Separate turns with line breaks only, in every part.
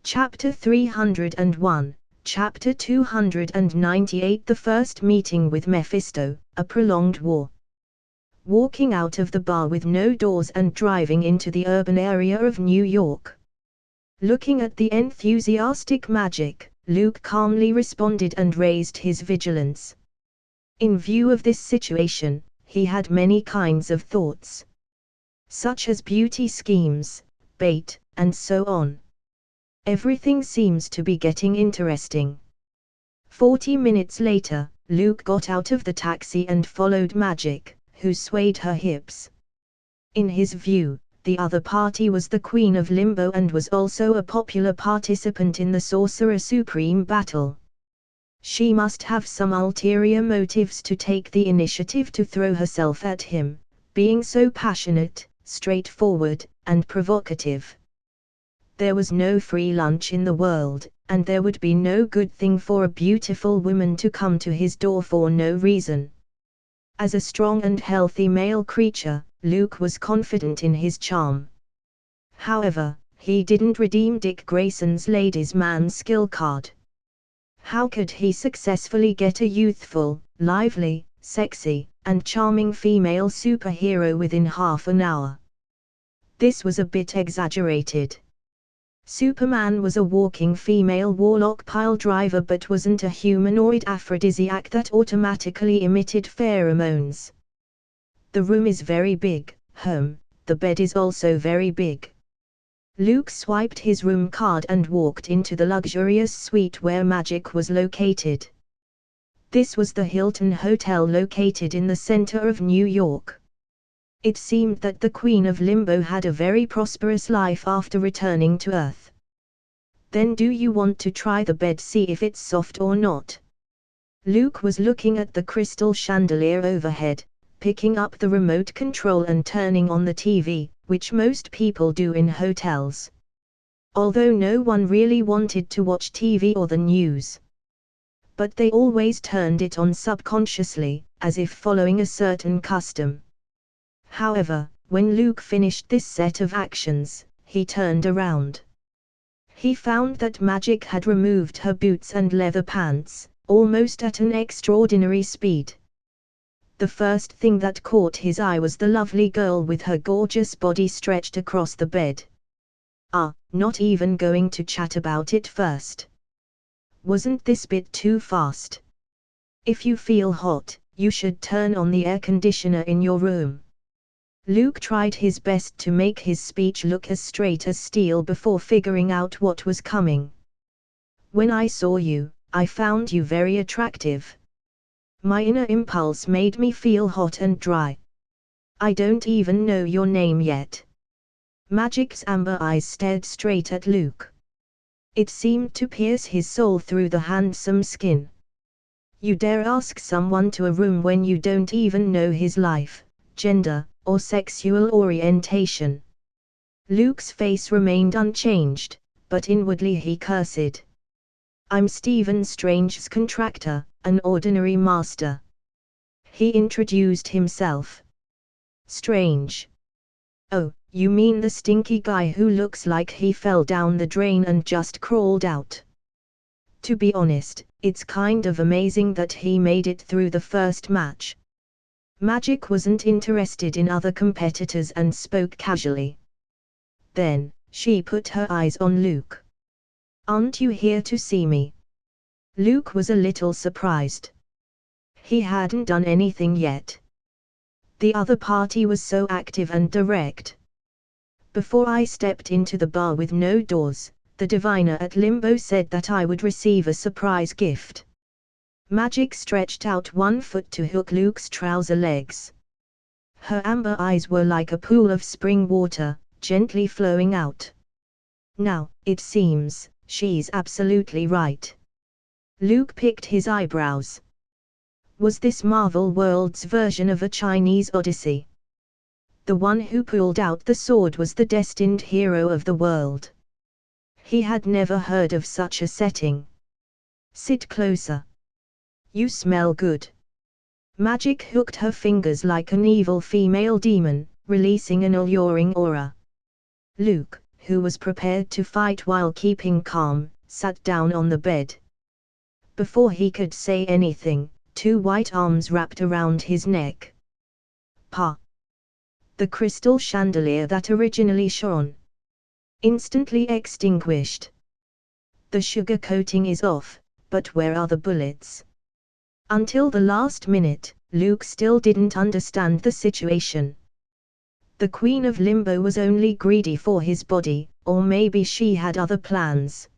Chapter 301, Chapter 298. The First Meeting with Mephisto, A Prolonged War. Walking out of the bar with no doors and driving into the urban area of New York. Looking at the enthusiastic Magic, Luke calmly responded and raised his vigilance. In view of this situation, he had many kinds of thoughts, such as beauty schemes, bait, and so on. Everything seems to be getting interesting. 40 minutes later, Luke got out of the taxi and followed Magic, who swayed her hips. In his view, the other party was the Queen of Limbo and was also a popular participant in the Sorcerer Supreme battle. She must have some ulterior motives to take the initiative to throw herself at him, being so passionate, straightforward, and provocative. There was no free lunch in the world, and there would be no good thing for a beautiful woman to come to his door for no reason. As a strong and healthy male creature, Luke was confident in his charm. However, he didn't redeem Dick Grayson's ladies' man skill card. How could he successfully get a youthful, lively, sexy, and charming female superhero within half an hour? This was a bit exaggerated. Superman was a walking female warlock piledriver but wasn't a humanoid aphrodisiac that automatically emitted pheromones. The room is very big, the bed is also very big. Luke swiped his room card and walked into the luxurious suite where Magic was located. This was the Hilton Hotel located in the center of New York. It seemed that the Queen of Limbo had a very prosperous life after returning to Earth. Then do you want to try the bed, see if it's soft or not? Luke was looking at the crystal chandelier overhead, picking up the remote control and turning on the TV, which most people do in hotels. Although no one really wanted to watch TV or the news. But they always turned it on subconsciously, as if following a certain custom. However, when Luke finished this set of actions, he turned around. He found that Magic had removed her boots and leather pants, almost at an extraordinary speed. The first thing that caught his eye was the lovely girl with her gorgeous body stretched across the bed. Not even going to chat about it first. Wasn't this bit too fast? If you feel hot, you should turn on the air conditioner in your room. Luke tried his best to make his speech look as straight as steel before figuring out what was coming. When I saw you, I found you very attractive. My inner impulse made me feel hot and dry. I don't even know your name yet. Magic's amber eyes stared straight at Luke. It seemed to pierce his soul through the handsome skin. You dare ask someone to a room when you don't even know his life, gender, or sexual orientation? Luke's face remained unchanged, but inwardly he cursed. I'm Stephen Strange's contractor, an ordinary master. He introduced himself. Strange. Oh, you mean the stinky guy who looks like he fell down the drain and just crawled out? To be honest, it's kind of amazing that he made it through the first match. Magic wasn't interested in other competitors and spoke casually. Then, she put her eyes on Luke. Aren't you here to see me? Luke was a little surprised. He hadn't done anything yet. The other party was so active and direct. Before I stepped into the bar with no doors, the diviner at Limbo said that I would receive a surprise gift. Magic stretched out one foot to hook Luke's trouser legs. Her amber eyes were like a pool of spring water, gently flowing out. Now, it seems, she's absolutely right. Luke picked his eyebrows. Was this Marvel World's version of a Chinese Odyssey? The one who pulled out the sword was the destined hero of the world. He had never heard of such a setting. Sit closer. You smell good. Magic hooked her fingers like an evil female demon, releasing an alluring aura. Luke, who was prepared to fight while keeping calm, sat down on the bed. Before he could say anything, 2 white arms wrapped around his neck. Pa! The crystal chandelier that originally shone. Instantly extinguished. The sugar coating is off, but where are the bullets? Until the last minute, Luke still didn't understand the situation. The Queen of Limbo was only greedy for his body, or maybe she had other plans.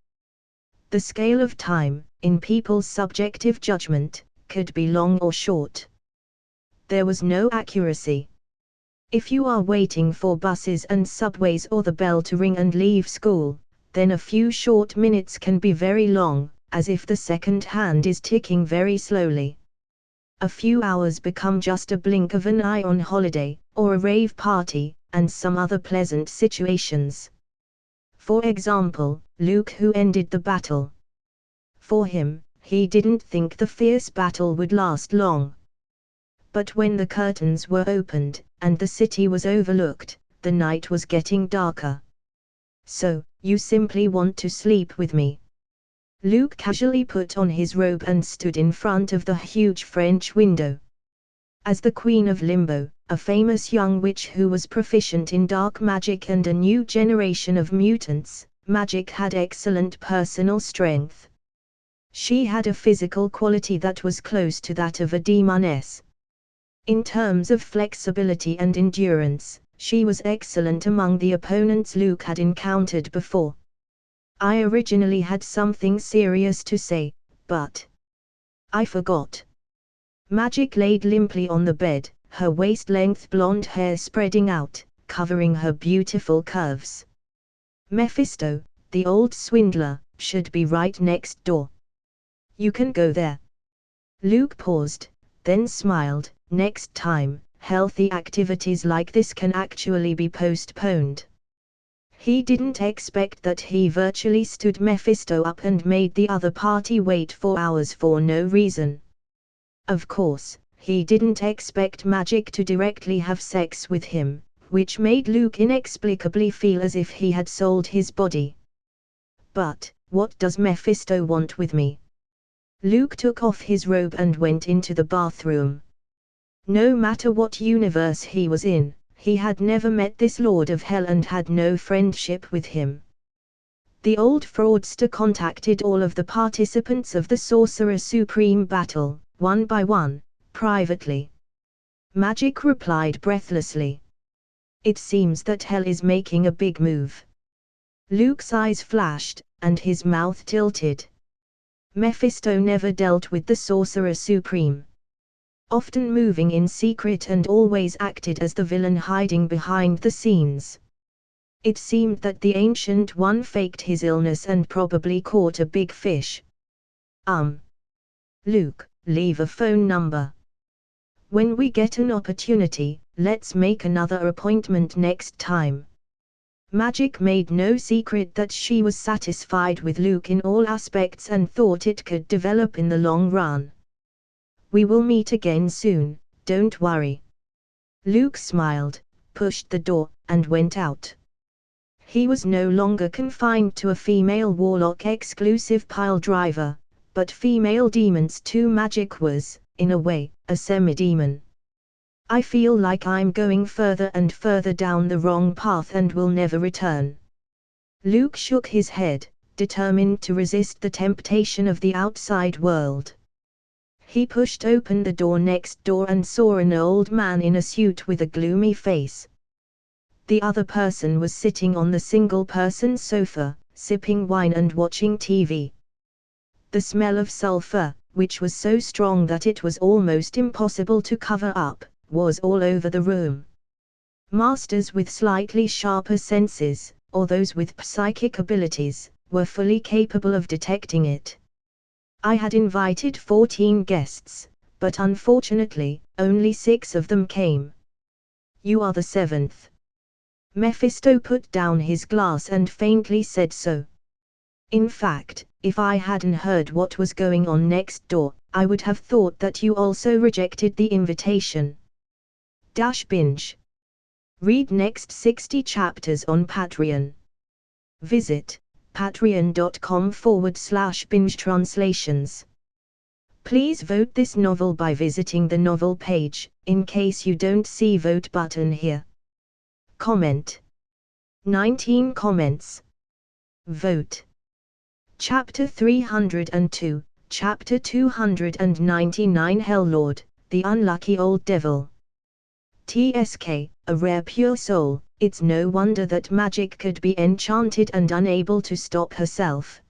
The scale of time, in people's subjective judgment, could be long or short. There was no accuracy. If you are waiting for buses and subways or the bell to ring and leave school, then a few short minutes can be very long, as if the second hand is ticking very slowly. A few hours become just a blink of an eye on holiday, or a rave party, and some other pleasant situations. For example, Luke, who ended the battle. For him, he didn't think the fierce battle would last long. But when the curtains were opened, and the city was overlooked, the night was getting darker. So, you simply want to sleep with me? Luke casually put on his robe and stood in front of the huge French window. As the Queen of Limbo, a famous young witch who was proficient in dark magic and a new generation of mutants, magic had excellent personal strength. She had a physical quality that was close to that of a demoness. In terms of flexibility and endurance, she was excellent among the opponents Luke had encountered before. I originally had something serious to say, but I forgot. Magic laid limply on the bed, her waist-length blonde hair spreading out, covering her beautiful curves. Mephisto, the old swindler, should be right next door. You can go there. Luke paused, then smiled. Next time, healthy activities like this can actually be postponed. He didn't expect that he virtually stood Mephisto up and made the other party wait for hours for no reason. Of course, he didn't expect magic to directly have sex with him, which made Luke inexplicably feel as if he had sold his body. But, what does Mephisto want with me? Luke took off his robe and went into the bathroom. No matter what universe he was in, he had never met this Lord of Hell and had no friendship with him. The old fraudster contacted all of the participants of the Sorcerer Supreme battle, one by one, privately. Magic replied breathlessly. It seems that Hell is making a big move. Luke's eyes flashed, and his mouth tilted. Mephisto never dealt with the Sorcerer Supreme. Often moving in secret and always acted as the villain hiding behind the scenes. It seemed that the Ancient One faked his illness and probably caught a big fish. Luke, leave a phone number. When we get an opportunity, let's make another appointment next time. Magic made no secret that she was satisfied with Luke in all aspects and thought it could develop in the long run. We will meet again soon, don't worry. Luke smiled, pushed the door, and went out. He was no longer confined to a female warlock exclusive pile driver, but female demons too. Magic was, in a way, a semi-demon. I feel like I'm going further and further down the wrong path and will never return. Luke shook his head, determined to resist the temptation of the outside world. He pushed open the door next door and saw an old man in a suit with a gloomy face. The other person was sitting on the single-person sofa, sipping wine and watching TV. The smell of sulfur, which was so strong that it was almost impossible to cover up, was all over the room. Masters with slightly sharper senses, or those with psychic abilities, were fully capable of detecting it. I had invited 14 guests, but unfortunately, only 6 of them came. You are the 7th. Mephisto put down his glass and faintly said so. In fact, if I hadn't heard what was going on next door, I would have thought that you also rejected the invitation. Binge. Read next 60 chapters on Patreon. Visit patreon.com/binge-translations. Please vote this novel by visiting the novel page, in case you don't see vote button here. Comment. 19 comments. Vote. Chapter 302, Chapter 299 Hell-Lord, the Unlucky Old Devil. TSK, a rare pure soul, it's no wonder that magic could be enchanted and unable to stop herself.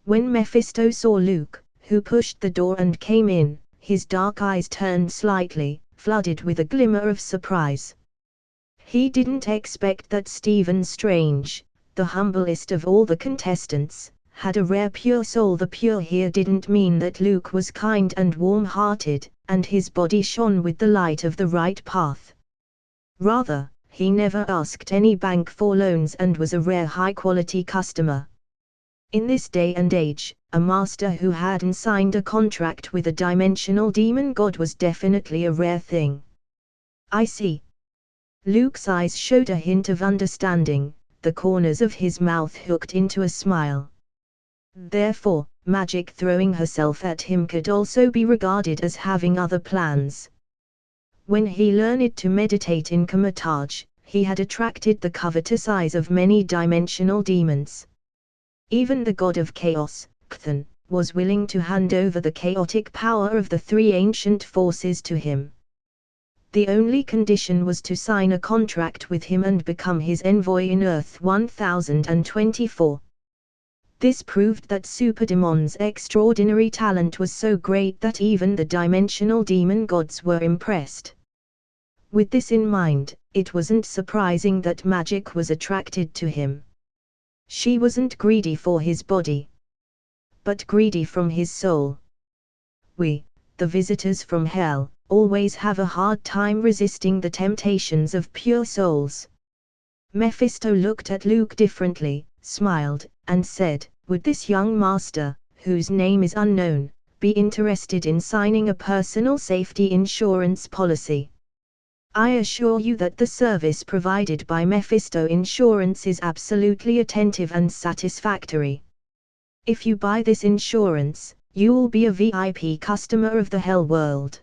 When Mephisto saw Luke, who pushed the door and came in, his dark eyes turned slightly, flooded with a glimmer of surprise. He didn't expect that Stephen Strange, the humblest of all the contestants, had a rare pure soul. The pure here didn't mean that Luke was kind and warm-hearted, and his body shone with the light of the right path. Rather, he never asked any bank for loans and was a rare high-quality customer. In this day and age, a master who hadn't signed a contract with a dimensional demon god was definitely a rare thing. I see. Luke's eyes showed a hint of understanding, the corners of his mouth hooked into a smile. Therefore, magic throwing herself at him could also be regarded as having other plans. When he learned to meditate in Kamatage, he had attracted the covetous eyes of many dimensional demons. Even the god of chaos, Cthulhu, was willing to hand over the chaotic power of the three ancient forces to him. The only condition was to sign a contract with him and become his envoy in Earth 1024. This proved that Superdemon's extraordinary talent was so great that even the dimensional demon gods were impressed. With this in mind, it wasn't surprising that magic was attracted to him. She wasn't greedy for his body, but greedy from his soul. We, the visitors from hell, always have a hard time resisting the temptations of pure souls. Mephisto looked at Luke differently, smiled, and said, "Would this young master, whose name is unknown, be interested in signing a personal safety insurance policy?" I assure you that the service provided by Mephisto Insurance is absolutely attentive and satisfactory. If you buy this insurance, you will be a VIP customer of the Hell World.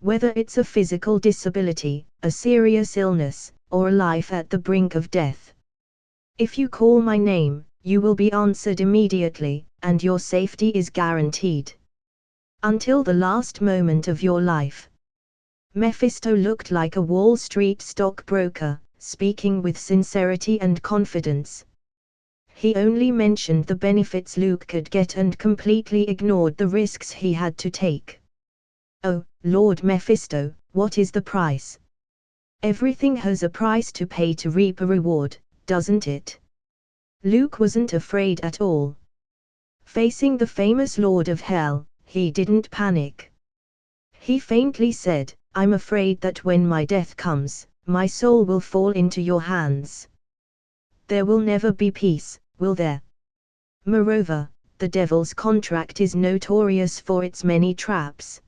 Whether it's a physical disability, a serious illness, or a life at the brink of death. If you call my name, you will be answered immediately, and your safety is guaranteed. Until the last moment of your life. Mephisto looked like a Wall Street stockbroker, speaking with sincerity and confidence. He only mentioned the benefits Luke could get and completely ignored the risks he had to take. "Oh, Lord Mephisto, what is the price?" "Everything has a price to pay to reap a reward, doesn't it?" Luke wasn't afraid at all. Facing the famous Lord of Hell, he didn't panic. He faintly said, "I'm afraid that when my death comes, my soul will fall into your hands. There will never be peace, will there? Moreover, the devil's contract is notorious for its many traps.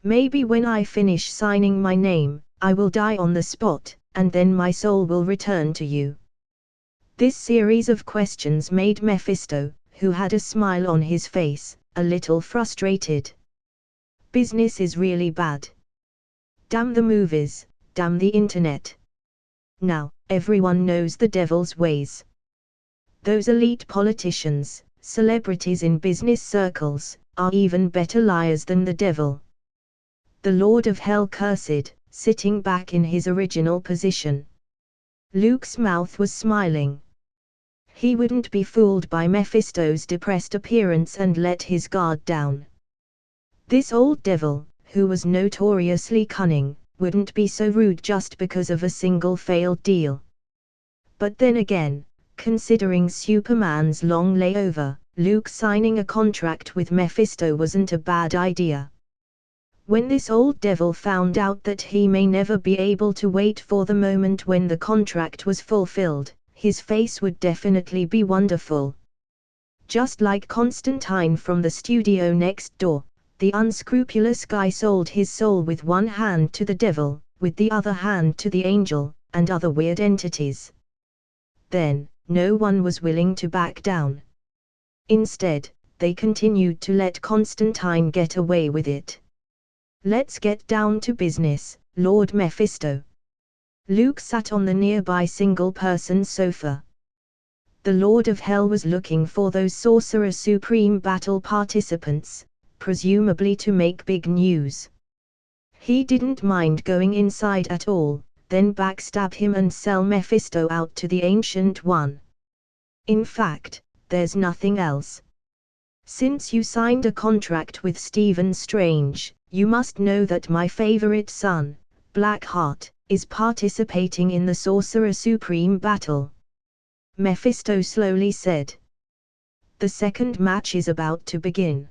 Maybe when I finish signing my name, I will die on the spot, and then my soul will return to you." This series of questions made Mephisto, who had a smile on his face, a little frustrated. Business is really bad. Damn the movies, damn the internet. Now, everyone knows the devil's ways. Those elite politicians, celebrities in business circles, are even better liars than the devil. The Lord of Hell cursed, sitting back in his original position. Luke's mouth was smiling. He wouldn't be fooled by Mephisto's depressed appearance and let his guard down. This old devil, who was notoriously cunning, wouldn't be so rude just because of a single failed deal. But then again, considering Superman's long layover, Luke signing a contract with Mephisto wasn't a bad idea. When this old devil found out that he may never be able to wait for the moment when the contract was fulfilled, his face would definitely be wonderful. Just like Constantine from the studio next door, the unscrupulous guy sold his soul with one hand to the devil, with the other hand to the angel, and other weird entities. Then, no one was willing to back down. Instead, they continued to let Constantine get away with it. "Let's get down to business, Lord Mephisto." Luke sat on the nearby single-person sofa. The Lord of Hell was looking for those Sorcerer Supreme battle participants, presumably to make big news. He didn't mind going inside at all, then backstab him and sell Mephisto out to the Ancient One. In fact, there's nothing else. Since you signed a contract with Stephen Strange, you must know that my favorite son, Blackheart, is participating in the Sorcerer Supreme battle. Mephisto slowly said. The second match is about to begin.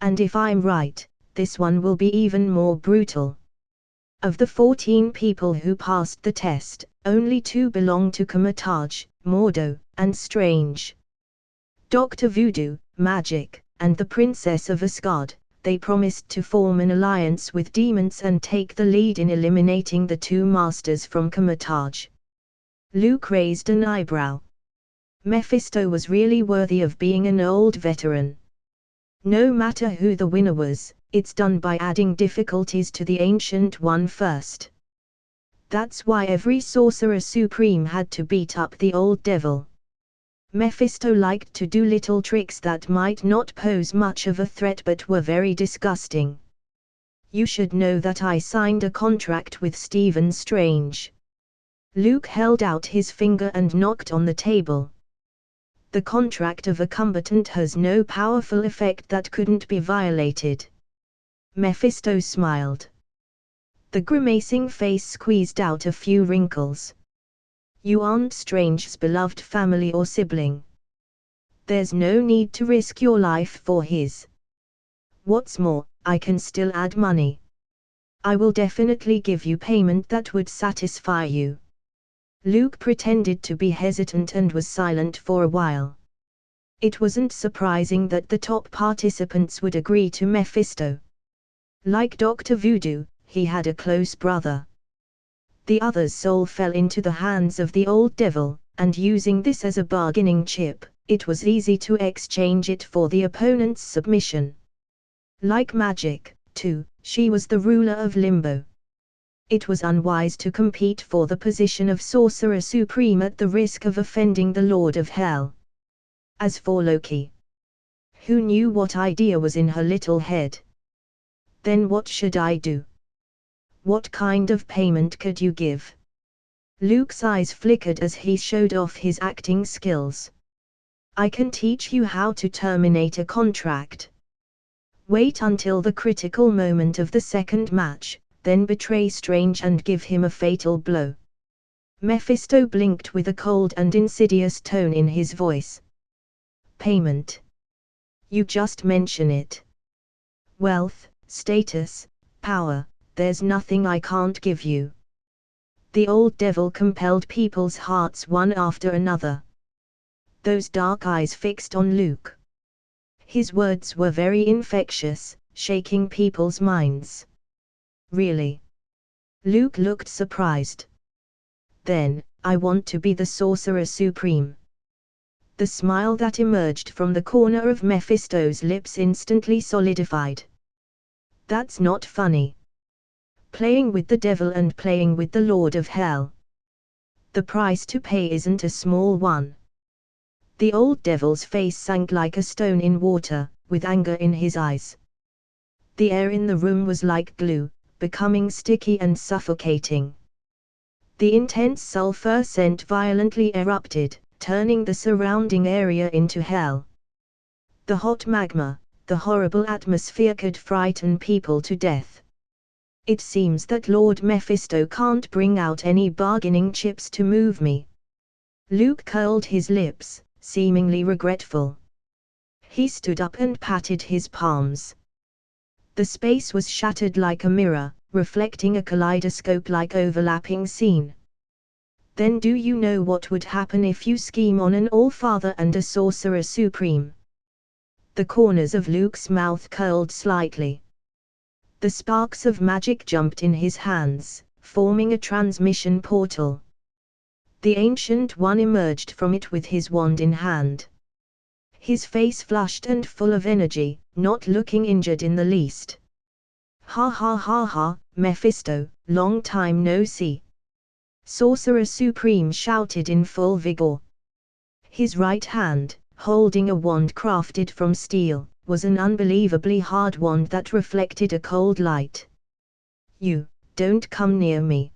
And if I'm right, this one will be even more brutal. Of the 14 people who passed the test, only 2 belong to Comatage, Mordo, and Strange. Dr. Voodoo, Magic, and the Princess of Asgard. They promised to form an alliance with demons and take the lead in eliminating the 2 masters from Comatage. Luke raised an eyebrow. Mephisto was really worthy of being an old veteran. No matter who the winner was, it's done by adding difficulties to the Ancient One first. That's why every Sorcerer Supreme had to beat up the old devil. Mephisto liked to do little tricks that might not pose much of a threat but were very disgusting. You should know that I signed a contract with Stephen Strange. Luke held out his finger and knocked on the table. The contract of a combatant has no powerful effect that couldn't be violated. Mephisto smiled. The grimacing face squeezed out a few wrinkles. You aren't Strange's beloved family or sibling. There's no need to risk your life for his. What's more, I can still add money. I will definitely give you payment that would satisfy you. Luke pretended to be hesitant and was silent for a while. It wasn't surprising that the top participants would agree to Mephisto. Like Dr. Voodoo, he had a close brother. The other's soul fell into the hands of the old devil, and using this as a bargaining chip, it was easy to exchange it for the opponent's submission. Like Magic, too, she was the ruler of Limbo. It was unwise to compete for the position of Sorcerer Supreme at the risk of offending the Lord of Hell. As for Loki, who knew what idea was in her little head? Then what should I do? What kind of payment could you give? Luke's eyes flickered as he showed off his acting skills. I can teach you how to terminate a contract. Wait until the critical moment of the second match, then betray Strange and give him a fatal blow. Mephisto blinked with a cold and insidious tone in his voice. Payment. You just mention it. Wealth, status, power, there's nothing I can't give you. The old devil compelled people's hearts one after another. Those dark eyes fixed on Luke. His words were very infectious, shaking people's minds. Really? Luke looked surprised. Then, I want to be the Sorcerer Supreme. The smile that emerged from the corner of Mephisto's lips instantly solidified. That's not funny. Playing with the devil and playing with the Lord of Hell. The price to pay isn't a small one. The old devil's face sank like a stone in water, with anger in his eyes. The air in the room was like glue, becoming sticky and suffocating. The intense sulfur scent violently erupted, turning the surrounding area into hell. The hot magma, the horrible atmosphere could frighten people to death. It seems that Lord Mephisto can't bring out any bargaining chips to move me. Luke curled his lips, seemingly regretful. He stood up and patted his palms. The space was shattered like a mirror, reflecting a kaleidoscope-like overlapping scene. Then do you know what would happen if you scheme on an All-Father and a Sorcerer Supreme? The corners of Luke's mouth curled slightly. The sparks of magic jumped in his hands, forming a transmission portal. The Ancient One emerged from it with his wand in hand. His face flushed and full of energy, not looking injured in the least. "Ha ha ha ha, Mephisto, long time no see!" Sorcerer Supreme shouted in full vigor. His right hand, holding a wand crafted from steel, was an unbelievably hard wand that reflected a cold light. "You, don't come near me."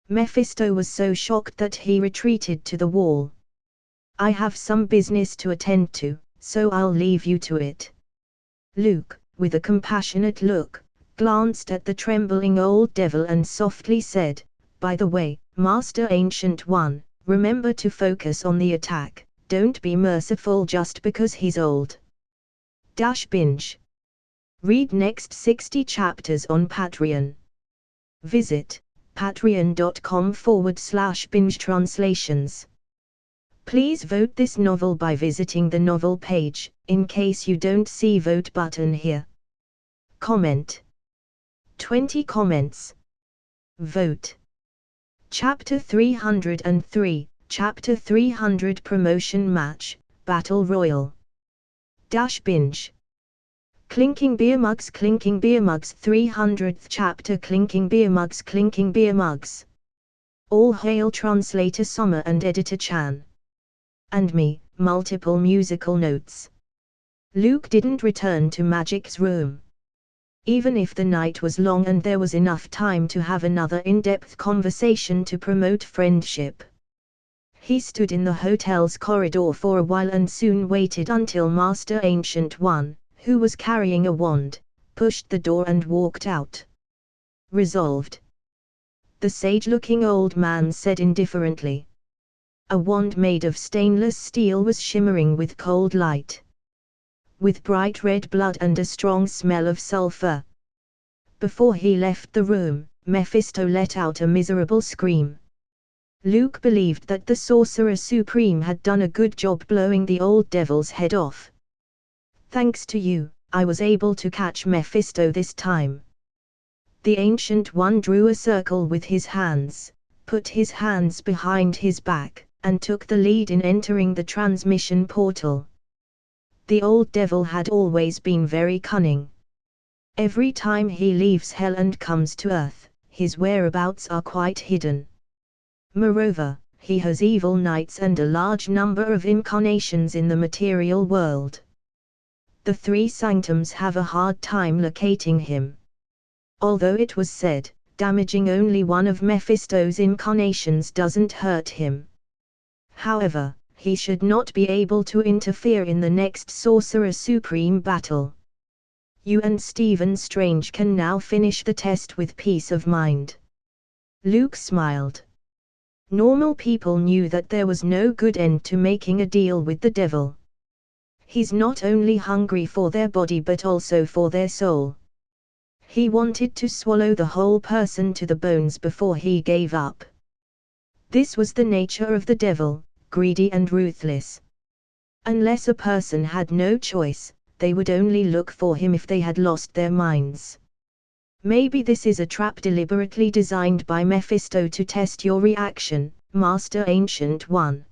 Mephisto was so shocked that he retreated to the wall. "I have some business to attend to, so I'll leave you to it." Luke, with a compassionate look, glanced at the trembling old devil and softly said, "By the way, Master Ancient One, remember to focus on the attack, don't be merciful just because he's old." Binge. Read next 60 chapters on Patreon. Visit patreon.com/binge translations. Please vote this novel by visiting the novel page, in case you don't see vote button here. Comment. 20 comments. Vote. Chapter 303, Chapter 300 Promotion Match, Battle Royal. Binge. Clinking beer mugs 300th chapter Clinking beer mugs. All hail translator Summer and editor Chan. And me, multiple musical notes. Luke didn't return to Magic's room. Even if the night was long and there was enough time to have another in-depth conversation to promote friendship. He stood in the hotel's corridor for a while and soon waited until Master Ancient One, who was carrying a wand, pushed the door and walked out. "Resolved," the sage-looking old man said indifferently. A wand made of stainless steel was shimmering with cold light, with bright red blood and a strong smell of sulfur. Before he left the room, Mephisto let out a miserable scream. Luke believed that the Sorcerer Supreme had done a good job blowing the old devil's head off. "Thanks to you, I was able to catch Mephisto this time." The Ancient One drew a circle with his hands, put his hands behind his back, and took the lead in entering the transmission portal. The old devil had always been very cunning. Every time he leaves hell and comes to earth, his whereabouts are quite hidden. Moreover, he has evil knights and a large number of incarnations in the material world. The three sanctums have a hard time locating him. Although it was said, damaging only one of Mephisto's incarnations doesn't hurt him. However, he should not be able to interfere in the next Sorcerer Supreme battle. You and Stephen Strange can now finish the test with peace of mind. Luke smiled. Normal people knew that there was no good end to making a deal with the devil. He's not only hungry for their body but also for their soul. He wanted to swallow the whole person to the bones before he gave up. This was the nature of the devil, greedy and ruthless. Unless a person had no choice, they would only look for him if they had lost their minds. Maybe this is a trap deliberately designed by Mephisto to test your reaction, Master Ancient One.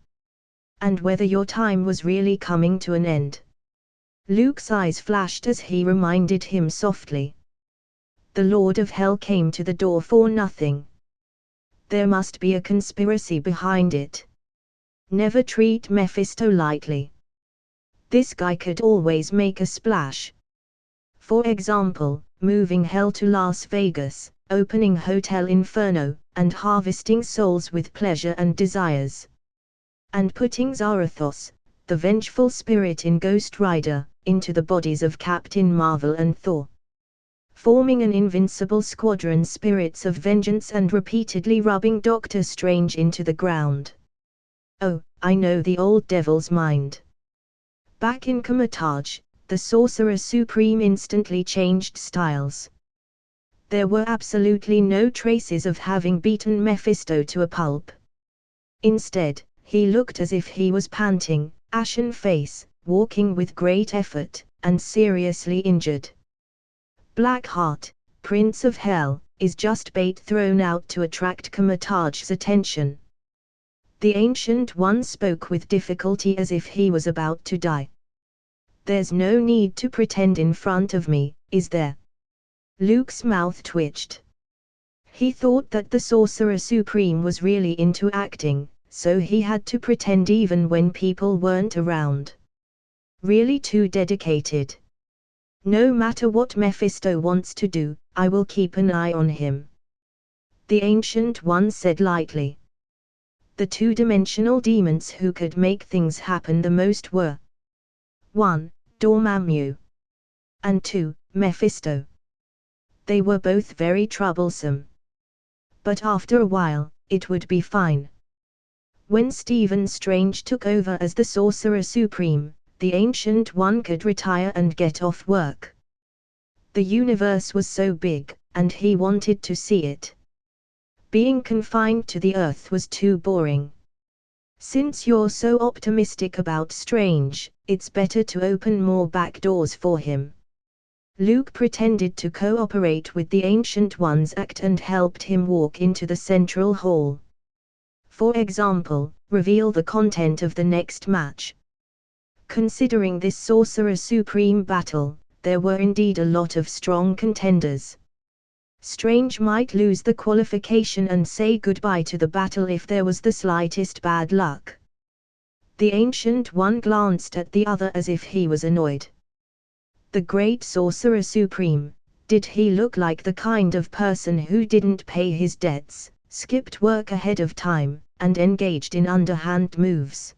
And whether your time was really coming to an end. Luke's eyes flashed as he reminded him softly. The Lord of Hell came to the door for nothing. There must be a conspiracy behind it. Never treat Mephisto lightly. This guy could always make a splash. For example, moving hell to Las Vegas, opening Hotel Inferno, and harvesting souls with pleasure and desires. And putting Zarathos, the vengeful spirit in Ghost Rider, into the bodies of Captain Marvel and Thor. Forming an invincible squadron spirits of vengeance and repeatedly rubbing Doctor Strange into the ground. Oh, I know the old devil's mind. Back in Comatage, the Sorcerer Supreme instantly changed styles. There were absolutely no traces of having beaten Mephisto to a pulp. Instead, he looked as if he was panting, ashen face, walking with great effort, and seriously injured. Blackheart, Prince of Hell, is just bait thrown out to attract Comatage's attention. The Ancient One spoke with difficulty as if he was about to die. "There's no need to pretend in front of me, is there?" Luke's mouth twitched. He thought that the Sorcerer Supreme was really into acting, so he had to pretend even when people weren't around. Really too dedicated. "No matter what Mephisto wants to do, I will keep an eye on him," the Ancient One said lightly. The two-dimensional demons who could make things happen the most were 1. Dormammu, and 2. Mephisto. They were both very troublesome. But after a while, it would be fine. When Stephen Strange took over as the Sorcerer Supreme, the Ancient One could retire and get off work. The universe was so big, and he wanted to see it. Being confined to the Earth was too boring. "Since you're so optimistic about Strange, it's better to open more back doors for him." Luke pretended to cooperate with the Ancient One's act and helped him walk into the central hall. For example, reveal the content of the next match. Considering this Sorcerer Supreme battle, there were indeed a lot of strong contenders. Strange might lose the qualification and say goodbye to the battle if there was the slightest bad luck. The Ancient One glanced at the other as if he was annoyed. The great Sorcerer Supreme, did he look like the kind of person who didn't pay his debts, skipped work ahead of time, and engaged in underhand moves?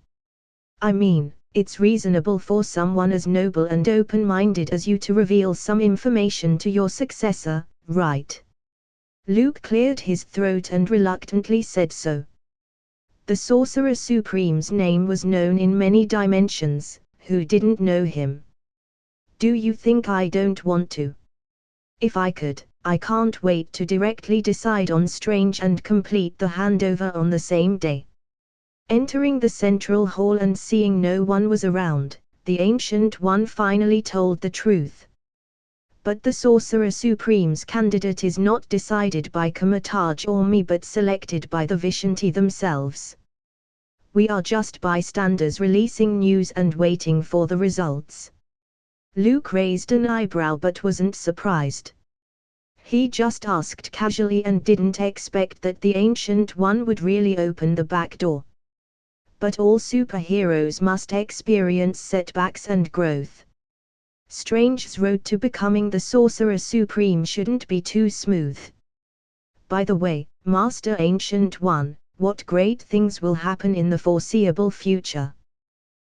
I mean, it's reasonable for someone as noble and open-minded as you to reveal some information to your successor, right? Luke cleared his throat and reluctantly said so. The Sorcerer Supreme's name was known in many dimensions. Who didn't know him? "Do you think I don't want to? If I could, I can't wait to directly decide on Strange and complete the handover on the same day." Entering the central hall and seeing no one was around, the Ancient One finally told the truth. "But the Sorcerer Supreme's candidate is not decided by Comatage or me but selected by the Vishanti themselves. We are just bystanders releasing news and waiting for the results." Luke raised an eyebrow but wasn't surprised. He just asked casually and didn't expect that the Ancient One would really open the back door. But all superheroes must experience setbacks and growth. Strange's road to becoming the Sorcerer Supreme shouldn't be too smooth. "By the way, Master Ancient One, what great things will happen in the foreseeable future?"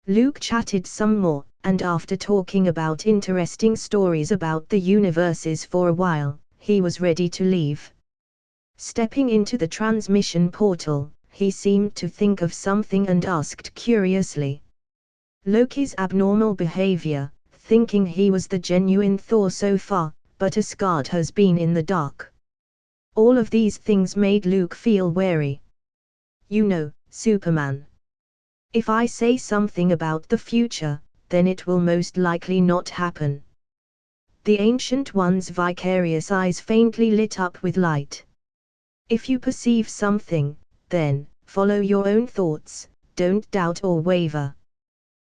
Luke chatted some more, and after talking about interesting stories about the universes for a while, he was ready to leave. Stepping into the transmission portal, he seemed to think of something and asked curiously. Loki's abnormal behavior, thinking he was the genuine Thor so far, but Asgard has been in the dark. All of these things made Luke feel wary. "You know, Superman. If I say something about the future, then it will most likely not happen." The Ancient One's vicarious eyes faintly lit up with light. "If you perceive something, then, follow your own thoughts, don't doubt or waver."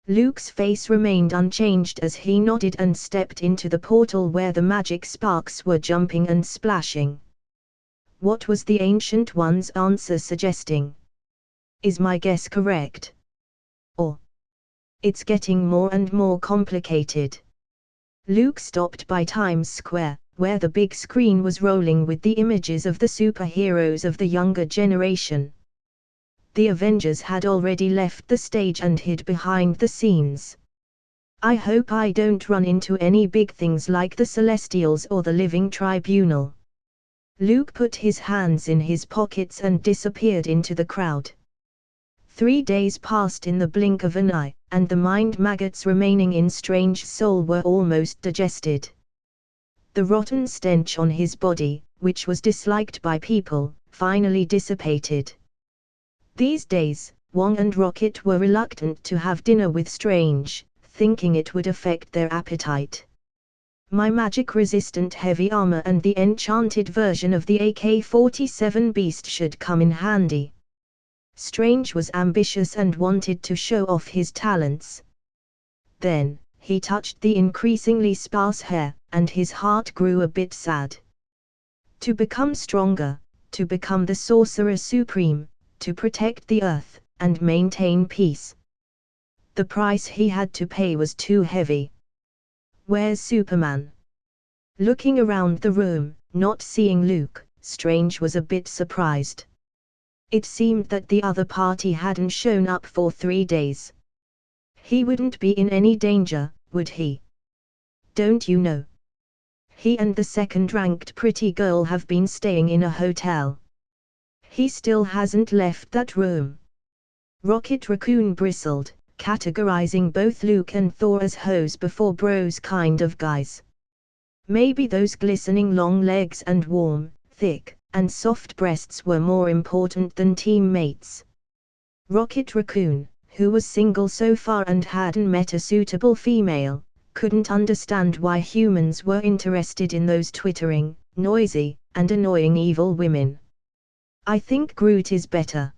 Luke's face remained unchanged as he nodded and stepped into the portal where the magic sparks were jumping and splashing. What was the Ancient One's answer suggesting? Is my guess correct? Or, it's getting more and more complicated. Luke stopped by Times Square, where the big screen was rolling with the images of the superheroes of the younger generation. The Avengers had already left the stage and hid behind the scenes. "I hope I don't run into any big things like the Celestials or the Living Tribunal." Luke put his hands in his pockets and disappeared into the crowd. 3 days passed in the blink of an eye, and the mind maggots remaining in Strange's soul were almost digested. The rotten stench on his body, which was disliked by people, finally dissipated. These days, Wong and Rocket were reluctant to have dinner with Strange, thinking it would affect their appetite. "My magic-resistant heavy armor and the enchanted version of the AK-47 beast should come in handy." Strange was ambitious and wanted to show off his talents. Then, he touched the increasingly sparse hair, and his heart grew a bit sad. To become stronger, to become the Sorcerer Supreme, to protect the Earth, and maintain peace. The price he had to pay was too heavy. "Where's Superman?" Looking around the room, not seeing Luke, Strange was a bit surprised. It seemed that the other party hadn't shown up for 3 days. He wouldn't be in any danger, would he? "Don't you know? He and the second-ranked pretty girl have been staying in a hotel. He still hasn't left that room." Rocket Raccoon bristled, categorizing both Luke and Thor as hoes before bros kind of guys. Maybe those glistening long legs and warm, thick, and soft breasts were more important than teammates. Rocket Raccoon, who was single so far and hadn't met a suitable female, couldn't understand why humans were interested in those twittering, noisy, and annoying evil women. "I think Groot is better."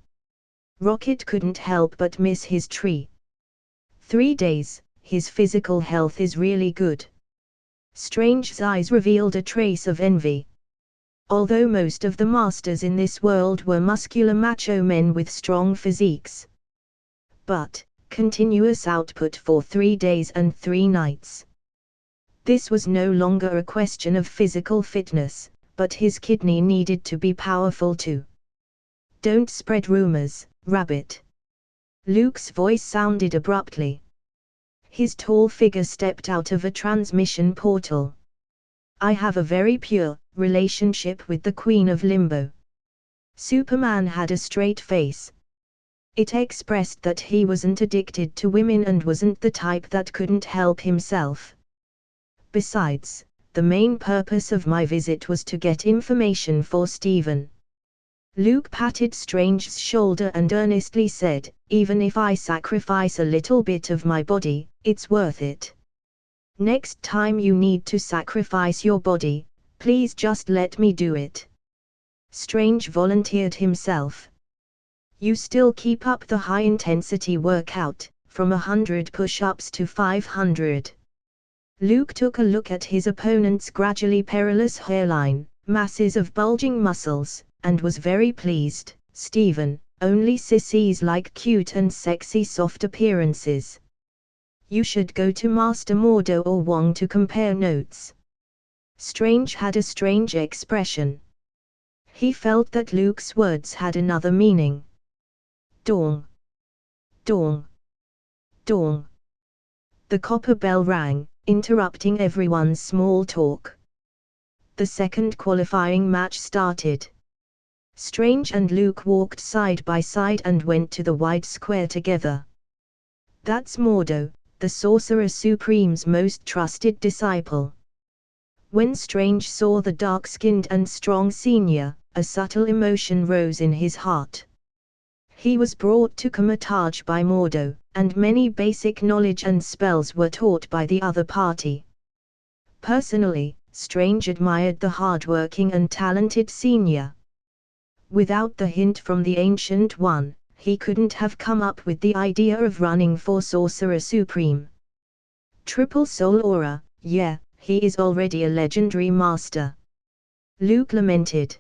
Rocket couldn't help but miss his tree. 3 days, his physical health is really good. Strange's eyes revealed a trace of envy. Although most of the masters in this world were muscular macho men with strong physiques. But, continuous output for 3 days and 3 nights. This was no longer a question of physical fitness, but his kidney needed to be powerful too. "Don't spread rumors, Rabbit." Luke's voice sounded abruptly. His tall figure stepped out of a transmission portal. "I have a very pure relationship with the Queen of Limbo." Superman had a straight face. It expressed that he wasn't addicted to women and wasn't the type that couldn't help himself. "Besides, the main purpose of my visit was to get information for Steven." Luke patted Strange's shoulder and earnestly said, "Even if I sacrifice a little bit of my body, it's worth it. Next time you need to sacrifice your body, please just let me do it." Strange volunteered himself. "You still keep up the high-intensity workout, from 100 push-ups to 500. Luke took a look at his opponent's gradually perilous hairline, masses of bulging muscles, and was very pleased. "Steven, only sissies like cute and sexy soft appearances. You should go to Master Mordo or Wong to compare notes." Strange had a strange expression. He felt that Luke's words had another meaning. Dong. Dong. Dong. The copper bell rang, interrupting everyone's small talk. The second qualifying match started. Strange and Luke walked side by side and went to the wide square together. "That's Mordo, the Sorcerer Supreme's most trusted disciple." When Strange saw the dark-skinned and strong senior, a subtle emotion rose in his heart. He was brought to Kamatage by Mordo, and many basic knowledge and spells were taught by the other party. Personally, Strange admired the hard-working and talented senior. Without the hint from the Ancient One, he couldn't have come up with the idea of running for Sorcerer Supreme. Triple Soul Aura, yeah, he is already a legendary master. Luke lamented.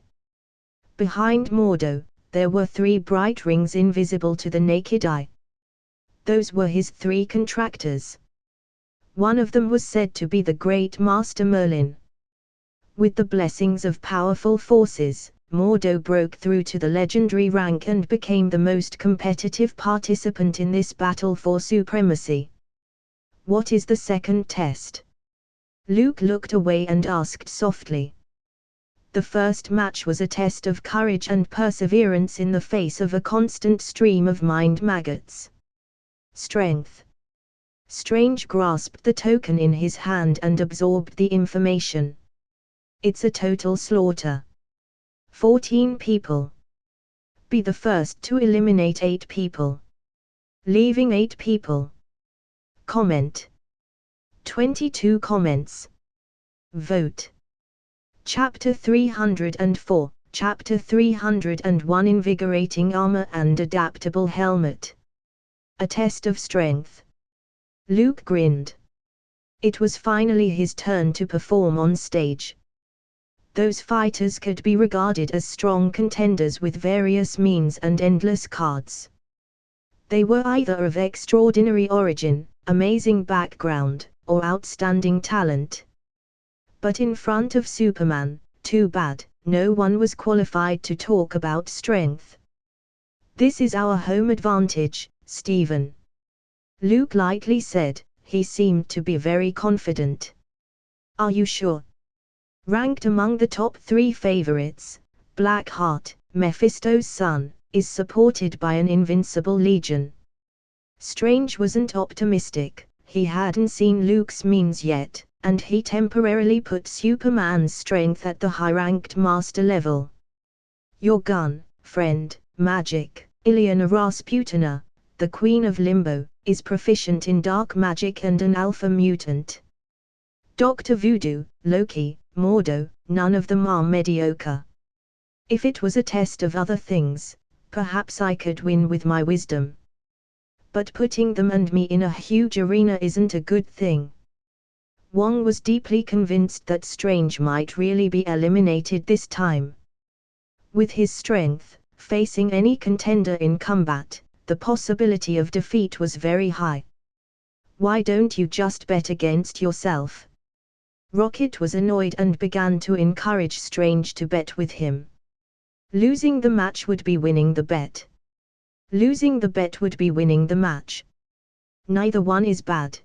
Behind Mordo, there were 3 bright rings invisible to the naked eye. Those were his 3 contractors. One of them was said to be the Great Master Merlin. With the blessings of powerful forces, Mordo broke through to the legendary rank and became the most competitive participant in this battle for supremacy. "What is the second test?" Luke looked away and asked softly. "The first match was a test of courage and perseverance in the face of a constant stream of mind maggots. Strength." Strange grasped the token in his hand and absorbed the information. "It's a total slaughter. 14 people. Be the first to eliminate 8 people. Leaving 8 people. Comment. 22 comments. Vote." Chapter 304, Chapter 301 Invigorating Armor and Adaptable Helmet. A Test of Strength. Luke grinned. It was finally his turn to perform on stage. Those fighters could be regarded as strong contenders with various means and endless cards. They were either of extraordinary origin, amazing background, or outstanding talent. But in front of Superman, too bad, no one was qualified to talk about strength. "This is our home advantage, Stephen," Luke lightly said. He seemed to be very confident. "Are you sure?" Ranked among the top 3 favorites, Blackheart, Mephisto's son, is supported by an invincible legion. Strange wasn't optimistic. He hadn't seen Luke's means yet, and he temporarily put Superman's strength at the high-ranked master level. "Your gun, friend, magic, Ilyana Rasputina, the Queen of Limbo, is proficient in dark magic and an alpha mutant. Dr. Voodoo, Loki, Mordo, none of them are mediocre. If it was a test of other things, perhaps I could win with my wisdom. But putting them and me in a huge arena isn't a good thing." Wong was deeply convinced that Strange might really be eliminated this time. With his strength, facing any contender in combat, the possibility of defeat was very high. "Why don't you just bet against yourself?" Rocket was annoyed and began to encourage Strange to bet with him. Losing the match would be winning the bet. Losing the bet would be winning the match. Neither one is bad.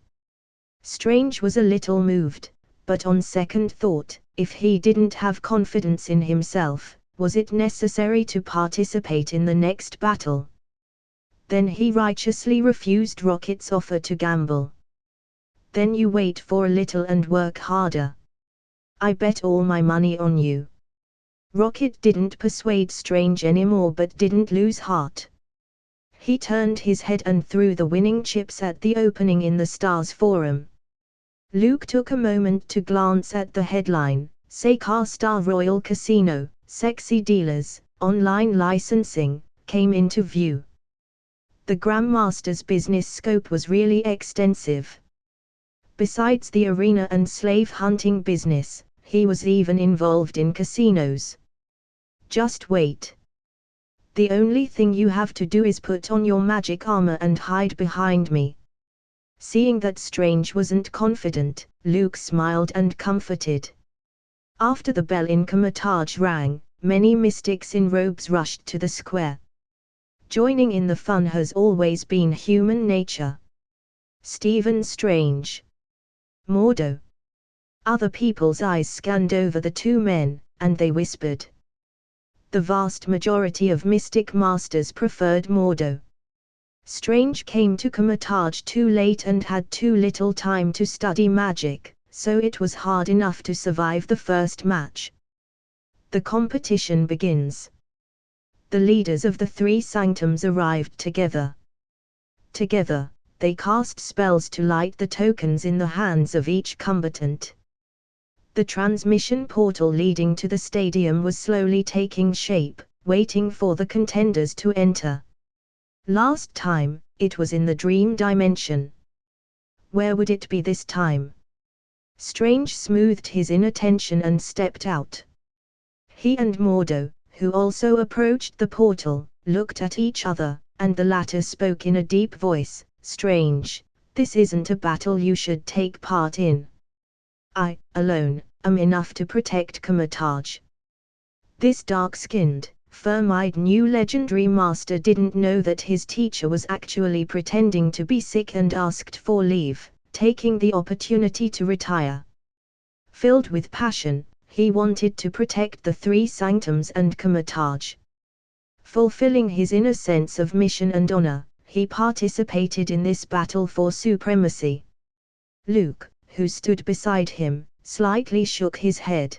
Strange was a little moved, but on second thought, if he didn't have confidence in himself, was it necessary to participate in the next battle? Then he righteously refused Rocket's offer to gamble. "Then you wait for a little and work harder. I bet all my money on you." Rocket didn't persuade Strange anymore but didn't lose heart. He turned his head and threw the winning chips at the opening in the Stars Forum. Luke took a moment to glance at the headline, "Sakar Star Royal Casino, Sexy Dealers, Online Licensing," came into view. The Grandmaster's business scope was really extensive. Besides the arena and slave hunting business, he was even involved in casinos. "Just wait. The only thing you have to do is put on your magic armor and hide behind me." Seeing that Strange wasn't confident, Luke smiled and comforted. After the bell in Comatage rang, many mystics in robes rushed to the square. Joining in the fun has always been human nature. Stephen Strange. Mordo. Other people's eyes scanned over the 2 men, and they whispered. The vast majority of mystic masters preferred Mordo. Strange came to Comatage too late and had too little time to study magic, so it was hard enough to survive the first match. The competition begins. The leaders of the 3 sanctums arrived together. Together, they cast spells to light the tokens in the hands of each combatant. The transmission portal leading to the stadium was slowly taking shape, waiting for the contenders to enter. Last time, it was in the dream dimension. Where would it be this time? Strange smoothed his inattention and stepped out. He and Mordo, who also approached the portal, looked at each other, and the latter spoke in a deep voice, "Strange, this isn't a battle you should take part in. I, alone, am enough to protect Comatage." This dark-skinned, firm-eyed new legendary master didn't know that his teacher was actually pretending to be sick and asked for leave, taking the opportunity to retire. Filled with passion, he wanted to protect the 3 sanctums and Comatage. Fulfilling his inner sense of mission and honor, he participated in this battle for supremacy. Luke, who stood beside him, slightly shook his head.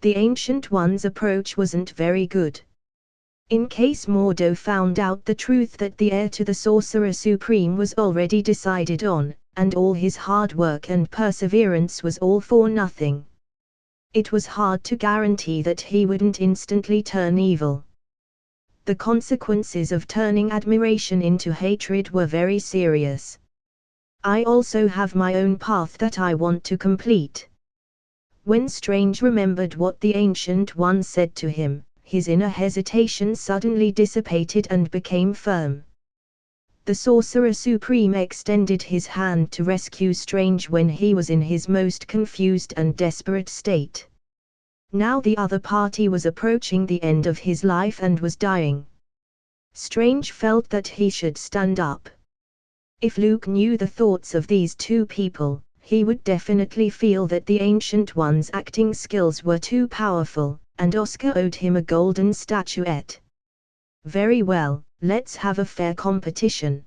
The Ancient One's approach wasn't very good. In case Mordo found out the truth that the heir to the Sorcerer Supreme was already decided on, and all his hard work and perseverance was all for nothing. It was hard to guarantee that he wouldn't instantly turn evil. The consequences of turning admiration into hatred were very serious. I also have my own path that I want to complete. When Strange remembered what the Ancient One said to him, his inner hesitation suddenly dissipated and became firm. The Sorcerer Supreme extended his hand to rescue Strange when he was in his most confused and desperate state. Now the other party was approaching the end of his life and was dying. Strange felt that he should stand up. If Luke knew the thoughts of these two people, he would definitely feel that the Ancient One's acting skills were too powerful, and Oscar owed him a golden statuette. Very well, let's have a fair competition.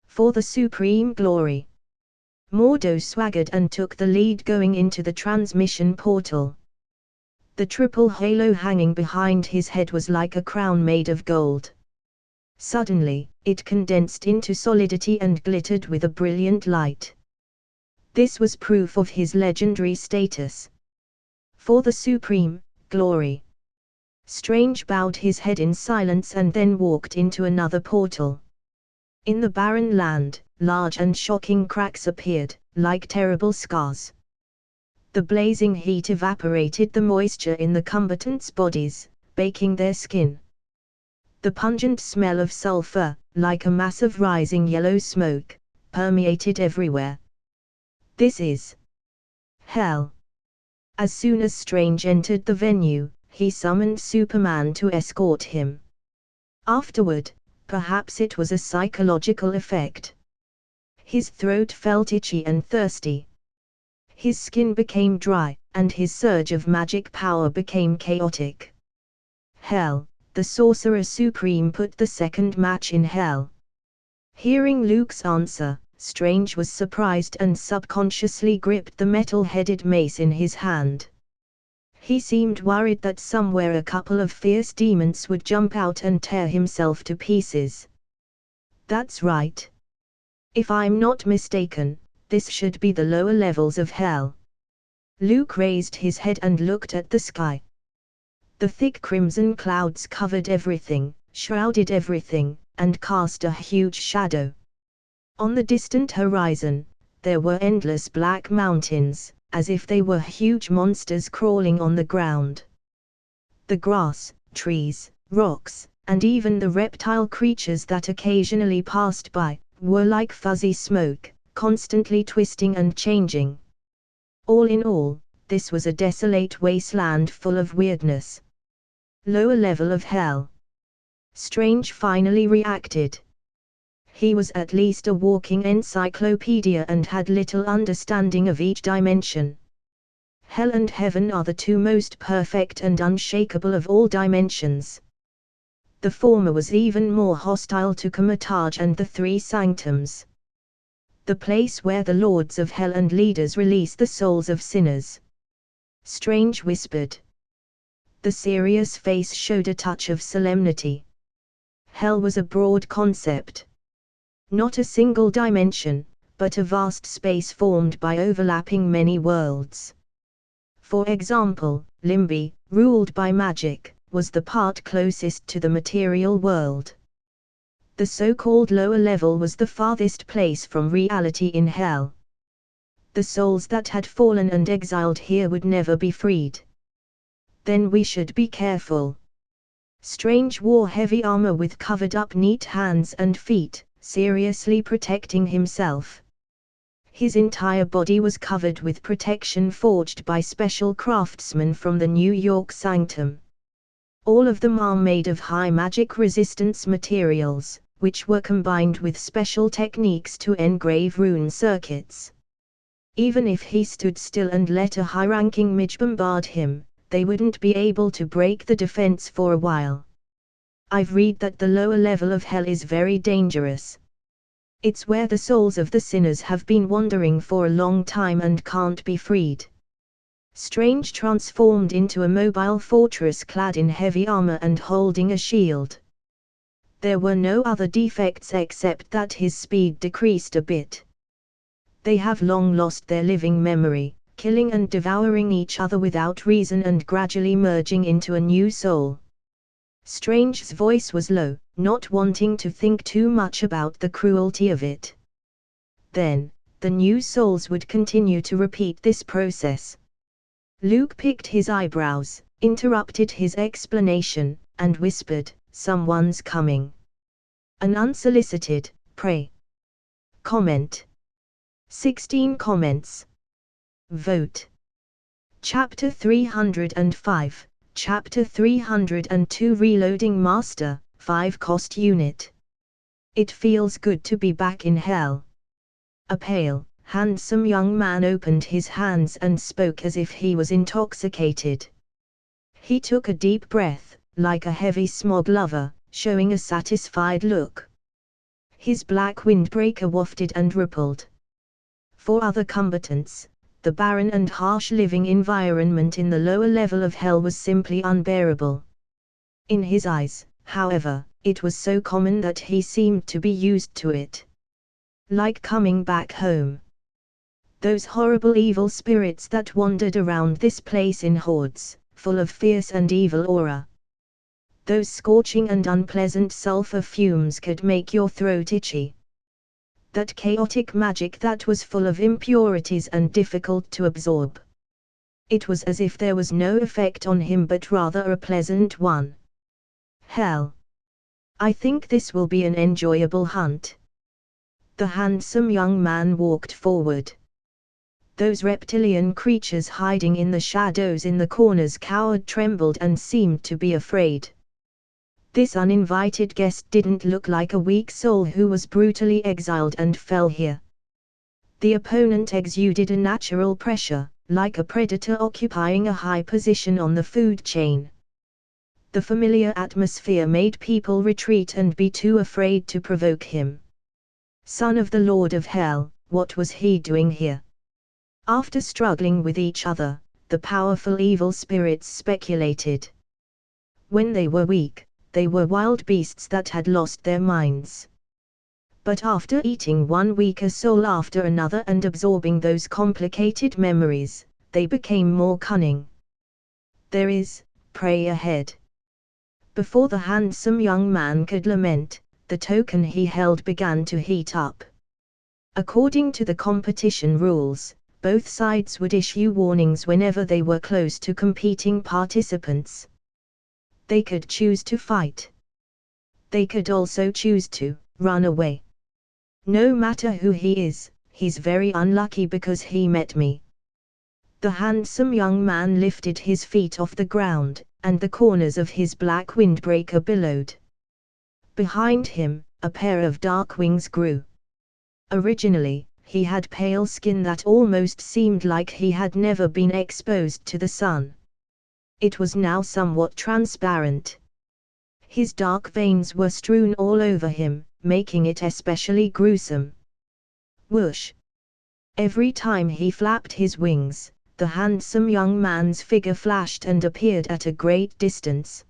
For the supreme glory. Mordo swaggered and took the lead going into the transmission portal. The triple halo hanging behind his head was like a crown made of gold. Suddenly, it condensed into solidity and glittered with a brilliant light. This was proof of his legendary status. For the supreme glory. Strange bowed his head in silence and then walked into another portal. In the barren land, large and shocking cracks appeared, like terrible scars. The blazing heat evaporated the moisture in the combatants' bodies, baking their skin. The pungent smell of sulfur, like a mass of rising yellow smoke, permeated everywhere. This is hell. As soon as Strange entered the venue, he summoned Superman to escort him. Afterward, perhaps it was a psychological effect. His throat felt itchy and thirsty. His skin became dry, and his surge of magic power became chaotic. Hell, the Sorcerer Supreme put the second match in hell. Hearing Luke's answer, Strange was surprised and subconsciously gripped the metal-headed mace in his hand. He seemed worried that somewhere a couple of fierce demons would jump out and tear himself to pieces. That's right. If I'm not mistaken, this should be the lower levels of hell. Luke raised his head and looked at the sky. The thick crimson clouds covered everything, shrouded everything, and cast a huge shadow. On the distant horizon, there were endless black mountains, as if they were huge monsters crawling on the ground. The grass, trees, rocks, and even the reptile creatures that occasionally passed by, were like fuzzy smoke, constantly twisting and changing. All in all, this was a desolate wasteland full of weirdness. Lower level of hell. Strange finally reacted. He was at least a walking encyclopedia and had little understanding of each dimension. Hell and heaven are the two most perfect and unshakable of all dimensions. The former was even more hostile to Comatage and the Three Sanctums. The place where the lords of hell and leaders release the souls of sinners. Strange whispered. The serious face showed a touch of solemnity. Hell was a broad concept. Not a single dimension, but a vast space formed by overlapping many worlds. For example, Limby, ruled by magic, was the part closest to the material world. The so-called lower level was the farthest place from reality in hell. The souls that had fallen and exiled here would never be freed. Then we should be careful. Strange wore heavy armor with covered-up neat hands and feet, seriously protecting himself. His entire body was covered with protection forged by special craftsmen from the New York Sanctum. All of them are made of high magic resistance materials, which were combined with special techniques to engrave rune circuits. Even if he stood still and let a high-ranking mage bombard him, they wouldn't be able to break the defense for a while. I've read that the lower level of hell is very dangerous. It's where the souls of the sinners have been wandering for a long time and can't be freed. Strange transformed into a mobile fortress clad in heavy armor and holding a shield. There were no other defects except that his speed decreased a bit. They have long lost their living memory, killing and devouring each other without reason and gradually merging into a new soul. Strange's voice was low, not wanting to think too much about the cruelty of it. Then, the new souls would continue to repeat this process. Luke picked his eyebrows, interrupted his explanation, and whispered, "Someone's coming." An unsolicited, pray. Comment. 16 comments. Vote. Chapter 305, Chapter 302 Reloading Master, 5 Cost Unit. It feels good to be back in hell. A pale, handsome young man opened his hands and spoke as if he was intoxicated. He took a deep breath, like a heavy smog lover, showing a satisfied look. His black windbreaker wafted and rippled. For other combatants, the barren and harsh living environment in the lower level of hell was simply unbearable. In his eyes, however, it was so common that he seemed to be used to it. Like coming back home. Those horrible evil spirits that wandered around this place in hordes, full of fierce and evil aura. Those scorching and unpleasant sulfur fumes could make your throat itchy. That chaotic magic that was full of impurities and difficult to absorb. It was as if there was no effect on him but rather a pleasant one. Hell. I think this will be an enjoyable hunt. The handsome young man walked forward. Those reptilian creatures hiding in the shadows in the corners cowered, trembled and seemed to be afraid. This uninvited guest didn't look like a weak soul who was brutally exiled and fell here. The opponent exuded a natural pressure, like a predator occupying a high position on the food chain. The familiar atmosphere made people retreat and be too afraid to provoke him. Son of the Lord of Hell, what was he doing here? After struggling with each other, the powerful evil spirits speculated. When they were weak, they were wild beasts that had lost their minds. But after eating one weaker soul after another and absorbing those complicated memories, they became more cunning. There is prey ahead. Before the handsome young man could lament, the token he held began to heat up. According to the competition rules, both sides would issue warnings whenever they were close to competing participants. They could choose to fight. They could also choose to run away. No matter who he is, he's very unlucky because he met me. The handsome young man lifted his feet off the ground, and the corners of his black windbreaker billowed. Behind him, a pair of dark wings grew. Originally, he had pale skin that almost seemed like he had never been exposed to the sun. It was now somewhat transparent. His dark veins were strewn all over him, making it especially gruesome. Whoosh! Every time he flapped his wings, the handsome young man's figure flashed and appeared at a great distance.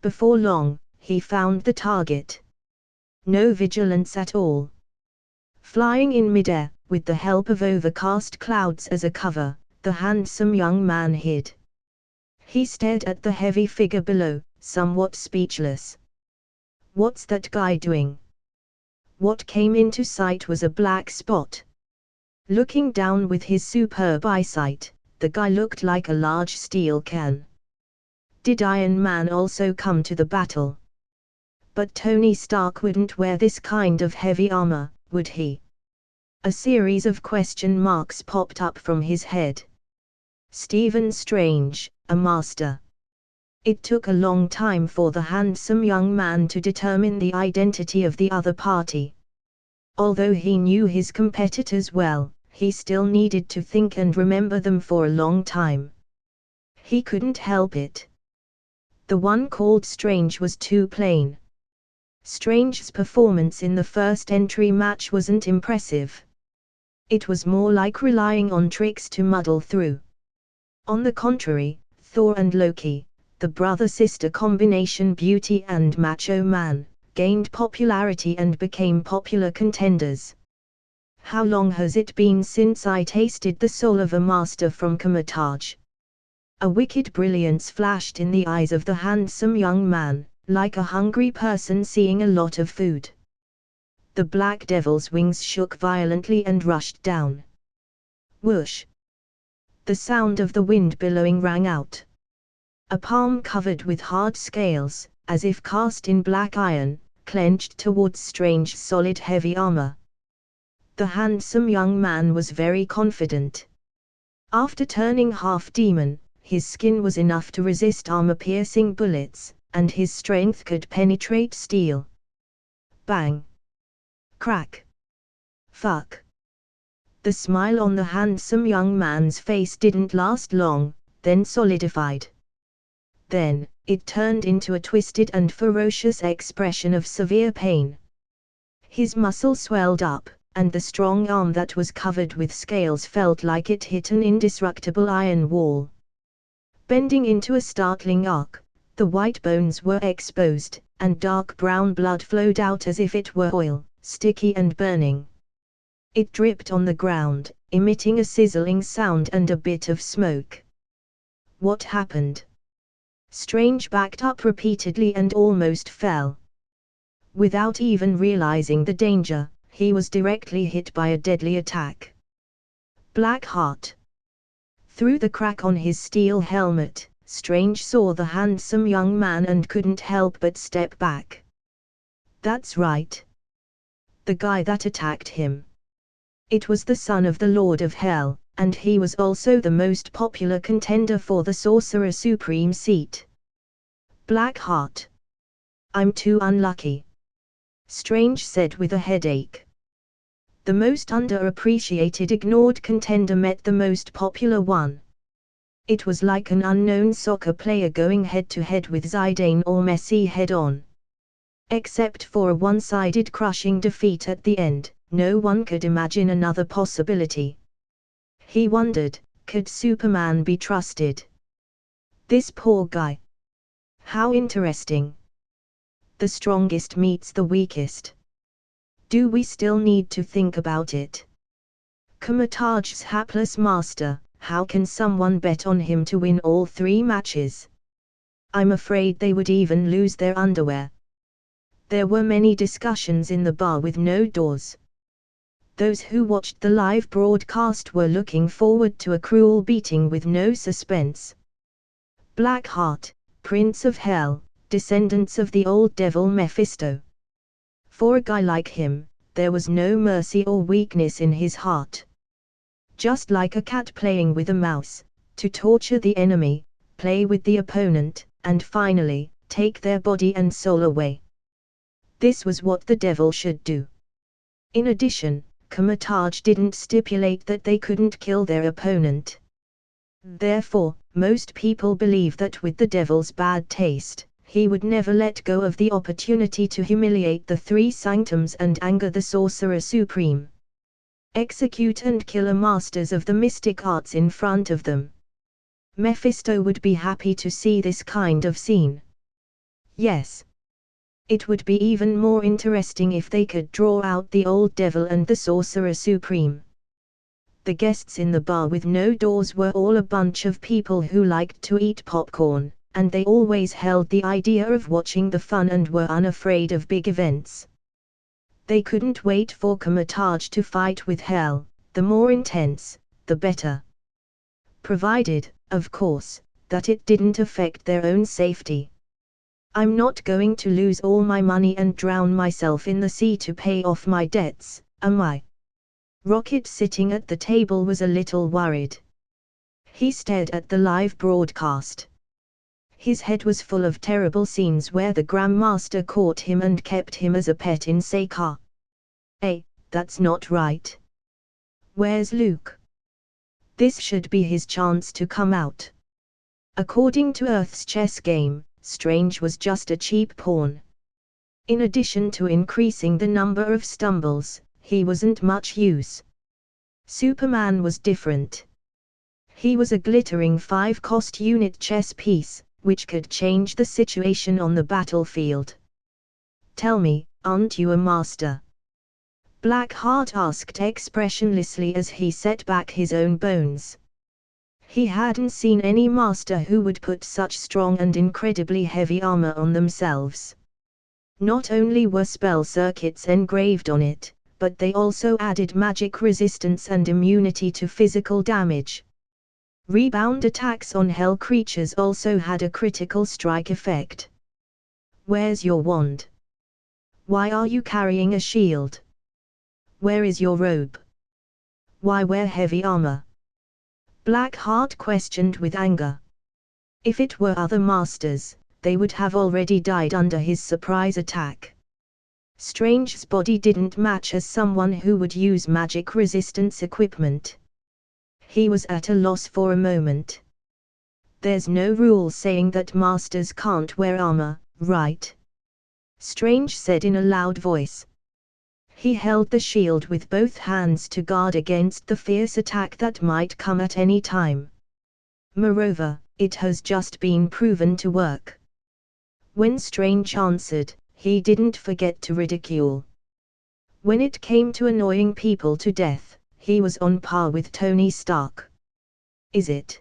Before long, he found the target. No vigilance at all. Flying in midair, with the help of overcast clouds as a cover, the handsome young man hid. He stared at the heavy figure below, somewhat speechless. What's that guy doing? What came into sight was a black spot. Looking down with his superb eyesight, the guy looked like a large steel can. Did Iron Man also come to the battle? But Tony Stark wouldn't wear this kind of heavy armor, would he? A series of question marks popped up from his head. Stephen Strange, a master. It took a long time for the handsome young man to determine the identity of the other party. Although he knew his competitors well, he still needed to think and remember them for a long time. He couldn't help it. The one called Strange was too plain. Strange's performance in the first entry match wasn't impressive. It was more like relying on tricks to muddle through. On the contrary, Thor and Loki, the brother-sister combination beauty and macho man, gained popularity and became popular contenders. How long has it been since I tasted the soul of a master from Kamataj? A wicked brilliance flashed in the eyes of the handsome young man, like a hungry person seeing a lot of food. The black devil's wings shook violently and rushed down. Whoosh! The sound of the wind billowing rang out. A palm covered with hard scales, as if cast in black iron, clenched towards Strange's solid heavy armor. The handsome young man was very confident. After turning half-demon, his skin was enough to resist armor-piercing bullets, and his strength could penetrate steel. Bang! Crack! Fuck! The smile on the handsome young man's face didn't last long, then solidified. Then, it turned into a twisted and ferocious expression of severe pain. His muscle swelled up, and the strong arm that was covered with scales felt like it hit an indestructible iron wall. Bending into a startling arc, the white bones were exposed, and dark brown blood flowed out as if it were oil, sticky and burning. It dripped on the ground, emitting a sizzling sound and a bit of smoke. What happened? Strange backed up repeatedly and almost fell. Without even realizing the danger, he was directly hit by a deadly attack. Black Heart. Through the crack on his steel helmet, Strange saw the handsome young man and couldn't help but step back. That's right. The guy that attacked him. It was the son of the Lord of Hell, and he was also the most popular contender for the Sorcerer Supreme seat. Black Heart. I'm too unlucky. Strange said with a headache. The most underappreciated ignored contender met the most popular one. It was like an unknown soccer player going head-to-head with Zidane or Messi head-on. Except for a one-sided crushing defeat at the end, no one could imagine another possibility. He wondered, could Superman be trusted? This poor guy. How interesting. The strongest meets the weakest. Do we still need to think about it? Kamataj's hapless master, how can someone bet on him to win all 3 matches? I'm afraid they would even lose their underwear. There were many discussions in the bar with no doors. Those who watched the live broadcast were looking forward to a cruel beating with no suspense. Black Heart, Prince of Hell, descendants of the old devil Mephisto. For a guy like him, there was no mercy or weakness in his heart. Just like a cat playing with a mouse, to torture the enemy, play with the opponent, and finally, take their body and soul away. This was what the devil should do. In addition, Kamataj didn't stipulate that they couldn't kill their opponent. Therefore, most people believe that with the devil's bad taste, he would never let go of the opportunity to humiliate the 3 sanctums and anger the Sorcerer Supreme. Execute and kill masters of the mystic arts in front of them. Mephisto would be happy to see this kind of scene. Yes. It would be even more interesting if they could draw out the old devil and the Sorcerer Supreme. The guests in the bar with no doors were all a bunch of people who liked to eat popcorn, and they always held the idea of watching the fun and were unafraid of big events. They couldn't wait for Kamataj to fight with Hell, the more intense, the better. Provided, of course, that it didn't affect their own safety. I'm not going to lose all my money and drown myself in the sea to pay off my debts, am I? Rocket, sitting at the table, was a little worried. He stared at the live broadcast. His head was full of terrible scenes where the Grandmaster caught him and kept him as a pet in Seika. Hey, that's not right. Where's Luke? This should be his chance to come out. According to Earth's chess game, Strange was just a cheap pawn. In addition to increasing the number of stumbles, he wasn't much use. Superman was different. He was a glittering 5-cost unit chess piece, which could change the situation on the battlefield. Tell me, aren't you a master? Blackheart asked expressionlessly as he set back his own bones. He hadn't seen any master who would put such strong and incredibly heavy armor on themselves. Not only were spell circuits engraved on it, but they also added magic resistance and immunity to physical damage. Rebound attacks on hell creatures also had a critical strike effect. Where's your wand? Why are you carrying a shield? Where is your robe? Why wear heavy armor? Blackheart questioned with anger. If it were other masters, they would have already died under his surprise attack. Strange's body didn't match as someone who would use magic resistance equipment. He was at a loss for a moment. There's no rule saying that masters can't wear armor, right? Strange said in a loud voice. He held the shield with both hands to guard against the fierce attack that might come at any time. Moreover, it has just been proven to work. When Strange answered, he didn't forget to ridicule. When it came to annoying people to death, he was on par with Tony Stark. Is it?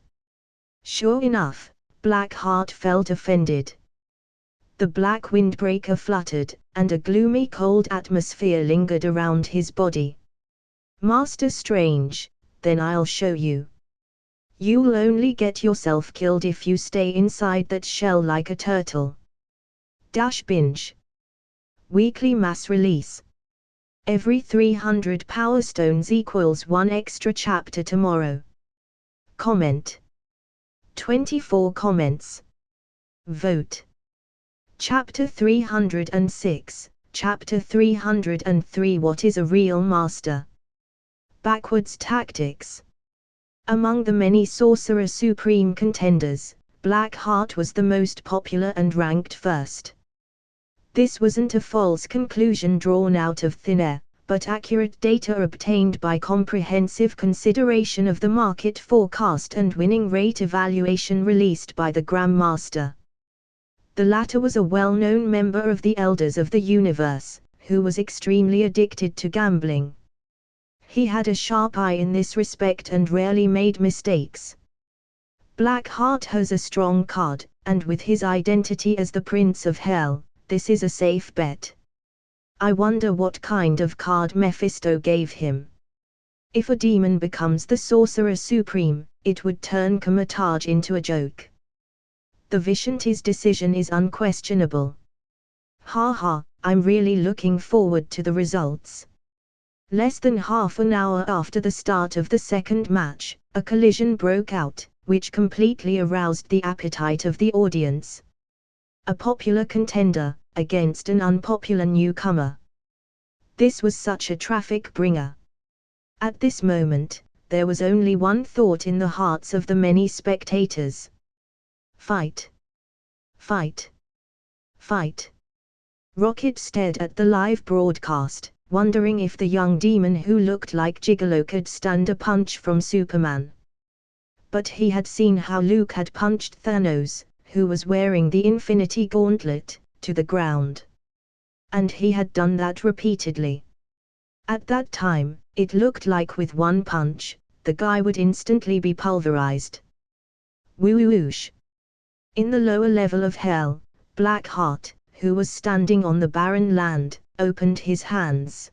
Sure enough, Blackheart felt offended. The black windbreaker fluttered, and a gloomy cold atmosphere lingered around his body. Master Strange, then I'll show you. You'll only get yourself killed if you stay inside that shell like a turtle. Binge. Weekly mass release. Every 300 Power Stones equals 1 extra chapter tomorrow. Comment. 24 comments. Vote. Chapter 306, Chapter 303 What is a real master? Backwards tactics. Among the many Sorcerer Supreme contenders, Blackheart was the most popular and ranked first. This wasn't a false conclusion drawn out of thin air, but accurate data obtained by comprehensive consideration of the market forecast and winning rate evaluation released by the Grandmaster. The latter was a well-known member of the Elders of the Universe, who was extremely addicted to gambling. He had a sharp eye in this respect and rarely made mistakes. Blackheart has a strong card, and with his identity as the Prince of Hell, this is a safe bet. I wonder what kind of card Mephisto gave him. If a demon becomes the Sorcerer Supreme, it would turn Comatage into a joke. The Vishanti's decision is unquestionable. Haha, I'm really looking forward to the results. Less than half an hour after the start of the second match, a collision broke out, which completely aroused the appetite of the audience. A popular contender, against an unpopular newcomer. This was such a traffic bringer. At this moment, there was only one thought in the hearts of the many spectators. Fight! Fight! Fight! Rocket stared at the live broadcast, wondering if the young demon who looked like Gigolo could stand a punch from Superman. But he had seen how Luke had punched Thanos, who was wearing the Infinity Gauntlet, to the ground. And he had done that repeatedly. At that time, it looked like with one punch, the guy would instantly be pulverized. Whoosh! In the lower level of hell, Blackheart, who was standing on the barren land, opened his hands.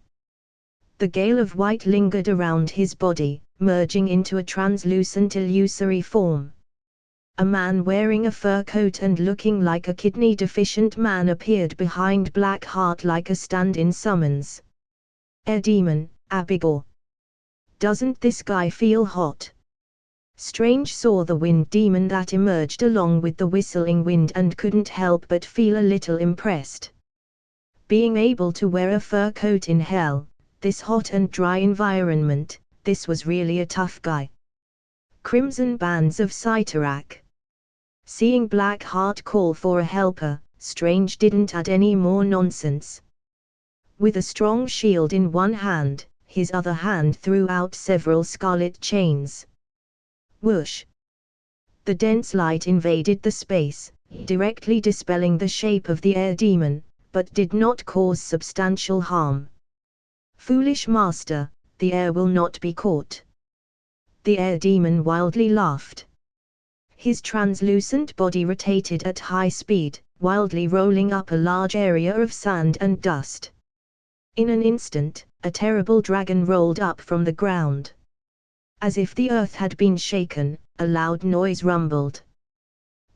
The gale of white lingered around his body, merging into a translucent illusory form. A man wearing a fur coat and looking like a kidney-deficient man appeared behind Blackheart like a stand-in summons. Air Demon, Abigail. Doesn't this guy feel hot? Strange saw the wind demon that emerged along with the whistling wind and couldn't help but feel a little impressed. Being able to wear a fur coat in hell, this hot and dry environment, this was really a tough guy. Crimson Bands of Cyttorak. Seeing Blackheart call for a helper, Strange didn't add any more nonsense. With a strong shield in one hand, his other hand threw out several scarlet chains. Whoosh! The dense light invaded the space, directly dispelling the shape of the air demon, but did not cause substantial harm. "Foolish master, the air will not be caught." The air demon wildly laughed. His translucent body rotated at high speed, wildly rolling up a large area of sand and dust. In an instant, a terrible dragon rolled up from the ground. As if the earth had been shaken, a loud noise rumbled.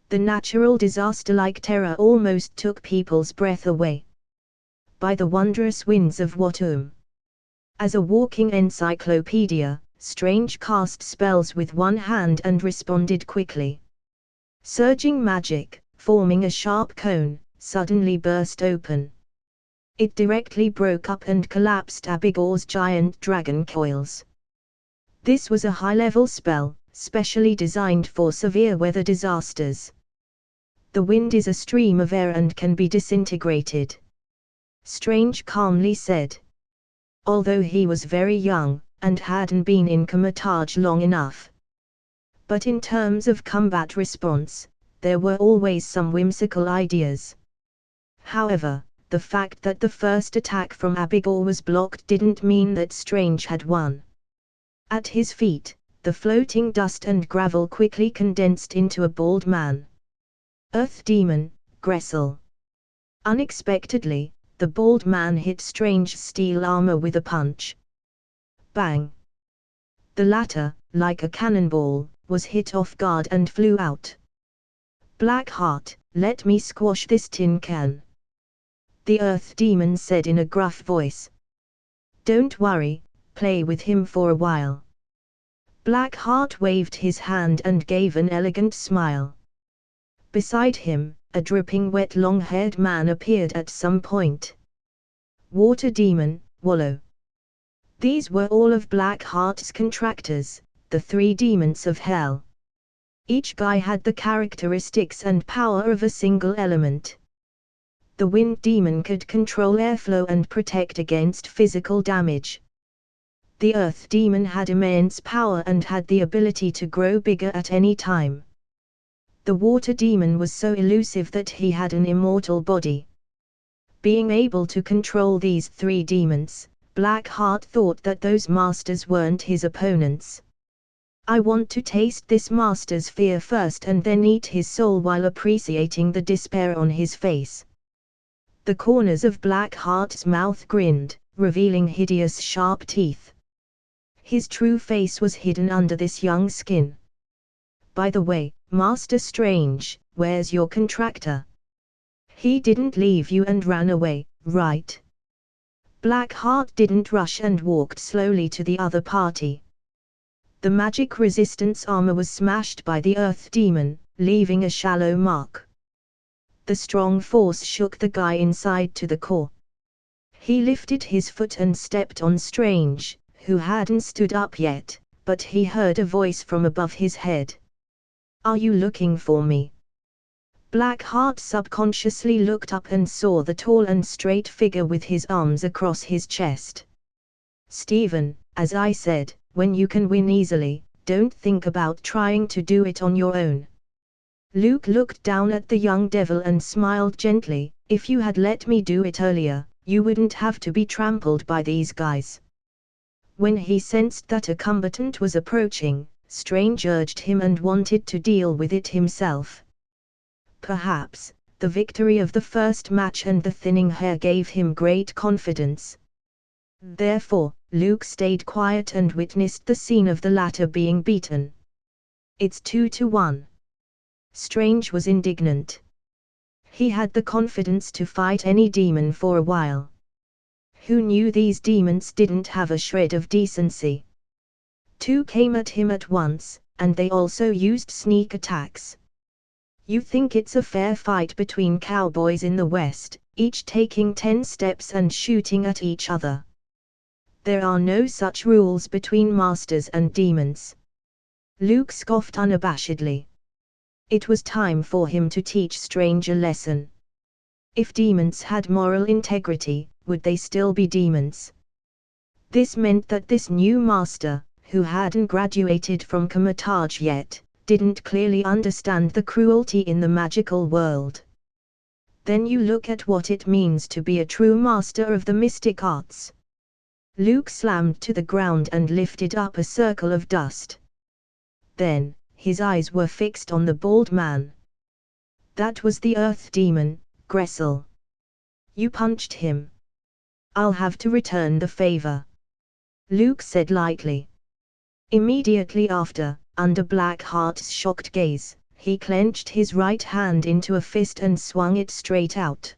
The natural disaster-like terror almost took people's breath away. By the wondrous winds of Watum. As a walking encyclopedia, Strange cast spells with one hand and responded quickly. Surging magic, forming a sharp cone, suddenly burst open. It directly broke up and collapsed Abigail's giant dragon coils. This was a high-level spell, specially designed for severe weather disasters. The wind is a stream of air and can be disintegrated. Strange calmly said. Although he was very young, and hadn't been in Comatage long enough. But in terms of combat response, there were always some whimsical ideas. However, the fact that the first attack from Abigail was blocked didn't mean that Strange had won. At his feet, the floating dust and gravel quickly condensed into a bald man. Earth Demon, Gressel. Unexpectedly, the bald man hit Strange's steel armor with a punch. Bang! The latter, like a cannonball, was hit off guard and flew out. Black Heart, let me squash this tin can. The Earth Demon said in a gruff voice. Don't worry, play with him for a while. Black Heart waved his hand and gave an elegant smile. Beside him, a dripping wet long-haired man appeared at some point. Water Demon, Wallow. These were all of Black Heart's contractors, the 3 demons of hell. Each guy had the characteristics and power of a single element. The Wind Demon could control airflow and protect against physical damage. The Earth Demon had immense power and had the ability to grow bigger at any time. The Water Demon was so elusive that he had an immortal body. Being able to control these 3 demons, Black Heart thought that those masters weren't his opponents. I want to taste this master's fear first and then eat his soul while appreciating the despair on his face. The corners of Black Heart's mouth grinned, revealing hideous sharp teeth. His true face was hidden under this young skin. By the way, Master Strange, where's your contractor? He didn't leave you and ran away, right? Black Heart didn't rush and walked slowly to the other party. The magic resistance armor was smashed by the Earth Demon, leaving a shallow mark. The strong force shook the guy inside to the core. He lifted his foot and stepped on Strange, who hadn't stood up yet, but he heard a voice from above his head. Are you looking for me? Black Heart subconsciously looked up and saw the tall and straight figure with his arms across his chest. Stephen, as I said, when you can win easily, don't think about trying to do it on your own. Luke looked down at the young devil and smiled gently. If you had let me do it earlier, you wouldn't have to be trampled by these guys. When he sensed that a combatant was approaching, Strange urged him and wanted to deal with it himself. Perhaps, the victory of the first match and the thinning hair gave him great confidence. Therefore, Luke stayed quiet and witnessed the scene of the latter being beaten. It's 2-1. Strange was indignant. He had the confidence to fight any demon for a while. Who knew these demons didn't have a shred of decency? 2 came at him at once, and they also used sneak attacks. You think it's a fair fight between cowboys in the West, each taking 10 steps and shooting at each other. There are no such rules between masters and demons. Luke scoffed unabashedly. It was time for him to teach Strange a lesson. If demons had moral integrity, would they still be demons? This meant that this new master, who hadn't graduated from Comatage yet, didn't clearly understand the cruelty in the magical world. Then you look at what it means to be a true master of the mystic arts. Luke slammed to the ground and lifted up a circle of dust. Then, his eyes were fixed on the bald man. That was the Earth Demon, Gressel. You punched him. I'll have to return the favor, Luke said lightly. Immediately after, under Blackheart's shocked gaze, he clenched his right hand into a fist and swung it straight out.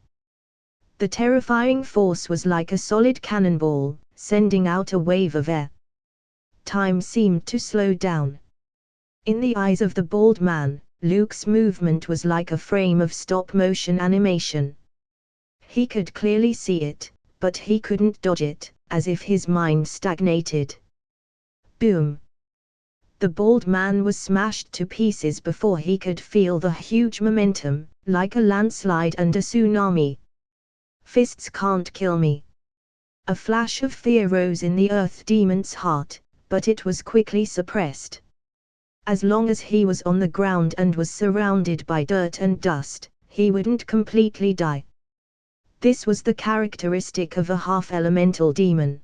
The terrifying force was like a solid cannonball, sending out a wave of air. Time seemed to slow down. In the eyes of the bald man, Luke's movement was like a frame of stop-motion animation. He could clearly see it, but he couldn't dodge it, as if his mind stagnated. Boom! The bald man was smashed to pieces before he could feel the huge momentum, like a landslide and a tsunami. Fists can't kill me. A flash of fear rose in the Earth Demon's heart, but it was quickly suppressed. As long as he was on the ground and was surrounded by dirt and dust, he wouldn't completely die. This was the characteristic of a half-elemental demon.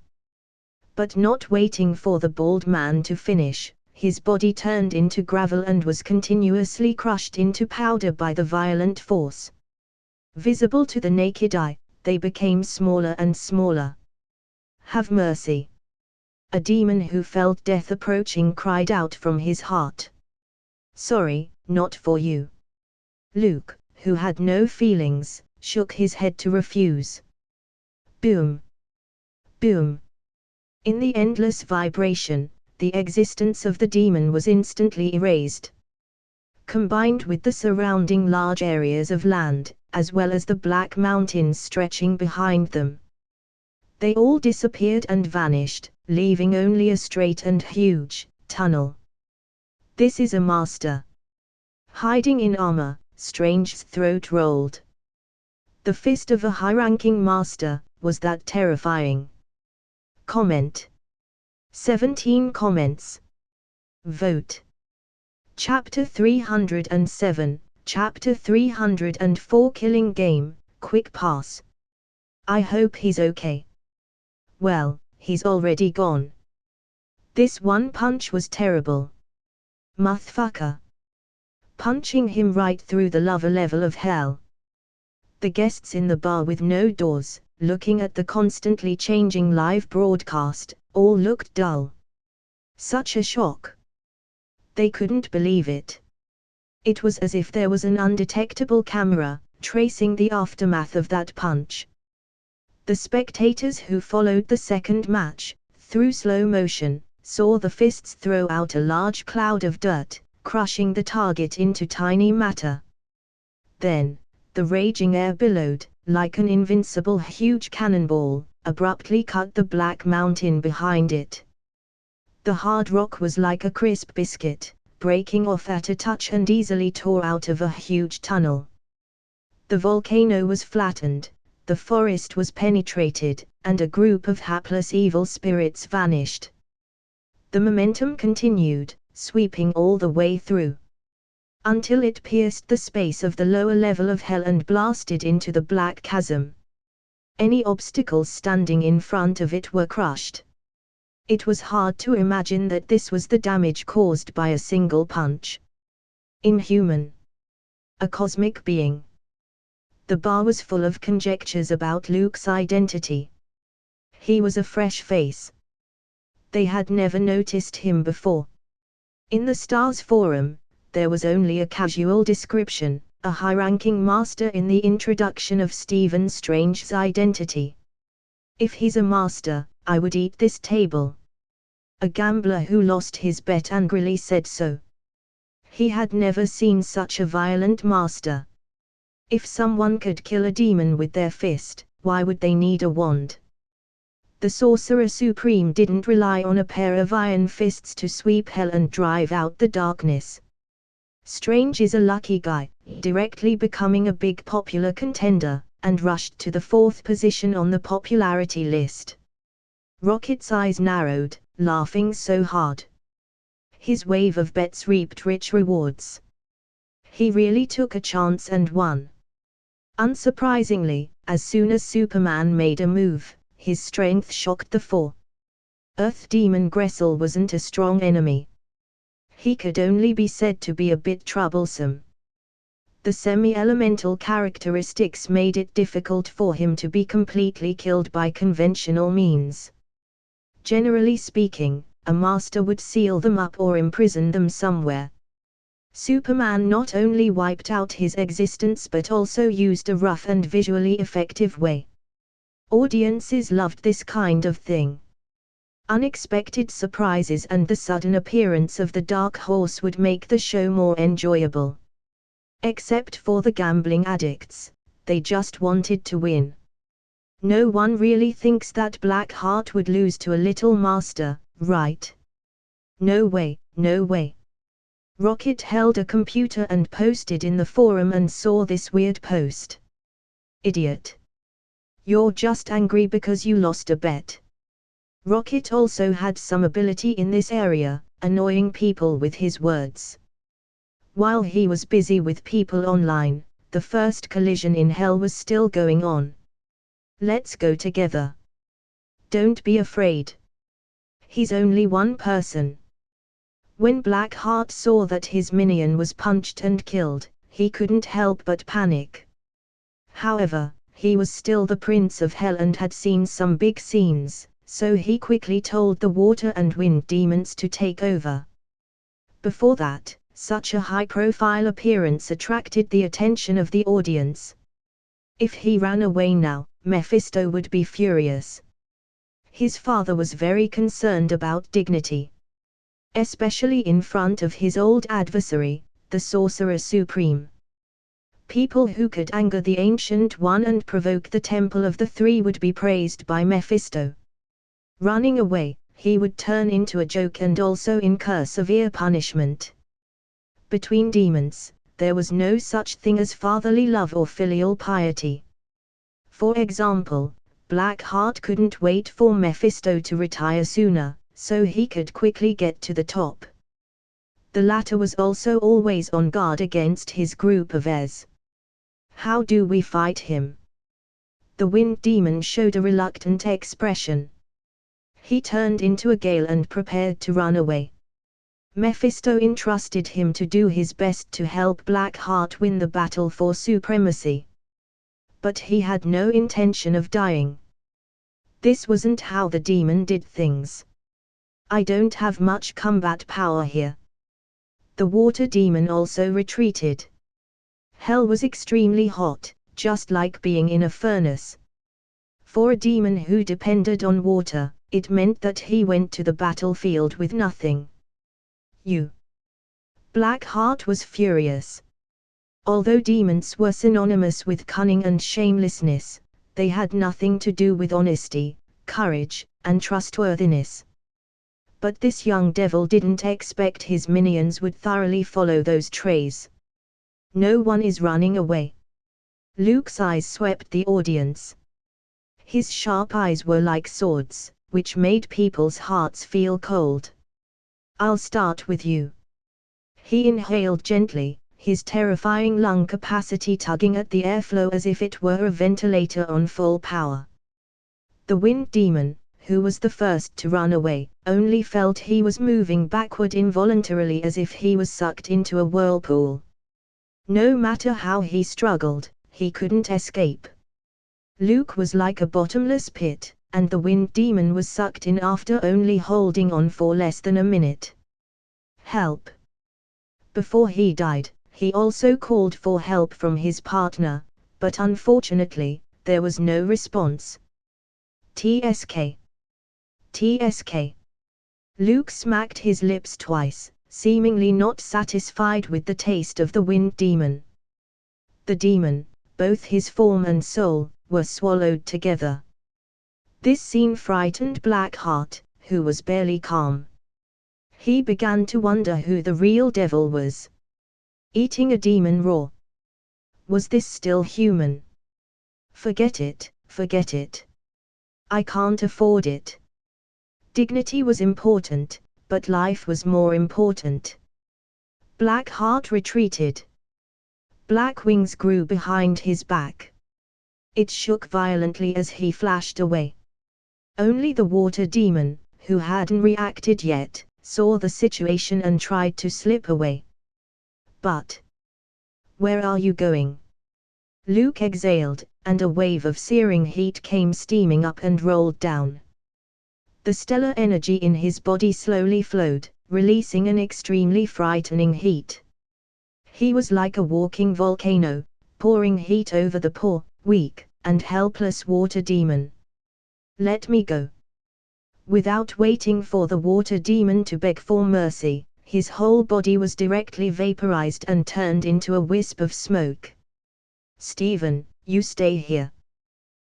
But not waiting for the bald man to finish, his body turned into gravel and was continuously crushed into powder by the violent force. Visible to the naked eye, they became smaller and smaller. Have mercy! A demon who felt death approaching cried out from his heart. Sorry, not for you. Luke, who had no feelings, shook his head to refuse. Boom! Boom! In the endless vibration, the existence of the demon was instantly erased. Combined with the surrounding large areas of land, as well as the black mountains stretching behind them, they all disappeared and vanished, leaving only a straight and huge tunnel. This is a master. Hiding in armor, Strange's throat rolled. The fist of a high-ranking master, was that terrifying? Comment. 17 comments. Vote. Chapter 307, Chapter 304 Killing Game, Quick Pass. I hope he's okay. Well, he's already gone. This one punch was terrible. Motherfucker. Punching him right through the lower level of hell. The guests in the bar with no doors, looking at the constantly changing live broadcast, all looked dull. Such a shock. They couldn't believe it. It was as if there was an undetectable camera, tracing the aftermath of that punch. The spectators who followed the second match, through slow motion, saw the fists throw out a large cloud of dirt, crushing the target into tiny matter. Then, the raging air billowed, like an invincible huge cannonball, abruptly cut the black mountain behind it. The hard rock was like a crisp biscuit, breaking off at a touch and easily tore out of a huge tunnel. The volcano was flattened, the forest was penetrated, and a group of hapless evil spirits vanished. The momentum continued, sweeping all the way through, until it pierced the space of the lower level of hell and blasted into the black chasm. Any obstacles standing in front of it were crushed. It was hard to imagine that this was the damage caused by a single punch. Inhuman. A cosmic being. The bar was full of conjectures about Luke's identity. He was a fresh face. They had never noticed him before. In the Stars Forum, there was only a casual description, a high-ranking master in the introduction of Stephen Strange's identity. If he's a master, I would eat this table. A gambler who lost his bet angrily said so. He had never seen such a violent master. If someone could kill a demon with their fist, why would they need a wand? The Sorcerer Supreme didn't rely on a pair of iron fists to sweep hell and drive out the darkness. Strange is a lucky guy, directly becoming a big popular contender, and rushed to the 4th position on the popularity list. Rocket's eyes narrowed, laughing so hard. His wave of bets reaped rich rewards. He really took a chance and won. Unsurprisingly, as soon as Superman made a move, his strength shocked the 4. Earth demon Gressel wasn't a strong enemy. He could only be said to be a bit troublesome. The semi-elemental characteristics made it difficult for him to be completely killed by conventional means. Generally speaking, a master would seal them up or imprison them somewhere. Superman not only wiped out his existence but also used a rough and visually effective way. Audiences loved this kind of thing. Unexpected surprises and the sudden appearance of the Dark Horse would make the show more enjoyable. Except for the gambling addicts, they just wanted to win. No one really thinks that Blackheart would lose to a little master, right? No way, no way. Rocket held a computer and posted in the forum and saw this weird post. Idiot. You're just angry because you lost a bet. Rocket also had some ability in this area, annoying people with his words. While he was busy with people online, the first collision in hell was still going on. Let's go together. Don't be afraid. He's only one person. When Blackheart saw that his minion was punched and killed, he couldn't help but panic. However, he was still the Prince of Hell and had seen some big scenes, so he quickly told the water and wind demons to take over. Before that, such a high-profile appearance attracted the attention of the audience. If he ran away now, Mephisto would be furious. His father was very concerned about dignity. Especially in front of his old adversary, the Sorcerer Supreme. People who could anger the Ancient One and provoke the Temple of the Three would be praised by Mephisto. Running away, he would turn into a joke and also incur severe punishment. Between demons, there was no such thing as fatherly love or filial piety. For example, Blackheart couldn't wait for Mephisto to retire sooner, so he could quickly get to the top. The latter was also always on guard against his group of heirs. How do we fight him? The wind demon showed a reluctant expression. He turned into a gale and prepared to run away. Mephisto entrusted him to do his best to help Blackheart win the battle for supremacy. But he had no intention of dying. This wasn't how the demon did things. I don't have much combat power here. The water demon also retreated. Hell was extremely hot, just like being in a furnace. For a demon who depended on water, it meant that he went to the battlefield with nothing. Blackheart was furious. Although demons were synonymous with cunning and shamelessness, they had nothing to do with honesty, courage, and trustworthiness. But this young devil didn't expect his minions would thoroughly follow those traits. No one is running away. Luke's eyes swept the audience. His sharp eyes were like swords, which made people's hearts feel cold. I'll start with you. He inhaled gently, his terrifying lung capacity tugging at the airflow as if it were a ventilator on full power. The wind demon, who was the first to run away, only felt he was moving backward involuntarily as if he was sucked into a whirlpool. No matter how he struggled, he couldn't escape. Luke was like a bottomless pit, and the wind demon was sucked in after only holding on for less than a minute. Help! Before he died, he also called for help from his partner, but unfortunately, there was no response. TSK. TSK. Luke smacked his lips twice, seemingly not satisfied with the taste of the wind demon. The demon, both his form and soul, were swallowed together. This scene frightened Blackheart, who was barely calm. He began to wonder who the real devil was. Eating a demon raw. Was this still human? Forget it, forget it. I can't afford it. Dignity was important, but life was more important. Blackheart retreated. Black wings grew behind his back. It shook violently as he flashed away. Only the water demon, who hadn't reacted yet, saw the situation and tried to slip away. But where are you going? Luke exhaled, and a wave of searing heat came steaming up and rolled down. The stellar energy in his body slowly flowed, releasing an extremely frightening heat. He was like a walking volcano, pouring heat over the poor, weak, and helpless water demon. Let me go. Without waiting for the water demon to beg for mercy, his whole body was directly vaporized and turned into a wisp of smoke. Stephen, you stay here.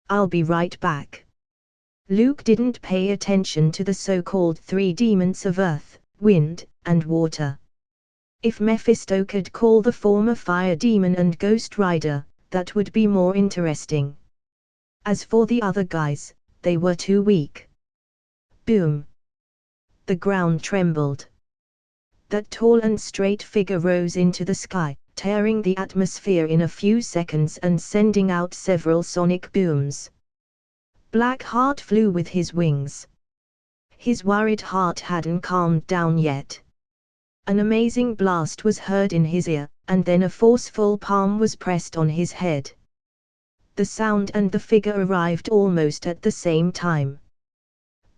I'll be right back. Luke didn't pay attention to the so-called three demons of earth, wind, and water. If Mephisto could call the former fire demon and Ghost Rider, that would be more interesting. As for the other guys, they were too weak. Boom! The ground trembled. That tall and straight figure rose into the sky, tearing the atmosphere in a few seconds and sending out several sonic booms. Blackheart flew with his wings. His worried heart hadn't calmed down yet. An amazing blast was heard in his ear, and then a forceful palm was pressed on his head. The sound and the figure arrived almost at the same time.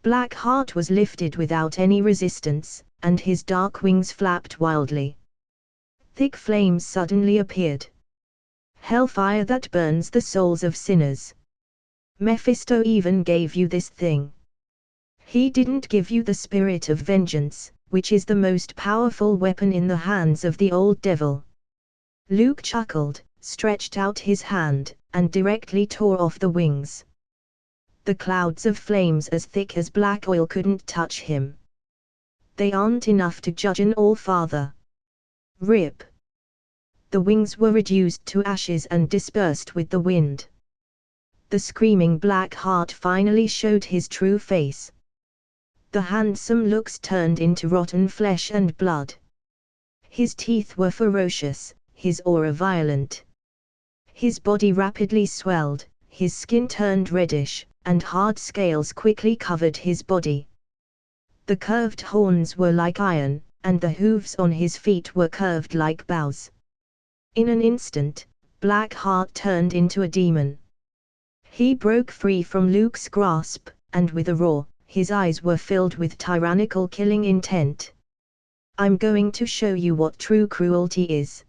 Blackheart was lifted without any resistance, and his dark wings flapped wildly. Thick flames suddenly appeared. Hellfire that burns the souls of sinners. Mephisto even gave you this thing. He didn't give you the spirit of vengeance, which is the most powerful weapon in the hands of the old devil. Luke chuckled, stretched out his hand, and directly tore off the wings. The clouds of flames as thick as black oil couldn't touch him. They aren't enough to judge an all-father. Rip! The wings were reduced to ashes and dispersed with the wind. The screaming Blackheart finally showed his true face. The handsome looks turned into rotten flesh and blood. His teeth were ferocious, his aura violent. His body rapidly swelled, his skin turned reddish, and hard scales quickly covered his body. The curved horns were like iron, and the hooves on his feet were curved like bows. In an instant, Blackheart turned into a demon. He broke free from Luke's grasp, and with a roar, his eyes were filled with tyrannical killing intent. I'm going to show you what true cruelty is.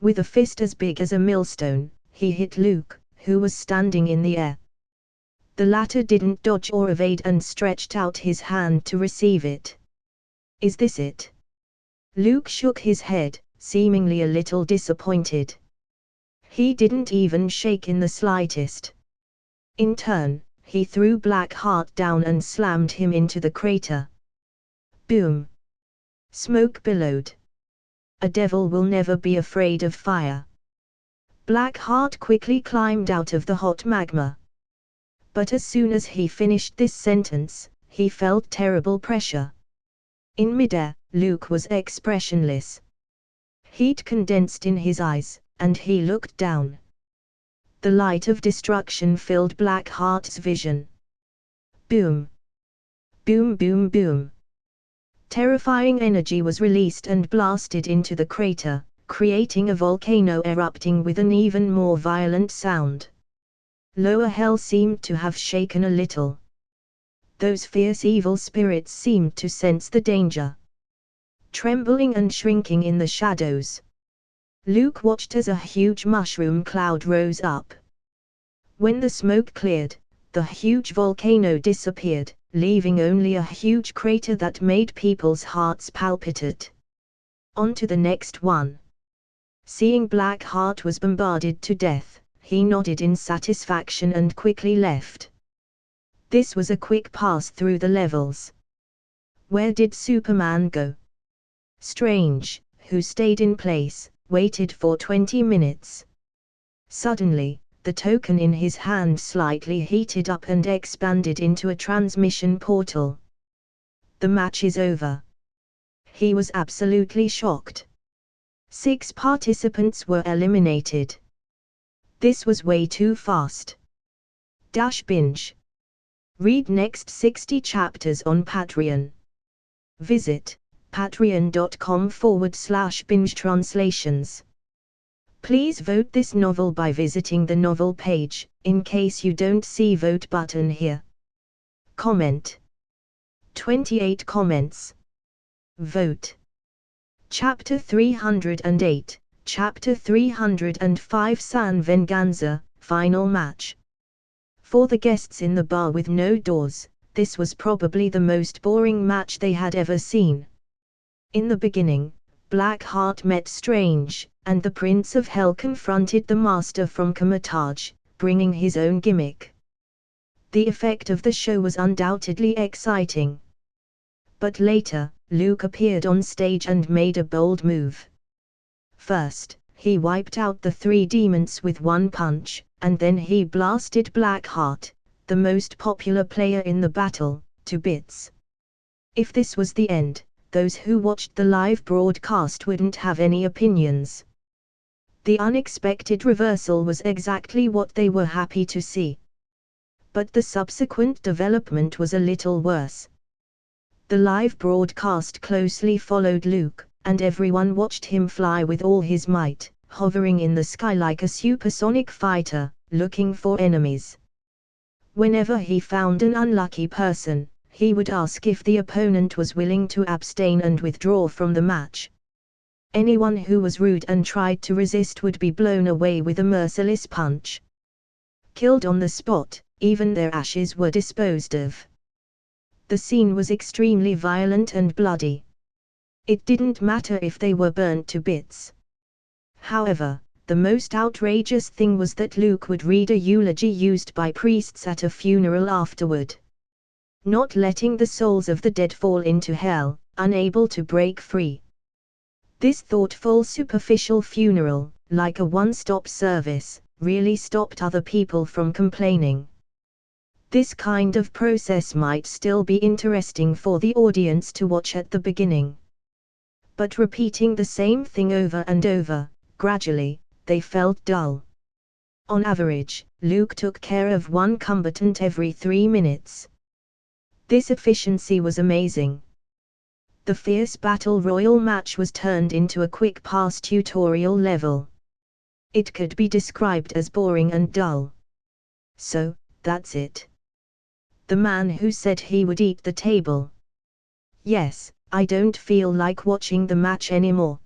With a fist as big as a millstone, he hit Luke, who was standing in the air. The latter didn't dodge or evade and stretched out his hand to receive it. Is this it? Luke shook his head, seemingly a little disappointed. He didn't even shake in the slightest. In turn, he threw Blackheart down and slammed him into the crater. Boom! Smoke billowed. A devil will never be afraid of fire. Blackheart quickly climbed out of the hot magma. But as soon as he finished this sentence, he felt terrible pressure. In midair, Luke was expressionless. Heat condensed in his eyes, and he looked down. The light of destruction filled Blackheart's vision. Boom! Boom boom boom! Terrifying energy was released and blasted into the crater, creating a volcano erupting with an even more violent sound. Lower hell seemed to have shaken a little. Those fierce evil spirits seemed to sense the danger. Trembling and shrinking in the shadows, Luke watched as a huge mushroom cloud rose up. When the smoke cleared, the huge volcano disappeared, leaving only a huge crater that made people's hearts palpitate. On to the next one. Seeing Blackheart was bombarded to death, he nodded in satisfaction and quickly left. This was a quick pass through the levels. Where did Superman go? Strange, who stayed in place, waited for 20 minutes. Suddenly, the token in his hand slightly heated up and expanded into a transmission portal. The match is over. He was absolutely shocked. 6 participants were eliminated. This was way too fast. Binge. Read next 60 chapters on Patreon. Visit patreon.com/binge-translations. Please vote this novel by visiting the novel page, in case you don't see vote button here. Comment. 28 comments. Vote. Chapter 308, Chapter 305 San Venganza, Final Match. For the guests in the bar with no doors, this was probably the most boring match they had ever seen. In the beginning, Blackheart met Strange, and the Prince of Hell confronted the Master from Kamatage, bringing his own gimmick. The effect of the show was undoubtedly exciting. But later, Luke appeared on stage and made a bold move. First, he wiped out the 3 demons with one punch, and then he blasted Blackheart, the most popular player in the battle, to bits. If this was the end, those who watched the live broadcast wouldn't have any opinions. The unexpected reversal was exactly what they were happy to see. But the subsequent development was a little worse. The live broadcast closely followed Luke, and everyone watched him fly with all his might, hovering in the sky like a supersonic fighter, looking for enemies. Whenever he found an unlucky person, he would ask if the opponent was willing to abstain and withdraw from the match. Anyone who was rude and tried to resist would be blown away with a merciless punch. Killed on the spot, even their ashes were disposed of. The scene was extremely violent and bloody. It didn't matter if they were burnt to bits. However, the most outrageous thing was that Luke would read a eulogy used by priests at a funeral afterward. Not letting the souls of the dead fall into hell, unable to break free. This thoughtful superficial funeral, like a one-stop service, really stopped other people from complaining. This kind of process might still be interesting for the audience to watch at the beginning. But repeating the same thing over and over, gradually, they felt dull. On average, Luke took care of one combatant every 3 minutes. This efficiency was amazing. The fierce battle royal match was turned into a quick pass tutorial level. It could be described as boring and dull. So, that's it. The man who said he would eat the table. Yes, I don't feel like watching the match anymore.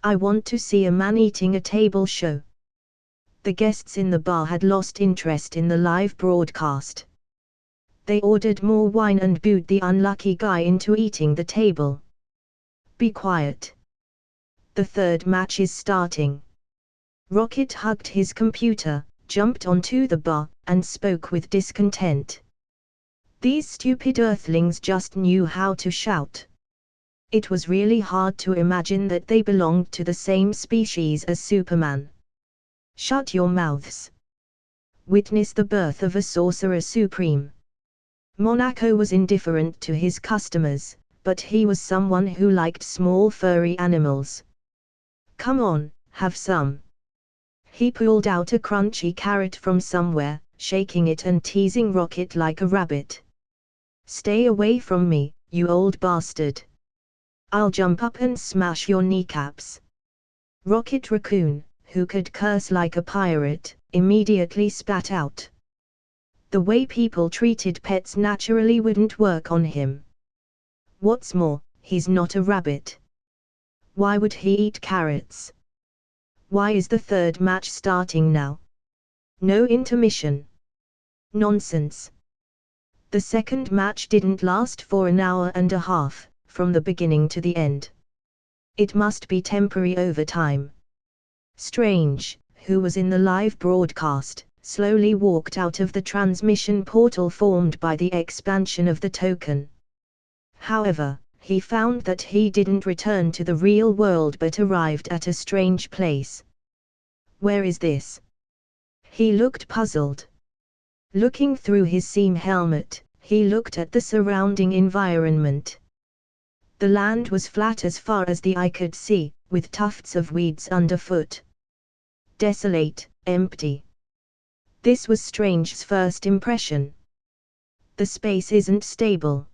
I want to see a man eating a table show. The guests in the bar had lost interest in the live broadcast. They ordered more wine and booed the unlucky guy into eating the table. Be quiet. The third match is starting. Rocket hugged his computer, jumped onto the bar, and spoke with discontent. These stupid earthlings just knew how to shout. It was really hard to imagine that they belonged to the same species as Superman. Shut your mouths. Witness the birth of a sorcerer supreme. Monaco was indifferent to his customers, but he was someone who liked small furry animals. Come on, have some. He pulled out a crunchy carrot from somewhere, shaking it and teasing Rocket like a rabbit. Stay away from me, you old bastard. I'll jump up and smash your kneecaps. Rocket Raccoon, who could curse like a pirate, immediately spat out. The way people treated pets naturally wouldn't work on him. What's more, he's not a rabbit. Why would he eat carrots? Why is the third match starting now? No intermission. Nonsense. The second match didn't last for an hour and a half, from the beginning to the end. It must be temporary overtime. Strange, who was in the live broadcast, slowly walked out of the transmission portal formed by the expansion of the token. However, he found that he didn't return to the real world but arrived at a strange place. Where is this? He looked puzzled. Looking through his seam helmet, he looked at the surrounding environment. The land was flat as far as the eye could see, with tufts of weeds underfoot. Desolate, empty. This was Strange's first impression. The space isn't stable.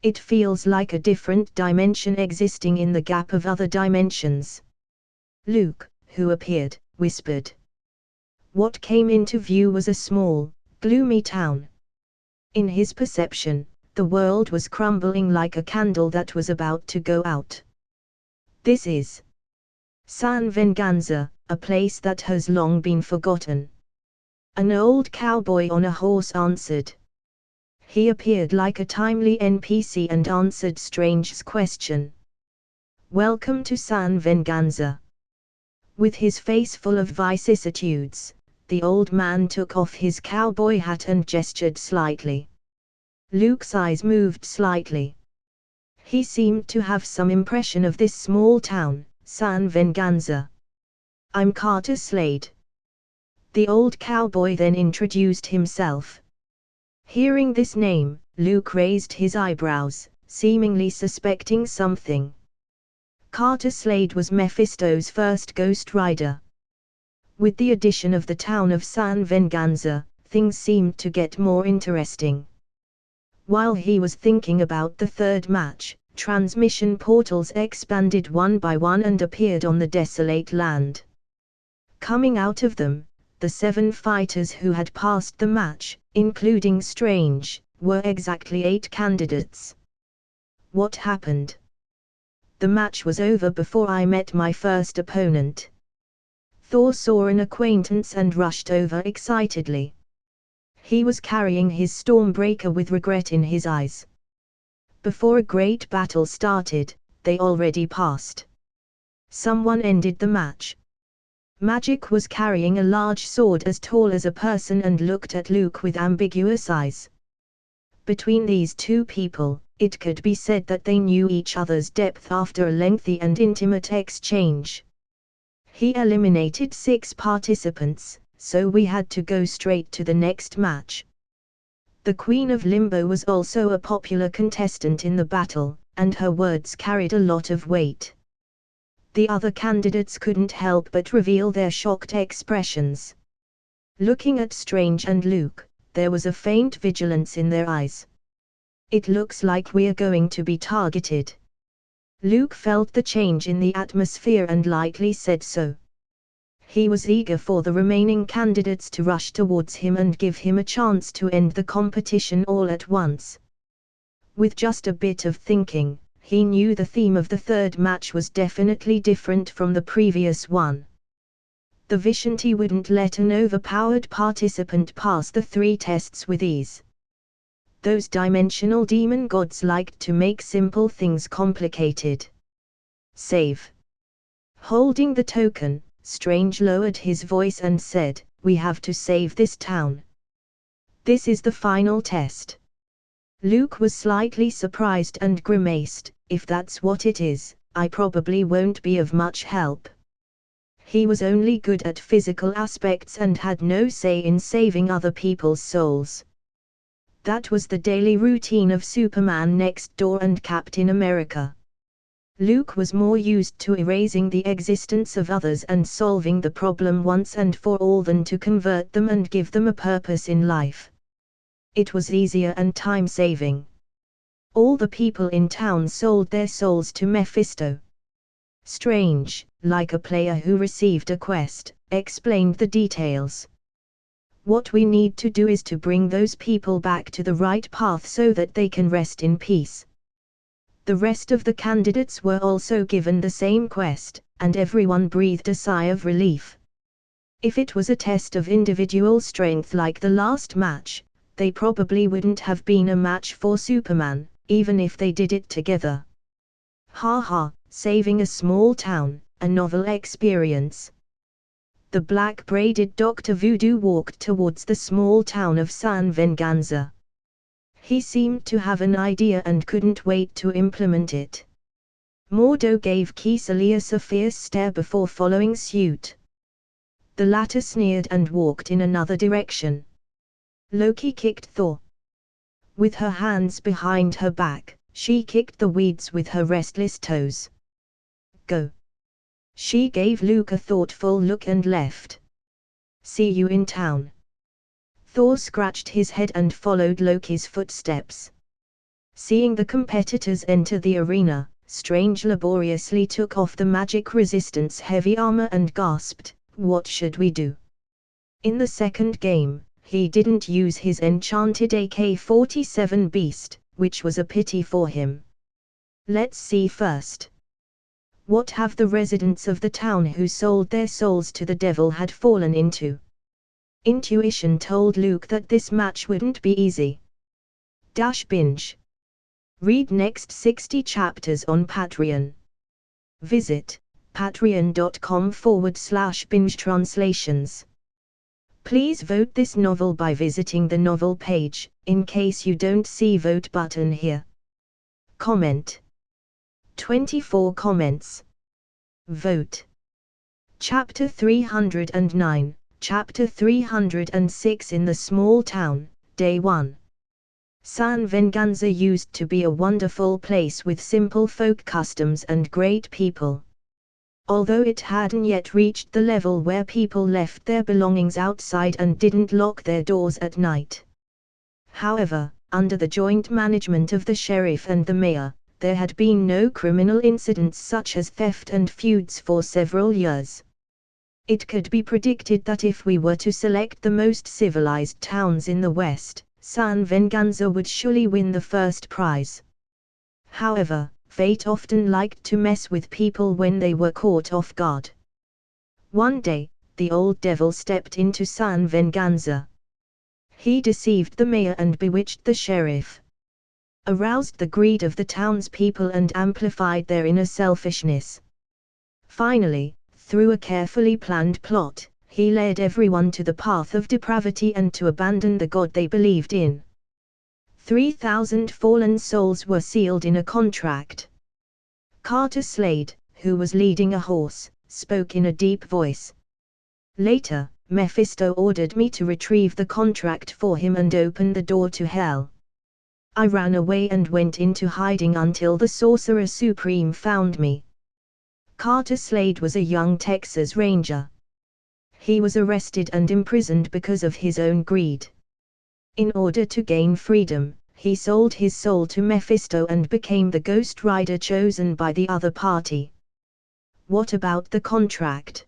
It feels like a different dimension existing in the gap of other dimensions. Luke, who appeared, whispered. What came into view was a small, gloomy town. In his perception, the world was crumbling like a candle that was about to go out. This is San Venganza, a place that has long been forgotten. An old cowboy on a horse answered. He appeared like a timely NPC and answered Strange's question. Welcome to San Venganza. With his face full of vicissitudes, the old man took off his cowboy hat and gestured slightly. Luke's eyes moved slightly. He seemed to have some impression of this small town, San Venganza. I'm Carter Slade. The old cowboy then introduced himself. Hearing this name, Luke raised his eyebrows, seemingly suspecting something. Carter Slade was Mephisto's first Ghost Rider. With the addition of the town of San Venganza, things seemed to get more interesting. While he was thinking about the third match, transmission portals expanded one by one and appeared on the desolate land. Coming out of them, the 7 fighters who had passed the match, including Strange, were exactly 8 candidates. What happened? The match was over before I met my first opponent. Thor saw an acquaintance and rushed over excitedly. He was carrying his Stormbreaker with regret in his eyes. Before a great battle started, they already passed. Someone ended the match. Magic was carrying a large sword as tall as a person and looked at Luke with ambiguous eyes. Between these two people, it could be said that they knew each other's depth after a lengthy and intimate exchange. He eliminated 6 participants, so we had to go straight to the next match. The Queen of Limbo was also a popular contestant in the battle, and her words carried a lot of weight. The other candidates couldn't help but reveal their shocked expressions. Looking at Strange and Luke, there was a faint vigilance in their eyes. It looks like we're going to be targeted. Luke felt the change in the atmosphere and lightly said so. He was eager for the remaining candidates to rush towards him and give him a chance to end the competition all at once. With just a bit of thinking, he knew the theme of the third match was definitely different from the previous one. The Vishanti wouldn't let an overpowered participant pass the 3 tests with ease. Those dimensional demon gods liked to make simple things complicated. Save. Holding the token, Strange lowered his voice and said, "We have to save this town. This is the final test." Luke was slightly surprised and grimaced. "If that's what it is, I probably won't be of much help." He was only good at physical aspects and had no say in saving other people's souls. That was the daily routine of Superman next door and Captain America. Luke was more used to erasing the existence of others and solving the problem once and for all than to convert them and give them a purpose in life. It was easier and time-saving. All the people in town sold their souls to Mephisto. Strange, like a player who received a quest, explained the details. What we need to do is to bring those people back to the right path so that they can rest in peace. The rest of the candidates were also given the same quest, and everyone breathed a sigh of relief. If it was a test of individual strength like the last match, they probably wouldn't have been a match for Superman, even if they did it together. Ha ha, saving a small town, a novel experience. The black-braided Dr. Voodoo walked towards the small town of San Venganza. He seemed to have an idea and couldn't wait to implement it. Mordo gave Kesalius a fierce stare before following suit. The latter sneered and walked in another direction. Loki kicked Thor. With her hands behind her back, she kicked the weeds with her restless toes. Go. She gave Luke a thoughtful look and left. See you in town. Thor scratched his head and followed Loki's footsteps. Seeing the competitors enter the arena, Strange laboriously took off the magic resistance heavy armor and gasped, "What should we do?" In the second game, he didn't use his enchanted AK-47 beast, which was a pity for him. Let's see first. What have the residents of the town who sold their souls to the devil had fallen into? Intuition told Luke that this match wouldn't be easy. Binge. Read next 60 chapters on Patreon. Visit patreon.com/binge translations. Please vote this novel by visiting the novel page, in case you don't see vote button here. Comment. 24 comments. Vote. Chapter 309, Chapter 306 In the Small Town, Day 1. San Venganza used to be a wonderful place with simple folk customs and great people. Although it hadn't yet reached the level where people left their belongings outside and didn't lock their doors at night. However, under the joint management of the sheriff and the mayor, there had been no criminal incidents such as theft and feuds for several years. It could be predicted that if we were to select the most civilized towns in the West, San Venganza would surely win the first prize. However, fate often liked to mess with people when they were caught off guard. One day, the old devil stepped into San Venganza. He deceived the mayor and bewitched the sheriff, aroused the greed of the townspeople and amplified their inner selfishness. Finally, through a carefully planned plot, he led everyone to the path of depravity and to abandon the God they believed in. 3,000 fallen souls were sealed in a contract. Carter Slade, who was leading a horse, spoke in a deep voice. Later, Mephisto ordered me to retrieve the contract for him and open the door to hell. I ran away and went into hiding until the Sorcerer Supreme found me. Carter Slade was a young Texas Ranger. He was arrested and imprisoned because of his own greed. In order to gain freedom, he sold his soul to Mephisto and became the Ghost Rider chosen by the other party. What about the contract?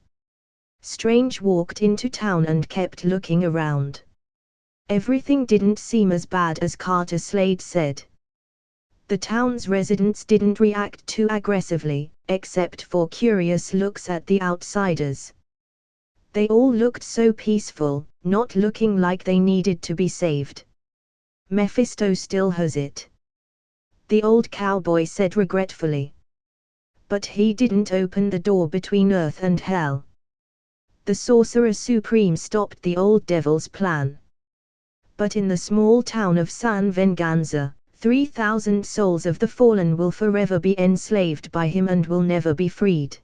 Strange walked into town and kept looking around. Everything didn't seem as bad as Carter Slade said. The town's residents didn't react too aggressively, except for curious looks at the outsiders. They all looked so peaceful, not looking like they needed to be saved. Mephisto still has it, the old cowboy said regretfully. But he didn't open the door between earth and hell. The Sorcerer Supreme stopped the old devil's plan. But in the small town of San Venganza, 3,000 souls of the fallen will forever be enslaved by him and will never be freed.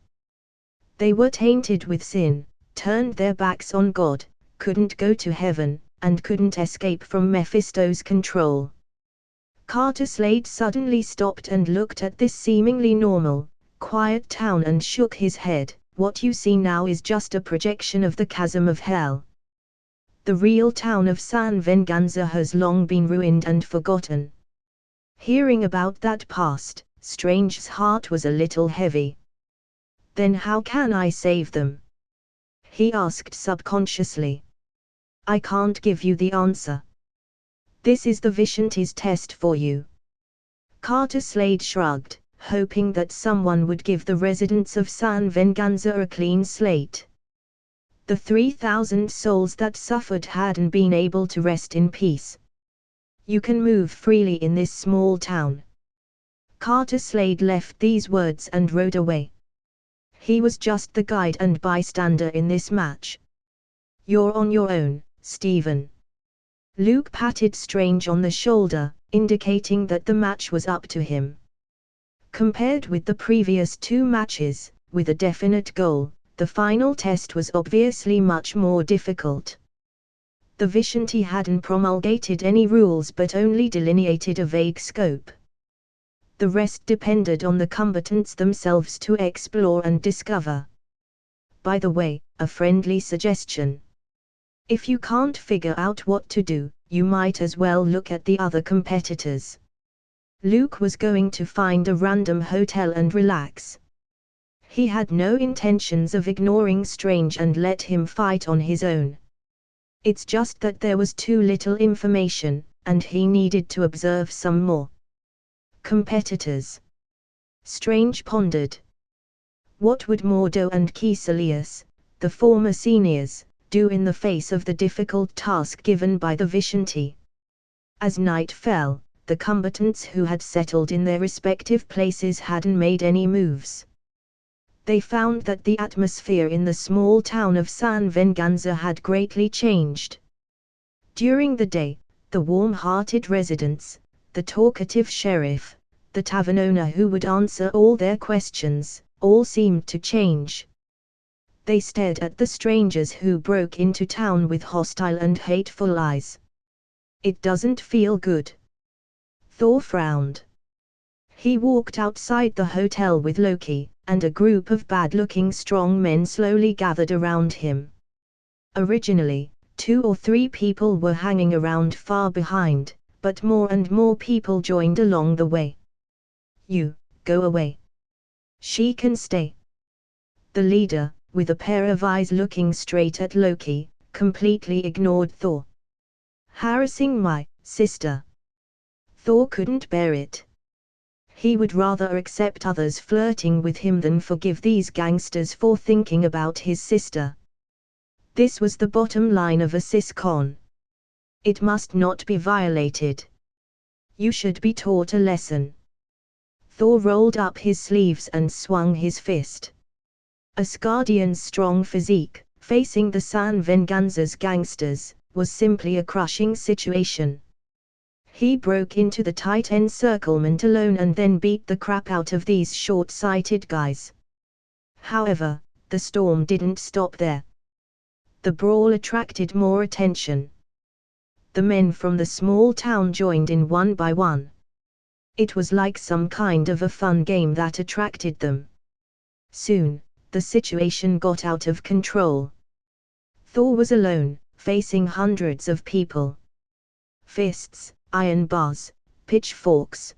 They were tainted with sin, turned their backs on God, couldn't go to heaven, and couldn't escape from Mephisto's control. Carter Slade suddenly stopped and looked at this seemingly normal, quiet town and shook his head. What you see now is just a projection of the chasm of hell. The real town of San Venganza has long been ruined and forgotten. Hearing about that past, Strange's heart was a little heavy. Then how can I save them? He asked subconsciously. I can't give you the answer. This is the Vishanti's test for you. Carter Slade shrugged, hoping that someone would give the residents of San Venganza a clean slate. The 3,000 souls that suffered hadn't been able to rest in peace. You can move freely in this small town. Carter Slade left these words and rode away. He was just the guide and bystander in this match. You're on your own, Stephen. Luke patted Strange on the shoulder, indicating that the match was up to him. Compared with the previous two matches, with a definite goal, the final test was obviously much more difficult. The Vishanti hadn't promulgated any rules but only delineated a vague scope. The rest depended on the combatants themselves to explore and discover. By the way, a friendly suggestion. If you can't figure out what to do, you might as well look at the other competitors. Luke was going to find a random hotel and relax. He had no intentions of ignoring Strange and let him fight on his own. It's just that there was too little information, and he needed to observe some more. Competitors. Strange pondered. What would Mordo and Caecilius, the former seniors, do in the face of the difficult task given by the Vishanti? As night fell, the combatants who had settled in their respective places hadn't made any moves. They found that the atmosphere in the small town of San Venganza had greatly changed. During the day, the warm-hearted residents, the talkative sheriff, the tavern owner who would answer all their questions, all seemed to change. They stared at the strangers who broke into town with hostile and hateful eyes. It doesn't feel good. Thor frowned. He walked outside the hotel with Loki, and a group of bad-looking strong men slowly gathered around him. Originally, 2 or 3 people were hanging around far behind, but more and more people joined along the way. You, go away. She can stay. The leader, with a pair of eyes looking straight at Loki, completely ignored Thor. Harassing my sister. Thor couldn't bear it. He would rather accept others flirting with him than forgive these gangsters for thinking about his sister. This was the bottom line of a siscon. It must not be violated. You should be taught a lesson. Thor rolled up his sleeves and swung his fist. Asgardian's strong physique, facing the San Venganza's gangsters, was simply a crushing situation. He broke into the tight encirclement alone and then beat the crap out of these short-sighted guys. However, the storm didn't stop there. The brawl attracted more attention. The men from the small town joined in one by one. It was like some kind of a fun game that attracted them. Soon, the situation got out of control. Thor was alone, facing hundreds of people. Fists, iron bars, pitchforks.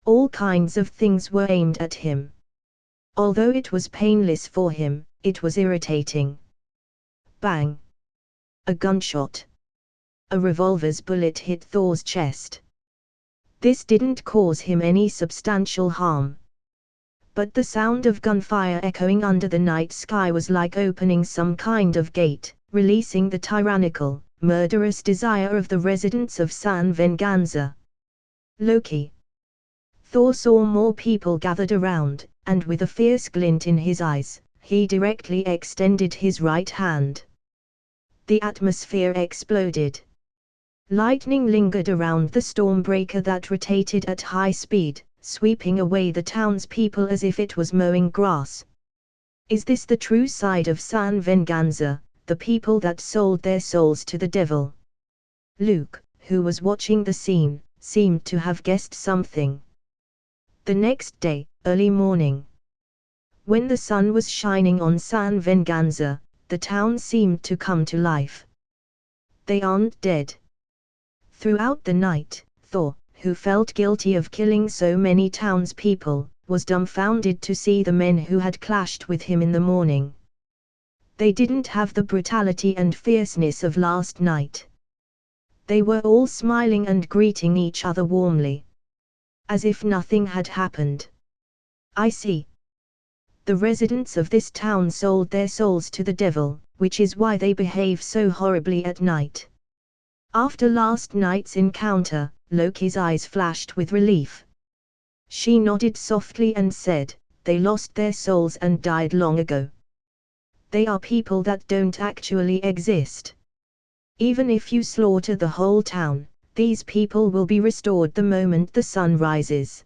All kinds of things were aimed at him. Although it was painless for him, it was irritating. Bang! A gunshot. A revolver's bullet hit Thor's chest. This didn't cause him any substantial harm. But the sound of gunfire echoing under the night sky was like opening some kind of gate, releasing the tyrannical, murderous desire of the residents of San Venganza. Loki. Thor saw more people gathered around, and with a fierce glint in his eyes, he directly extended his right hand. The atmosphere exploded. Lightning lingered around the stormbreaker that rotated at high speed, sweeping away the townspeople as if it was mowing grass. Is this the true side of San Venganza, the people that sold their souls to the devil? Luke, who was watching the scene, seemed to have guessed something. The next day, early morning. When the sun was shining on San Venganza, the town seemed to come to life. They aren't dead. Throughout the night, Thor, who felt guilty of killing so many townspeople, was dumbfounded to see the men who had clashed with him in the morning. They didn't have the brutality and fierceness of last night. They were all smiling and greeting each other warmly. As if nothing had happened. I see. The residents of this town sold their souls to the devil, which is why they behave so horribly at night. After last night's encounter, Loki's eyes flashed with relief. She nodded softly and said, "They lost their souls and died long ago. They are people that don't actually exist. Even if you slaughter the whole town, these people will be restored the moment the sun rises.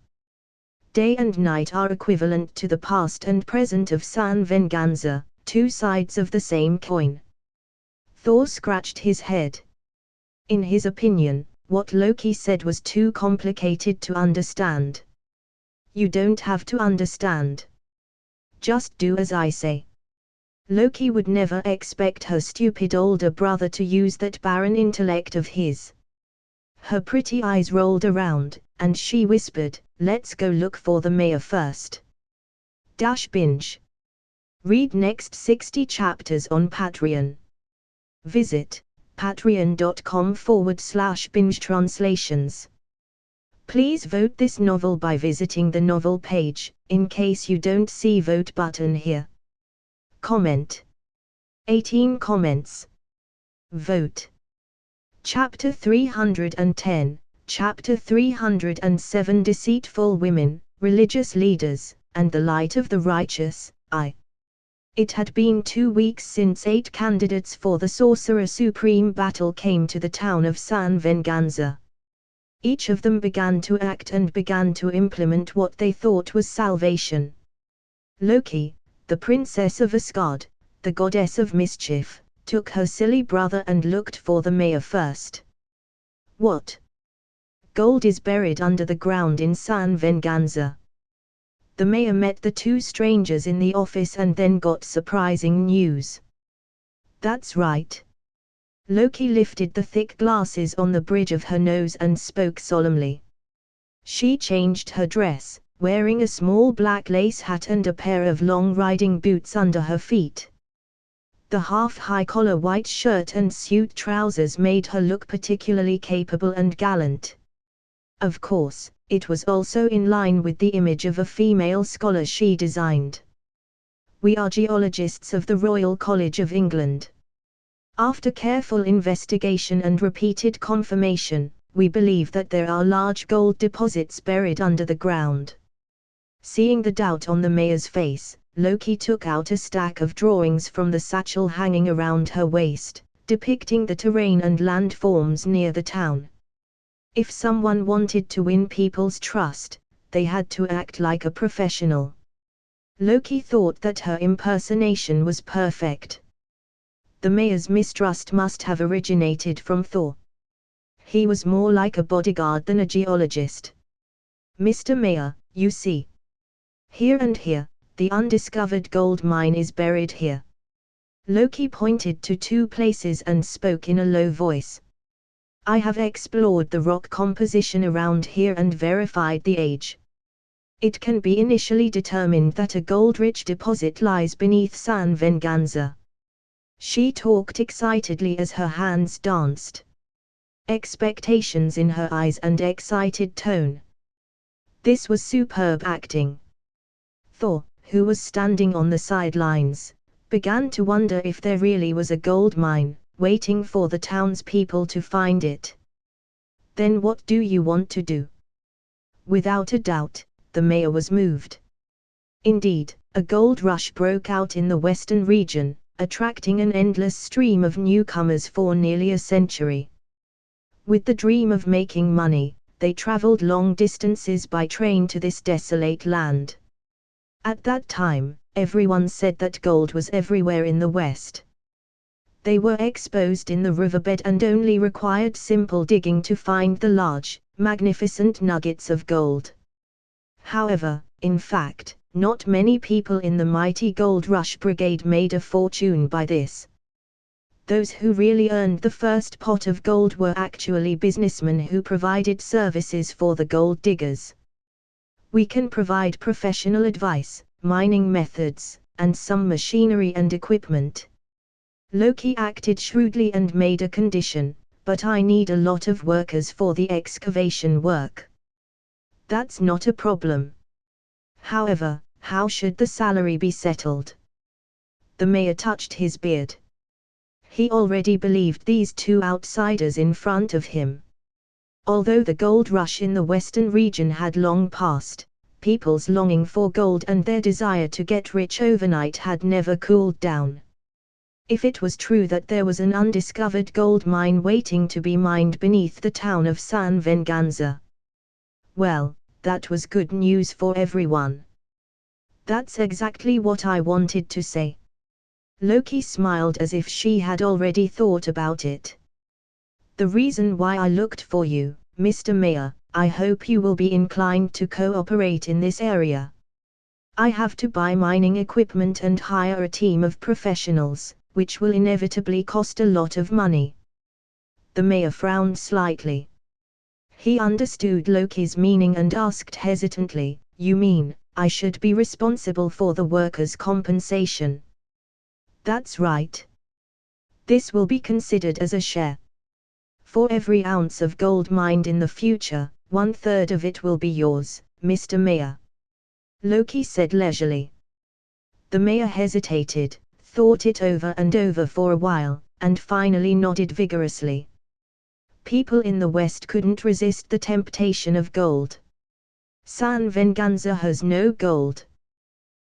Day and night are equivalent to the past and present of San Venganza, 2 sides of the same coin." Thor scratched his head. In his opinion, what Loki said was too complicated to understand. You don't have to understand. Just do as I say. Loki would never expect her stupid older brother to use that barren intellect of his. Her pretty eyes rolled around, and she whispered, "Let's go look for the mayor first." Binge. Read next 60 chapters on Patreon. Visit patreon.com/binge translations. Please vote this novel by visiting the novel page, in case you don't see vote button here. Comment. 18 comments. Vote. Chapter 310, Chapter 307 Deceitful Women, Religious Leaders, and the Light of the Righteous, I. It had been 2 weeks since 8 candidates for the Sorcerer Supreme battle came to the town of San Venganza. Each of them began to act and began to implement what they thought was salvation. Loki, the princess of Asgard, the goddess of mischief, took her silly brother and looked for the mayor first. What? Gold is buried under the ground in San Venganza. The mayor met the 2 strangers in the office and then got surprising news. That's right. Loki lifted the thick glasses on the bridge of her nose and spoke solemnly. She changed her dress, wearing a small black lace hat and a pair of long riding boots under her feet. The half-high collar white shirt and suit trousers made her look particularly capable and gallant. Of course, it was also in line with the image of a female scholar she designed. "We are geologists of the Royal College of England. After careful investigation and repeated confirmation, we believe that there are large gold deposits buried under the ground." Seeing the doubt on the mayor's face, Loki took out a stack of drawings from the satchel hanging around her waist, depicting the terrain and landforms near the town. If someone wanted to win people's trust, they had to act like a professional. Loki thought that her impersonation was perfect. The mayor's mistrust must have originated from Thor. He was more like a bodyguard than a geologist. "Mr. Mayor, you see. Here and here, the undiscovered gold mine is buried here." Loki pointed to 2 places and spoke in a low voice. "I have explored the rock composition around here and verified the age. It can be initially determined that a gold-rich deposit lies beneath San Venganza." She talked excitedly as her hands danced. Expectations in her eyes and excited tone. This was superb acting. Thor, who was standing on the sidelines, began to wonder if there really was a gold mine, waiting for the townspeople to find it. "Then what do you want to do?" Without a doubt, the mayor was moved. Indeed, a gold rush broke out in the western region, attracting an endless stream of newcomers for nearly a century. With the dream of making money, they traveled long distances by train to this desolate land. At that time, everyone said that gold was everywhere in the West. They were exposed in the riverbed and only required simple digging to find the large, magnificent nuggets of gold. However, in fact, not many people in the mighty Gold Rush Brigade made a fortune by this. Those who really earned the first pot of gold were actually businessmen who provided services for the gold diggers. "We can provide professional advice, mining methods, and some machinery and equipment." Loki acted shrewdly and made a condition, "But I need a lot of workers for the excavation work." "That's not a problem. However, how should the salary be settled?" The mayor touched his beard. He already believed these 2 outsiders in front of him. Although the gold rush in the western region had long passed, people's longing for gold and their desire to get rich overnight had never cooled down. If it was true that there was an undiscovered gold mine waiting to be mined beneath the town of San Venganza, well, that was good news for everyone. "That's exactly what I wanted to say." Loki smiled as if she had already thought about it. "The reason why I looked for you, Mr. Mayor, I hope you will be inclined to cooperate in this area. I have to buy mining equipment and hire a team of professionals, which will inevitably cost a lot of money. The mayor frowned slightly. He understood Loki's meaning and asked hesitantly, "You mean, I should be responsible for the workers' compensation?" "That's right. This will be considered as a share. For every ounce of gold mined in the future, 1/3 of it will be yours, Mr. Mayor," Loki said leisurely. The mayor hesitated, thought it over and over for a while, and finally nodded vigorously. People in the West couldn't resist the temptation of gold. San Venganza has no gold.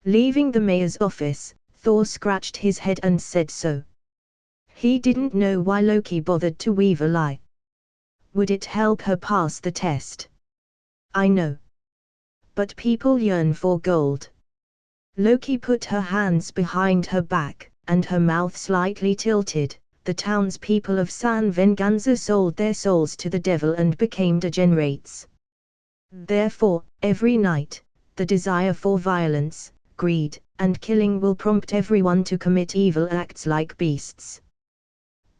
Leaving the mayor's office, Thor scratched his head and said so. He didn't know why Loki bothered to weave a lie. Would it help her pass the test? I know. But people yearn for gold. Loki put her hands behind her back, and her mouth slightly tilted. The townspeople of San Venganza sold their souls to the devil and became degenerates. Therefore, every night, the desire for violence, greed, and killing will prompt everyone to commit evil acts like beasts.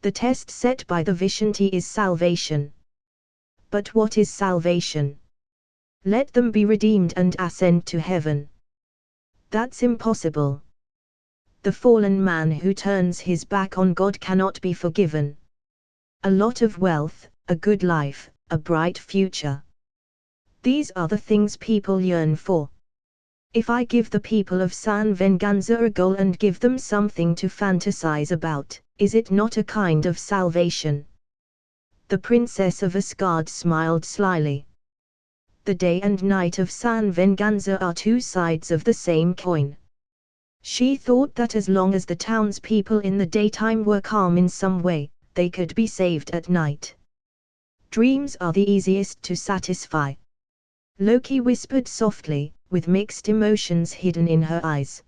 The test set by the Vishanti is salvation. But what is salvation? Let them be redeemed and ascend to heaven. That's impossible. The fallen man who turns his back on God cannot be forgiven. A lot of wealth, a good life, a bright future. These are the things people yearn for. If I give the people of San Venganza a goal and give them something to fantasize about, is it not a kind of salvation? The Princess of Asgard smiled slyly. The day and night of San Venganza are two sides of the same coin. She thought that as long as the townspeople in the daytime were calm in some way, they could be saved at night. Dreams are the easiest to satisfy. Loki whispered softly, with mixed emotions hidden in her eyes.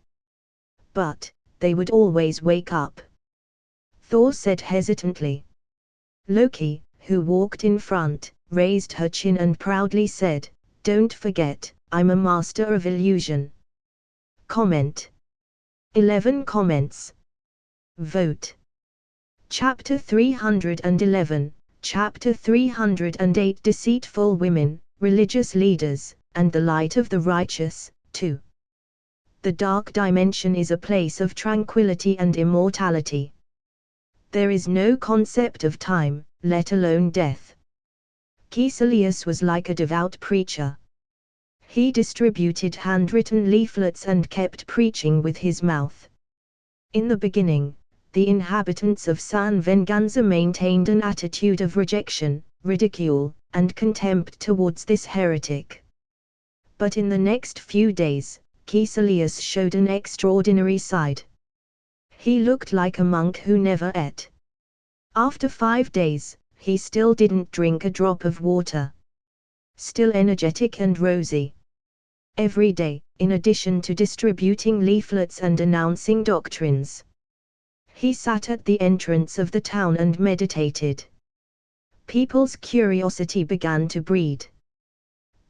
But they would always wake up. Thor said hesitantly. Loki, who walked in front, raised her chin and proudly said, "Don't forget, I'm a master of illusion." Comment. 11 comments. Vote. Chapter 311, Chapter 308 Deceitful Women, Religious Leaders, and the Light of the Righteous, 2. The Dark Dimension is a place of tranquility and immortality. There is no concept of time, let alone death. Caecilius was like a devout preacher. He distributed handwritten leaflets and kept preaching with his mouth. In the beginning, the inhabitants of San Venganza maintained an attitude of rejection, ridicule, and contempt towards this heretic. But in the next few days, Caecilius showed an extraordinary side. He looked like a monk who never ate. After 5 days, he still didn't drink a drop of water. Still energetic and rosy. Every day, in addition to distributing leaflets and announcing doctrines, he sat at the entrance of the town and meditated. People's curiosity began to breed.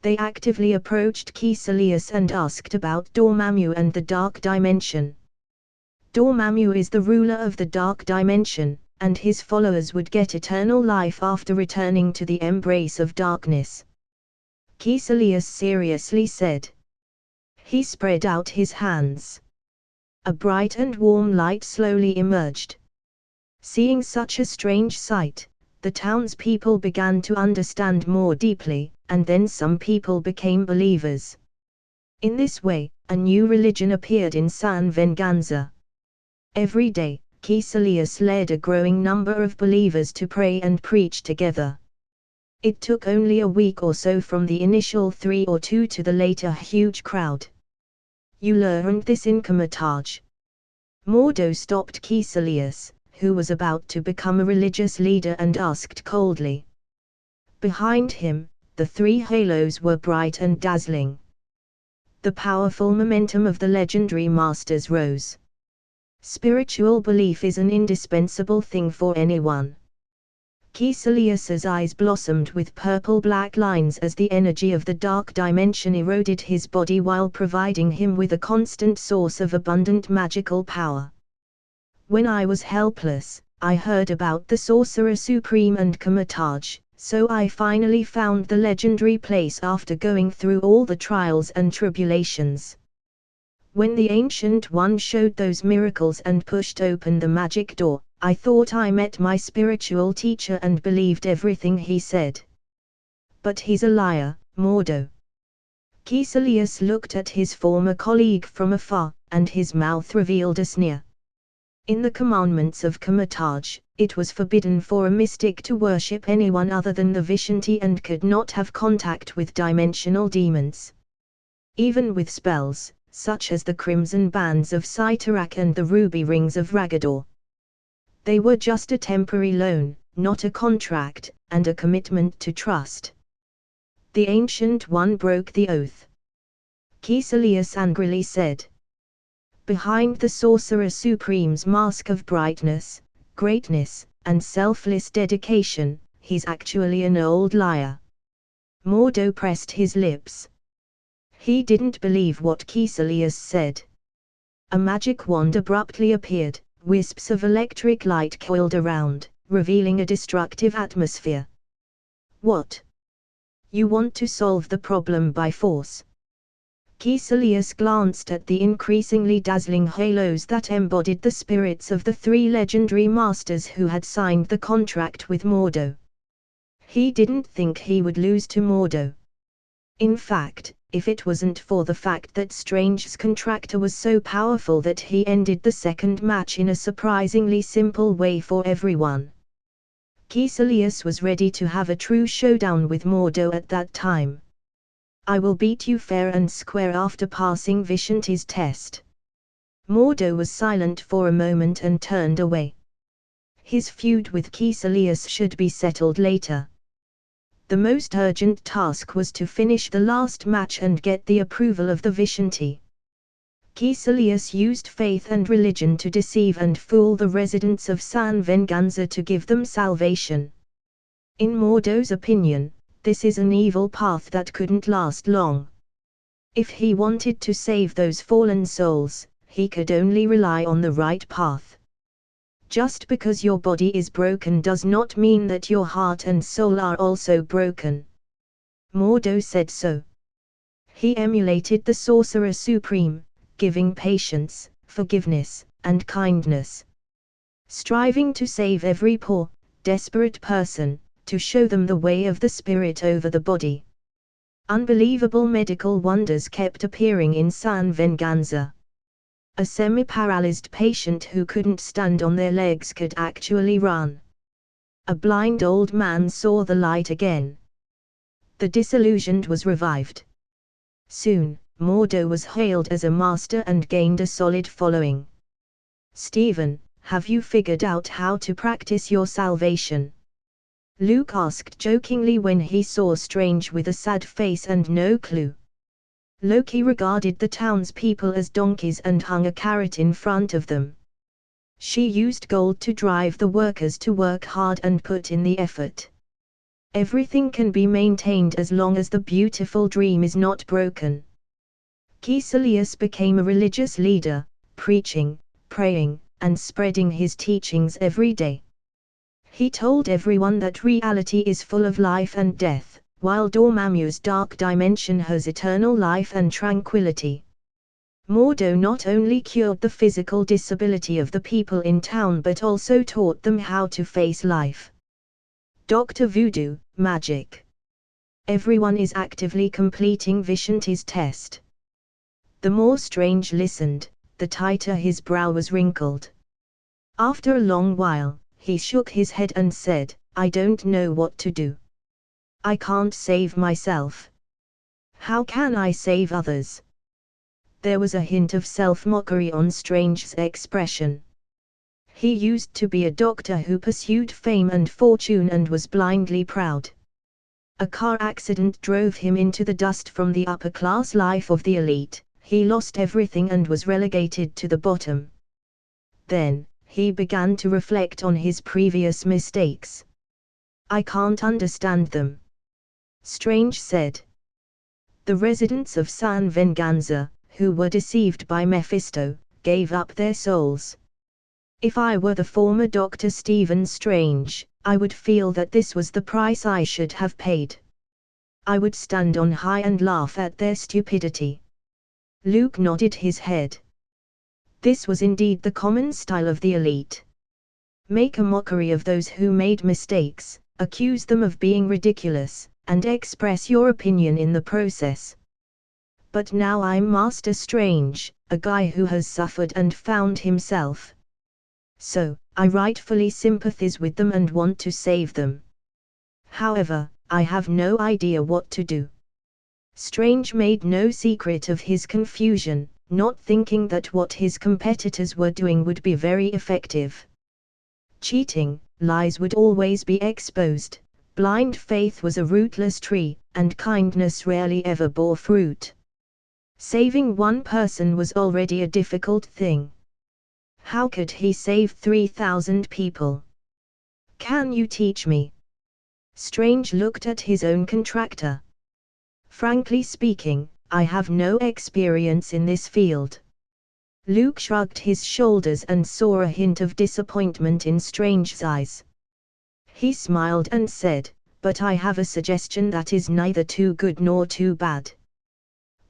They actively approached Caecilius and asked about Dormammu and the Dark Dimension. Dormammu is the ruler of the Dark Dimension, and his followers would get eternal life after returning to the embrace of darkness. Caecilius seriously said. He spread out his hands. A bright and warm light slowly emerged. Seeing such a strange sight, the townspeople began to understand more deeply, and then some people became believers. In this way, a new religion appeared in San Venganza. Every day, Caecilius led a growing number of believers to pray and preach together. It took only a week or so from the initial 3 or 2 to the later huge crowd. You learned this in Carthage. Mordo stopped Caecilius, who was about to become a religious leader, and asked coldly. Behind him, the 3 halos were bright and dazzling. The powerful momentum of the legendary masters rose. Spiritual belief is an indispensable thing for anyone. Caecilius's eyes blossomed with purple-black lines as the energy of the dark dimension eroded his body while providing him with a constant source of abundant magical power. When I was helpless, I heard about the Sorcerer Supreme and Comatage, so I finally found the legendary place after going through all the trials and tribulations. When the Ancient One showed those miracles and pushed open the magic door, I thought I met my spiritual teacher and believed everything he said. But he's a liar, Mordo. Caecilius looked at his former colleague from afar, and his mouth revealed a sneer. In the commandments of Comatage, it was forbidden for a mystic to worship anyone other than the Vishanti and could not have contact with dimensional demons. Even with spells, such as the Crimson Bands of Cyttorak and the Ruby Rings of Ragador. They were just a temporary loan, not a contract, and a commitment to trust. The Ancient One broke the oath. Caecilius angrily said. Behind the Sorcerer Supreme's mask of brightness, greatness, and selfless dedication, he's actually an old liar. Mordo pressed his lips. He didn't believe what Caecilius said. A magic wand abruptly appeared, wisps of electric light coiled around, revealing a destructive atmosphere. What? You want to solve the problem by force? Caecilius glanced at the increasingly dazzling halos that embodied the spirits of the three legendary masters who had signed the contract with Mordo. He didn't think he would lose to Mordo. In fact, if it wasn't for the fact that Strange's contractor was so powerful that he ended the second match in a surprisingly simple way for everyone. Caecilius was ready to have a true showdown with Mordo at that time. I will beat you fair and square after passing Vishanti's test. Mordo was silent for a moment and turned away. His feud with Caecilius should be settled later. The most urgent task was to finish the last match and get the approval of the Vishanti. Caecilius used faith and religion to deceive and fool the residents of San Venganza to give them salvation. In Mordo's opinion, this is an evil path that couldn't last long. If he wanted to save those fallen souls, he could only rely on the right path. Just because your body is broken does not mean that your heart and soul are also broken. Mordo said so. He emulated the Sorcerer Supreme, giving patience, forgiveness, and kindness. Striving to save every poor, desperate person, to show them the way of the spirit over the body. Unbelievable medical wonders kept appearing in San Venganza. A semi-paralyzed patient who couldn't stand on their legs could actually run. A blind old man saw the light again. The disillusioned was revived. Soon, Mordo was hailed as a master and gained a solid following. Stephen, have you figured out how to practice your salvation? Luke asked jokingly when he saw Strange with a sad face and no clue. Loki regarded the townspeople as donkeys and hung a carrot in front of them. She used gold to drive the workers to work hard and put in the effort. Everything can be maintained as long as the beautiful dream is not broken. Caecilius became a religious leader, preaching, praying, and spreading his teachings every day. He told everyone that reality is full of life and death, while Dormammu's dark dimension has eternal life and tranquility. Mordo not only cured the physical disability of the people in town but also taught them how to face life. Dr. Voodoo, magic. Everyone is actively completing Vishanti's test. The more Strange listened, the tighter his brow was wrinkled. After a long while, he shook his head and said, I don't know what to do. I can't save myself. How can I save others? There was a hint of self-mockery on Strange's expression. He used to be a doctor who pursued fame and fortune and was blindly proud. A car accident drove him into the dust from the upper-class life of the elite. He lost everything and was relegated to the bottom. Then, he began to reflect on his previous mistakes. I can't understand them. Strange said. The residents of San Venganza, who were deceived by Mephisto, gave up their souls. If I were the former Dr. Stephen Strange, I would feel that this was the price I should have paid. I would stand on high and laugh at their stupidity. Luke nodded his head. This was indeed the common style of the elite. Make a mockery of those who made mistakes, accuse them of being ridiculous, and express your opinion in the process. But now I'm Master Strange, a guy who has suffered and found himself. So, I rightfully sympathize with them and want to save them. However, I have no idea what to do. Strange made no secret of his confusion, not thinking that what his competitors were doing would be very effective. Cheating, lies would always be exposed, blind faith was a rootless tree, and kindness rarely ever bore fruit. Saving one person was already a difficult thing. How could he save 3,000 people? Can you teach me? Strange looked at his own contractor. Frankly speaking, I have no experience in this field. Luke shrugged his shoulders and saw a hint of disappointment in Strange's eyes. He smiled and said, "But I have a suggestion that is neither too good nor too bad.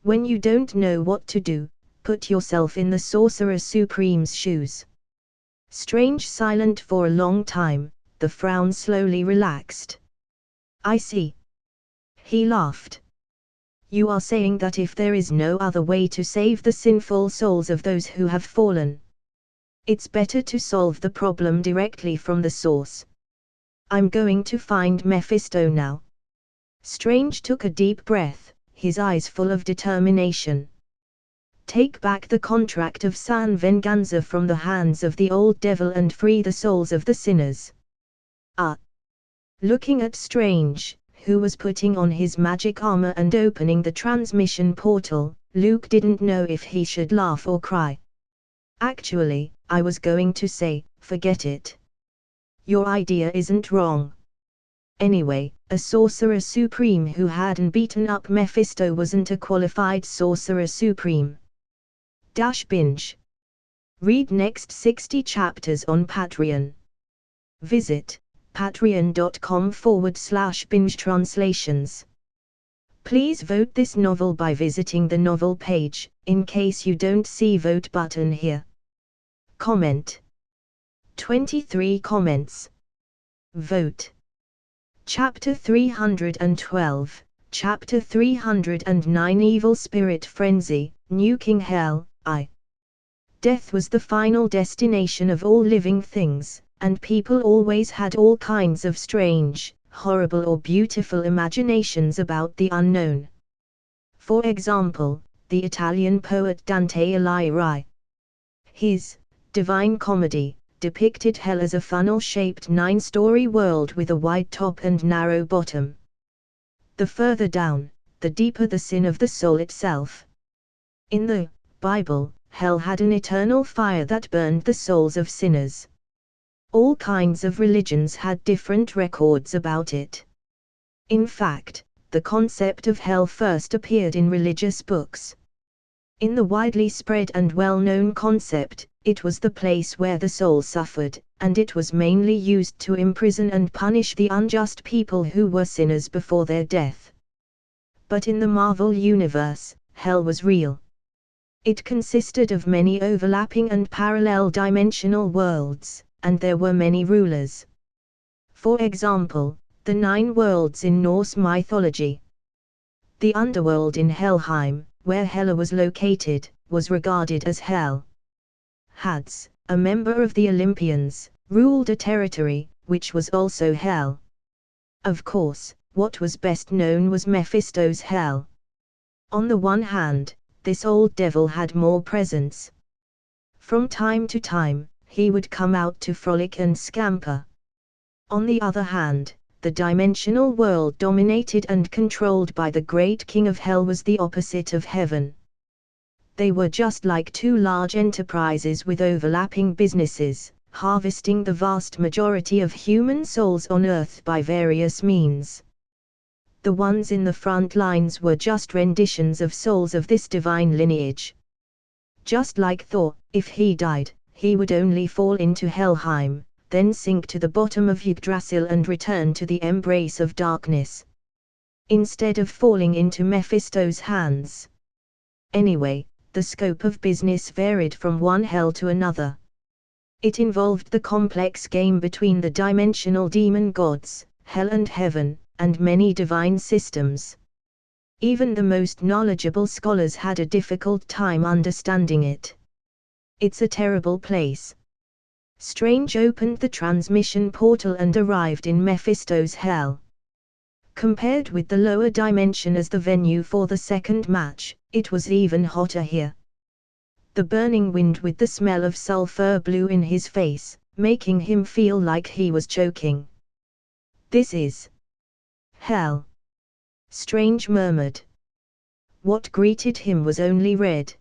When you don't know what to do, put yourself in the Sorcerer Supreme's shoes." Strange silent for a long time, the frown slowly relaxed. "I see." He laughed. "You are saying that if there is no other way to save the sinful souls of those who have fallen, it's better to solve the problem directly from the source. I'm going to find Mephisto now." Strange took a deep breath, his eyes full of determination. "Take back the contract of San Venganza from the hands of the old devil and free the souls of the sinners." Looking at Strange, who was putting on his magic armor and opening the transmission portal, Luke didn't know if he should laugh or cry. "Actually, I was going to say, forget it. Your idea isn't wrong. Anyway, a Sorcerer Supreme who hadn't beaten up Mephisto wasn't a qualified Sorcerer Supreme." Binge. Read next 60 chapters on Patreon. Visit patreon.com/binge translations. Please vote this novel by visiting the novel page, in case you don't see vote button here. Comment. 23 comments. Vote. Chapter 312, Chapter 309 Evil Spirit Frenzy, Nuking Hell. Death was the final destination of all living things, and people always had all kinds of strange, horrible or beautiful imaginations about the unknown. For example, the Italian poet Dante Alighieri. His Divine Comedy depicted hell as a funnel-shaped 9-story world with a wide top and narrow bottom. The further down, the deeper the sin of the soul itself. In the Bible, hell had an eternal fire that burned the souls of sinners. All kinds of religions had different records about it. In fact, the concept of hell first appeared in religious books. In the widely spread and well-known concept, it was the place where the soul suffered, and it was mainly used to imprison and punish the unjust people who were sinners before their death. But in the Marvel universe, hell was real. It consisted of many overlapping and parallel dimensional worlds, and there were many rulers. For example, the 9 worlds in Norse mythology. The underworld in Helheim, where Hela was located, was regarded as hell. Hades, a member of the Olympians, ruled a territory, which was also hell. Of course, what was best known was Mephisto's hell. On the one hand, this old devil had more presence. From time to time, he would come out to frolic and scamper. On the other hand, the dimensional world dominated and controlled by the great king of hell was the opposite of heaven. They were just like 2 large enterprises with overlapping businesses, harvesting the vast majority of human souls on Earth by various means. The ones in the front lines were just renditions of souls of this divine lineage. Just like Thor, if he died, he would only fall into Helheim, then sink to the bottom of Yggdrasil and return to the embrace of darkness, instead of falling into Mephisto's hands. Anyway, the scope of business varied from one hell to another. It involved the complex game between the dimensional demon gods, hell and heaven, and many divine systems. Even the most knowledgeable scholars had a difficult time understanding it. It's a terrible place. Strange opened the transmission portal and arrived in Mephisto's hell. Compared with the lower dimension as the venue for the second match, it was even hotter here. The burning wind with the smell of sulfur blew in his face, making him feel like he was choking. "This is hell," Strange murmured. What greeted him was only red.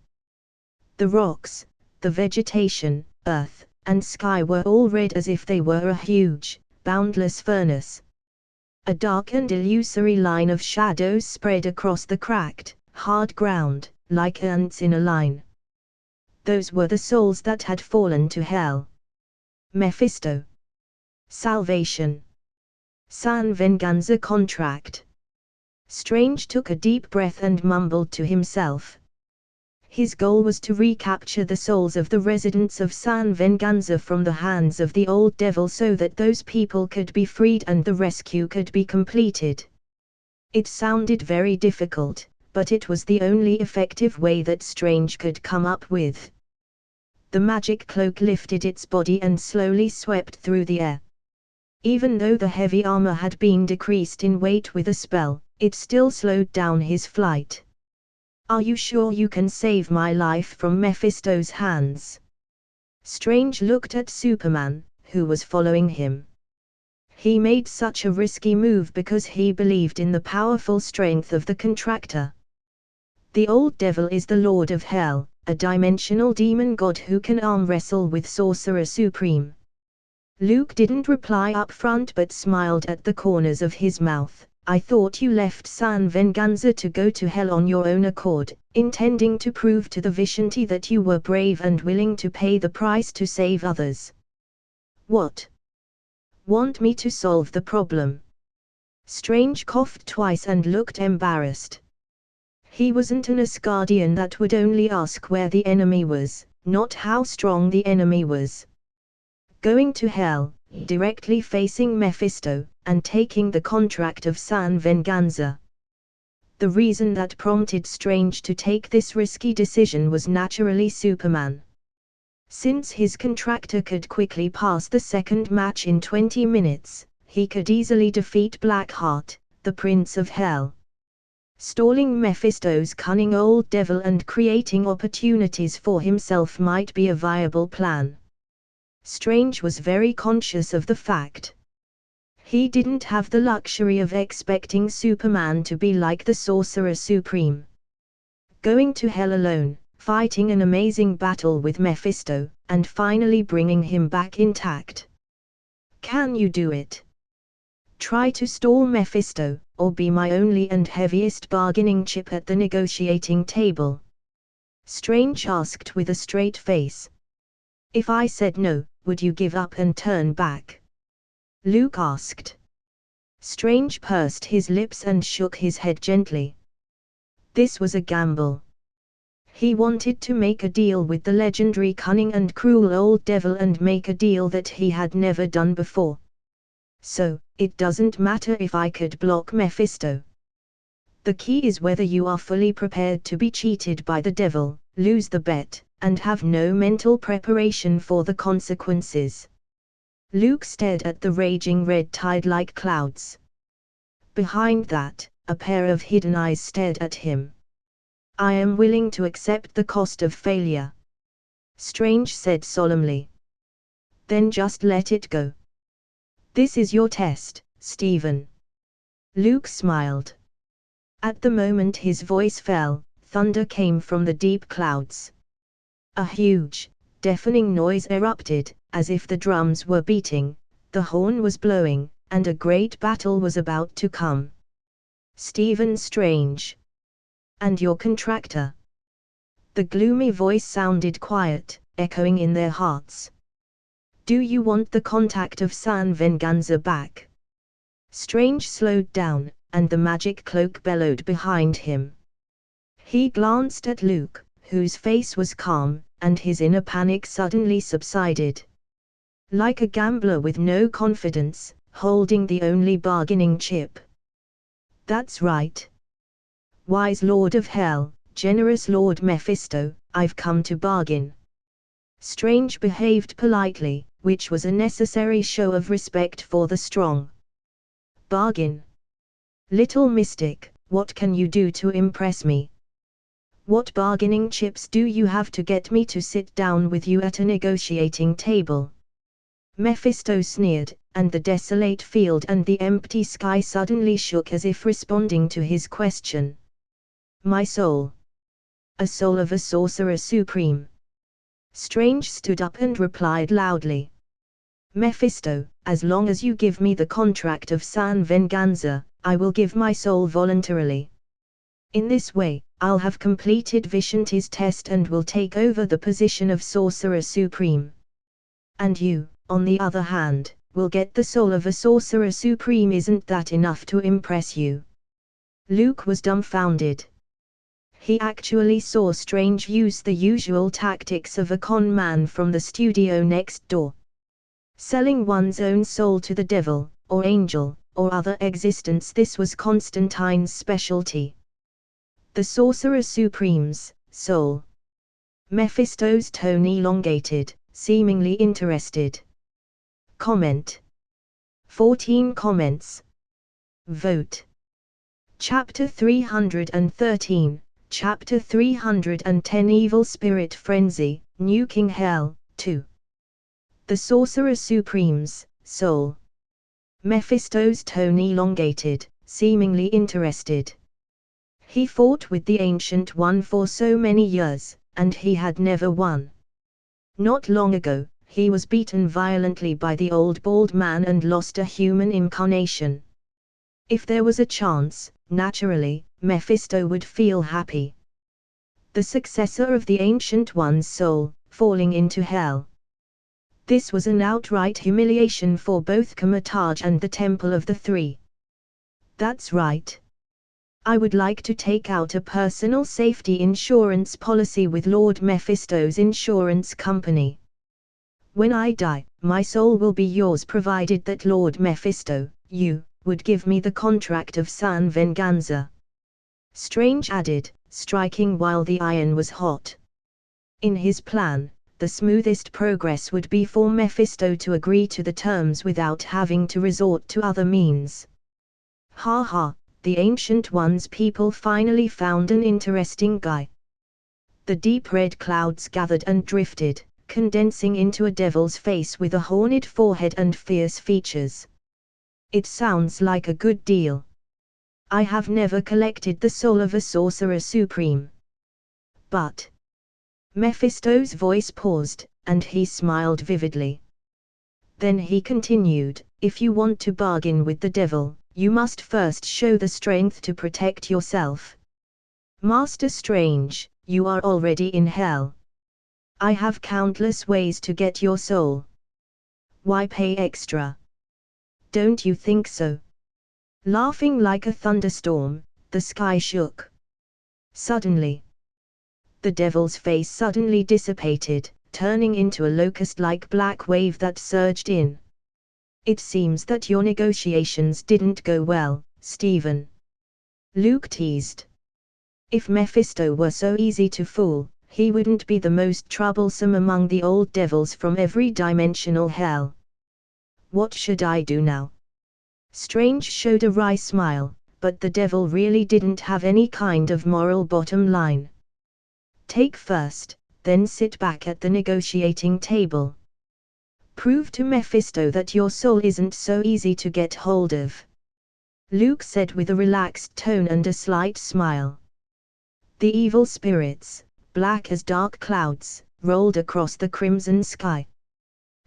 The rocks, the vegetation, earth, and sky were all red as if they were a huge, boundless furnace. A dark and illusory line of shadows spread across the cracked, hard ground, like ants in a line. Those were the souls that had fallen to hell. Mephisto. Salvation. San Venganza contract. Strange took a deep breath and mumbled to himself. His goal was to recapture the souls of the residents of San Venganza from the hands of the old devil so that those people could be freed and the rescue could be completed. It sounded very difficult, but it was the only effective way that Strange could come up with. The magic cloak lifted its body and slowly swept through the air. Even though the heavy armor had been decreased in weight with a spell, it still slowed down his flight. "Are you sure you can save my life from Mephisto's hands?" Strange looked at Superman, who was following him. He made such a risky move because he believed in the powerful strength of the contractor. The old devil is the Lord of Hell, a dimensional demon god who can arm wrestle with Sorcerer Supreme. Luke didn't reply up front but smiled at the corners of his mouth. "I thought you left San Venganza to go to hell on your own accord, intending to prove to the Vishanti that you were brave and willing to pay the price to save others." "What? Want me to solve the problem?" Strange coughed twice and looked embarrassed. He wasn't an Asgardian that would only ask where the enemy was, not how strong the enemy was. Going to hell, directly facing Mephisto, and taking the contract of San Venganza. The reason that prompted Strange to take this risky decision was naturally Superman. Since his contractor could quickly pass the second match in 20 minutes, he could easily defeat Blackheart, the Prince of Hell. Stalling Mephisto's cunning old devil and creating opportunities for himself might be a viable plan. Strange was very conscious of the fact. He didn't have the luxury of expecting Superman to be like the Sorcerer Supreme. Going to hell alone, fighting an amazing battle with Mephisto, and finally bringing him back intact. Can you do it? Try to stall Mephisto, or be my only and heaviest bargaining chip at the negotiating table? Strange asked with a straight face. If I said no, would you give up and turn back? Luke asked. Strange pursed his lips and shook his head gently. This was a gamble. He wanted to make a deal with the legendary cunning and cruel old devil and make a deal that he had never done before. So, it doesn't matter if I could block Mephisto. The key is whether you are fully prepared to be cheated by the devil, lose the bet, and have no mental preparation for the consequences. Luke stared at the raging red tide like clouds. Behind that, a pair of hidden eyes stared at him. I am willing to accept the cost of failure, Strange said solemnly. Then just let it go. This is your test, Stephen. Luke smiled. At the moment his voice fell, thunder came from the deep clouds. A huge, deafening noise erupted, as if the drums were beating, the horn was blowing, and a great battle was about to come. Stephen Strange. And your contractor? The gloomy voice sounded quiet, echoing in their hearts. Do you want the contact of San Venganza back? Strange slowed down, and the magic cloak bellowed behind him. He glanced at Luke, whose face was calm, and his inner panic suddenly subsided. Like a gambler with no confidence, holding the only bargaining chip. That's right. Wise Lord of Hell, generous Lord Mephisto, I've come to bargain. Strange behaved politely, which was a necessary show of respect for the strong. Bargain. Little mystic, what can you do to impress me? What bargaining chips do you have to get me to sit down with you at a negotiating table? Mephisto sneered, and the desolate field and the empty sky suddenly shook as if responding to his question. My soul. A soul of a sorcerer supreme. Strange stood up and replied loudly. Mephisto, as long as you give me the contract of San Venganza, I will give my soul voluntarily. In this way, I'll have completed Vishanti's test and will take over the position of Sorcerer Supreme. And you, on the other hand, will get the soul of a Sorcerer Supreme. Isn't that enough to impress you? Luke was dumbfounded. He actually saw Strange use the usual tactics of a con man from the studio next door. Selling one's own soul to the devil, or angel, or other existence. This was Constantine's specialty. The Sorcerer Supreme's soul. Mephisto's tone elongated, seemingly interested. Comment. 14 comments. Vote. Chapter 313, Chapter 310 Evil Spirit Frenzy, Nuking Hell, 2. The Sorcerer Supreme's soul. Mephisto's tone elongated, seemingly interested. He fought with the Ancient One for so many years, and he had never won. Not long ago, he was beaten violently by the old bald man and lost a human incarnation. If there was a chance, naturally, Mephisto would feel happy. The successor of the Ancient One's soul, falling into hell. This was an outright humiliation for both Kamataj and the Temple of the Three. That's right. I would like to take out a personal safety insurance policy with Lord Mephisto's insurance company. When I die, my soul will be yours provided that Lord Mephisto, you, would give me the contract of San Venganza. Strange added, striking while the iron was hot. In his plan, the smoothest progress would be for Mephisto to agree to the terms without having to resort to other means. Ha ha, the Ancient One's people finally found an interesting guy. The deep red clouds gathered and drifted, condensing into a devil's face with a horned forehead and fierce features. It sounds like a good deal. I have never collected the soul of a sorcerer supreme. But... Mephisto's voice paused, and he smiled vividly. Then he continued, if you want to bargain with the devil, you must first show the strength to protect yourself. Master Strange, you are already in hell. I have countless ways to get your soul. Why pay extra? Don't you think so? Laughing like a thunderstorm, the sky shook. Suddenly, the devil's face suddenly dissipated, turning into a locust-like black wave that surged in. It seems that your negotiations didn't go well, Stephen. Luke teased. If Mephisto were so easy to fool, he wouldn't be the most troublesome among the old devils from every dimensional hell. What should I do now? Strange showed a wry smile, but the devil really didn't have any kind of moral bottom line. Take first, then sit back at the negotiating table. Prove to Mephisto that your soul isn't so easy to get hold of. Luke said with a relaxed tone and a slight smile. The evil spirits, black as dark clouds, rolled across the crimson sky.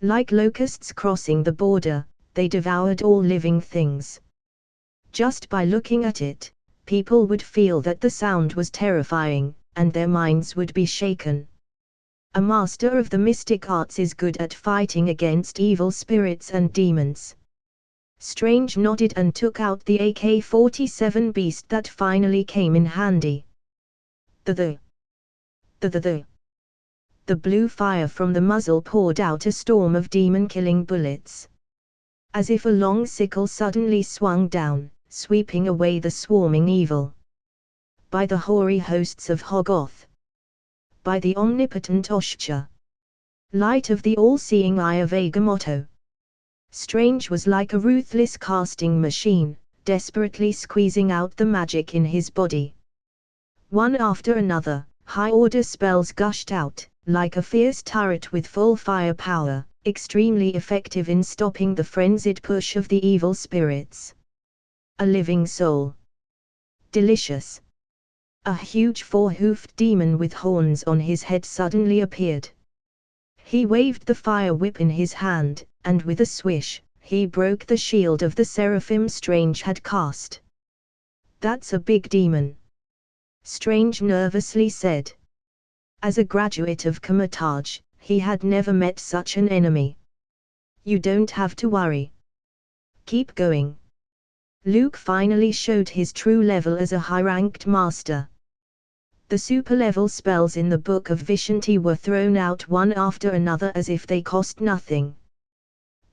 Like locusts crossing the border, they devoured all living things. Just by looking at it, people would feel that the sound was terrifying, and their minds would be shaken. A master of the mystic arts is good at fighting against evil spirits and demons. Strange nodded and took out the AK-47 beast that finally came in handy. The blue fire from the muzzle poured out a storm of demon-killing bullets. As if a long sickle suddenly swung down, sweeping away the swarming evil. By the hoary hosts of Hoggoth. By the omnipotent Oshcha. Light of the all-seeing eye of Agamotto. Strange was like a ruthless casting machine, desperately squeezing out the magic in his body. One after another, high-order spells gushed out, like a fierce turret with full firepower, extremely effective in stopping the frenzied push of the evil spirits. A living soul. Delicious. A huge four-hoofed demon with horns on his head suddenly appeared. He waved the fire whip in his hand, and with a swish, he broke the shield of the seraphim Strange had cast. "That's a big demon," Strange nervously said. As a graduate of Kamatage, he had never met such an enemy. "You don't have to worry. Keep going." Luke finally showed his true level as a high-ranked master. The super-level spells in the Book of Vishanti were thrown out one after another as if they cost nothing.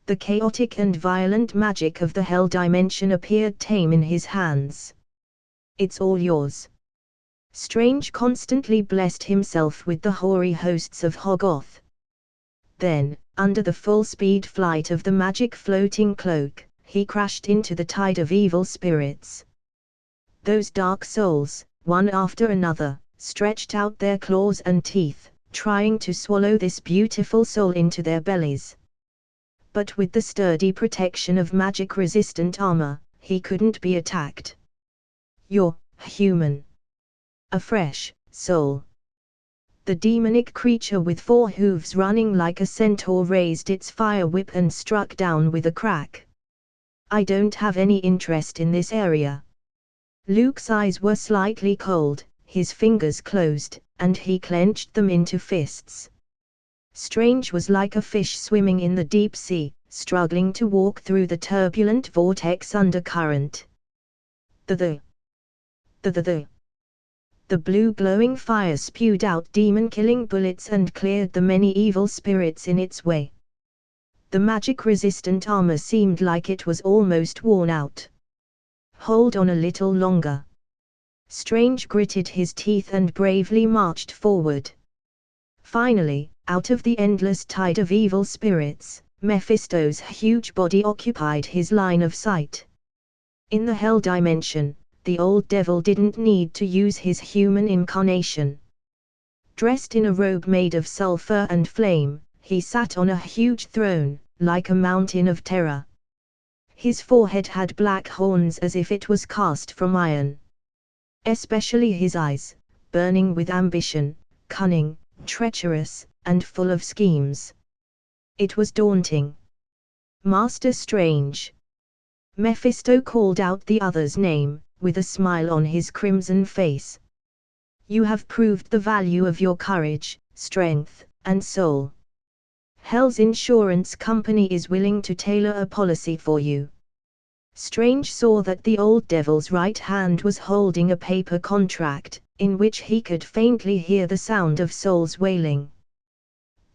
The chaotic and violent magic of the Hell Dimension appeared tame in his hands. "It's all yours." Strange constantly blessed himself with the hoary hosts of Hoggoth. Then, under the full-speed flight of the magic floating cloak, he crashed into the tide of evil spirits. Those dark souls, one after another, stretched out their claws and teeth, trying to swallow this beautiful soul into their bellies. But with the sturdy protection of magic-resistant armor, he couldn't be attacked. "You're human. A fresh soul." The demonic creature with four hooves running like a centaur raised its fire whip and struck down with a crack. "I don't have any interest in this area." Luke's eyes were slightly cold, his fingers closed, and he clenched them into fists. Strange was like a fish swimming in the deep sea, struggling to walk through the turbulent vortex undercurrent. The blue glowing fire spewed out demon-killing bullets and cleared the many evil spirits in its way. The magic-resistant armor seemed like it was almost worn out. "Hold on a little longer." Strange gritted his teeth and bravely marched forward. Finally, out of the endless tide of evil spirits, Mephisto's huge body occupied his line of sight. In the Hell Dimension, the old devil didn't need to use his human incarnation. Dressed in a robe made of sulfur and flame, he sat on a huge throne, like a mountain of terror. His forehead had black horns as if it was cast from iron. Especially his eyes, burning with ambition, cunning, treacherous, and full of schemes. It was daunting. "Master Strange." Mephisto called out the other's name, with a smile on his crimson face. "You have proved the value of your courage, strength, and soul. Hell's insurance company is willing to tailor a policy for you." Strange saw that the old devil's right hand was holding a paper contract, in which he could faintly hear the sound of souls wailing.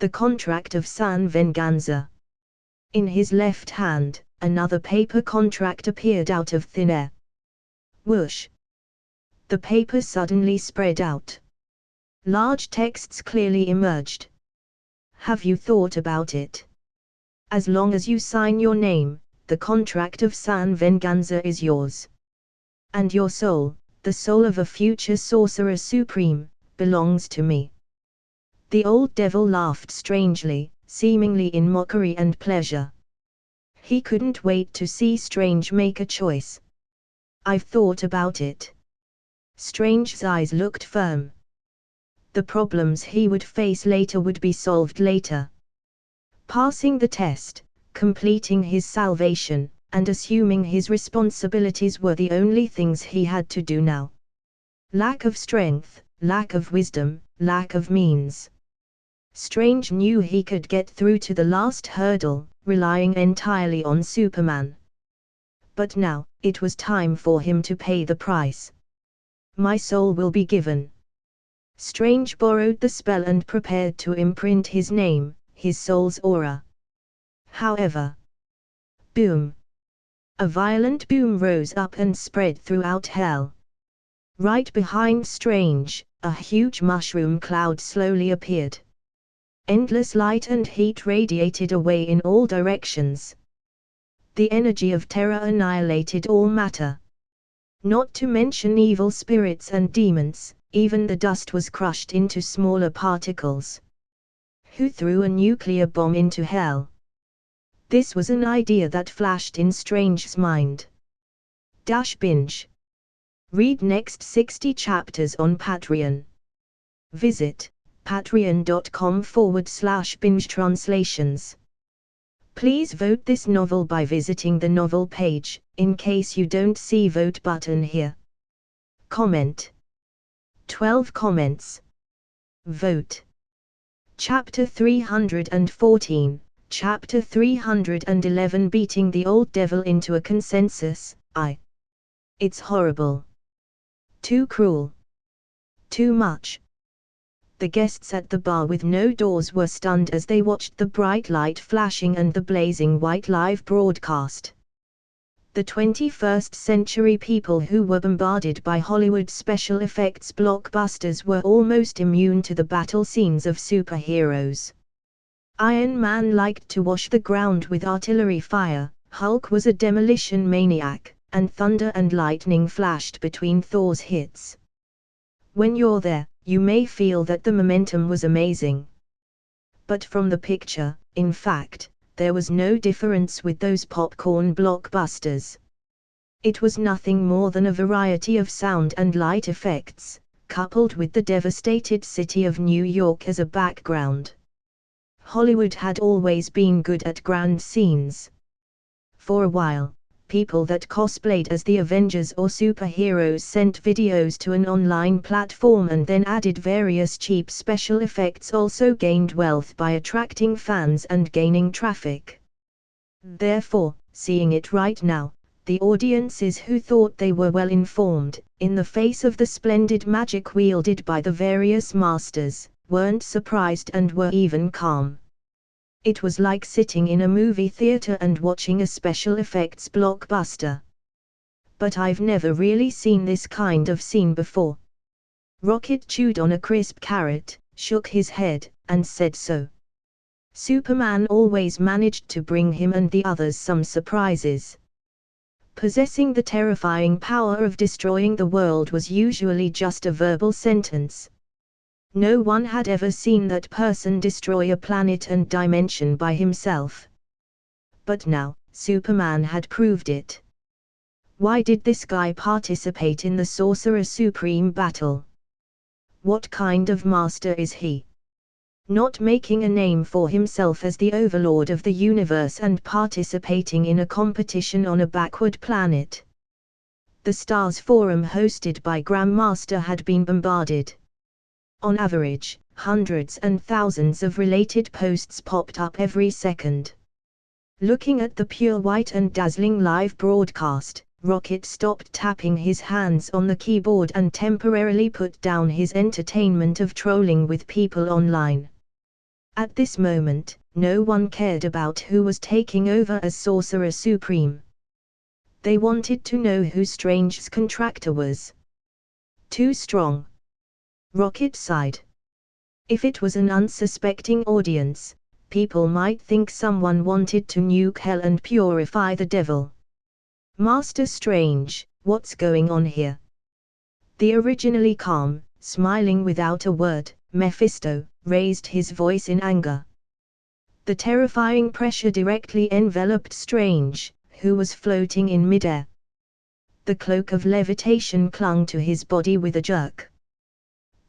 The contract of San Venganza. In his left hand, another paper contract appeared out of thin air. Whoosh! The paper suddenly spread out. Large texts clearly emerged. "Have you thought about it? As long as you sign your name, the contract of San Venganza is yours. And your soul, the soul of a future sorcerer supreme, belongs to me." The old devil laughed strangely, seemingly in mockery and pleasure. He couldn't wait to see Strange make a choice. "I've thought about it." Strange's eyes looked firm. The problems he would face later would be solved later. Passing the test, completing his salvation, and assuming his responsibilities were the only things he had to do now. Lack of strength, lack of wisdom, lack of means. Strange knew he could get through to the last hurdle, relying entirely on Superman. But now, it was time for him to pay the price. My soul will be given. Strange borrowed the spell and prepared to imprint his name, his soul's aura. However, boom! A violent boom rose up and spread throughout hell. Right behind Strange, a huge mushroom cloud slowly appeared. Endless light and heat radiated away in all directions. The energy of terror annihilated all matter. Not to mention evil spirits and demons, even the dust was crushed into smaller particles. Who threw a nuclear bomb into hell? This was an idea that flashed in Strange's mind. Binge. Read next 60 chapters on Patreon. Visit patreon.com/binge translations. Please vote this novel by visiting the novel page, in case you don't see vote button here. Comment. 12 comments. Vote. Chapter 314, Chapter 311 Beating the Old Devil into a Consensus. It's horrible. Too cruel. Too much. The guests at the bar with no doors were stunned as they watched the bright light flashing and the blazing white live broadcast. The 21st century people who were bombarded by Hollywood special effects blockbusters were almost immune to the battle scenes of superheroes. Iron Man liked to wash the ground with artillery fire, Hulk was a demolition maniac, and thunder and lightning flashed between Thor's hits. When you're there, you may feel that the momentum was amazing. But from the picture, in fact, there was no difference with those popcorn blockbusters. It was nothing more than a variety of sound and light effects, coupled with the devastated city of New York as a background. Hollywood had always been good at grand scenes. For a while, people that cosplayed as the Avengers or superheroes sent videos to an online platform and then added various cheap special effects also gained wealth by attracting fans and gaining traffic. Therefore, seeing it right now, the audiences who thought they were well informed, in the face of the splendid magic wielded by the various masters, weren't surprised and were even calm. It was like sitting in a movie theater and watching a special effects blockbuster. But I've never really seen this kind of scene before. Rocket chewed on a crisp carrot, shook his head, and said so. Superman always managed to bring him and the others some surprises. Possessing the terrifying power of destroying the world was usually just a verbal sentence. No one had ever seen that person destroy a planet and dimension by himself. But now, Superman had proved it. Why did this guy participate in the Sorcerer Supreme battle? What kind of master is he? Not making a name for himself as the overlord of the universe and participating in a competition on a backward planet. The Stars Forum hosted by Grandmaster had been bombarded. On average, hundreds and thousands of related posts popped up every second. Looking at the pure white and dazzling live broadcast, Rocket stopped tapping his hands on the keyboard and temporarily put down his entertainment of trolling with people online. At this moment, no one cared about who was taking over as Sorcerer Supreme. They wanted to know who Strange's contractor was. Too strong. Rocket sighed. If it was an unsuspecting audience, people might think someone wanted to nuke hell and purify the devil. Master Strange, what's going on here? The originally calm, smiling without a word, Mephisto, raised his voice in anger. The terrifying pressure directly enveloped Strange, who was floating in midair. The cloak of levitation clung to his body with a jerk.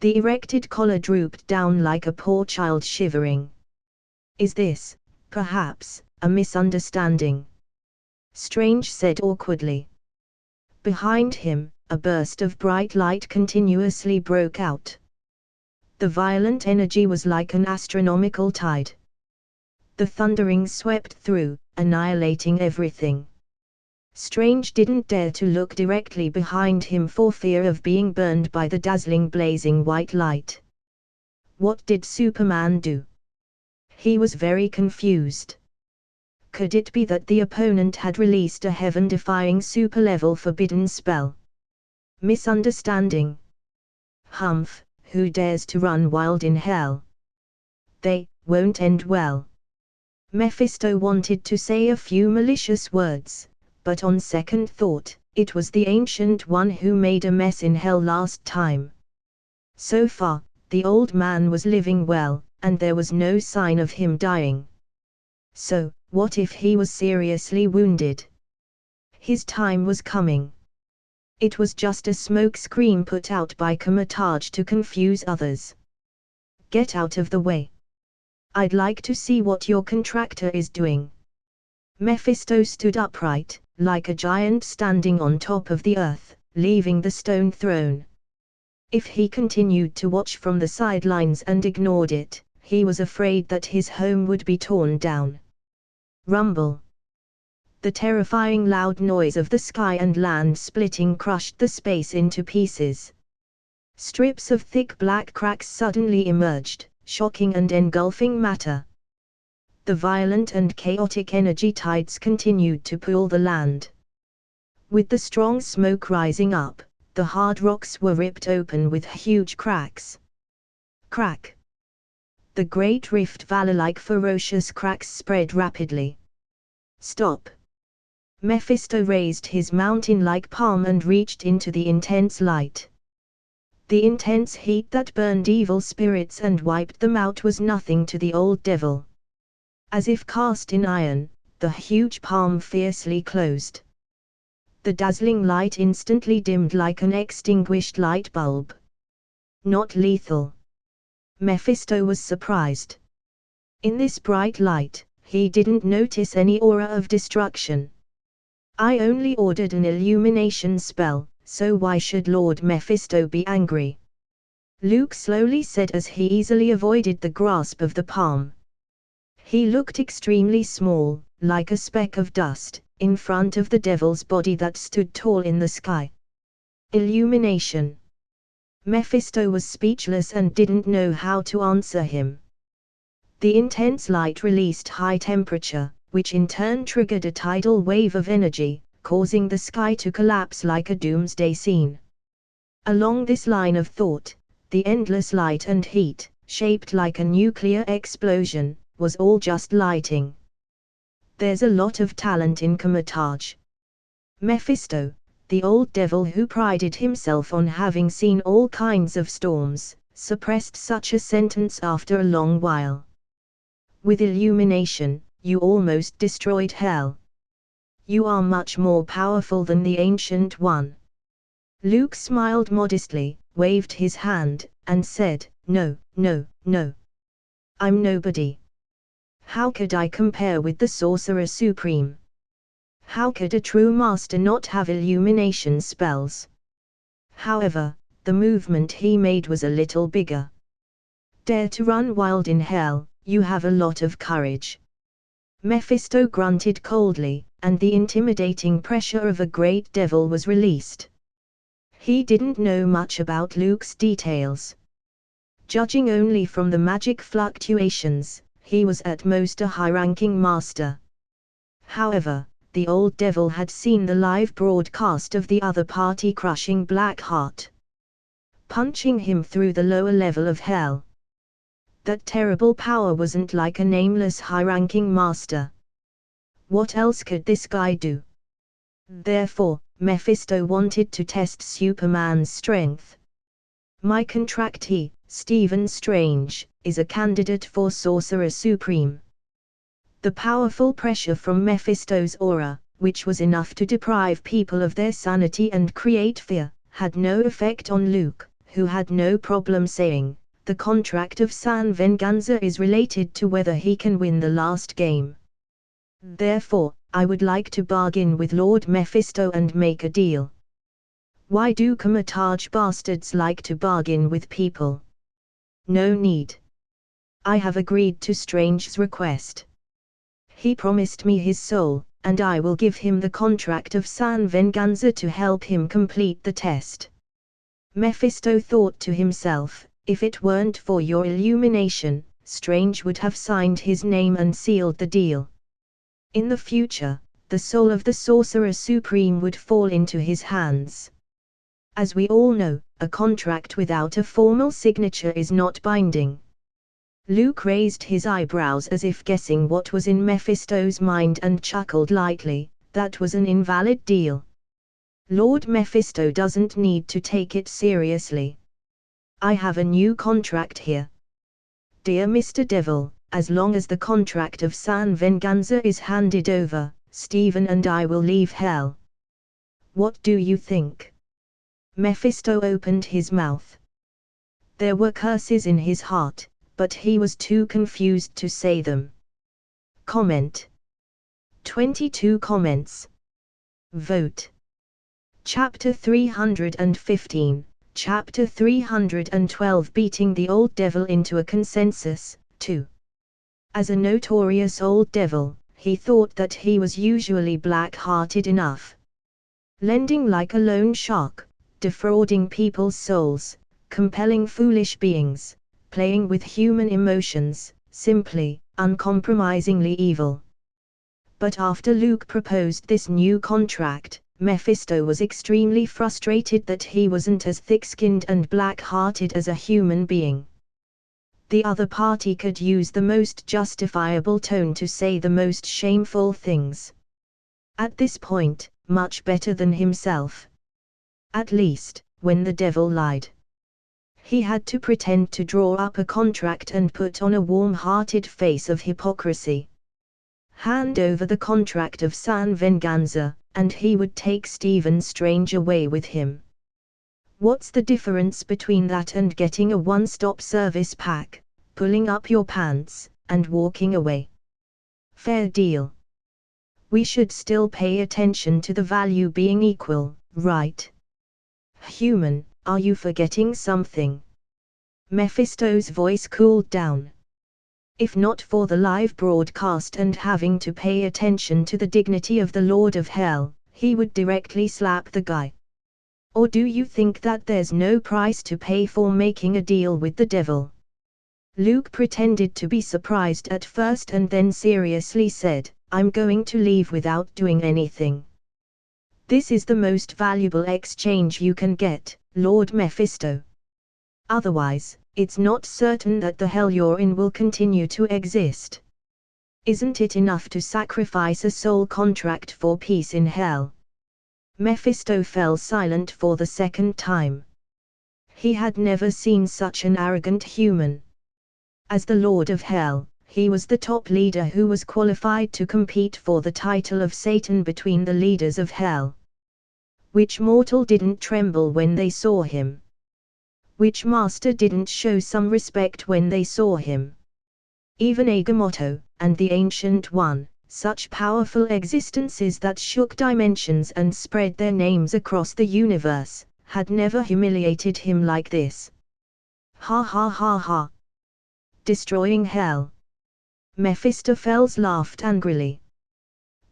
The erected collar drooped down like a poor child shivering. Is this Perhaps, a misunderstanding," Strange said awkwardly. Behind him, a burst of bright light continuously broke out. The violent energy was like an astronomical tide. The thundering swept through, annihilating everything. Strange didn't dare to look directly behind him for fear of being burned by the dazzling blazing white light. What did Superman do? He was very confused. Could it be that the opponent had released a heaven-defying super-level forbidden spell? Misunderstanding. Humph, who dares to run wild in hell? They won't end well. Mephisto wanted to say a few malicious words, but on second thought, it was the Ancient One who made a mess in hell last time. So far, the old man was living well, and there was no sign of him dying. So, what if he was seriously wounded? His time was coming. It was just a smoke screen put out by Comatage to confuse others. Get out of the way. I'd like to see what your contractor is doing. Mephisto stood upright, like a giant standing on top of the earth, leaving the stone throne. If he continued to watch from the sidelines and ignored it, he was afraid that his home would be torn down. Rumble. The terrifying loud noise of the sky and land splitting crushed the space into pieces. Strips of thick black cracks suddenly emerged, shocking and engulfing matter. The violent and chaotic energy tides continued to pull the land. With the strong smoke rising up, the hard rocks were ripped open with huge cracks. Crack! The great rift valley-like ferocious cracks spread rapidly. Stop! Mephisto raised his mountain-like palm and reached into the intense light. The intense heat that burned evil spirits and wiped them out was nothing to the old devil. As if cast in iron, the huge palm fiercely closed. The dazzling light instantly dimmed like an extinguished light bulb. Not lethal. Mephisto was surprised. In this bright light, he didn't notice any aura of destruction. I only ordered an illumination spell, so why should Lord Mephisto be angry? Luke slowly said as he easily avoided the grasp of the palm. He looked extremely small, like a speck of dust, in front of the devil's body that stood tall in the sky. Illumination. Mephisto was speechless and didn't know how to answer him. The intense light released high temperature, which in turn triggered a tidal wave of energy, causing the sky to collapse like a doomsday scene. Along this line of thought, the endless light and heat, shaped like a nuclear explosion, was all just lighting. There's a lot of talent in Comatage. Mephisto, the old devil who prided himself on having seen all kinds of storms, suppressed such a sentence after a long while. With illumination, you almost destroyed hell. You are much more powerful than the Ancient One. Luke smiled modestly, waved his hand, and said, No, no, no. I'm nobody. How could I compare with the Sorcerer Supreme? How could a true master not have illumination spells? However, the movement he made was a little bigger. Dare to run wild in hell, you have a lot of courage. Mephisto grunted coldly, and the intimidating pressure of a great devil was released. He didn't know much about Luke's details. Judging only from the magic fluctuations, he was at most a high-ranking master. However, the old devil had seen the live broadcast of the other party crushing Blackheart, punching him through the lower level of hell. That terrible power wasn't like a nameless high-ranking master. What else could this guy do? Therefore, Mephisto wanted to test Superman's strength. My contractee, Stephen Strange, is a candidate for Sorcerer Supreme. The powerful pressure from Mephisto's aura, which was enough to deprive people of their sanity and create fear, had no effect on Luke, who had no problem saying, the contract of San Venganza is related to whether he can win the last game. Therefore, I would like to bargain with Lord Mephisto and make a deal. Why do Comatage bastards like to bargain with people? No need. I have agreed to Strange's request. He promised me his soul, and I will give him the contract of San Venganza to help him complete the test. Mephisto thought to himself, if it weren't for your illumination, Strange would have signed his name and sealed the deal. In the future, the soul of the Sorcerer Supreme would fall into his hands. As we all know, a contract without a formal signature is not binding. Luke raised his eyebrows as if guessing what was in Mephisto's mind and chuckled lightly. That was an invalid deal. Lord Mephisto doesn't need to take it seriously. I have a new contract here. Dear Mr. Devil, as long as the contract of San Venganza is handed over, Stephen and I will leave hell. What do you think? Mephisto opened his mouth. There were curses in his heart, but he was too confused to say them. Comment. 22 comments. Vote. Chapter 315, Chapter 312 Beating the Old Devil into a Consensus, 2. As a notorious old devil, he thought that he was usually black-hearted enough. Lending like a loan shark, defrauding people's souls, compelling foolish beings, playing with human emotions, simply, uncompromisingly evil. But after Luke proposed this new contract, Mephisto was extremely frustrated that he wasn't as thick-skinned and black-hearted as a human being. The other party could use the most justifiable tone to say the most shameful things. At this point, much better than himself. At least, when the devil lied. He had to pretend to draw up a contract and put on a warm-hearted face of hypocrisy. Hand over the contract of San Venganza, and he would take Stephen Strange away with him. What's the difference between that and getting a one-stop service pack, pulling up your pants, and walking away? Fair deal. We should still pay attention to the value being equal, right? Human, are you forgetting something? Mephisto's voice cooled down. If not for the live broadcast and having to pay attention to the dignity of the Lord of Hell, he would directly slap the guy. Or do you think that there's no price to pay for making a deal with the devil? Luke pretended to be surprised at first and then seriously said, I'm going to leave without doing anything. This is the most valuable exchange you can get, Lord Mephisto. Otherwise, it's not certain that the hell you're in will continue to exist. Isn't it enough to sacrifice a soul contract for peace in hell? Mephisto fell silent for the second time. He had never seen such an arrogant human. As the Lord of Hell, he was the top leader who was qualified to compete for the title of Satan between the leaders of Hell. Which mortal didn't tremble when they saw him? Which master didn't show some respect when they saw him? Even Agamotto, and the Ancient One, such powerful existences that shook dimensions and spread their names across the universe, had never humiliated him like this. Ha ha ha ha. Destroying hell. Mephistopheles laughed angrily.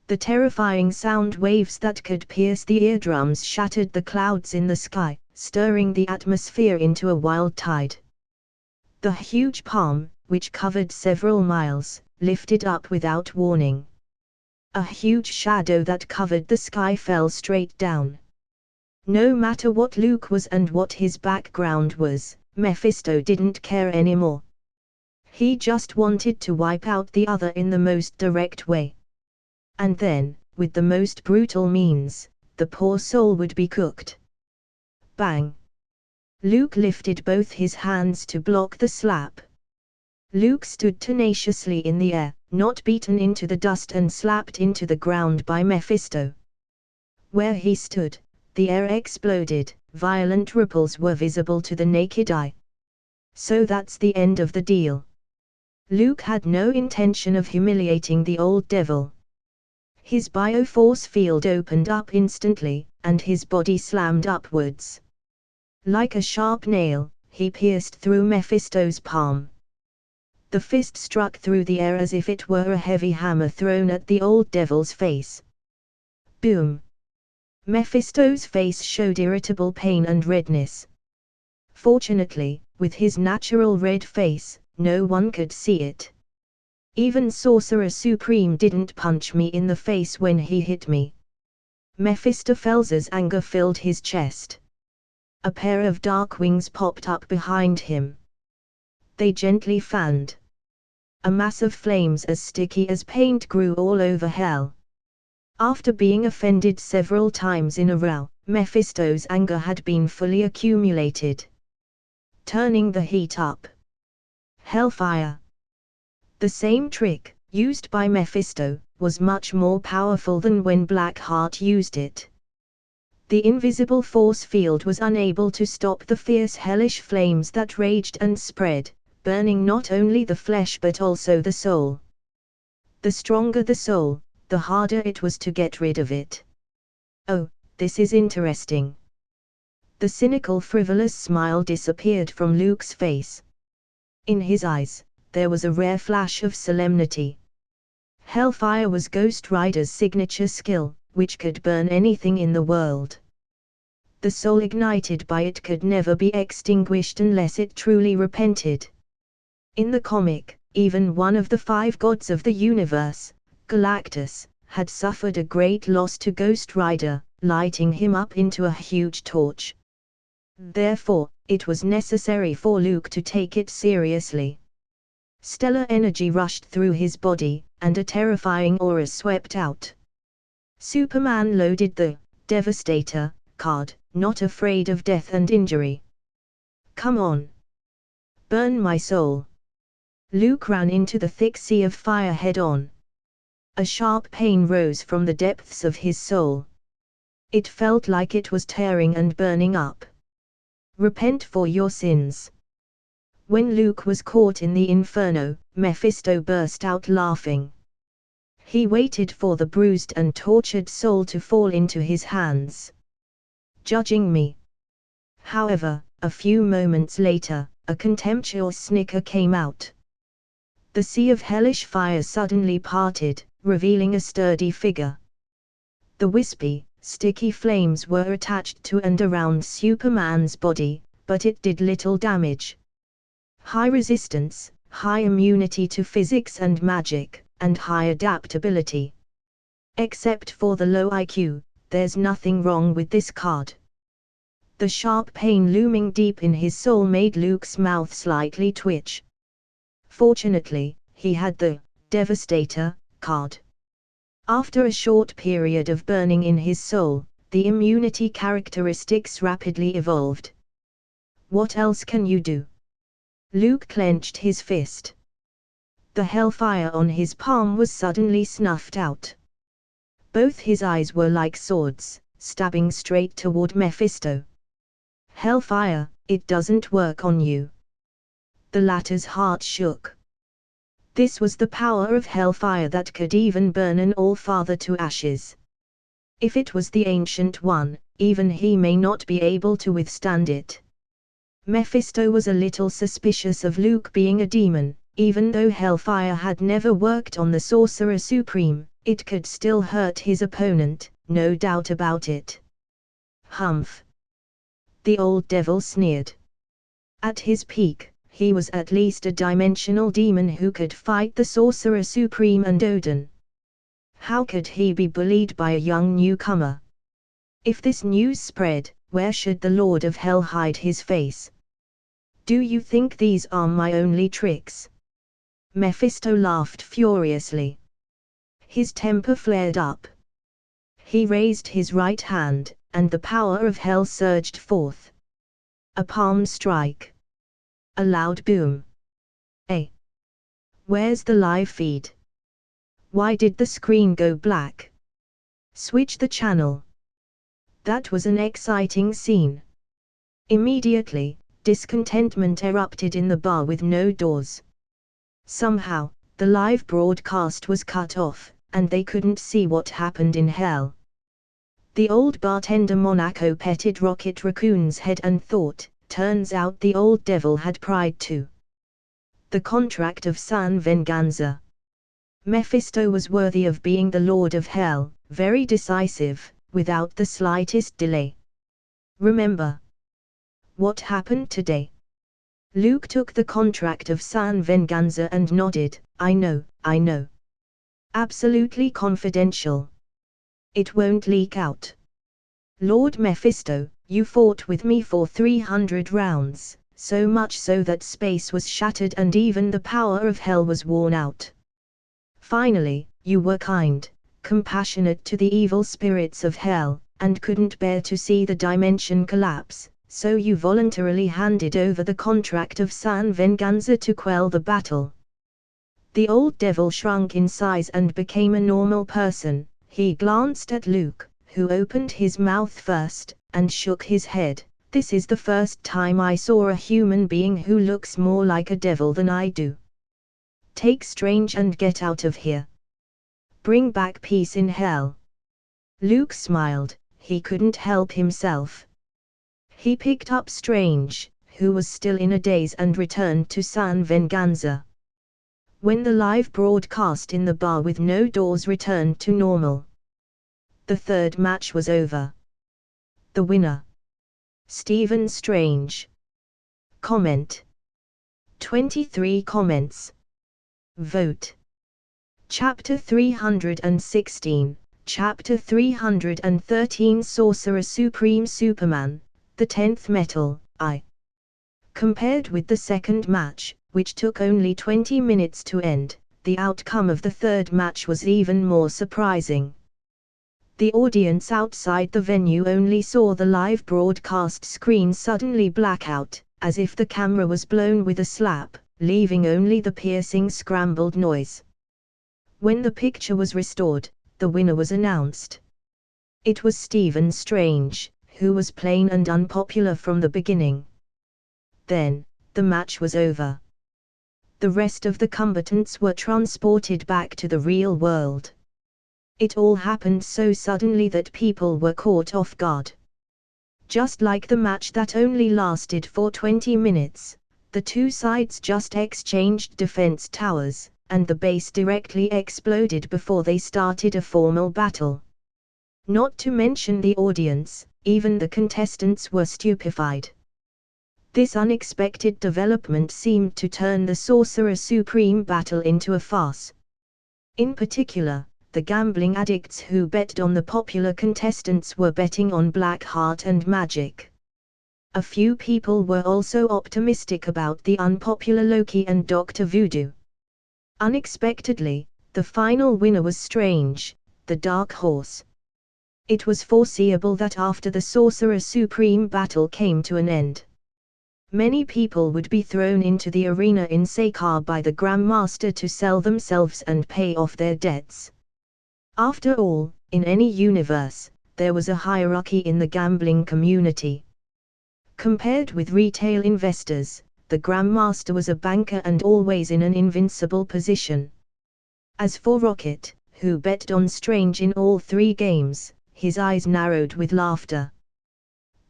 The terrifying sound waves that could pierce the eardrums shattered the clouds in the sky, stirring the atmosphere into a wild tide. The huge palm, which covered several miles, lifted up without warning. A huge shadow that covered the sky fell straight down. No matter what Luke was and what his background was, Mephisto didn't care anymore. He just wanted to wipe out the other in the most direct way. And then, with the most brutal means, the poor soul would be cooked. Bang! Luke lifted both his hands to block the slap. Luke stood tenaciously in the air, not beaten into the dust and slapped into the ground by Mephisto. Where he stood, the air exploded, violent ripples were visible to the naked eye. So that's the end of the deal. Luke had no intention of humiliating the old devil. His bioforce field opened up instantly, and his body slammed upwards. Like a sharp nail, he pierced through Mephisto's palm. The fist struck through the air as if it were a heavy hammer thrown at the old devil's face. Boom! Mephisto's face showed irritable pain and redness. Fortunately, with his natural red face, no one could see it. Even Sorcerer Supreme didn't punch me in the face when he hit me. Mephistopheles's anger filled his chest. A pair of dark wings popped up behind him. They gently fanned. A mass of flames as sticky as paint grew all over hell. After being offended several times in a row, Mephisto's anger had been fully accumulated. Turning the heat up. Hellfire. The same trick, used by Mephisto, was much more powerful than when Blackheart used it. The invisible force field was unable to stop the fierce hellish flames that raged and spread, burning not only the flesh but also the soul. The stronger the soul, the harder it was to get rid of it. Oh, this is interesting. The cynical, frivolous smile disappeared from Luke's face. In his eyes, there was a rare flash of solemnity. Hellfire was Ghost Rider's signature skill, which could burn anything in the world. The soul ignited by it could never be extinguished unless it truly repented. In the comic, even one of the 5 gods of the universe, Galactus, had suffered a great loss to Ghost Rider, lighting him up into a huge torch. Therefore, it was necessary for Luke to take it seriously. Stellar energy rushed through his body, and a terrifying aura swept out. Superman loaded the Devastator card, not afraid of death and injury. Come on. Burn my soul. Luke ran into the thick sea of fire head-on. A sharp pain rose from the depths of his soul. It felt like it was tearing and burning up. Repent for your sins. When Luke was caught in the inferno, Mephisto burst out laughing. He waited for the bruised and tortured soul to fall into his hands. Judging me. However, a few moments later, a contemptuous snicker came out. The sea of hellish fire suddenly parted, revealing a sturdy figure. The wispy, sticky flames were attached to and around Superman's body, but it did little damage. High resistance, high immunity to physics and magic, and high adaptability. Except for the low IQ, there's nothing wrong with this card. The sharp pain looming deep in his soul made Luke's mouth slightly twitch. Fortunately, he had the Devastator card. After a short period of burning in his soul, the immunity characteristics rapidly evolved. What else can you do? Luke clenched his fist. The hellfire on his palm was suddenly snuffed out. Both his eyes were like swords, stabbing straight toward Mephisto. Hellfire, it doesn't work on you. The latter's heart shook. This was the power of hellfire that could even burn an All-Father to ashes. If it was the Ancient One, even he may not be able to withstand it. Mephisto was a little suspicious of Luke being a demon. Even though hellfire had never worked on the Sorcerer Supreme, it could still hurt his opponent, no doubt about it. Humph! The old devil sneered. At his peak, he was at least a dimensional demon who could fight the Sorcerer Supreme and Odin. How could he be bullied by a young newcomer? If this news spread, where should the Lord of Hell hide his face? Do you think these are my only tricks? Mephisto laughed furiously. His temper flared up. He raised his right hand, and the power of hell surged forth. A palm strike. A loud boom. Where's the live feed? Why did the screen go black? Switch the channel. That was an exciting scene. Immediately, Discontentment erupted in the bar with no doors. Somehow, the live broadcast was cut off, and they couldn't see what happened in hell. The old bartender Monaco petted Rocket Raccoon's head and thought, turns out the old devil had pride too. The contract of San Venganza. Mephisto was worthy of being the Lord of Hell, very decisive, without the slightest delay. Remember what happened today? Luke took the contract of San Venganza and nodded, I know. Absolutely confidential. It won't leak out. Lord Mephisto, you fought with me for 300 rounds, so much so that space was shattered and even the power of hell was worn out. Finally, you were kind, compassionate to the evil spirits of hell, and couldn't bear to see the dimension collapse, so you voluntarily handed over the contract of San Venganza to quell the battle. The old devil shrunk in size and became a normal person. He glanced at Luke, who opened his mouth first, and shook his head. This is the first time I saw a human being who looks more like a devil than I do. Take Strange and get out of here. Bring back peace in hell. Luke smiled, he couldn't help himself. He picked up Strange, who was still in a daze, and returned to San Venganza. When the live broadcast in the bar with no doors returned to normal, the third match was over. The winner: Stephen Strange. Comment: 23 comments. Vote. Chapter 316, Chapter 313 Sorcerer Supreme Superman, the 10th Metal, I. Compared with the second match, which took only 20 minutes to end, the outcome of the third match was even more surprising. The audience outside the venue only saw the live broadcast screen suddenly black out, as if the camera was blown with a slap, leaving only the piercing scrambled noise. When the picture was restored, the winner was announced. It was Stephen Strange, who was plain and unpopular from the beginning. Then, the match was over. The rest of the combatants were transported back to the real world. It all happened so suddenly that people were caught off guard. Just like the match that only lasted for 20 minutes, the two sides just exchanged defense towers, and the base directly exploded before they started a formal battle. Not to mention the audience, even the contestants were stupefied. This unexpected development seemed to turn the Sorcerer Supreme battle into a farce. In particular, the gambling addicts who bet on the popular contestants were betting on black heart and magic. A few people were also optimistic about the unpopular Loki and Dr. Voodoo. Unexpectedly, the final winner was Strange, the Dark Horse. It was foreseeable that after the Sorcerer Supreme battle came to an end, many people would be thrown into the arena in Sakar by the Grandmaster to sell themselves and pay off their debts. After all, in any universe, there was a hierarchy in the gambling community. Compared with retail investors, the Grandmaster was a banker and always in an invincible position. As for Rocket, who bet on Strange in all 3 games, his eyes narrowed with laughter.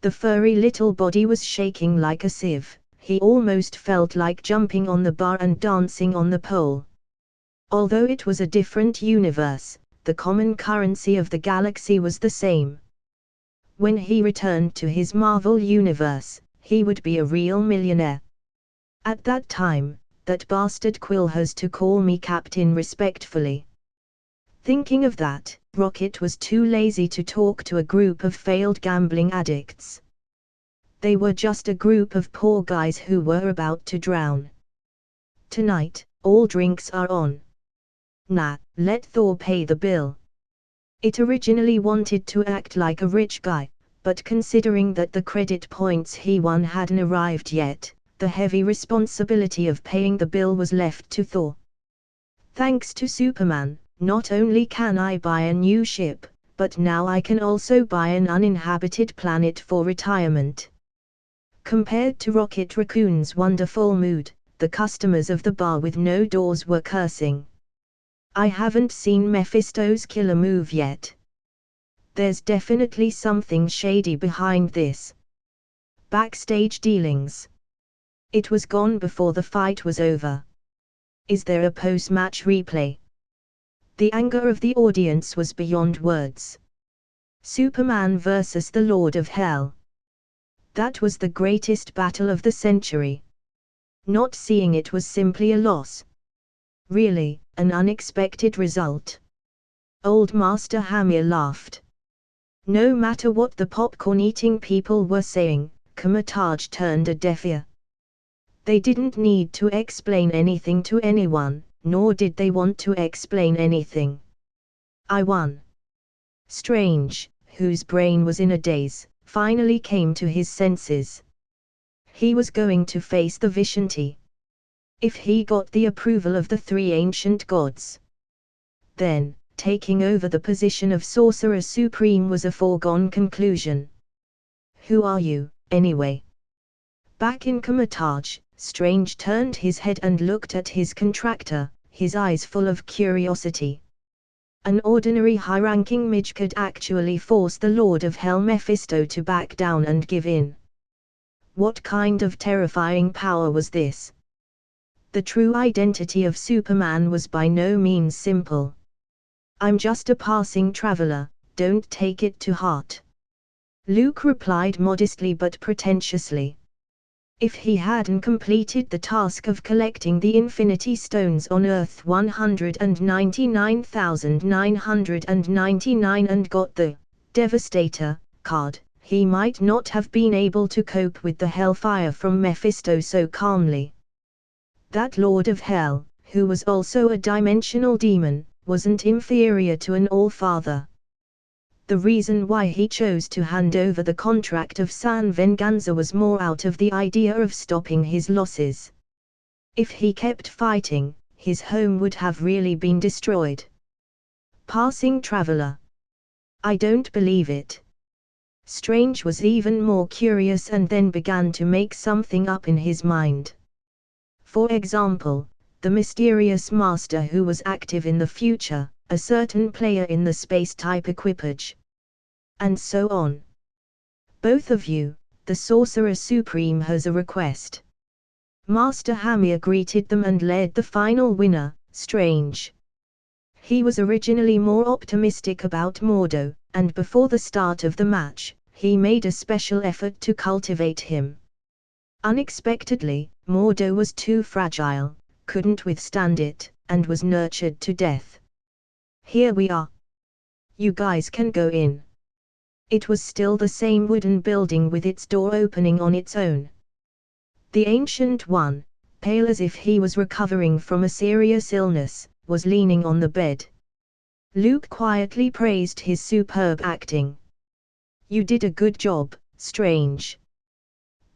The furry little body was shaking like a sieve. He almost felt like jumping on the bar and dancing on the pole. Although it was a different universe, the common currency of the galaxy was the same. When he returned to his Marvel universe, he would be a real millionaire. At that time, that bastard Quill has to call me Captain respectfully. Thinking of that, Rocket was too lazy to talk to a group of failed gambling addicts. They were just a group of poor guys who were about to drown. Tonight, all drinks are on. Nah, let Thor pay the bill. It originally wanted to act like a rich guy, but considering that the credit points he won hadn't arrived yet, the heavy responsibility of paying the bill was left to Thor. Thanks to Superman, not only can I buy a new ship, but now I can also buy an uninhabited planet for retirement. Compared to Rocket Raccoon's wonderful mood, the customers of the bar with no doors were cursing. I haven't seen Mephisto's killer move yet. There's definitely something shady behind this. Backstage dealings. It was gone before the fight was over. Is there a post-match replay? The anger of the audience was beyond words. Superman versus the Lord of Hell. That was the greatest battle of the century. Not seeing it was simply a loss. Really, an unexpected result. Old Master Hamir laughed. No matter what the popcorn-eating people were saying, Kamatage turned a deaf ear. They didn't need to explain anything to anyone, nor did they want to explain anything. I won. Strange, whose brain was in a daze, finally came to his senses. He was going to face the Vishanti. If he got the approval of the three ancient gods, then, taking over the position of Sorcerer Supreme was a foregone conclusion. Who are you, anyway? Back in Kamatage, Strange turned his head and looked at his contractor, his eyes full of curiosity. An ordinary high-ranking midge could actually force the Lord of Hell Mephisto to back down and give in. What kind of terrifying power was this? The true identity of Superman was by no means simple. I'm just a passing traveler, don't take it to heart. Luke replied modestly but pretentiously. If he hadn't completed the task of collecting the Infinity Stones on Earth 199,999 and got the Devastator card, he might not have been able to cope with the hellfire from Mephisto so calmly. That Lord of Hell, who was also a dimensional demon, wasn't inferior to an All-Father. The reason why he chose to hand over the contract of San Venganza was more out of the idea of stopping his losses. If he kept fighting, his home would have really been destroyed. Passing traveler. I don't believe it. Strange was even more curious and then began to make something up in his mind. For example, the mysterious master who was active in the future, a certain player in the space-type equipage. And so on. Both of you, the Sorcerer Supreme has a request. Master Hamir greeted them and led the final winner, Strange. He was originally more optimistic about Mordo, and before the start of the match, he made a special effort to cultivate him. Unexpectedly, Mordo was too fragile, couldn't withstand it, and was nurtured to death. Here we are. You guys can go in. It was still the same wooden building with its door opening on its own. The Ancient One, pale as if he was recovering from a serious illness, was leaning on the bed. Luke quietly praised his superb acting. You did a good job, Strange.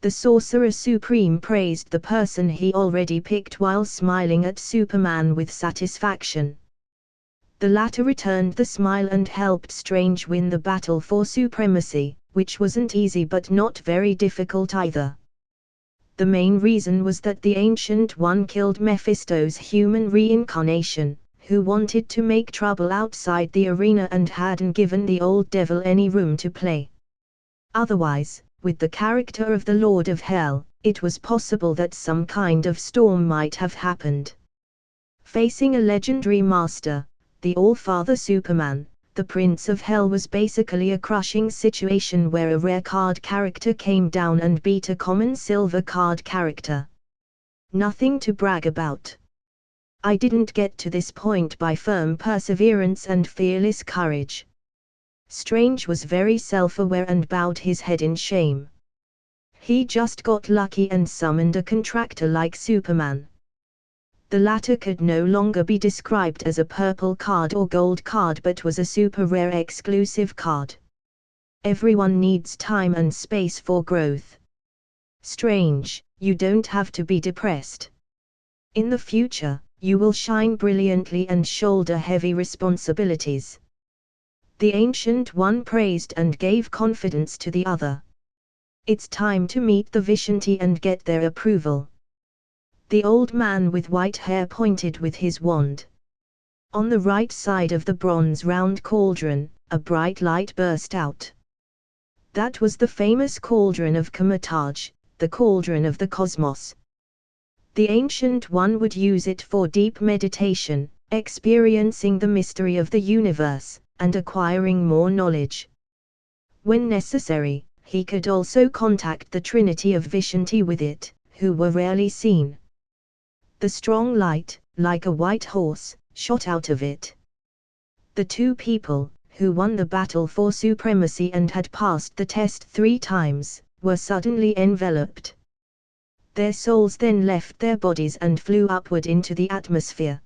The Sorcerer Supreme praised the person he already picked while smiling at Superman with satisfaction. The latter returned the smile and helped Strange win the battle for supremacy, which wasn't easy but not very difficult either. The main reason was that the Ancient One killed Mephisto's human reincarnation, who wanted to make trouble outside the arena and hadn't given the old devil any room to play. Otherwise, with the character of the Lord of Hell, it was possible that some kind of storm might have happened. Facing a legendary master, the All-Father Superman, the Prince of Hell was basically a crushing situation where a rare card character came down and beat a common silver card character. Nothing to brag about. I didn't get to this point by firm perseverance and fearless courage. Strange was very self-aware and bowed his head in shame. He just got lucky and summoned a contractor like Superman. The latter could no longer be described as a purple card or gold card but was a super rare exclusive card. Everyone needs time and space for growth. Strange, you don't have to be depressed. In the future, you will shine brilliantly and shoulder heavy responsibilities. The Ancient One praised and gave confidence to the other. It's time to meet the Vishanti and get their approval. The old man with white hair pointed with his wand. On the right side of the bronze round cauldron, a bright light burst out. That was the famous cauldron of Kamataj, the cauldron of the cosmos. The Ancient One would use it for deep meditation, experiencing the mystery of the universe, and acquiring more knowledge. When necessary, he could also contact the Trinity of Vishanti with it, who were rarely seen. The strong light, like a white horse, shot out of it. The two people, who won the battle for supremacy and had passed the test 3 times, were suddenly enveloped. Their souls then left their bodies and flew upward into the atmosphere.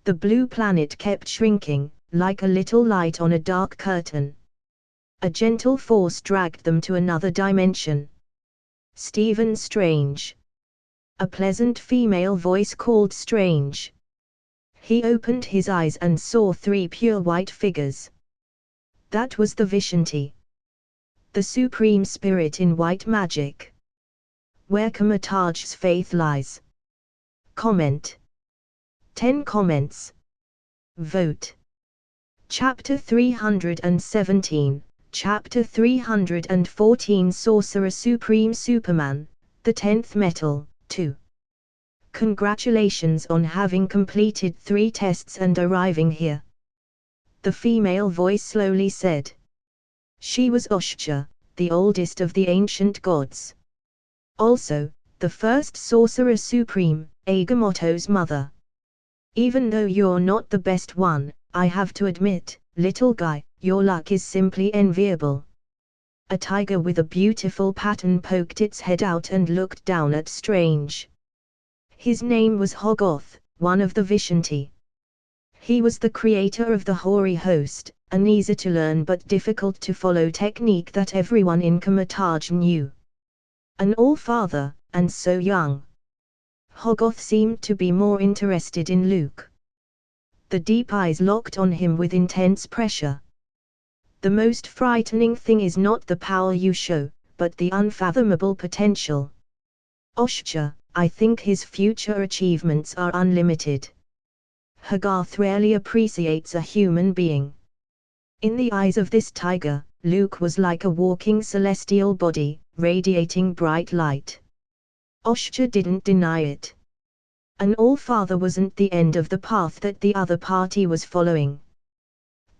The blue planet kept shrinking, like a little light on a dark curtain. A gentle force dragged them to another dimension. Stephen Strange. A pleasant female voice called Strange. He opened his eyes and saw 3 pure white figures. That was the Vishanti. The supreme spirit in white magic. Where Kamataj's faith lies. Comment. 10 comments. Vote. Chapter 317, Chapter 314 Sorcerer Supreme Superman, the 10th Metal, 2. Congratulations on having completed 3 tests and arriving here. The female voice slowly said. She was Oshcha, the oldest of the ancient gods. Also, the first Sorcerer Supreme, Agamotto's mother. Even though you're not the best one, I have to admit, little guy, your luck is simply enviable. A tiger with a beautiful pattern poked its head out and looked down at Strange. His name was Hogoth, one of the Vishanti. He was the creator of the hoary host, an easy-to-learn but difficult-to-follow technique that everyone in Kamataj knew. An all-father, and so young. Hogoth seemed to be more interested in Luke. The deep eyes locked on him with intense pressure. The most frightening thing is not the power you show, but the unfathomable potential. Oshcha, I think his future achievements are unlimited. Hogarth rarely appreciates a human being. In the eyes of this tiger, Luke was like a walking celestial body, radiating bright light. Oshcha didn't deny it. An all-father wasn't the end of the path that the other party was following.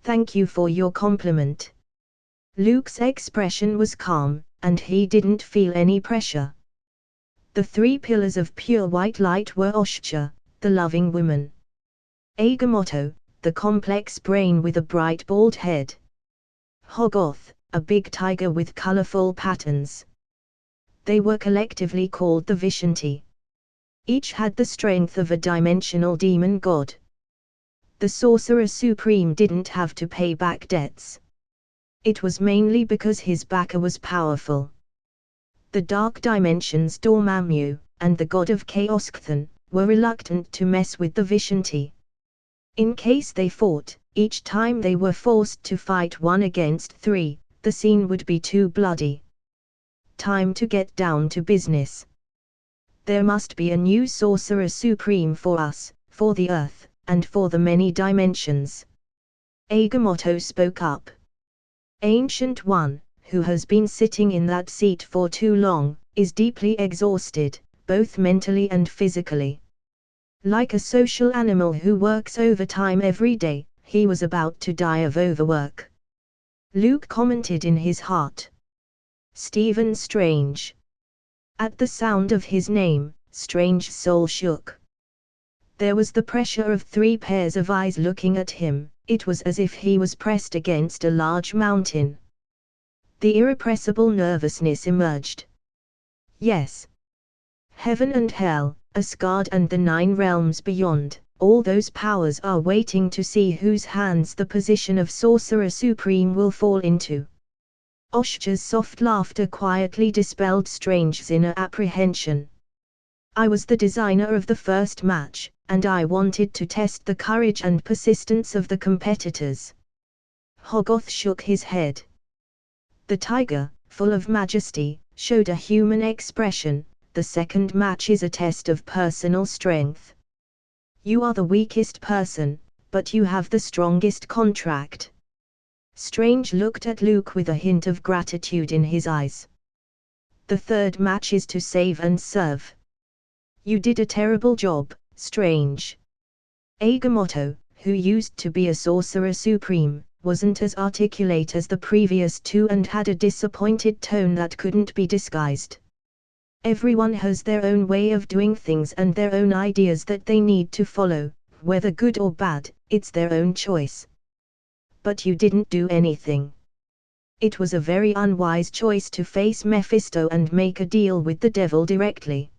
Thank you for your compliment. Luke's expression was calm, and he didn't feel any pressure. The 3 pillars of pure white light were Oshcha, the loving woman. Agamotto, the complex brain with a bright bald head. Hogoth, a big tiger with colorful patterns. They were collectively called the Vishanti. Each had the strength of a dimensional demon god. The Sorcerer Supreme didn't have to pay back debts. It was mainly because his backer was powerful. The Dark Dimension's Dormammu, and the god of Chaos Cthulhu, were reluctant to mess with the Vishanti. In case they fought, each time they were forced to fight 1 against 3, the scene would be too bloody. Time to get down to business. There must be a new Sorcerer Supreme for us, for the Earth, and for the many dimensions. Agamotto spoke up. Ancient One, who has been sitting in that seat for too long, is deeply exhausted, both mentally and physically. Like a social animal who works overtime every day, he was about to die of overwork. Luke commented in his heart. Stephen Strange. At the sound of his name, Strange's soul shook. There was the pressure of 3 pairs of eyes looking at him. It was as if he was pressed against a large mountain. The irrepressible nervousness emerged. Yes. Heaven and hell, Asgard and the 9 realms beyond, all those powers are waiting to see whose hands the position of Sorcerer Supreme will fall into. Oshcha's soft laughter quietly dispelled Strange's inner apprehension. I was the designer of the first match, and I wanted to test the courage and persistence of the competitors. Hogoth shook his head. The tiger, full of majesty, showed a human expression. The second match is a test of personal strength. You are the weakest person, but you have the strongest contract. Strange looked at Luke with a hint of gratitude in his eyes. The third match is to save and serve. You did a terrible job, Strange. Agamotto, who used to be a sorcerer supreme, wasn't as articulate as the previous two and had a disappointed tone that couldn't be disguised. Everyone has their own way of doing things and their own ideas that they need to follow, whether good or bad, it's their own choice. But you didn't do anything. It was a very unwise choice to face Mephisto and make a deal with the devil directly.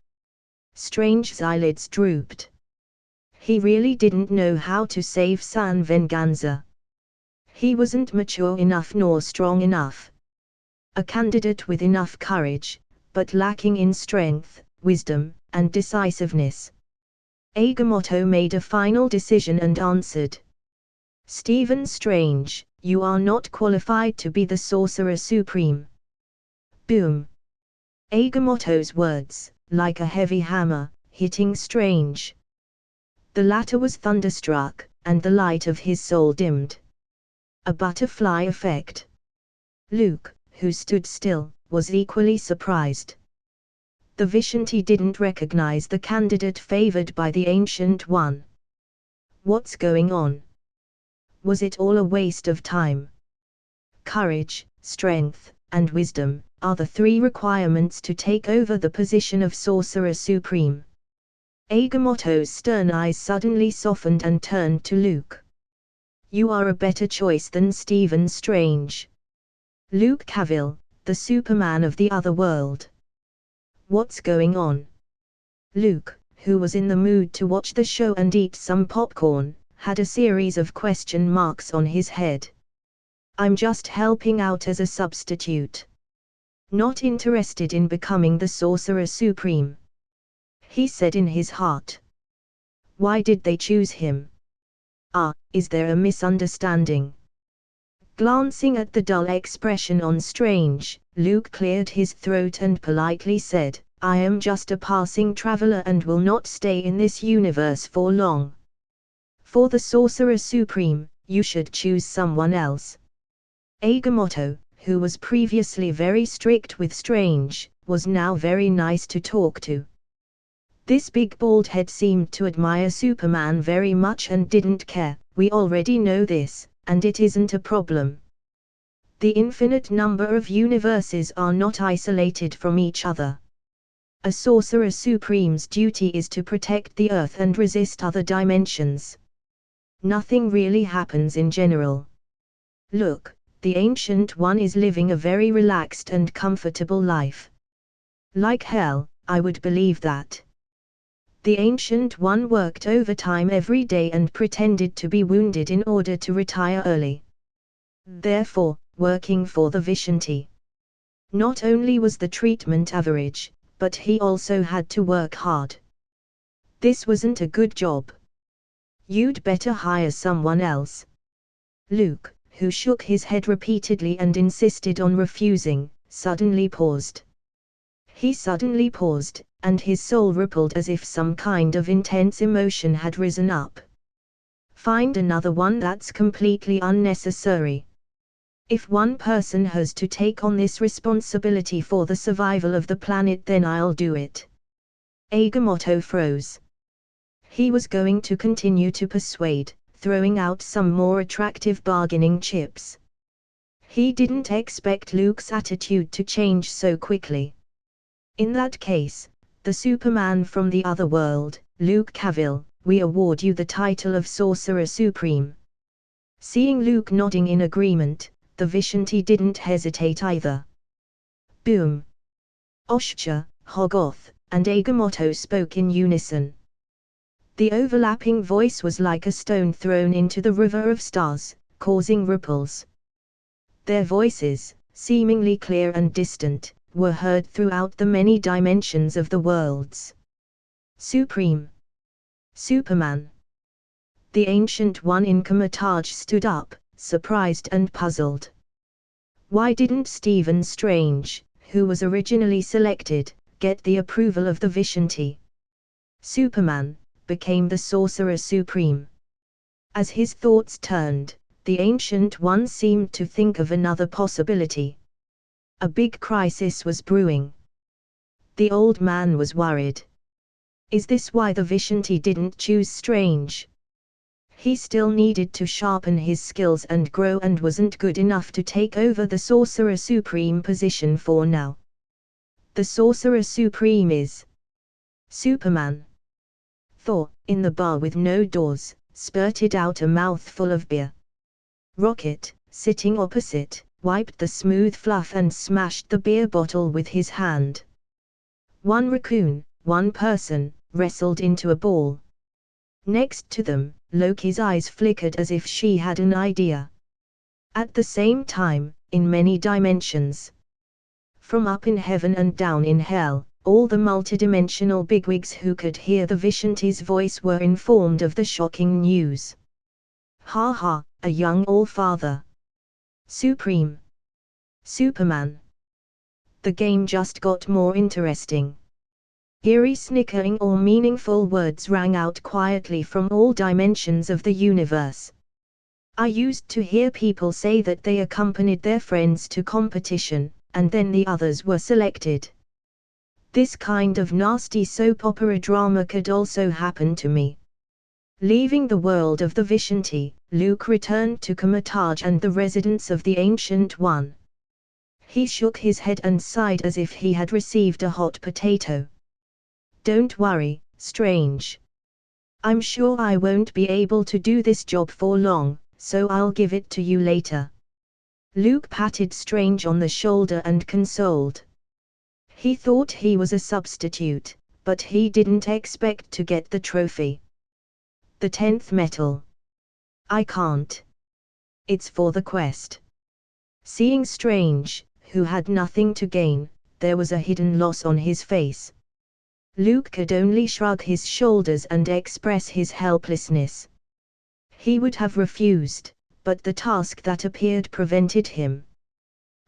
Strange's eyelids drooped. He really didn't know how to save San Venganza. He wasn't mature enough nor strong enough. A candidate with enough courage, but lacking in strength, wisdom, and decisiveness. Agamotto made a final decision and answered. Stephen Strange, you are not qualified to be the Sorcerer Supreme. Boom. Agamotto's words, like a heavy hammer, hitting Strange. The latter was thunderstruck, and the light of his soul dimmed. A butterfly effect. Luke, who stood still, was equally surprised. The Vishanti didn't recognize the candidate favored by the Ancient One. What's going on? Was it all a waste of time? Courage, strength, and wisdom are the three requirements to take over the position of Sorcerer Supreme. Agamotto's stern eyes suddenly softened and turned to Luke. You are a better choice than Stephen Strange. Luke Cavill, the Superman of the other world. What's going on? Luke, who was in the mood to watch the show and eat some popcorn, had a series of question marks on his head. I'm just helping out as a substitute. Not interested in becoming the Sorcerer Supreme. He said in his heart. Why did they choose him? Is there a misunderstanding? Glancing at the dull expression on Strange, Luke cleared his throat and politely said, I am just a passing traveler and will not stay in this universe for long. For the Sorcerer Supreme, you should choose someone else. Agamotto, who was previously very strict with Strange, was now very nice to talk to. This big bald head seemed to admire Superman very much and didn't care. We already know this, and it isn't a problem. The infinite number of universes are not isolated from each other. A Sorcerer Supreme's duty is to protect the Earth and resist other dimensions. Nothing really happens in general. Look, the Ancient One is living a very relaxed and comfortable life. Like hell, I would believe that. The Ancient One worked overtime every day and pretended to be wounded in order to retire early. Therefore, working for the Vishanti. Not only was the treatment average, but he also had to work hard. This wasn't a good job. You'd better hire someone else. Luke, who shook his head repeatedly and insisted on refusing, suddenly paused. He suddenly paused, and his soul rippled as if some kind of intense emotion had risen up. Find another one. That's completely unnecessary. If one person has to take on this responsibility for the survival of the planet, then I'll do it. Agamotto froze. He was going to continue to persuade, throwing out some more attractive bargaining chips. He didn't expect Luke's attitude to change so quickly. In that case, the Superman from the other world, Luke Cavill, we award you the title of Sorcerer Supreme. Seeing Luke nodding in agreement, the Vishanti didn't hesitate either. Boom! Oshcha, Hoggoth, and Agamotto spoke in unison. The overlapping voice was like a stone thrown into the river of stars, causing ripples. Their voices, seemingly clear and distant, were heard throughout the many dimensions of the worlds. Supreme. Superman. The Ancient One in Comatage stood up, surprised and puzzled. Why didn't Stephen Strange, who was originally selected, get the approval of the Vishanti? Superman became the Sorcerer Supreme. As his thoughts turned, the Ancient One seemed to think of another possibility. A big crisis was brewing. The old man was worried. Is this why the Vishanti didn't choose Strange? He still needed to sharpen his skills and grow and wasn't good enough to take over the Sorcerer Supreme position for now. The Sorcerer Supreme is Superman. Thor, in the bar with no doors, spurted out a mouthful of beer. Rocket, sitting opposite, wiped the smooth fluff and smashed the beer bottle with his hand. One raccoon, one person, wrestled into a ball. Next to them, Loki's eyes flickered as if she had an idea. At the same time, in many dimensions. From up in heaven and down in hell, all the multidimensional bigwigs who could hear the Vishanti's voice were informed of the shocking news. Ha ha, a young All-Father. Supreme. Superman. The game just got more interesting. Eerie snickering or meaningful words rang out quietly from all dimensions of the universe. I used to hear people say that they accompanied their friends to competition, and then the others were selected. This kind of nasty soap opera drama could also happen to me. Leaving the world of the Vishanti, Luke returned to Kamataj and the residence of the Ancient One. He shook his head and sighed as if he had received a hot potato. Don't worry, Strange. I'm sure I won't be able to do this job for long, so I'll give it to you later. Luke patted Strange on the shoulder and consoled. He thought he was a substitute, but he didn't expect to get the trophy. The 10th medal. I can't. It's for the quest. Seeing Strange, who had nothing to gain, there was a hidden loss on his face. Luke could only shrug his shoulders and express his helplessness. He would have refused, but the task that appeared prevented him.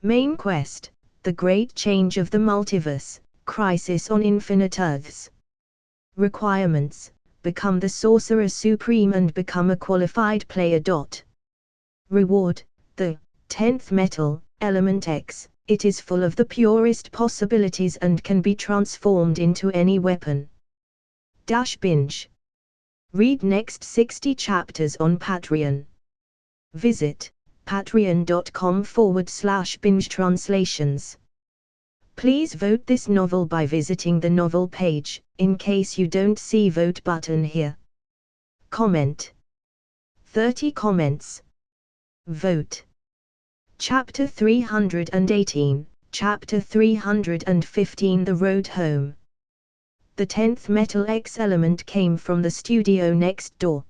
Main quest, the great change of the multiverse, crisis on infinite Earths. Requirements, become the Sorcerer Supreme and become a qualified player. Reward, the 10th metal, Element X. It is full of the purest possibilities and can be transformed into any weapon. Binge. Read next 60 chapters on Patreon. Visit patreon.com/binge translations. Please vote this novel by visiting the novel page, in case you don't see vote button here. Comment. 30 comments. Vote. Chapter 318, Chapter 315 The Road Home. The 10th metal X element came from the studio next door.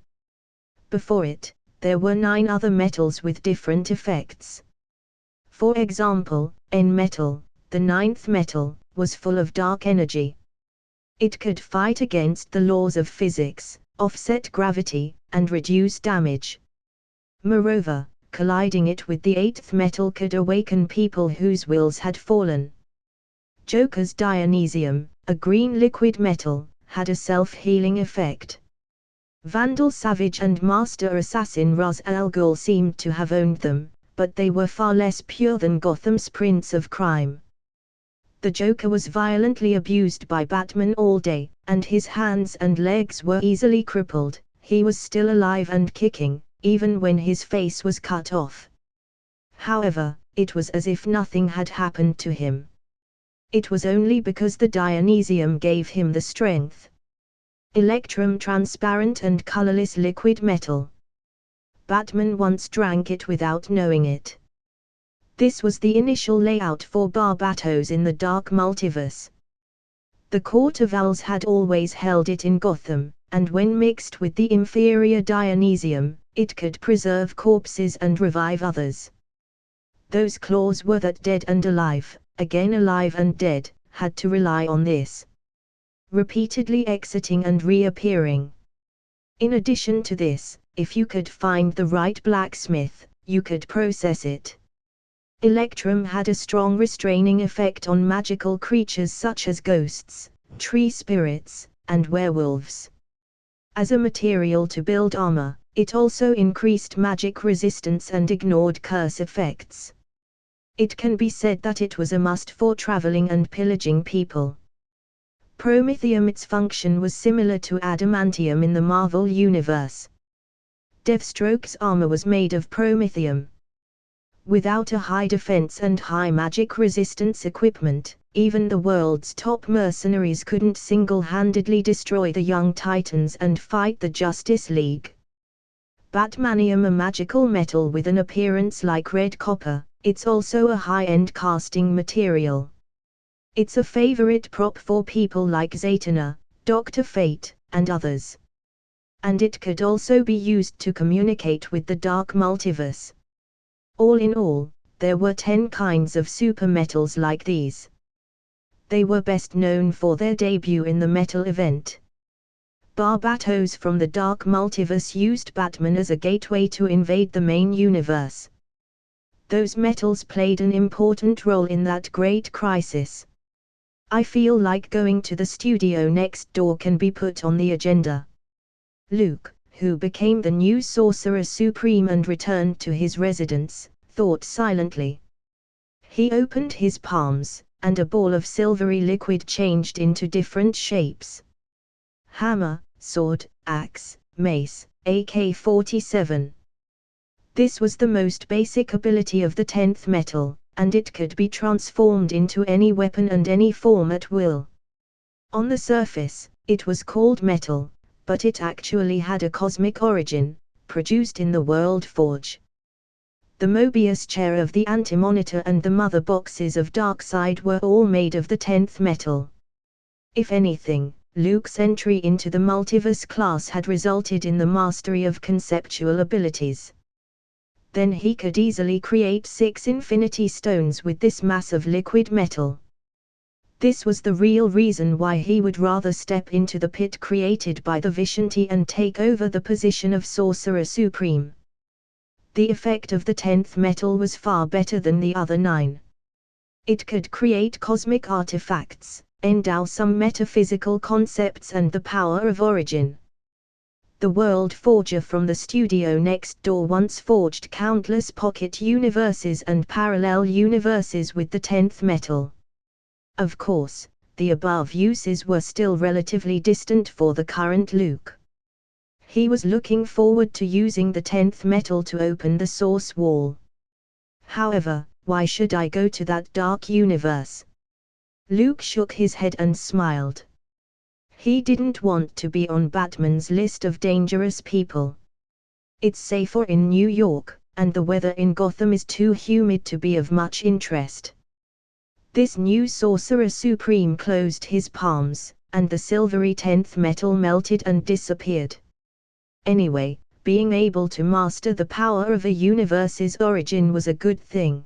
Before it, there were 9 other metals with different effects. For example, N metal, the 9th metal, was full of dark energy. It could fight against the laws of physics, offset gravity, and reduce damage. Moreover, colliding it with the 8th metal could awaken people whose wills had fallen. Joker's Dionysium, a green liquid metal, had a self-healing effect. Vandal Savage and Master Assassin Ra's al Ghul seemed to have owned them, but they were far less pure than Gotham's Prince of Crime. The Joker was violently abused by Batman all day, and his hands and legs were easily crippled. He was still alive and kicking, even when his face was cut off. However, it was as if nothing had happened to him. It was only because the Dionysium gave him the strength. Electrum transparent and colorless liquid metal. Batman once drank it without knowing it. This was the initial layout for Barbatos in the Dark Multiverse. The Court of Owls had always held it in Gotham, and when mixed with the inferior Dionysium, it could preserve corpses and revive others. Those claws were that dead and alive, again alive and dead, had to rely on this. Repeatedly exiting and reappearing. In addition to this, if you could find the right blacksmith, you could process it. Electrum had a strong restraining effect on magical creatures such as ghosts, tree spirits, and werewolves. As a material to build armor, it also increased magic resistance and ignored curse effects. It can be said that it was a must for traveling and pillaging people. Promethium. Its function was similar to adamantium in the Marvel Universe. Deathstroke's armor was made of promethium. Without a high defense and high magic resistance equipment, even the world's top mercenaries couldn't single-handedly destroy the Young Titans and fight the Justice League. Batmanium. A magical metal with an appearance like red copper, it's also a high-end casting material. It's a favorite prop for people like Zatanna, Dr. Fate, and others. And it could also be used to communicate with the dark multiverse. All in all, there were 10 kinds of super metals like these. They were best known for their debut in the metal event. Barbatos from the Dark Multiverse used Batman as a gateway to invade the main universe. Those metals played an important role in that great crisis. I feel like going to the studio next door can be put on the agenda. Luke, who became the new Sorcerer Supreme and returned to his residence, thought silently. He opened his palms, and a ball of silvery liquid changed into different shapes. Hammer, sword, axe, mace, AK-47. This was the most basic ability of the 10th metal, and it could be transformed into any weapon and any form at will. On the surface, it was called metal, but it actually had a cosmic origin, produced in the World Forge. The Mobius chair of the Anti-Monitor and the mother boxes of Darkseid were all made of the 10th metal. If anything, Luke's entry into the multiverse class had resulted in the mastery of conceptual abilities. Then he could easily create 6 Infinity Stones with this mass of liquid metal. This was the real reason why he would rather step into the pit created by the Vishanti and take over the position of Sorcerer Supreme. The effect of the 10th metal was far better than the other 9. It could create cosmic artifacts, endow some metaphysical concepts and the power of origin. The World Forger from the studio next door once forged countless pocket universes and parallel universes with the 10th metal. Of course, the above uses were still relatively distant for the current Luke. He was looking forward to using the 10th metal to open the source wall. However, why should I go to that dark universe? Luke shook his head and smiled. He didn't want to be on Batman's list of dangerous people. It's safer in New York, and the weather in Gotham is too humid to be of much interest. This new Sorcerer Supreme closed his palms, and the silvery 10th metal melted and disappeared. Anyway, being able to master the power of a universe's origin was a good thing.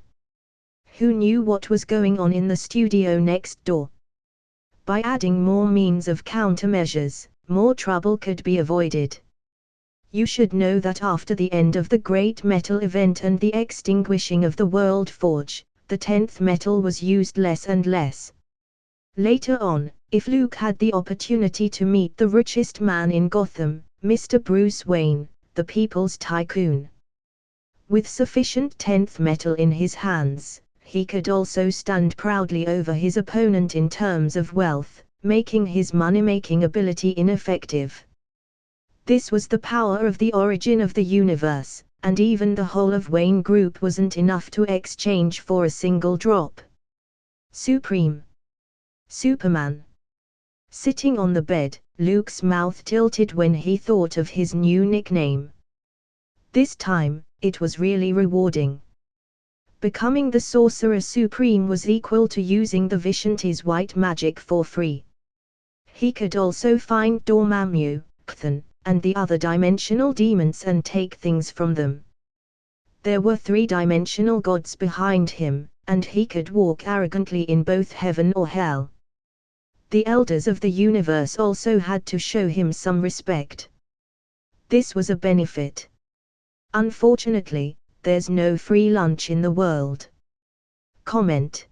Who knew what was going on in the studio next door? By adding more means of countermeasures, more trouble could be avoided. You should know that after the end of the Great Metal Event and the extinguishing of the World Forge, the 10th metal was used less and less. Later on, if Luke had the opportunity to meet the richest man in Gotham, Mr. Bruce Wayne, the people's tycoon. With sufficient 10th metal in his hands, he could also stand proudly over his opponent in terms of wealth, making his money-making ability ineffective. This was the power of the origin of the universe, and even the whole of Wayne Group wasn't enough to exchange for a single drop. Supreme. Superman. Sitting on the bed, Luke's mouth tilted when he thought of his new nickname. This time, it was really rewarding. Becoming the Sorcerer Supreme was equal to using the Vishanti's white magic for free. He could also find Dormammu, Cthulhu, and the other dimensional demons and take things from them. There were 3-dimensional gods behind him, and he could walk arrogantly in both heaven or hell. The elders of the universe also had to show him some respect. This was a benefit. Unfortunately, there's no free lunch in the world. Comment.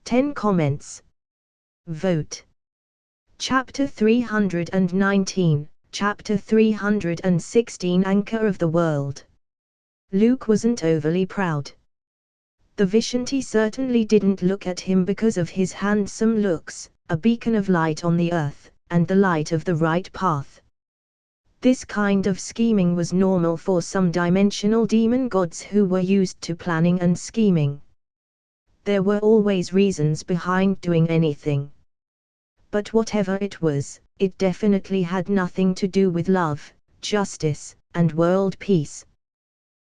10 comments. Vote. Chapter 319, Chapter 316 Anchor of the World. Luke wasn't overly proud. The Vishanti certainly didn't look at him because of his handsome looks, a beacon of light on the earth, and the light of the right path. This kind of scheming was normal for some dimensional demon gods who were used to planning and scheming. There were always reasons behind doing anything. But whatever it was, it definitely had nothing to do with love, justice, and world peace.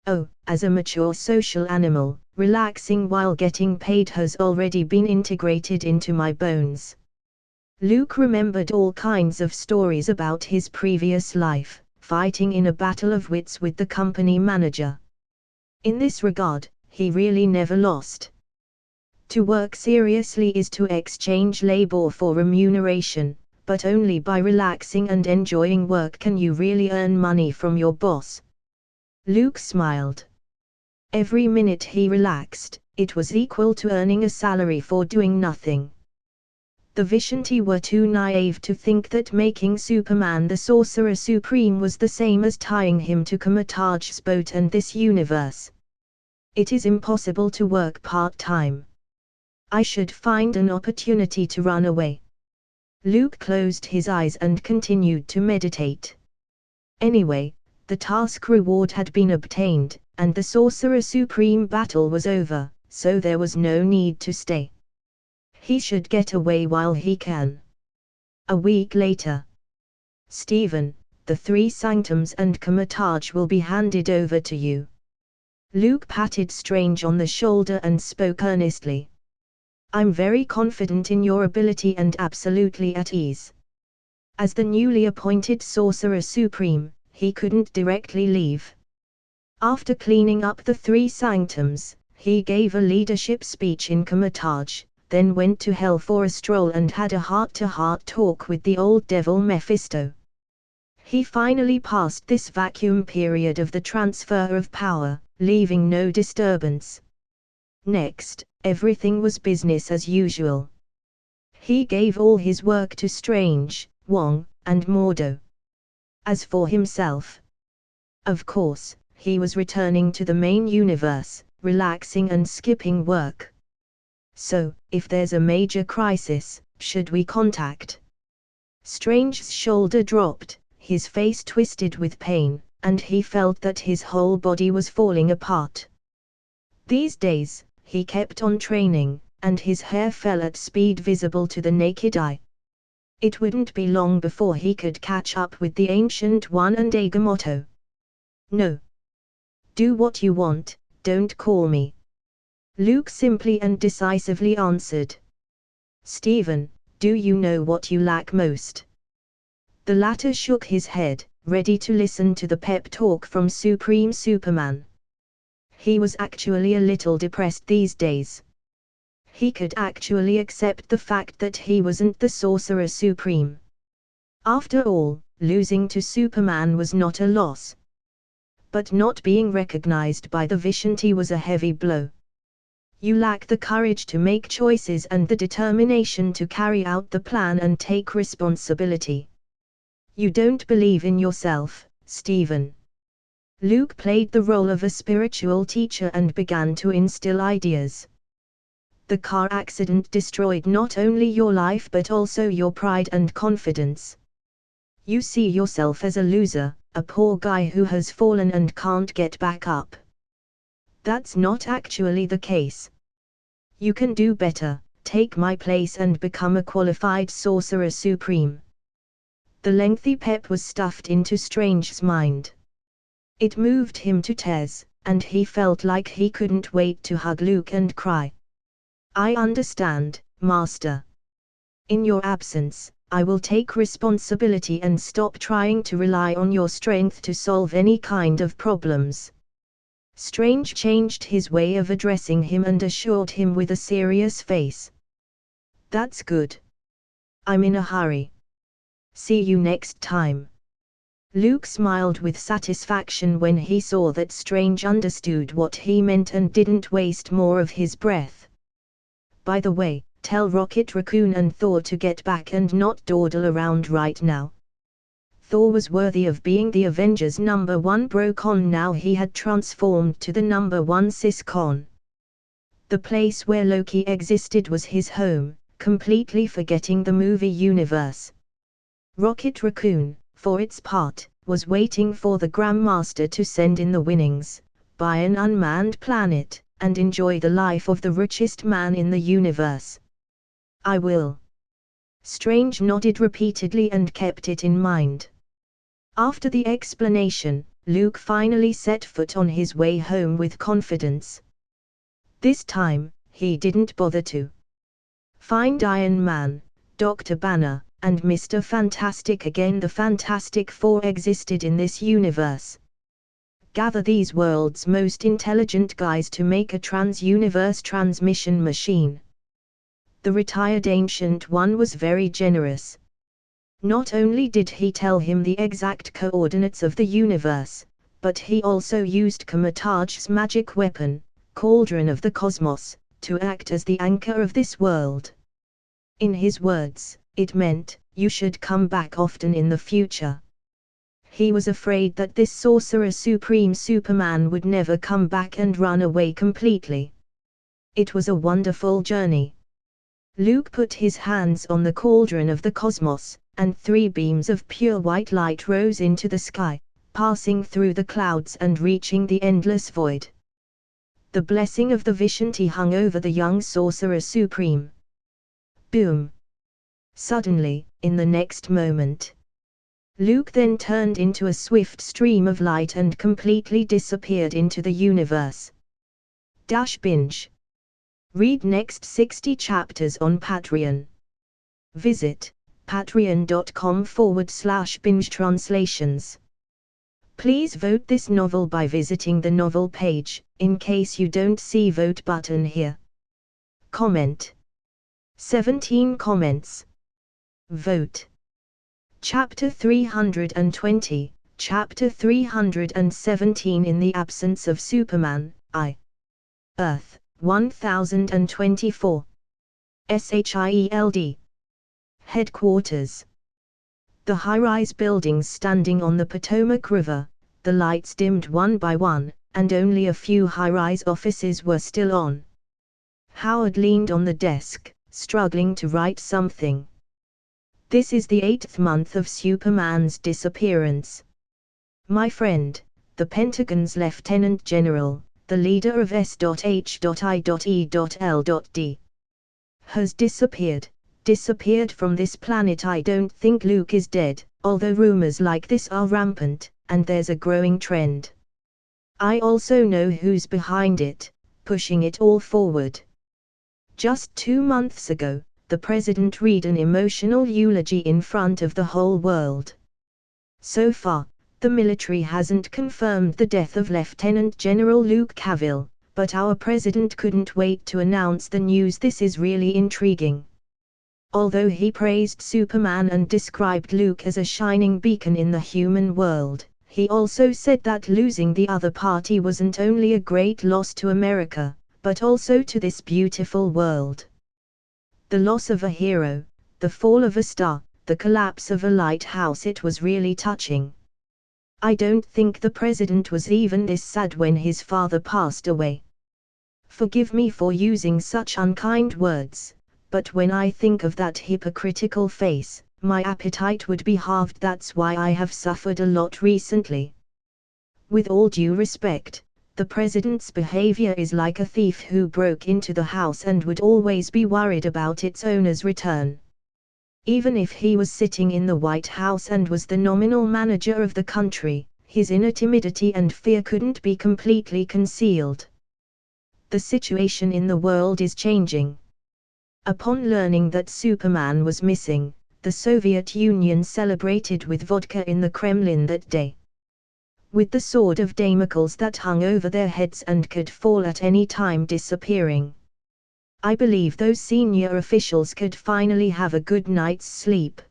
Oh, as a mature social animal, relaxing while getting paid has already been integrated into my bones. Luke remembered all kinds of stories about his previous life, fighting in a battle of wits with the company manager. In this regard, he really never lost. To work seriously is to exchange labor for remuneration, but only by relaxing and enjoying work can you really earn money from your boss. Luke smiled. Every minute he relaxed, it was equal to earning a salary for doing nothing. The Vishanti were too naive to think that making Superman the Sorcerer Supreme was the same as tying him to Kamataj's boat and this universe. It is impossible to work part-time. I should find an opportunity to run away. Luke closed his eyes and continued to meditate. Anyway, the task reward had been obtained, and the Sorcerer Supreme battle was over, so there was no need to stay. He should get away while he can. A week later. Stephen, the 3 sanctums and Kamataj will be handed over to you. Luke patted Strange on the shoulder and spoke earnestly. I'm very confident in your ability and absolutely at ease. As the newly appointed Sorcerer Supreme, he couldn't directly leave. After cleaning up the 3 sanctums, he gave a leadership speech in Kamataj, then went to hell for a stroll and had a heart-to-heart talk with the old devil Mephisto. He finally passed this vacuum period of the transfer of power, leaving no disturbance. Next, everything was business as usual. He gave all his work to Strange, Wong, and Mordo. As for himself, of course, he was returning to the main universe, relaxing and skipping work. So, if there's a major crisis, should we contact? Strange's shoulder dropped, his face twisted with pain, and he felt that his whole body was falling apart. These days, he kept on training, and his hair fell at speed visible to the naked eye. It wouldn't be long before he could catch up with the Ancient One and Agamotto. No. Do what you want, don't call me. Luke simply and decisively answered. Stephen, do you know what you lack most? The latter shook his head, ready to listen to the pep talk from Supreme Superman. He was actually a little depressed these days. He could actually accept the fact that he wasn't the Sorcerer Supreme. After all, losing to Superman was not a loss. But not being recognized by the Vishanti was a heavy blow. You lack the courage to make choices and the determination to carry out the plan and take responsibility. You don't believe in yourself, Stephen. Luke played the role of a spiritual teacher and began to instill ideas. The car accident destroyed not only your life but also your pride and confidence. You see yourself as a loser, a poor guy who has fallen and can't get back up. That's not actually the case. You can do better, take my place and become a qualified Sorcerer Supreme. The lengthy pep was stuffed into Strange's mind. It moved him to tears, and he felt like he couldn't wait to hug Luke and cry. I understand, Master. In your absence, I will take responsibility and stop trying to rely on your strength to solve any kind of problems. Strange changed his way of addressing him and assured him with a serious face. That's good. I'm in a hurry. See you next time. Luke smiled with satisfaction when he saw that Strange understood what he meant and didn't waste more of his breath. By the way, tell Rocket Raccoon and Thor to get back and not dawdle around right now. Thor was worthy of being the Avengers' #1 bro-con. Now he had transformed to the #1 sis-con. The place where Loki existed was his home, completely forgetting the movie universe. Rocket Raccoon, for its part, was waiting for the Grandmaster to send in the winnings, buy an unmanned planet, and enjoy the life of the richest man in the universe. I will. Strange nodded repeatedly and kept it in mind. After the explanation, Luke finally set foot on his way home with confidence. This time, he didn't bother to find Iron Man, Dr. Banner, and Mr. Fantastic again. The Fantastic Four existed in this universe. Gather these world's most intelligent guys to make a trans-universe transmission machine. The retired Ancient One was very generous. Not only did he tell him the exact coordinates of the universe, but he also used Kamataj's magic weapon, Cauldron of the Cosmos, to act as the anchor of this world. In his words, it meant, you should come back often in the future. He was afraid that this Sorcerer Supreme Superman would never come back and run away completely. It was a wonderful journey. Luke put his hands on the Cauldron of the Cosmos, and 3 beams of pure white light rose into the sky, passing through the clouds and reaching the endless void. The blessing of the Vishanti hung over the young Sorcerer Supreme. Boom! Suddenly, in the next moment, Luke then turned into a swift stream of light and completely disappeared into the universe. Binge. Read next 60 chapters on Patreon. Visit patreon.com/binge translations. Please vote this novel by visiting the novel page, in case you don't see vote button here. Comment. 17 comments. Vote. Chapter 320, Chapter 317. In the absence of Superman, I. Earth, 1024. SHIELD. Headquarters. The high-rise buildings standing on the Potomac River, the lights dimmed one by one, and only a few high-rise offices were still on. Howard leaned on the desk, struggling to write something. This is the 8th month of Superman's disappearance. My friend, the Pentagon's Lieutenant General, the leader of S.H.I.E.L.D. has disappeared from this planet. I don't think Luke is dead, although rumors like this are rampant, and there's a growing trend. I also know who's behind it, pushing it all forward. Just 2 months ago, the president read an emotional eulogy in front of the whole world. So far, the military hasn't confirmed the death of Lieutenant General Luke Cavill, but our president couldn't wait to announce the news. This is really intriguing. Although he praised Superman and described Luke as a shining beacon in the human world, he also said that losing the other party wasn't only a great loss to America, but also to this beautiful world. The loss of a hero, the fall of a star, the collapse of a lighthouse. It was really touching. I don't think the president was even this sad when his father passed away. Forgive me for using such unkind words, but when I think of that hypocritical face, my appetite would be halved. That's why I have suffered a lot recently. With all due respect, the president's behavior is like a thief who broke into the house and would always be worried about its owner's return. Even if he was sitting in the White House and was the nominal manager of the country, his inner timidity and fear couldn't be completely concealed. The situation in the world is changing. Upon learning that Superman was missing, the Soviet Union celebrated with vodka in the Kremlin that day. With the sword of Damocles that hung over their heads and could fall at any time disappearing. I believe those senior officials could finally have a good night's sleep.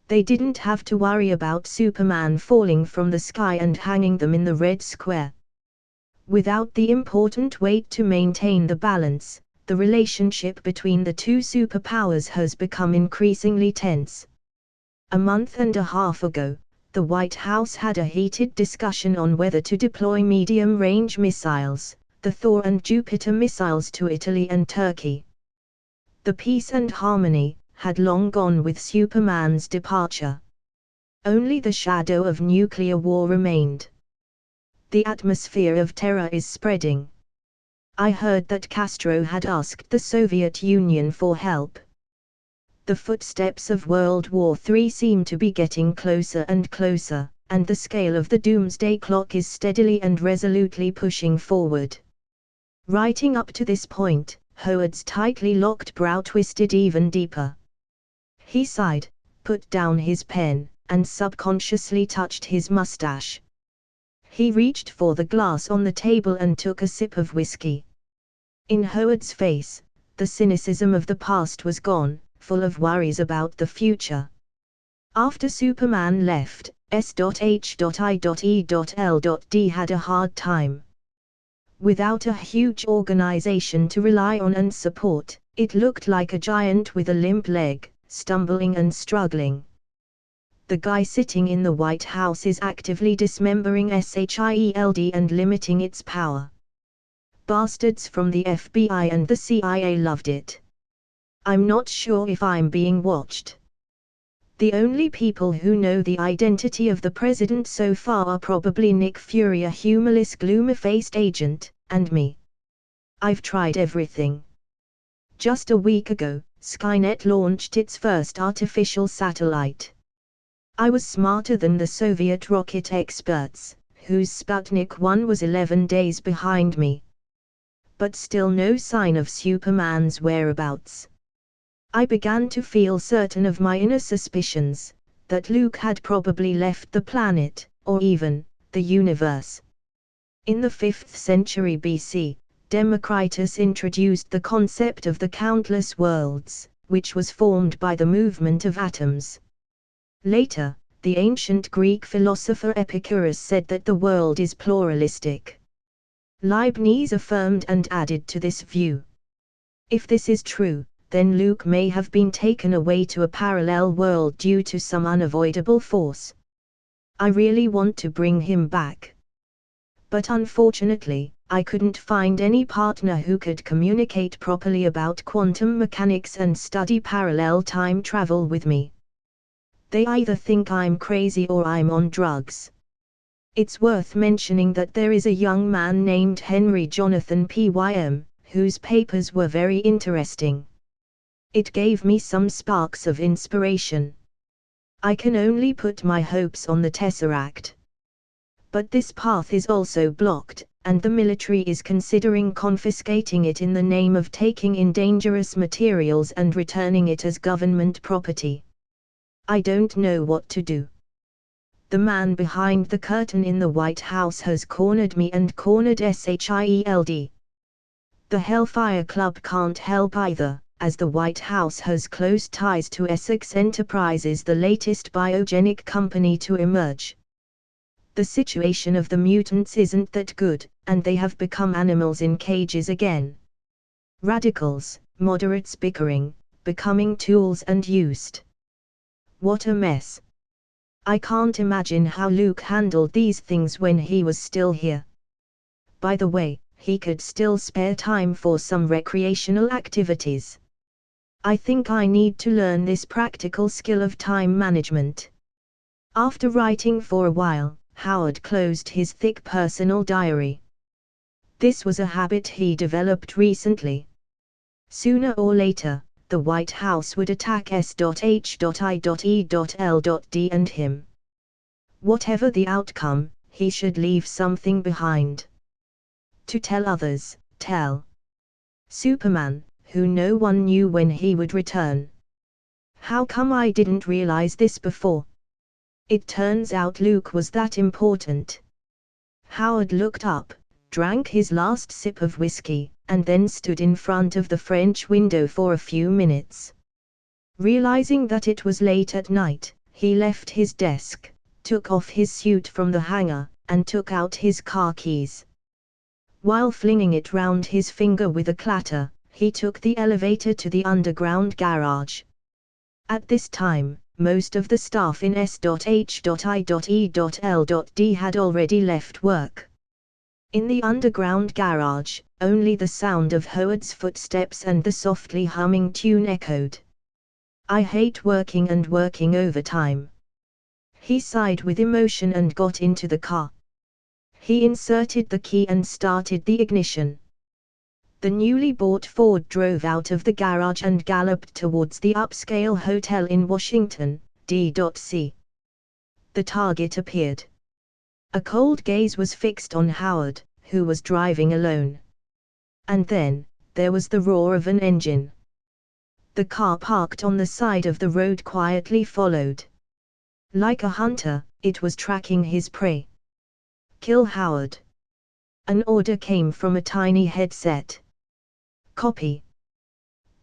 They didn't have to worry about Superman falling from the sky and hanging them in the Red Square. Without the important weight to maintain the balance, the relationship between the two superpowers has become increasingly tense. A month and a half ago, the White House had a heated discussion on whether to deploy medium-range missiles, the Thor and Jupiter missiles, to Italy and Turkey. The peace and harmony had long gone with Superman's departure. Only the shadow of nuclear war remained. The atmosphere of terror is spreading. I heard that Castro had asked the Soviet Union for help. The footsteps of World War III seem to be getting closer and closer, and the scale of the doomsday clock is steadily and resolutely pushing forward. Writing up to this point, Howard's tightly locked brow twisted even deeper. He sighed, put down his pen, and subconsciously touched his mustache. He reached for the glass on the table and took a sip of whiskey. In Howard's face, the cynicism of the past was gone, full of worries about the future. After Superman left, S.H.I.E.L.D. had a hard time. Without a huge organization to rely on and support, it looked like a giant with a limp leg, stumbling and struggling. The guy sitting in the White House is actively dismembering SHIELD and limiting its power. Bastards from the FBI and the CIA loved it. I'm not sure if I'm being watched. The only people who know the identity of the president so far are probably Nick Fury, a humorless gloomy-faced agent, and me. I've tried everything. Just a week ago, Skynet launched its first artificial satellite. I was smarter than the Soviet rocket experts, whose Sputnik 1 was 11 days behind me. But still no sign of Superman's whereabouts. I began to feel certain of my inner suspicions, that Luke had probably left the planet, or even, the universe. In the 5th century BC, Democritus introduced the concept of the countless worlds, which was formed by the movement of atoms. Later, the ancient Greek philosopher Epicurus said that the world is pluralistic. Leibniz affirmed and added to this view. If this is true, then Luke may have been taken away to a parallel world due to some unavoidable force. I really want to bring him back. But unfortunately, I couldn't find any partner who could communicate properly about quantum mechanics and study parallel time travel with me. They either think I'm crazy or I'm on drugs. It's worth mentioning that there is a young man named Henry Jonathan Pym, whose papers were very interesting. It gave me some sparks of inspiration. I can only put my hopes on the Tesseract. But this path is also blocked, and the military is considering confiscating it in the name of taking in dangerous materials and returning it as government property. I don't know what to do. The man behind the curtain in the White House has cornered me and cornered SHIELD. The Hellfire Club can't help either, as the White House has close ties to Essex Enterprises, the latest biogenic company to emerge. The situation of the mutants isn't that good, and they have become animals in cages again. Radicals, moderates bickering, becoming tools and used. What a mess. I can't imagine how Luke handled these things when he was still here. By the way, he could still spare time for some recreational activities. I think I need to learn this practical skill of time management. After writing for a while, Howard closed his thick personal diary. This was a habit he developed recently. Sooner or later, the White House would attack S.H.I.E.L.D. and him. Whatever the outcome, he should leave something behind. To tell others, tell Superman, who no one knew when he would return. How come I didn't realize this before? It turns out Luke was that important. Howard looked up, drank his last sip of whiskey, and then stood in front of the French window for a few minutes. Realizing that it was late at night, he left his desk, took off his suit from the hanger, and took out his car keys. While flinging it round his finger with a clatter, he took the elevator to the underground garage. At this time, most of the staff in S.H.I.E.L.D. had already left work. In the underground garage, only the sound of Howard's footsteps and the softly humming tune echoed. "I hate working and working overtime." He sighed with emotion and got into the car. He inserted the key and started the ignition. The newly bought Ford drove out of the garage and galloped towards the upscale hotel in Washington, D.C. The target appeared. A cold gaze was fixed on Howard, who was driving alone. And then, there was the roar of an engine. The car parked on the side of the road quietly followed. Like a hunter, it was tracking his prey. "Kill Howard." An order came from a tiny headset. "Copy,"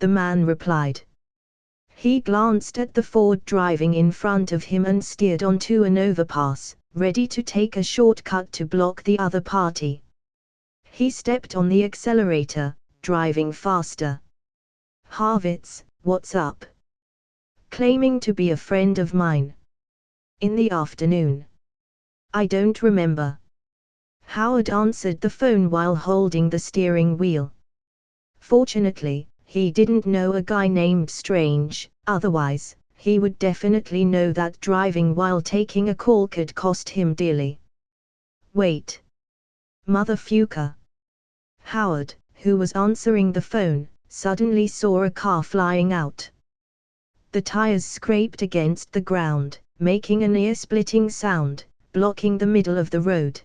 the man replied. He glanced at the Ford driving in front of him and steered onto an overpass, ready to take a shortcut to block the other party. He stepped on the accelerator, driving faster. "Harvitz, what's up?" "Claiming to be a friend of mine." "In the afternoon." "I don't remember." Howard answered the phone while holding the steering wheel. Fortunately, he didn't know a guy named Strange, otherwise, he would definitely know that driving while taking a call could cost him dearly. "Wait. Motherfucker." Howard, who was answering the phone, suddenly saw a car flying out. The tires scraped against the ground, making an ear-splitting sound, blocking the middle of the road.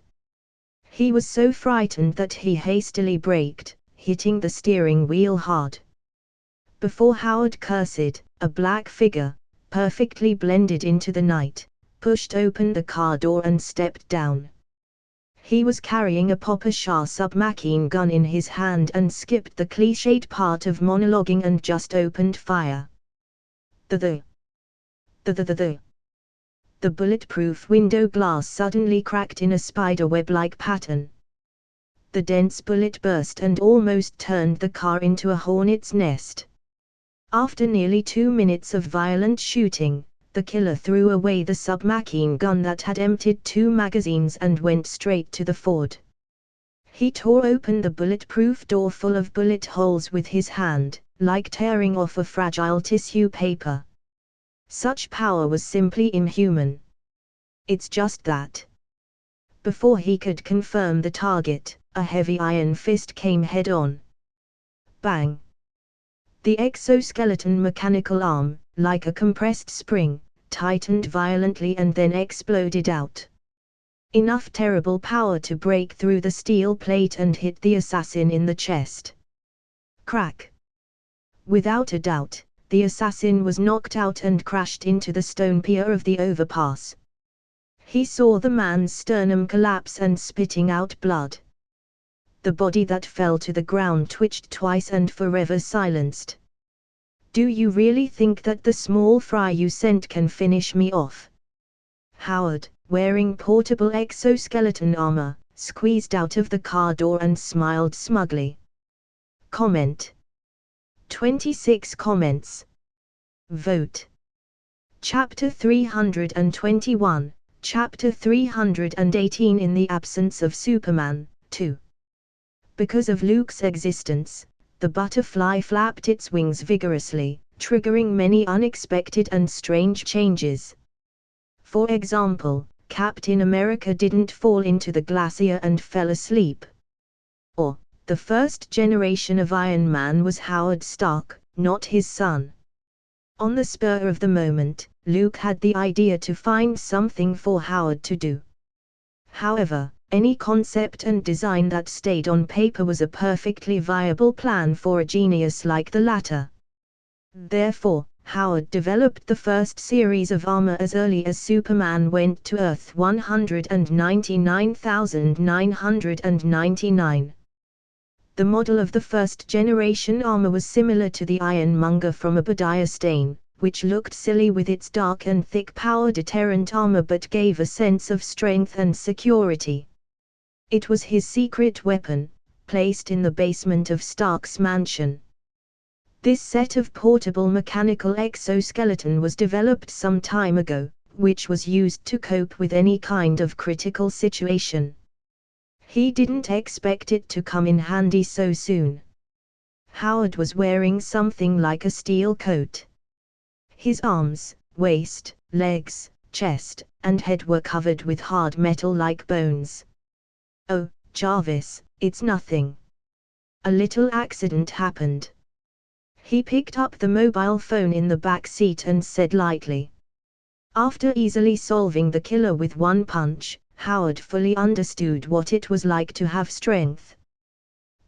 He was so frightened that he hastily braked, hitting the steering wheel hard. Before Howard cursed, a black figure, perfectly blended into the night, pushed open the car door and stepped down. He was carrying a Papa-Shah submachine gun in his hand and skipped the cliched part of monologuing and just opened fire. The bulletproof window glass suddenly cracked in a spiderweb-like pattern. The dense bullet burst and almost turned the car into a hornet's nest. After nearly 2 minutes of violent shooting, the killer threw away the submachine gun that had emptied 2 magazines and went straight to the Ford. He tore open the bulletproof door full of bullet holes with his hand, like tearing off a fragile tissue paper. Such power was simply inhuman. "It's just that." Before he could confirm the target, a heavy iron fist came head-on. Bang! The exoskeleton mechanical arm, like a compressed spring, tightened violently and then exploded out. Enough terrible power to break through the steel plate and hit the assassin in the chest. Crack! Without a doubt, the assassin was knocked out and crashed into the stone pier of the overpass. He saw the man's sternum collapse and spitting out blood. The body that fell to the ground twitched twice and forever silenced. "Do you really think that the small fry you sent can finish me off?" Howard, wearing portable exoskeleton armor, squeezed out of the car door and smiled smugly. Comment. 26 comments. Vote. Chapter 321, Chapter 318 In the Absence of Superman, 2. Because of Luke's existence, the butterfly flapped its wings vigorously, triggering many unexpected and strange changes. For example, Captain America didn't fall into the glacier and fell asleep. Or, the first generation of Iron Man was Howard Stark, not his son. On the spur of the moment, Luke had the idea to find something for Howard to do. However, any concept and design that stayed on paper was a perfectly viable plan for a genius like the latter. Therefore, Howard developed the first series of armor as early as Superman went to Earth 199,999. The model of the first-generation armor was similar to the Ironmonger from Obadiah Stane, which looked silly with its dark and thick power deterrent armor but gave a sense of strength and security. It was his secret weapon, placed in the basement of Stark's mansion. This set of portable mechanical exoskeleton was developed some time ago, which was used to cope with any kind of critical situation. He didn't expect it to come in handy so soon. Howard was wearing something like a steel coat. His arms, waist, legs, chest, and head were covered with hard metal like bones. "Oh, Jarvis, it's nothing. A little accident happened." He picked up the mobile phone in the back seat and said lightly. After easily solving the killer with one punch, Howard fully understood what it was like to have strength.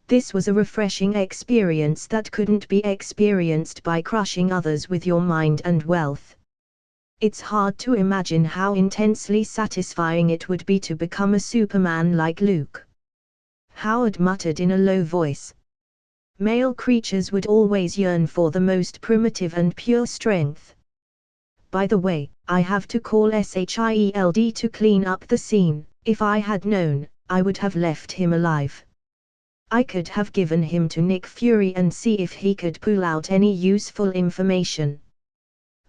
This was a refreshing experience that couldn't be experienced by crushing others with your mind and wealth. It's hard to imagine how intensely satisfying it would be to become a Superman like Luke. Howard muttered in a low voice. Male creatures would always yearn for the most primitive and pure strength. By the way, I have to call SHIELD to clean up the scene. If I had known, I would have left him alive. I could have given him to Nick Fury and see if he could pull out any useful information.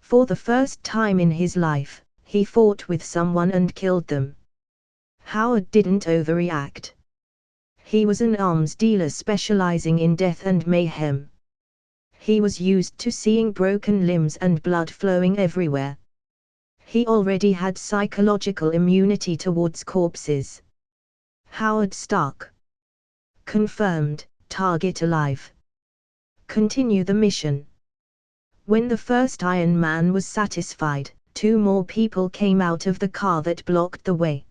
For the first time in his life, he fought with someone and killed them. Howard didn't overreact. He was an arms dealer specializing in death and mayhem. He was used to seeing broken limbs and blood flowing everywhere. He already had psychological immunity towards corpses. Howard Stark. Confirmed, target alive. Continue the mission. When the first Iron Man was satisfied, 2 more people came out of the car that blocked the way.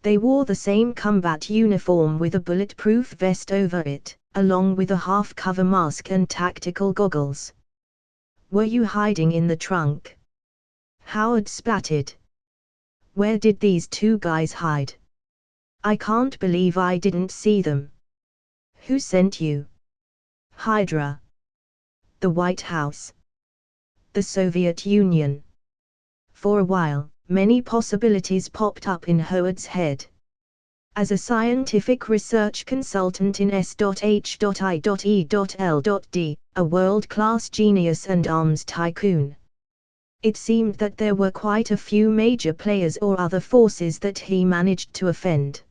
They wore the same combat uniform with a bulletproof vest over it, along with a half-cover mask and tactical goggles. "Were you hiding in the trunk?" Howard spatted. "Where did these 2 guys hide? I can't believe I didn't see them." "Who sent you?" "Hydra. The White House. The Soviet Union." For a while, many possibilities popped up in Howard's head. As a scientific research consultant in S.H.I.E.L.D., a world-class genius and arms tycoon, it seemed that there were quite a few major players or other forces that he managed to offend.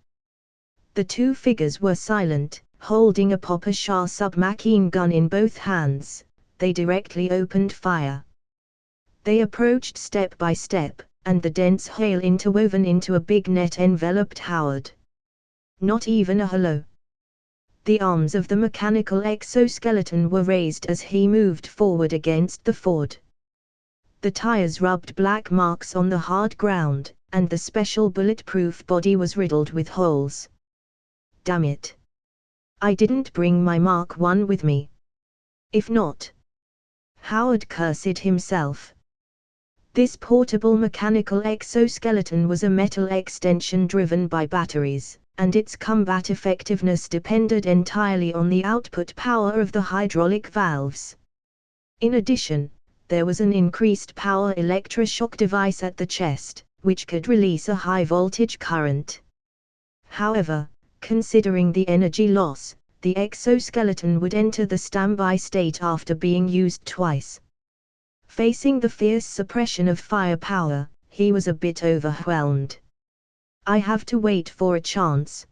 The 2 figures were silent, holding a Papa Shah submachine gun in both hands. They directly opened fire. They approached step by step, and the dense hail interwoven into a big net enveloped Howard. Not even a hello. The arms of the mechanical exoskeleton were raised as he moved forward against the Ford. The tires rubbed black marks on the hard ground, and the special bulletproof body was riddled with holes. "Damn it. I didn't bring my Mark I with me. If not..." Howard cursed himself. This portable mechanical exoskeleton was a metal extension driven by batteries, and its combat effectiveness depended entirely on the output power of the hydraulic valves. In addition, there was an increased power electroshock device at the chest, which could release a high-voltage current. However, considering the energy loss, the exoskeleton would enter the standby state after being used twice. Facing the fierce suppression of firepower, he was a bit overwhelmed. "I have to wait for a chance."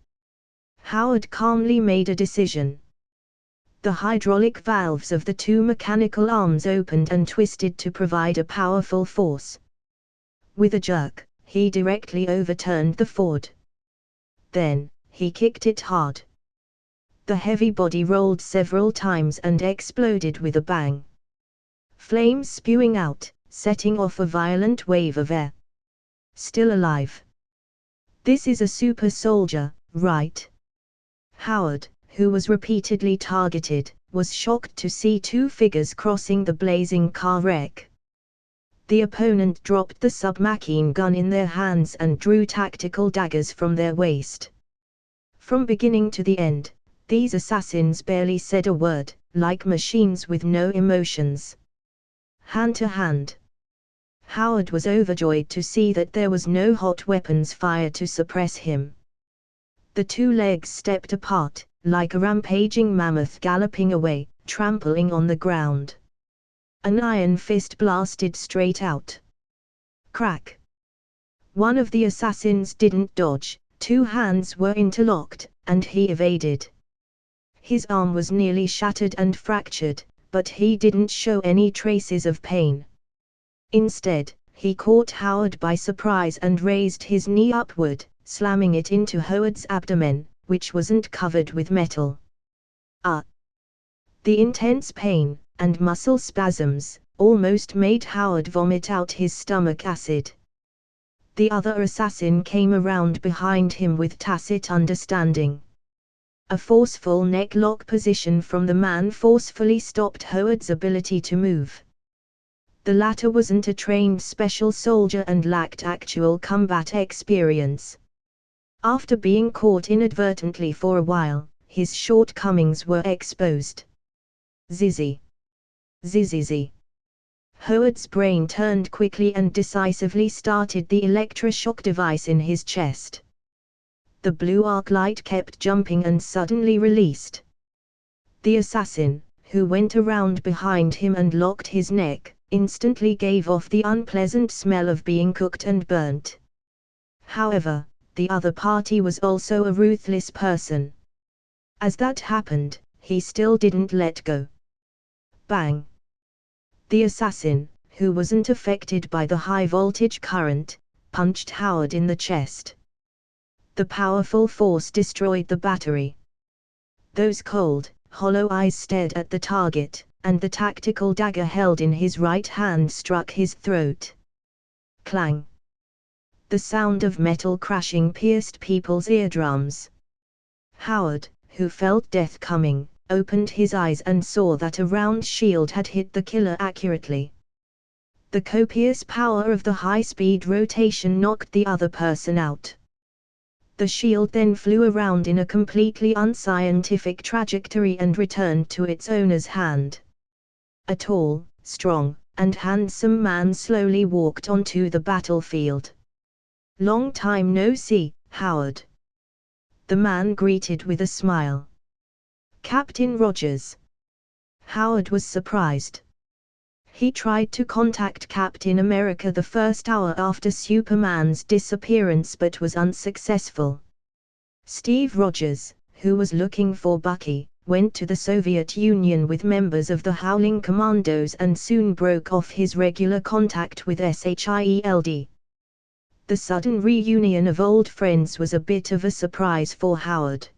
Howard calmly made a decision. The hydraulic valves of the 2 mechanical arms opened and twisted to provide a powerful force. With a jerk, he directly overturned the Ford. Then, he kicked it hard. The heavy body rolled several times and exploded with a bang. Flames spewing out, setting off a violent wave of air. "Still alive. This is a super soldier, right?" Howard, who was repeatedly targeted, was shocked to see 2 figures crossing the blazing car wreck. The opponent dropped the submachine gun in their hands and drew tactical daggers from their waist. From beginning to the end, these assassins barely said a word, like machines with no emotions. Hand to hand. Howard was overjoyed to see that there was no hot weapons fire to suppress him. The 2 legs stepped apart, like a rampaging mammoth galloping away, trampling on the ground. An iron fist blasted straight out. Crack! One of the assassins didn't dodge, 2 hands were interlocked, and he evaded. His arm was nearly shattered and fractured, but he didn't show any traces of pain. Instead, he caught Howard by surprise and raised his knee upward, slamming it into Howard's abdomen, which wasn't covered with metal. The intense pain, and muscle spasms, almost made Howard vomit out his stomach acid. The other assassin came around behind him with tacit understanding. A forceful neck lock position from the man forcefully stopped Howard's ability to move. The latter wasn't a trained special soldier and lacked actual combat experience. After being caught inadvertently for a while, his shortcomings were exposed. Zizzy. Zizzy. Howard's brain turned quickly and decisively started the electroshock device in his chest. The blue arc light kept jumping and suddenly released. The assassin, who went around behind him and locked his neck, instantly gave off the unpleasant smell of being cooked and burnt. However, the other party was also a ruthless person. As that happened, he still didn't let go. Bang! The assassin, who wasn't affected by the high-voltage current, punched Howard in the chest. The powerful force destroyed the battery. Those cold, hollow eyes stared at the target, and the tactical dagger held in his right hand struck his throat. Clang! The sound of metal crashing pierced people's eardrums. Howard, who felt death coming, opened his eyes and saw that a round shield had hit the killer accurately. The copious power of the high-speed rotation knocked the other person out. The shield then flew around in a completely unscientific trajectory and returned to its owner's hand. A tall, strong, and handsome man slowly walked onto the battlefield. "Long time no see, Howard." The man greeted with a smile. "Captain Rogers." Howard was surprised. He tried to contact Captain America the first hour after Superman's disappearance but was unsuccessful. Steve Rogers, who was looking for Bucky, went to the Soviet Union with members of the Howling Commandos and soon broke off his regular contact with SHIELD. The sudden reunion of old friends was a bit of a surprise for Howard.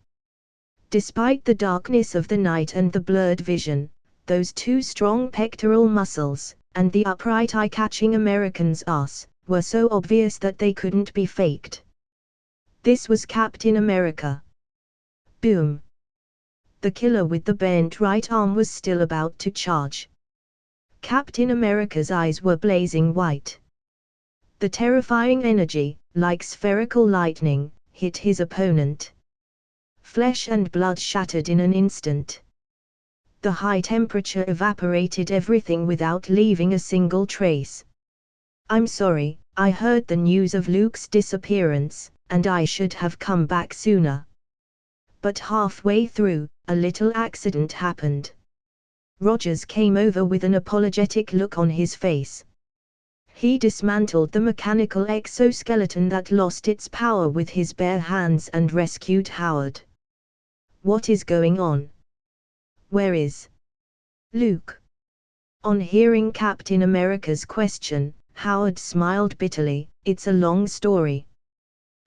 Despite the darkness of the night and the blurred vision, those 2 strong pectoral muscles, and the upright eye-catching American's ass, were so obvious that they couldn't be faked. This was Captain America. Boom! The killer with the bent right arm was still about to charge. Captain America's eyes were blazing white. The terrifying energy, like spherical lightning, hit his opponent. Flesh and blood shattered in an instant. The high temperature evaporated everything without leaving a single trace. "I'm sorry, I heard the news of Luke's disappearance, and I should have come back sooner. But halfway through, a little accident happened." Rogers came over with an apologetic look on his face. He dismantled the mechanical exoskeleton that lost its power with his bare hands and rescued Howard. "What is going on? Where is Luke?" On hearing Captain America's question, Howard smiled bitterly. "It's a long story.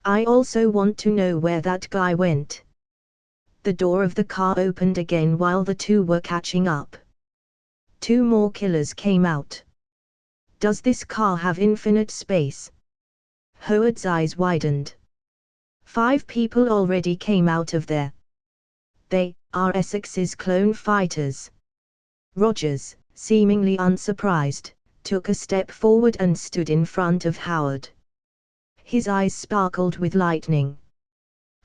I also want to know where that guy went." The door of the car opened again while the 2 were catching up. 2 more killers came out. "Does this car have infinite space?" Howard's eyes widened. 5 people already came out of there. "They are Essex's clone fighters." Rogers, seemingly unsurprised, took a step forward and stood in front of Howard. His eyes sparkled with lightning.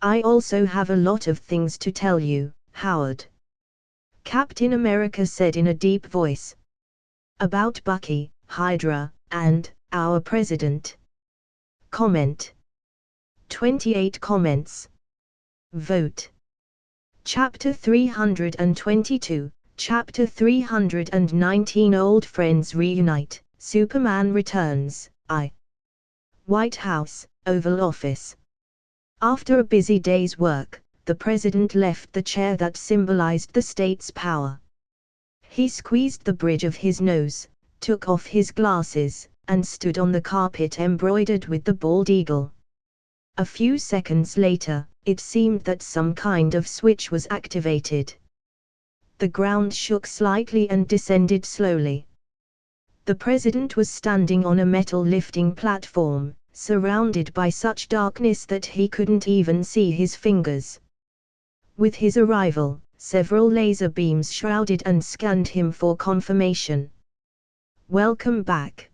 "I also have a lot of things to tell you, Howard," Captain America said in a deep voice. "About Bucky, Hydra, and our president." Comment. 28 comments. Vote. Chapter 322, Chapter 319 Old Friends Reunite, Superman Returns, White House, Oval Office. After a busy day's work, the president left the chair that symbolized the state's power. He squeezed the bridge of his nose, took off his glasses, and stood on the carpet embroidered with the bald eagle. A few seconds later, it seemed that some kind of switch was activated. The ground shook slightly and descended slowly. The president was standing on a metal lifting platform, surrounded by such darkness that he couldn't even see his fingers. With his arrival, several laser beams shrouded and scanned him for confirmation. "Welcome back."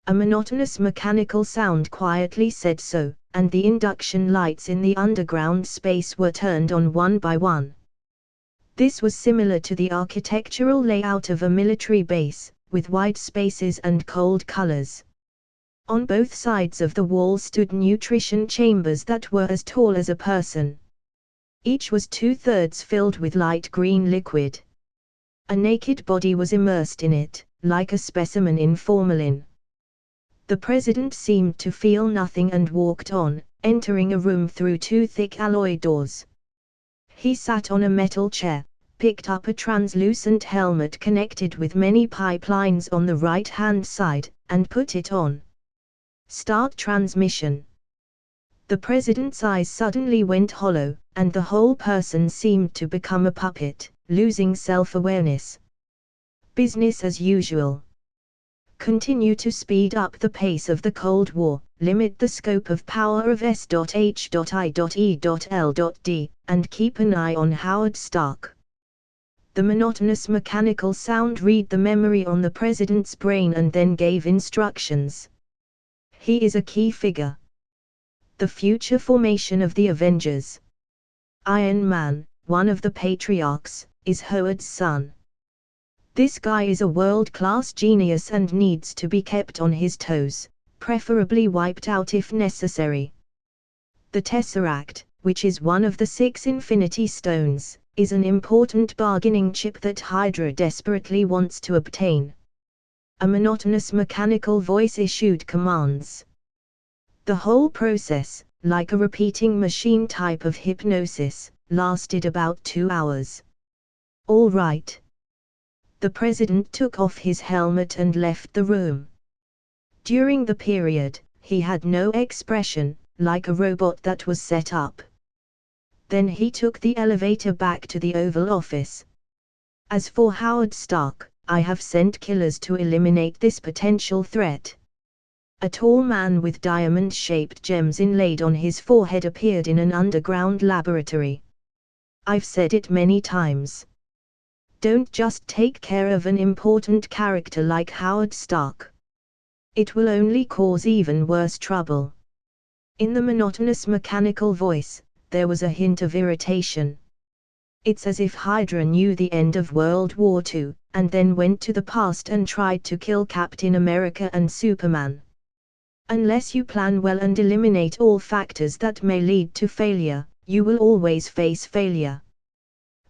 A monotonous mechanical sound quietly said so, and the induction lights in the underground space were turned on one by one. This was similar to the architectural layout of a military base, with wide spaces and cold colors. On both sides of the wall stood nutrition chambers that were as tall as a person. Each was 2/3 filled with light green liquid. A naked body was immersed in it, like a specimen in formalin. The president seemed to feel nothing and walked on, entering a room through 2 thick alloy doors. He sat on a metal chair, picked up a translucent helmet connected with many pipelines on the right-hand side, and put it on. "Start transmission." The president's eyes suddenly went hollow, and the whole person seemed to become a puppet, losing self-awareness. "Business as usual. Continue to speed up the pace of the Cold War, limit the scope of power of S.H.I.E.L.D, and keep an eye on Howard Stark." The monotonous mechanical sound read the memory on the president's brain and then gave instructions. "He is a key figure. The future formation of the Avengers. Iron Man, one of the patriarchs, is Howard's son. This guy is a world-class genius and needs to be kept on his toes, preferably wiped out if necessary. The Tesseract, which is one of the 6 Infinity Stones, is an important bargaining chip that Hydra desperately wants to obtain." A monotonous mechanical voice issued commands. The whole process, like a repeating machine type of hypnosis, lasted about 2 hours. "All right." The president took off his helmet and left the room. During the period, he had no expression, like a robot that was set up. Then he took the elevator back to the Oval Office. "As for Howard Stark, I have sent killers to eliminate this potential threat." A tall man with diamond-shaped gems inlaid on his forehead appeared in an underground laboratory. "I've said it many times. Don't just take care of an important character like Howard Stark. It will only cause even worse trouble." In the monotonous mechanical voice, there was a hint of irritation. "It's as if Hydra knew the end of World War II, and then went to the past and tried to kill Captain America and Superman. Unless you plan well and eliminate all factors that may lead to failure, you will always face failure.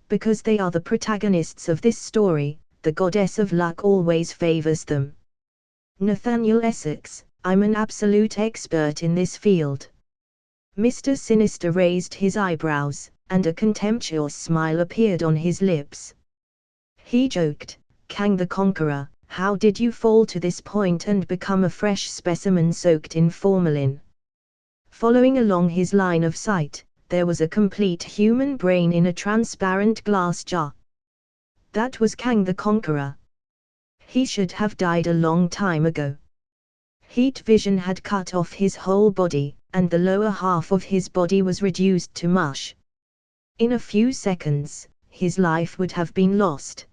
Because they are the protagonists of this story, the goddess of luck always favors them. Nathaniel Essex, I'm an absolute expert in this field." Mr. Sinister raised his eyebrows, and a contemptuous smile appeared on his lips. He joked, "Kang the Conqueror, how did you fall to this point and become a fresh specimen soaked in formalin?" Following along his line of sight, there was a complete human brain in a transparent glass jar. That was Kang the Conqueror. He should have died a long time ago. Heat vision had cut off his whole body, and the lower half of his body was reduced to mush. In a few seconds, his life would have been lost.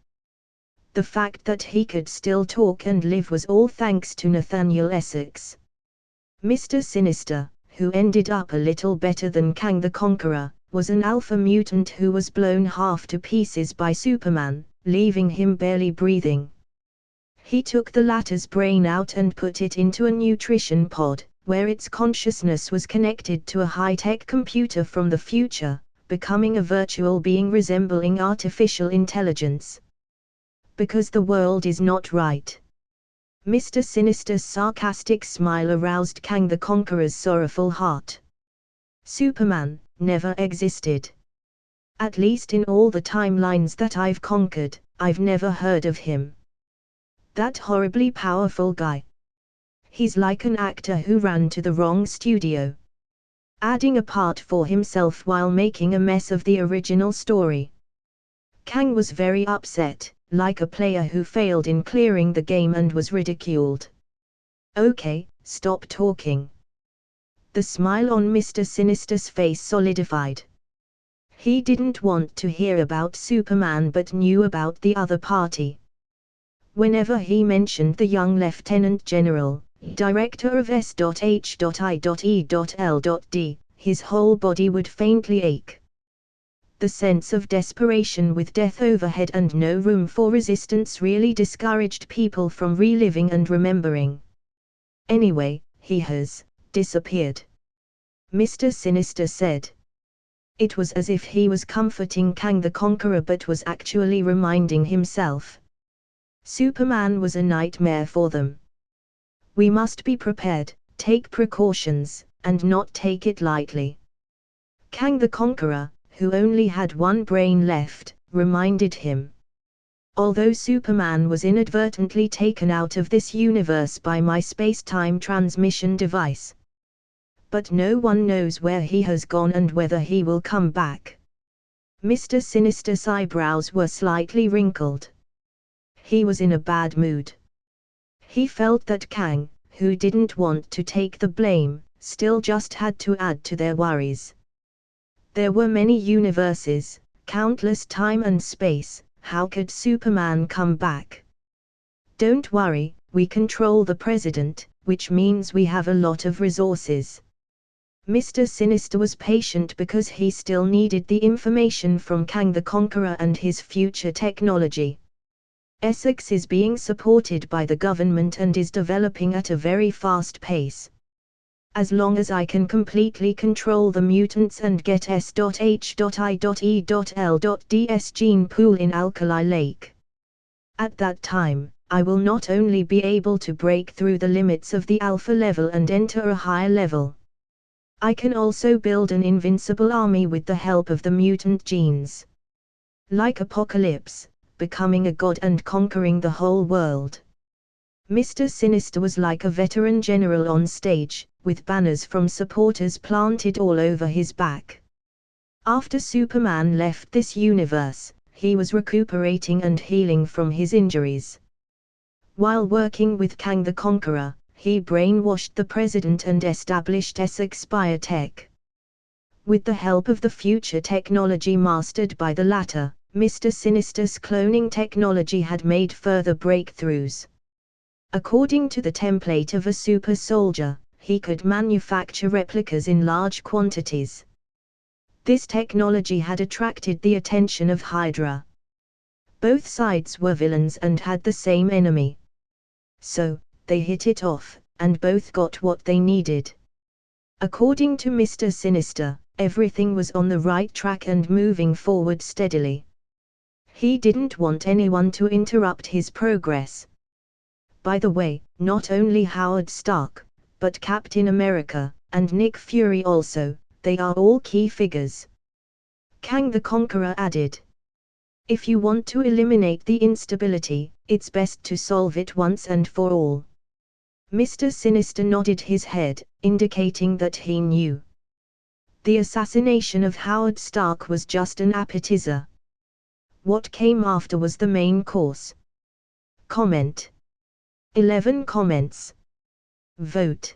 The fact that he could still talk and live was all thanks to Nathaniel Essex. Mr. Sinister, who ended up a little better than Kang the Conqueror, was an alpha mutant who was blown half to pieces by Superman, leaving him barely breathing. He took the latter's brain out and put it into a nutrition pod, where its consciousness was connected to a high-tech computer from the future, becoming a virtual being resembling artificial intelligence. Because the world is not right. Mr. Sinister's sarcastic smile aroused Kang the Conqueror's sorrowful heart. Superman never existed. At least in all the timelines that I've conquered, I've never heard of him. That horribly powerful guy. He's like an actor who ran to the wrong studio, adding a part for himself while making a mess of the original story. Kang was very upset, like a player who failed in clearing the game and was ridiculed. Okay, stop talking. The smile on Mr. Sinister's face solidified. He didn't want to hear about Superman but knew about the other party. Whenever he mentioned the young Lieutenant General, director of S.H.I.E.L.D., his whole body would faintly ache. The sense of desperation with death overhead and no room for resistance really discouraged people from reliving and remembering. Anyway, he has disappeared, Mr. Sinister said. It was as if he was comforting Kang the Conqueror but was actually reminding himself. Superman was a nightmare for them. We must be prepared, take precautions, and not take it lightly. Kang the Conqueror, who only had one brain left, reminded him. Although Superman was inadvertently taken out of this universe by my space-time transmission device. But no one knows where he has gone and whether he will come back. Mr. Sinister's eyebrows were slightly wrinkled. He was in a bad mood. He felt that Kang, who didn't want to take the blame, still just had to add to their worries. There were many universes, countless time and space, how could Superman come back? Don't worry, we control the president, which means we have a lot of resources. Mr. Sinister was patient because he still needed the information from Kang the Conqueror and his future technology. Essex is being supported by the government and is developing at a very fast pace. As long as I can completely control the mutants and get S.H.I.E.L.D's gene pool in Alkali Lake. At that time, I will not only be able to break through the limits of the alpha level and enter a higher level. I can also build an invincible army with the help of the mutant genes. Like Apocalypse, becoming a god and conquering the whole world. Mr. Sinister was like a veteran general on stage, with banners from supporters planted all over his back. After Superman left this universe, he was recuperating and healing from his injuries. While working with Kang the Conqueror, he brainwashed the president and established Essex Biotech. With the help of the future technology mastered by the latter, Mr. Sinister's cloning technology had made further breakthroughs. According to the template of a super soldier, he could manufacture replicas in large quantities. This technology had attracted the attention of Hydra. Both sides were villains and had the same enemy. So, they hit it off, and both got what they needed. According to Mr. Sinister, everything was on the right track and moving forward steadily. He didn't want anyone to interrupt his progress. By the way, not only Howard Stark, but Captain America, and Nick Fury also, they are all key figures. Kang the Conqueror added. If you want to eliminate the instability, it's best to solve it once and for all. Mr. Sinister nodded his head, indicating that he knew. The assassination of Howard Stark was just an appetizer. What came after was the main course. Comment. 11 comments. Vote.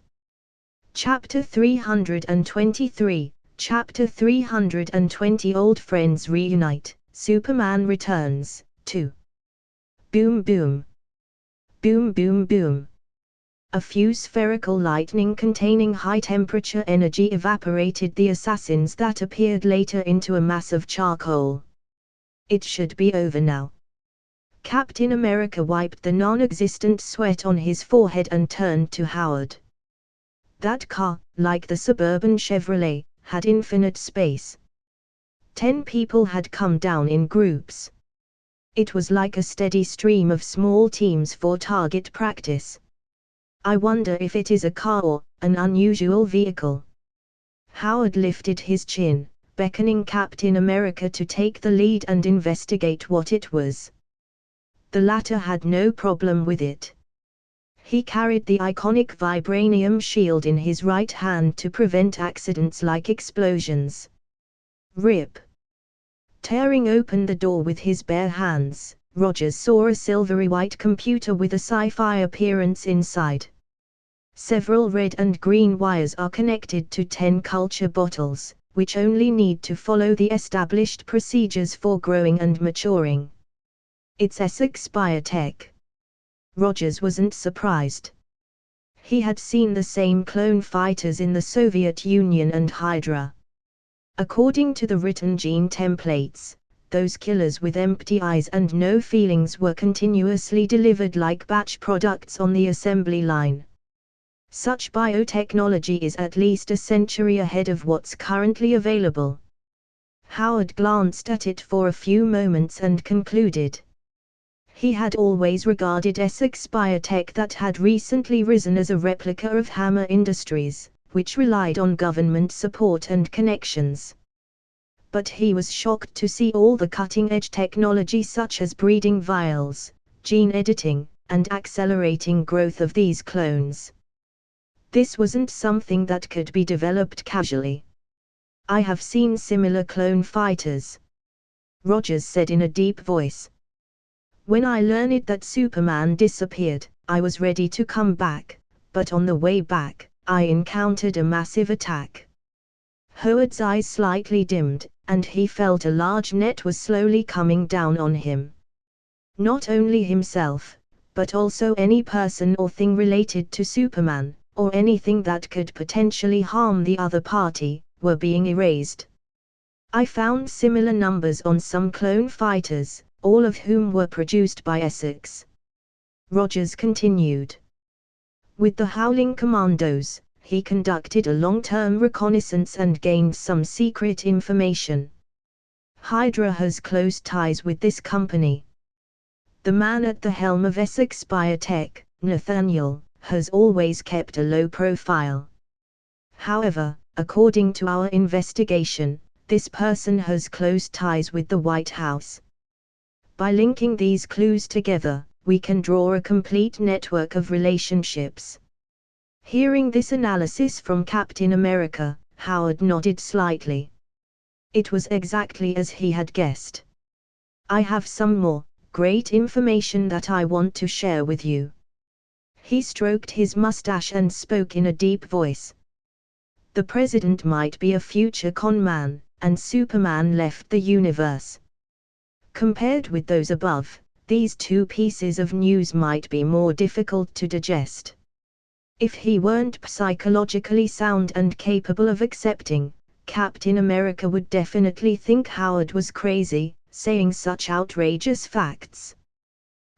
Chapter 323, Chapter 320 Old Friends Reunite, Superman Returns, 2. Boom boom. Boom boom boom. A few spherical lightning containing high-temperature energy evaporated the assassins that appeared later into a mass of charcoal. It should be over now. Captain America wiped the non-existent sweat on his forehead and turned to Howard. That car, like the suburban Chevrolet, had infinite space. 10 people had come down in groups. It was like a steady stream of small teams for target practice. I wonder if it is a car or an unusual vehicle. Howard lifted his chin, beckoning Captain America to take the lead and investigate what it was. The latter had no problem with it. He carried the iconic vibranium shield in his right hand to prevent accidents like explosions. Rip. Tearing open the door with his bare hands, Rogers saw a silvery white computer with a sci-fi appearance inside. Several red and green wires are connected to 10 culture bottles, which only need to follow the established procedures for growing and maturing. It's Essex Biotech. Rogers wasn't surprised. He had seen the same clone fighters in the Soviet Union and Hydra. According to the written gene templates, those killers with empty eyes and no feelings were continuously delivered like batch products on the assembly line. Such biotechnology is at least a century ahead of what's currently available. Howard glanced at it for a few moments and concluded. He had always regarded Essex Biotech, that had recently risen as a replica of Hammer Industries, which relied on government support and connections. But he was shocked to see all the cutting-edge technology such as breeding vials, gene editing, and accelerating growth of these clones. This wasn't something that could be developed casually. I have seen similar clone fighters, Rogers said in a deep voice. When I learned that Superman disappeared, I was ready to come back, but on the way back, I encountered a massive attack. Howard's eyes slightly dimmed, and he felt a large net was slowly coming down on him. Not only himself, but also any person or thing related to Superman, or anything that could potentially harm the other party, were being erased. I found similar numbers on some clone fighters, all of whom were produced by Essex. Rogers continued. With the Howling Commandos, he conducted a long-term reconnaissance and gained some secret information. Hydra has close ties with this company. The man at the helm of Essex Biotech, Nathaniel, has always kept a low profile. However, according to our investigation, this person has close ties with the White House. By linking these clues together, we can draw a complete network of relationships. Hearing this analysis from Captain America, Howard nodded slightly. It was exactly as he had guessed. I have some more great information that I want to share with you. He stroked his mustache and spoke in a deep voice. The president might be a future con man, and Superman left the universe. Compared with those above, these two pieces of news might be more difficult to digest. If he weren't psychologically sound and capable of accepting, Captain America would definitely think Howard was crazy, saying such outrageous facts.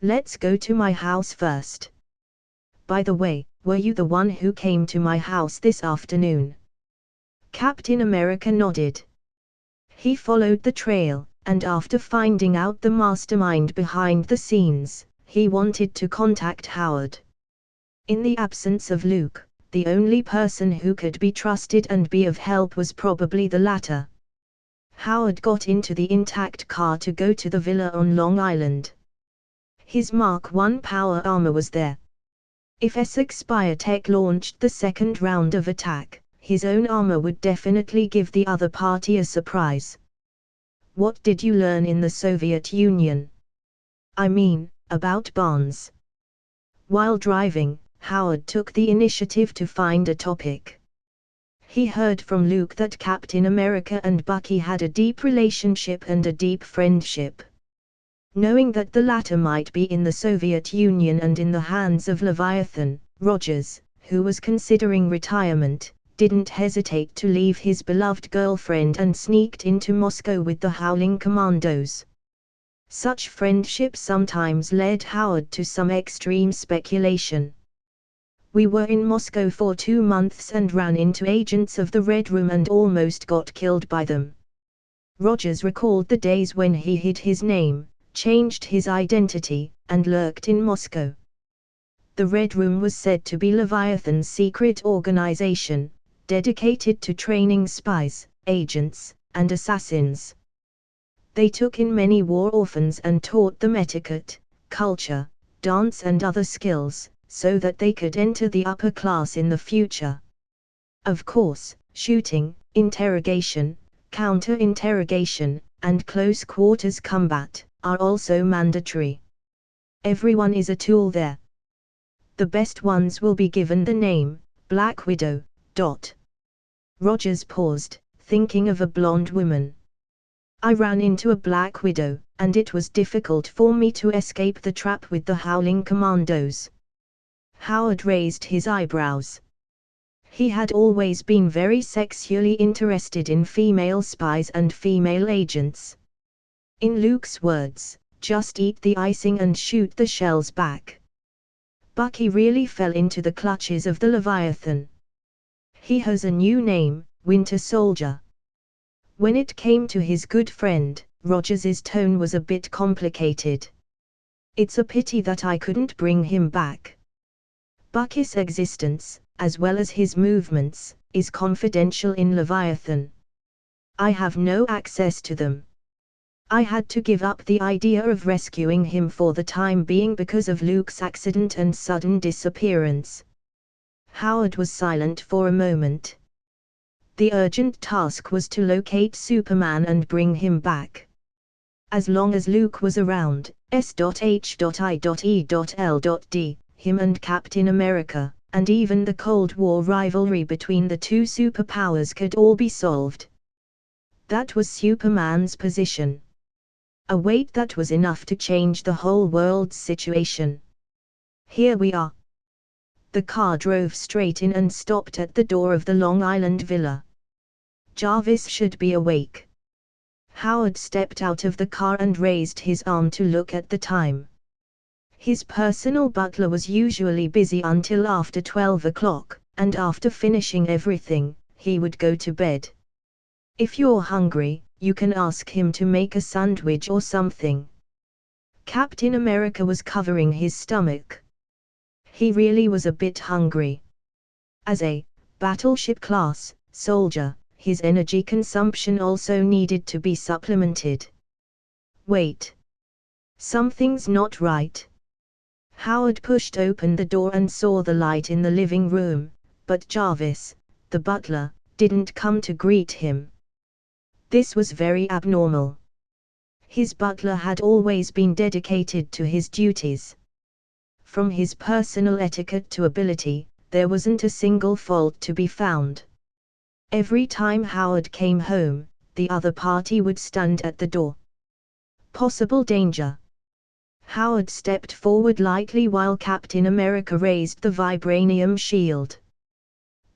Let's go to my house first. By the way, were you the one who came to my house this afternoon? Captain America nodded. He followed the trail, and after finding out the mastermind behind the scenes, he wanted to contact Howard. In the absence of Luke, the only person who could be trusted and be of help was probably the latter. Howard got into the intact car to go to the villa on Long Island. His Mark I power armor was there. If Essex Biotech launched the second round of attack, his own armor would definitely give the other party a surprise. What did you learn in the Soviet Union? I mean, about Barnes. While driving, Howard took the initiative to find a topic. He heard from Luke that Captain America and Bucky had a deep relationship and a deep friendship. Knowing that the latter might be in the Soviet Union and in the hands of Leviathan, Rogers, who was considering retirement, didn't hesitate to leave his beloved girlfriend and sneaked into Moscow with the Howling Commandos. Such friendship sometimes led Howard to some extreme speculation. We were in Moscow for 2 months and ran into agents of the Red Room and almost got killed by them. Rogers recalled the days when he hid his name, changed his identity, and lurked in Moscow. The Red Room was said to be Leviathan's secret organization, dedicated to training spies, agents, and assassins. They took in many war orphans and taught them etiquette, culture, dance and other skills, so that they could enter the upper class in the future. Of course, shooting, interrogation, counter-interrogation, and close quarters combat are also mandatory. Everyone is a tool there. The best ones will be given the name, Black Widow. Rogers paused, thinking of a blonde woman. I ran into a Black Widow, and it was difficult for me to escape the trap with the Howling Commandos. Howard raised his eyebrows. He had always been very sexually interested in female spies and female agents. In Luke's words, just eat the icing and shoot the shells back. Bucky really fell into the clutches of the Leviathan. He has a new name, Winter Soldier. When it came to his good friend, Rogers's tone was a bit complicated. It's a pity that I couldn't bring him back. Bucky's existence, as well as his movements, is confidential in Leviathan. I have no access to them. I had to give up the idea of rescuing him for the time being because of Luke's accident and sudden disappearance. Howard was silent for a moment. The urgent task was to locate Superman and bring him back. As long as Luke was around, S.H.I.E.L.D., him and Captain America, and even the Cold War rivalry between the two superpowers could all be solved. That was Superman's position. A weight that was enough to change the whole world's situation. Here we are. The car drove straight in and stopped at the door of the Long Island villa. Jarvis should be awake. Howard stepped out of the car and raised his arm to look at the time. His personal butler was usually busy until after 12 o'clock, and after finishing everything, he would go to bed. If you're hungry, you can ask him to make a sandwich or something. Captain America was covering his stomach. He really was a bit hungry. As a battleship-class soldier, his energy consumption also needed to be supplemented. Wait. Something's not right. Howard pushed open the door and saw the light in the living room, but Jarvis, the butler, didn't come to greet him. This was very abnormal. His butler had always been dedicated to his duties. From his personal etiquette to ability, there wasn't a single fault to be found. Every time Howard came home, the other party would stand at the door. Possible danger. Howard stepped forward lightly while Captain America raised the vibranium shield.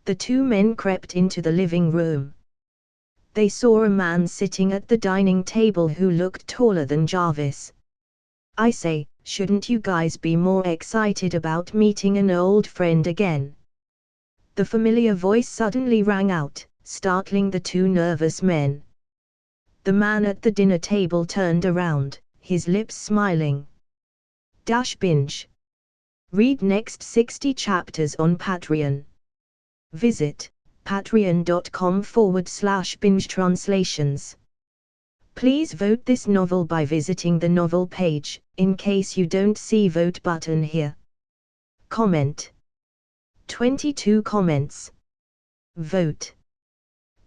The two men crept into the living room. They saw a man sitting at the dining table who looked taller than Jarvis. I say, shouldn't you guys be more excited about meeting an old friend again? The familiar voice suddenly rang out, startling the two nervous men. The man at the dinner table turned around, his lips smiling. Binge. Read next 60 chapters on Patreon. Visit patreon.com/binge translations. Please vote this novel by visiting the novel page, in case you don't see vote button here. Comment. 22 comments. Vote.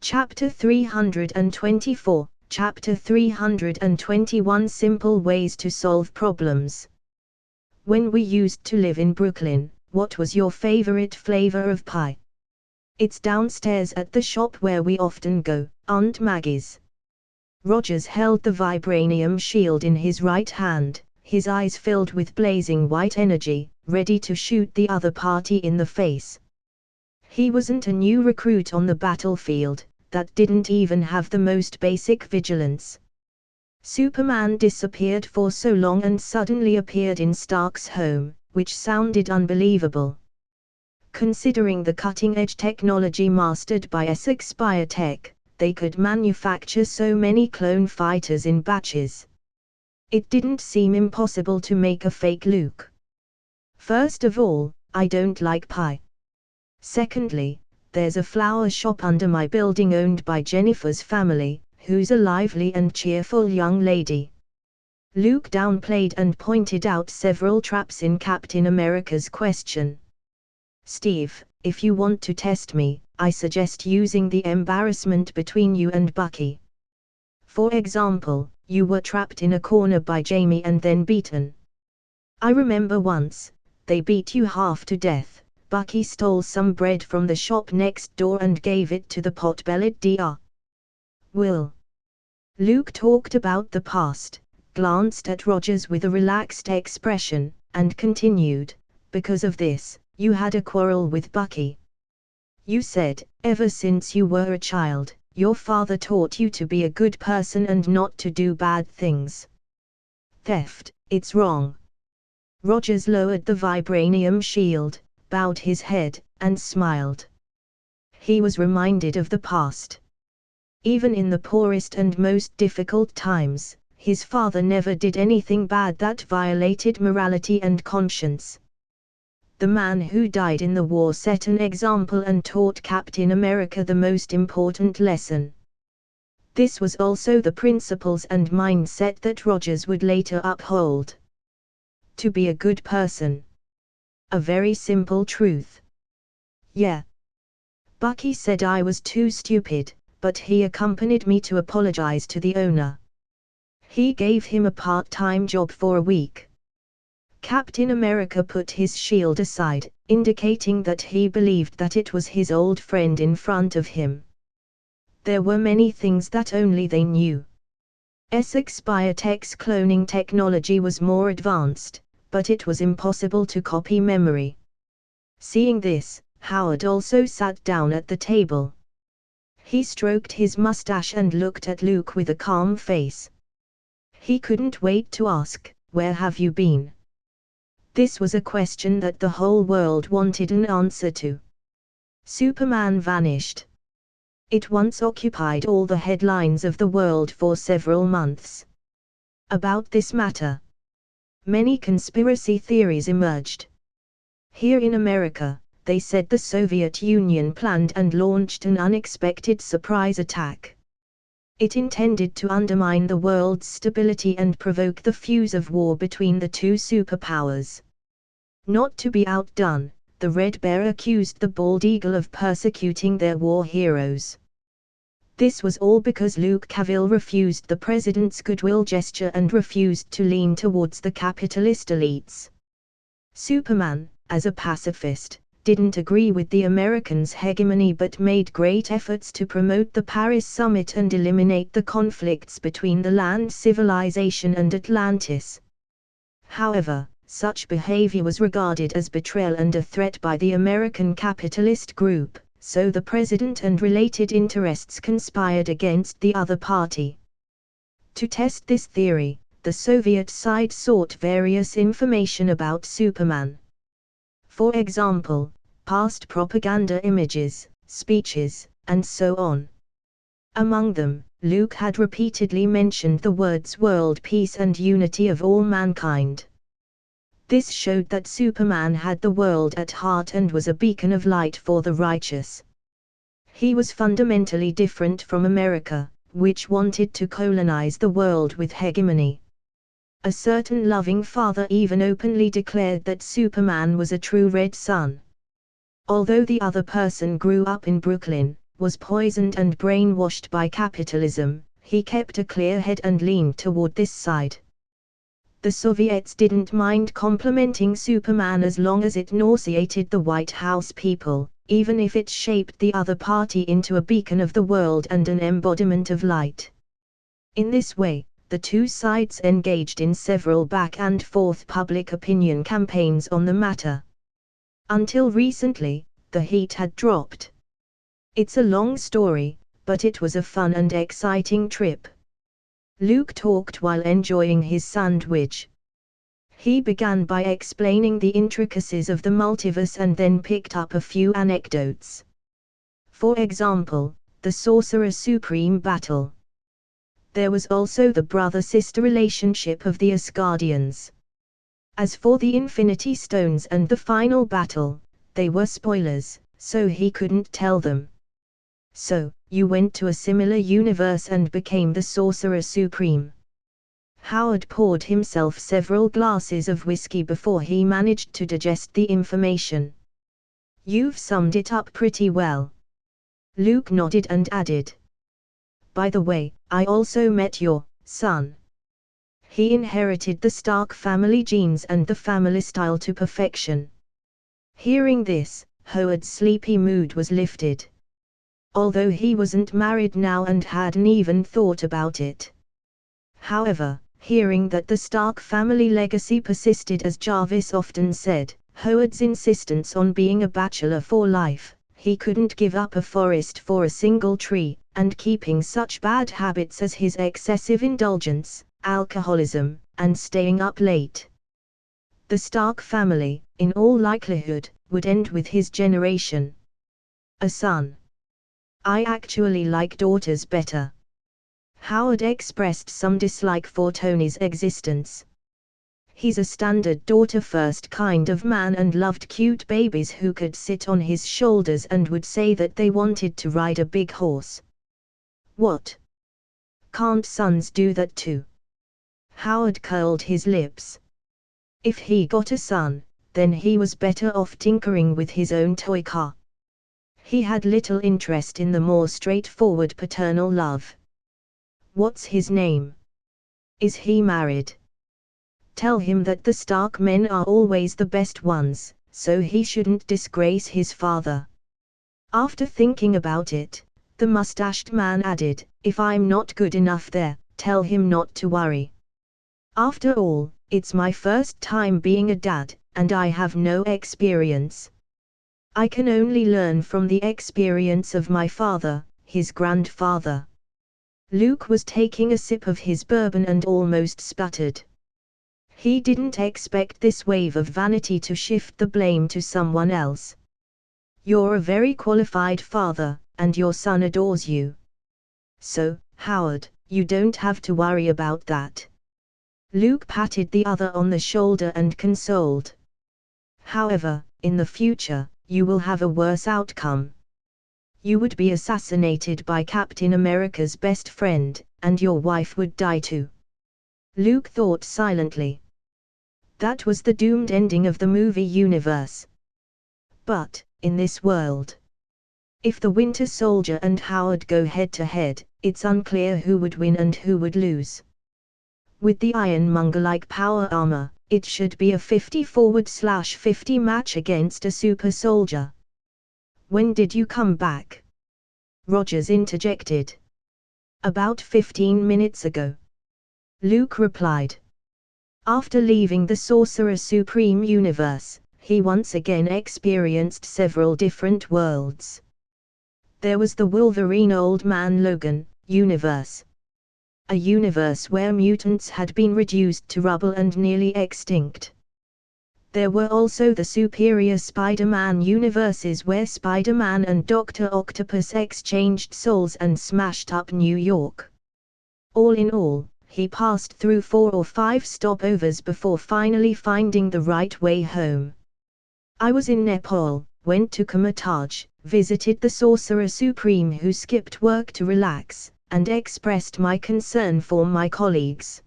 Chapter 324, Chapter 321 Simple Ways to Solve Problems. When we used to live in Brooklyn, what was your favorite flavor of pie? It's downstairs at the shop where we often go, Aunt Maggie's. Rogers held the vibranium shield in his right hand, his eyes filled with blazing white energy, ready to shoot the other party in the face. He wasn't a new recruit on the battlefield, that didn't even have the most basic vigilance. Superman disappeared for so long and suddenly appeared in Stark's home, which sounded unbelievable. Considering the cutting-edge technology mastered by Essex Biotech, they could manufacture so many clone fighters in batches. It didn't seem impossible to make a fake Luke. First of all, I don't like pie. Secondly, there's a flower shop under my building owned by Jennifer's family, who's a lively and cheerful young lady. Luke downplayed and pointed out several traps in Captain America's question. Steve, if you want to test me, I suggest using the embarrassment between you and Bucky. For example, you were trapped in a corner by Jamie and then beaten. I remember once, they beat you half to death. Bucky stole some bread from the shop next door and gave it to the pot-bellied Dr. Will. Luke talked about the past, glanced at Rogers with a relaxed expression, and continued, because of this, you had a quarrel with Bucky. You said, ever since you were a child, your father taught you to be a good person and not to do bad things. Theft, it's wrong. Rogers lowered the vibranium shield, bowed his head, and smiled. He was reminded of the past. Even in the poorest and most difficult times, his father never did anything bad that violated morality and conscience. The man who died in the war set an example and taught Captain America the most important lesson. This was also the principles and mindset that Rogers would later uphold. To be a good person. A very simple truth. Yeah. Bucky said I was too stupid, but he accompanied me to apologize to the owner. He gave him a part-time job for a week. Captain America put his shield aside, indicating that he believed that it was his old friend in front of him. There were many things that only they knew. Essex biotech's cloning technology was more advanced, but it was impossible to copy memory. Seeing this, Howard also sat down at the table. He stroked his mustache and looked at Luke with a calm face. He couldn't wait to ask, "Where have you been?" This was a question that the whole world wanted an answer to. Superman vanished. It once occupied all the headlines of the world for several months. About this matter, many conspiracy theories emerged. Here in America, they said the Soviet Union planned and launched an unexpected surprise attack. It intended to undermine the world's stability and provoke the fuse of war between the two superpowers. Not to be outdone, the Red Bear accused the Bald Eagle of persecuting their war heroes. This was all because Luke Cavill refused the president's goodwill gesture and refused to lean towards the capitalist elites. Superman, as a pacifist, didn't agree with the Americans' hegemony but made great efforts to promote the Paris summit and eliminate the conflicts between the land civilization and Atlantis. However, such behavior was regarded as betrayal and a threat by the American capitalist group, so the president and related interests conspired against the other party. To test this theory, the Soviet side sought various information about Superman. For example, past propaganda images, speeches, and so on. Among them, Luke had repeatedly mentioned the words world peace and unity of all mankind. This showed that Superman had the world at heart and was a beacon of light for the righteous. He was fundamentally different from America, which wanted to colonize the world with hegemony. A certain loving father even openly declared that Superman was a true red son. Although the other person grew up in Brooklyn, was poisoned and brainwashed by capitalism, he kept a clear head and leaned toward this side. The Soviets didn't mind complimenting Superman as long as it nauseated the White House people, even if it shaped the other party into a beacon of the world and an embodiment of light. In this way, the two sides engaged in several back-and-forth public opinion campaigns on the matter. Until recently, the heat had dropped. It's a long story, but it was a fun and exciting trip. Luke talked while enjoying his sandwich. He began by explaining the intricacies of the multiverse and then picked up a few anecdotes. For example, the Sorcerer Supreme battle. There was also the brother-sister relationship of the Asgardians. As for the Infinity Stones and the final battle, they were spoilers, so he couldn't tell them. So, you went to a similar universe and became the Sorcerer Supreme. Howard poured himself several glasses of whiskey before he managed to digest the information. You've summed it up pretty well. Luke nodded and added. By the way, I also met your son. He inherited the Stark family genes and the family style to perfection. Hearing this, Howard's sleepy mood was lifted. Although he wasn't married now and hadn't even thought about it. However, hearing that the Stark family legacy persisted, as Jarvis often said, Howard's insistence on being a bachelor for life, he couldn't give up a forest for a single tree, and keeping such bad habits as his excessive indulgence, alcoholism, and staying up late. The Stark family, in all likelihood, would end with his generation. A son. I actually like daughters better. Howard expressed some dislike for Tony's existence. He's a standard daughter-first kind of man and loved cute babies who could sit on his shoulders and would say that they wanted to ride a big horse. What? Can't sons do that too? Howard curled his lips. If he got a son, then he was better off tinkering with his own toy car. He had little interest in the more straightforward paternal love. What's his name? Is he married? Tell him that the Stark men are always the best ones, so he shouldn't disgrace his father. After thinking about it, the mustached man added, if I'm not good enough there, tell him not to worry. After all, it's my first time being a dad, and I have no experience. I can only learn from the experience of my father, his grandfather. Luke was taking a sip of his bourbon and almost sputtered. He didn't expect this wave of vanity to shift the blame to someone else. You're a very qualified father, and your son adores you. So, Howard, you don't have to worry about that. Luke patted the other on the shoulder and consoled. However, in the future, you will have a worse outcome. You would be assassinated by Captain America's best friend, and your wife would die too. Luke thought silently. That was the doomed ending of the movie universe. But, in this world, if the Winter Soldier and Howard go head-to-head, it's unclear who would win and who would lose. With the Ironmonger-like power armor, it should be a 50-50 match against a super soldier. When did you come back? Rogers interjected. About 15 minutes ago. Luke replied. After leaving the Sorcerer Supreme universe, he once again experienced several different worlds. There was the Wolverine Old Man Logan universe. A universe where mutants had been reduced to rubble and nearly extinct. There were also the Superior Spider-Man universes where Spider-Man and Dr. Octopus exchanged souls and smashed up New York. All in all, he passed through 4 or 5 stopovers before finally finding the right way home. I was in Nepal, went to Kamataj, visited the Sorcerer Supreme who skipped work to relax, and expressed my concern for my colleagues.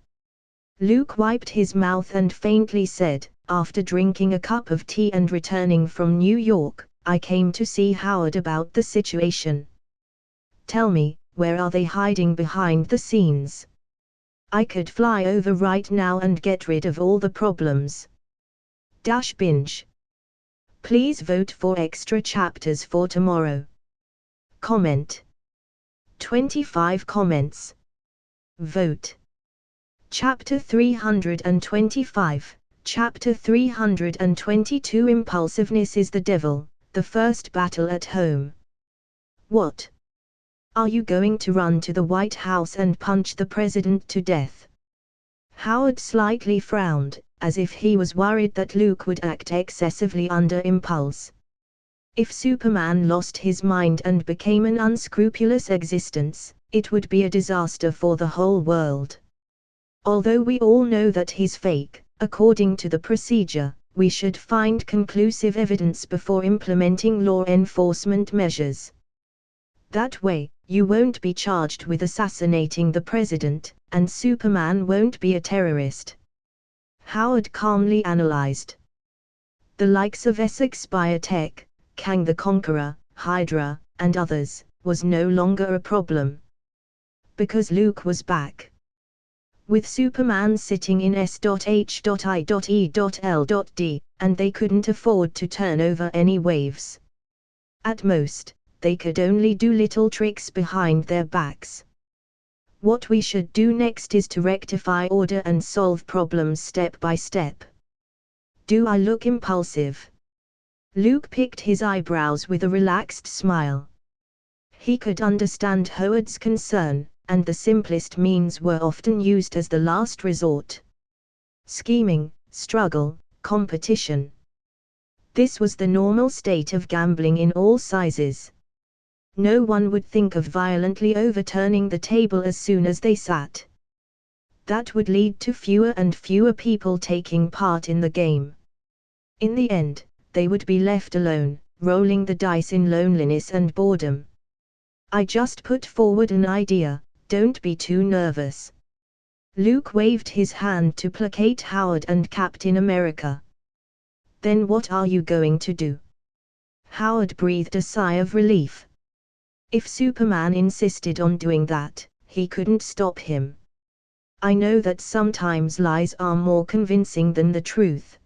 Luke wiped his mouth and faintly said, after drinking a cup of tea and returning from New York, I came to see Howard about the situation. Tell me, where are they hiding behind the scenes? I could fly over right now and get rid of all the problems. Binge. Please vote for extra chapters for tomorrow. Comment. 25 comments. Vote. Chapter 325, Chapter 322 Impulsiveness is the Devil, the first battle at home. What? Are you going to run to the White House and punch the president to death? Howard slightly frowned, as if he was worried that Luke would act excessively under impulse. If Superman lost his mind and became an unscrupulous existence, It would be a disaster for the whole world. Although we all know that he's fake, according to the procedure, we should find conclusive evidence before implementing law enforcement measures. That way, you won't be charged with assassinating the president, and Superman won't be a terrorist. Howard calmly analyzed. The likes of Essex Biotech, Kang the Conqueror, Hydra, and others, was no longer a problem. Because Luke was back. With Superman sitting in S.H.I.E.L.D, and they couldn't afford to turn over any waves. At most, they could only do little tricks behind their backs. What we should do next is to rectify order and solve problems step by step. Do I look impulsive? Luke picked his eyebrows with a relaxed smile. He could understand Howard's concern, and the simplest means were often used as the last resort. Scheming, struggle, competition. This was the normal state of gambling in all sizes. No one would think of violently overturning the table as soon as they sat. That would lead to fewer and fewer people taking part in the game. In the end, they would be left alone, rolling the dice in loneliness and boredom. I just put forward an idea, don't be too nervous. Luke waved his hand to placate Howard and Captain America. Then what are you going to do? Howard breathed a sigh of relief. If Superman insisted on doing that, he couldn't stop him. I know that sometimes lies are more convincing than the truth.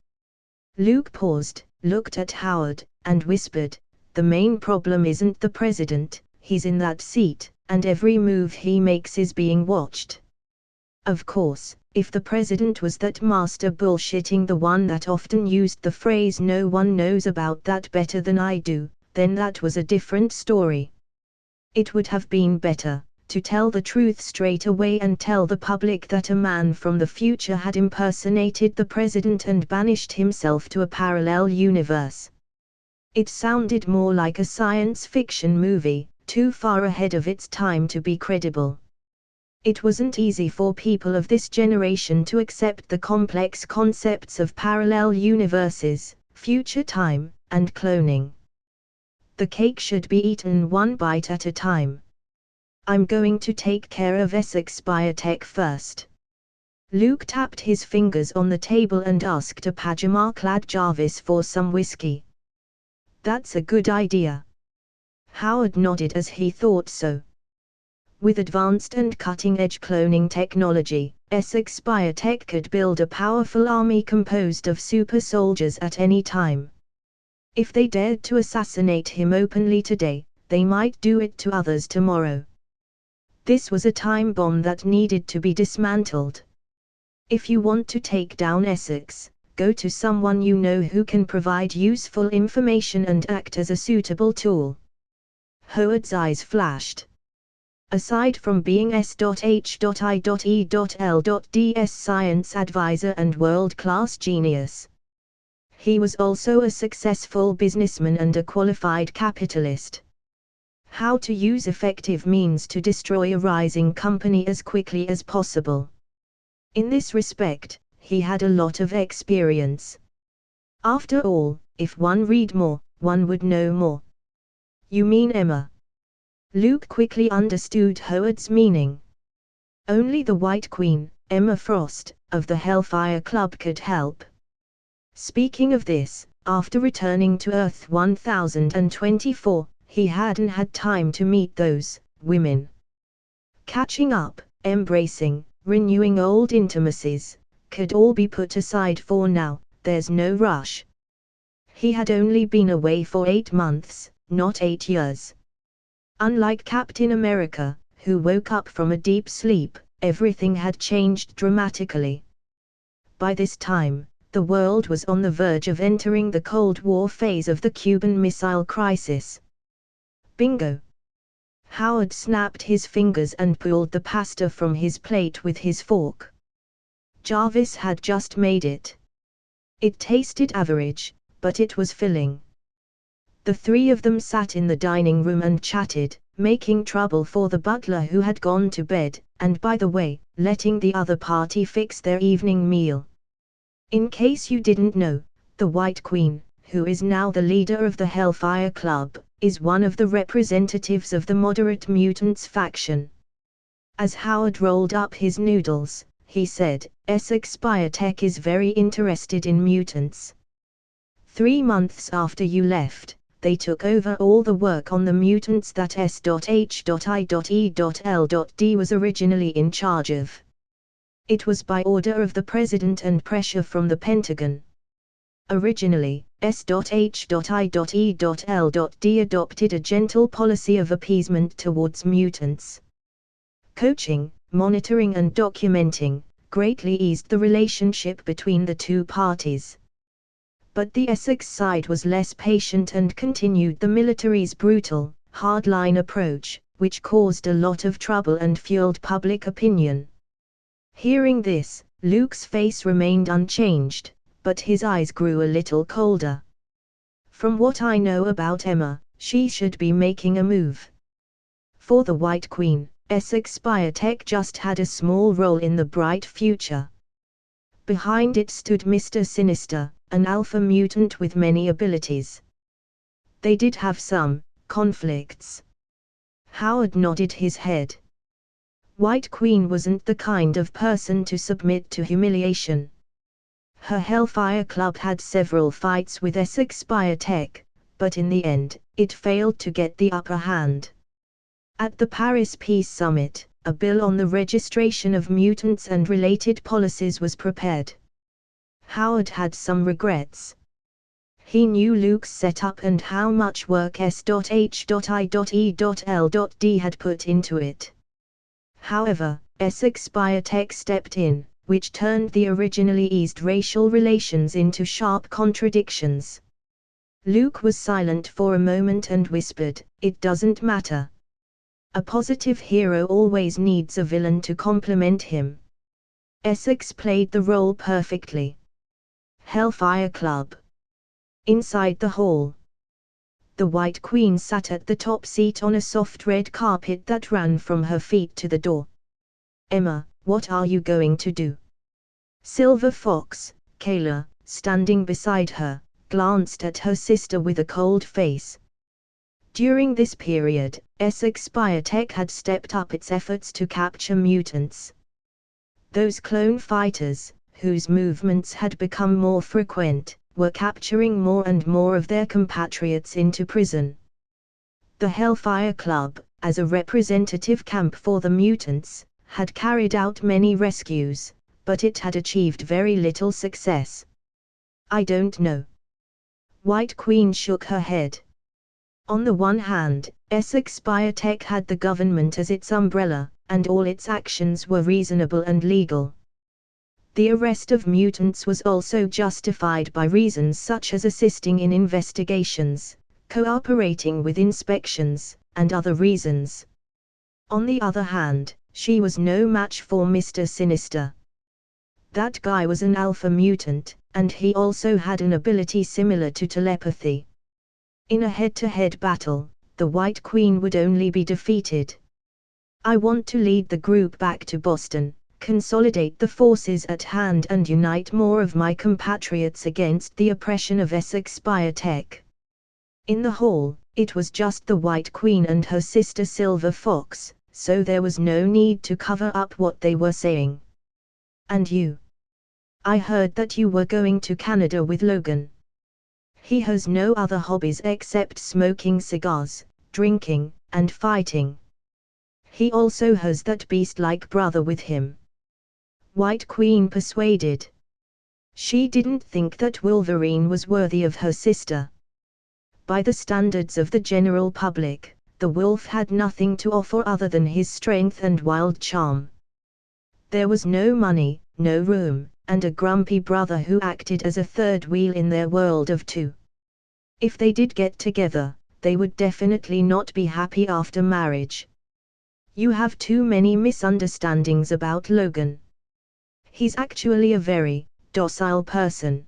Luke paused, looked at Howard, and whispered, the main problem isn't the president, he's in that seat, and every move he makes is being watched. Of course, if the president was that master bullshitting the one that often used the phrase no one knows about that better than I do, then that was a different story. It would have been better to tell the truth straight away and tell the public that a man from the future had impersonated the president and banished himself to a parallel universe. It sounded more like a science fiction movie, too far ahead of its time to be credible. It wasn't easy for people of this generation to accept the complex concepts of parallel universes, future time, and cloning. The cake should be eaten one bite at a time. I'm going to take care of Essex Biotech first. Luke tapped his fingers on the table and asked a pajama-clad Jarvis for some whiskey. That's a good idea. Howard nodded as he thought so. With advanced and cutting-edge cloning technology, Essex Biotech could build a powerful army composed of super soldiers at any time. If they dared to assassinate him openly today, they might do it to others tomorrow. This was a time bomb that needed to be dismantled. If you want to take down Essex, go to someone you know who can provide useful information and act as a suitable tool. Howard's eyes flashed. Aside from being S.H.I.E.L.D's science advisor and world-class genius, he was also a successful businessman and a qualified capitalist. How to use effective means to destroy a rising company as quickly as possible. In this respect, he had a lot of experience. After all, if one read more, one would know more. You mean Emma? Luke quickly understood Howard's meaning. Only the White Queen, Emma Frost, of the Hellfire Club could help. Speaking of this, after returning to Earth 1024, he hadn't had time to meet those women. Catching up, embracing, renewing old intimacies, could all be put aside for now, there's no rush. He had only been away for 8 months, not 8 years. Unlike Captain America, who woke up from a deep sleep, everything had changed dramatically. By this time, the world was on the verge of entering the Cold War phase of the Cuban Missile Crisis. Bingo! Howard snapped his fingers and pulled the pasta from his plate with his fork. Jarvis had just made it. It tasted average, but it was filling. The three of them sat in the dining room and chatted, making trouble for the butler who had gone to bed, and by the way, letting the other party fix their evening meal. In case you didn't know, the White Queen, who is now the leader of the Hellfire Club, is one of the representatives of the moderate mutants faction. As Howard rolled up his noodles, he said, Essex Biotech is very interested in mutants. 3 months after you left, they took over all the work on the mutants that S.H.I.E.L.D was originally in charge of. It was by order of the President and pressure from the Pentagon. Originally, S.H.I.E.L.D adopted a gentle policy of appeasement towards mutants. Coaching, monitoring and documenting greatly eased the relationship between the two parties. But the Essex side was less patient and continued the military's brutal, hardline approach, which caused a lot of trouble and fueled public opinion. Hearing this, Luke's face remained unchanged, but his eyes grew a little colder. From what I know about Emma, she should be making a move. For the White Queen, Essex Biotech just had a small role in the bright future. Behind it stood Mr. Sinister, an alpha mutant with many abilities. They did have some conflicts. Howard nodded his head. White Queen wasn't the kind of person to submit to humiliation. Her Hellfire Club had several fights with Essex Biotech, but in the end, it failed to get the upper hand. At the Paris Peace Summit, a bill on the registration of mutants and related policies was prepared. Howard had some regrets. He knew Luke's setup and how much work S.H.I.E.L.D had put into it. However, Essex Biotech stepped in, which turned the originally eased racial relations into sharp contradictions. Luke was silent for a moment and whispered, "It doesn't matter. A positive hero always needs a villain to complement him." Essex played the role perfectly. Hellfire Club. Inside the hall, the White Queen sat at the top seat on a soft red carpet that ran from her feet to the door. "Emma, what are you going to do?" Silver Fox, Kayla, standing beside her, glanced at her sister with a cold face. During this period, Essex Biotech had stepped up its efforts to capture mutants. Those clone fighters, whose movements had become more frequent, were capturing more and more of their compatriots into prison. The Hellfire Club, as a representative camp for the mutants, had carried out many rescues, but it had achieved very little success. "I don't know." White Queen shook her head. On the one hand, Essex Biotech had the government as its umbrella, and all its actions were reasonable and legal. The arrest of mutants was also justified by reasons such as assisting in investigations, cooperating with inspections, and other reasons. On the other hand, she was no match for Mr. Sinister. That guy was an alpha mutant, and he also had an ability similar to telepathy. In a head-to-head battle, the White Queen would only be defeated. "I want to lead the group back to Boston, consolidate the forces at hand and unite more of my compatriots against the oppression of Essex Biotech." In the hall, it was just the White Queen and her sister Silver Fox, so there was no need to cover up what they were saying. "And you? I heard that you were going to Canada with Logan. He has no other hobbies except smoking cigars, drinking, and fighting. He also has that beast-like brother with him." White Queen persuaded. She didn't think that Wolverine was worthy of her sister. By the standards of the general public, the wolf had nothing to offer other than his strength and wild charm. There was no money, no room, and a grumpy brother who acted as a third wheel in their world of two. If they did get together, they would definitely not be happy after marriage. "You have too many misunderstandings about Logan. He's actually a very docile person."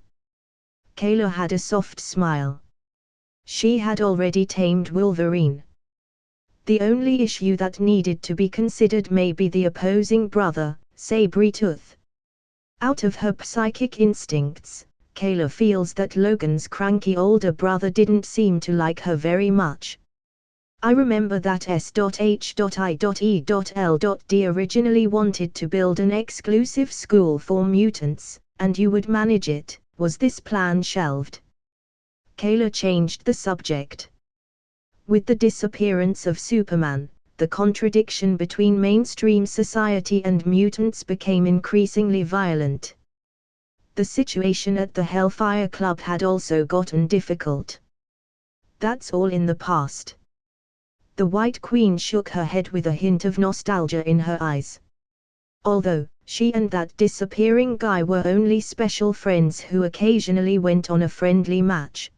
Kayla had a soft smile. She had already tamed Wolverine. The only issue that needed to be considered may be the opposing brother, Sabretooth. Out of her psychic instincts, Kayla feels that Logan's cranky older brother didn't seem to like her very much. I remember that S.H.I.E.L.D. originally wanted to build an exclusive school for mutants, and you would manage it. Was this plan shelved? Kayla changed the subject. With the disappearance of Superman, the contradiction between mainstream society and mutants became increasingly violent. The situation at the Hellfire Club had also gotten difficult. That's all in the past. The White Queen shook her head with a hint of nostalgia in her eyes. Although, she and that disappearing guy were only special friends who occasionally went on a friendly match.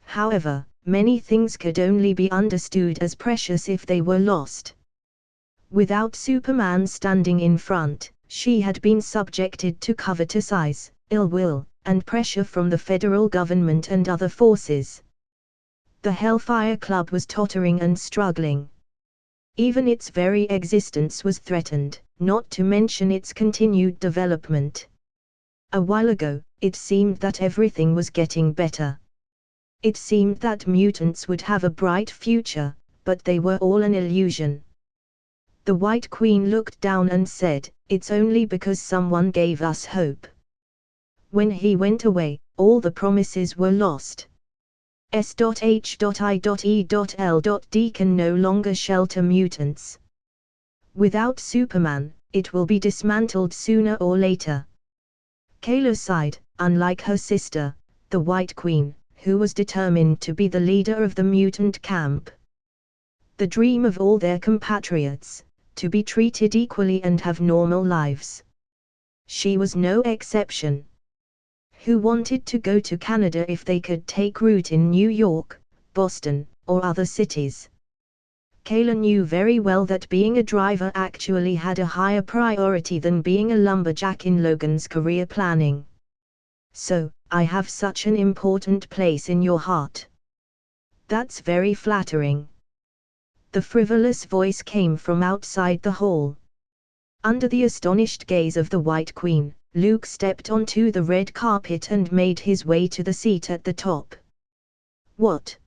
However, many things could only be understood as precious if they were lost. Without Superman standing in front, she had been subjected to covetous eyes, ill will, and pressure from the federal government and other forces. The Hellfire Club was tottering and struggling. Even its very existence was threatened, not to mention its continued development. A while ago, it seemed that everything was getting better. It seemed that mutants would have a bright future, but they were all an illusion. The White Queen looked down and said, "It's only because someone gave us hope. When he went away, all the promises were lost. S.H.I.E.L.D. can no longer shelter mutants. Without Superman, it will be dismantled sooner or later." Kayla sighed. Unlike her sister, the White Queen, who was determined to be the leader of the mutant camp. The dream of all their compatriots, to be treated equally and have normal lives. She was no exception. Who wanted to go to Canada if they could take root in New York, Boston, or other cities? Kayla knew very well that being a driver actually had a higher priority than being a lumberjack in Logan's career planning. "So, I have such an important place in your heart." "That's very flattering." The frivolous voice came from outside the hall. Under the astonished gaze of the White Queen, Luke stepped onto the red carpet and made his way to the seat at the top. "What?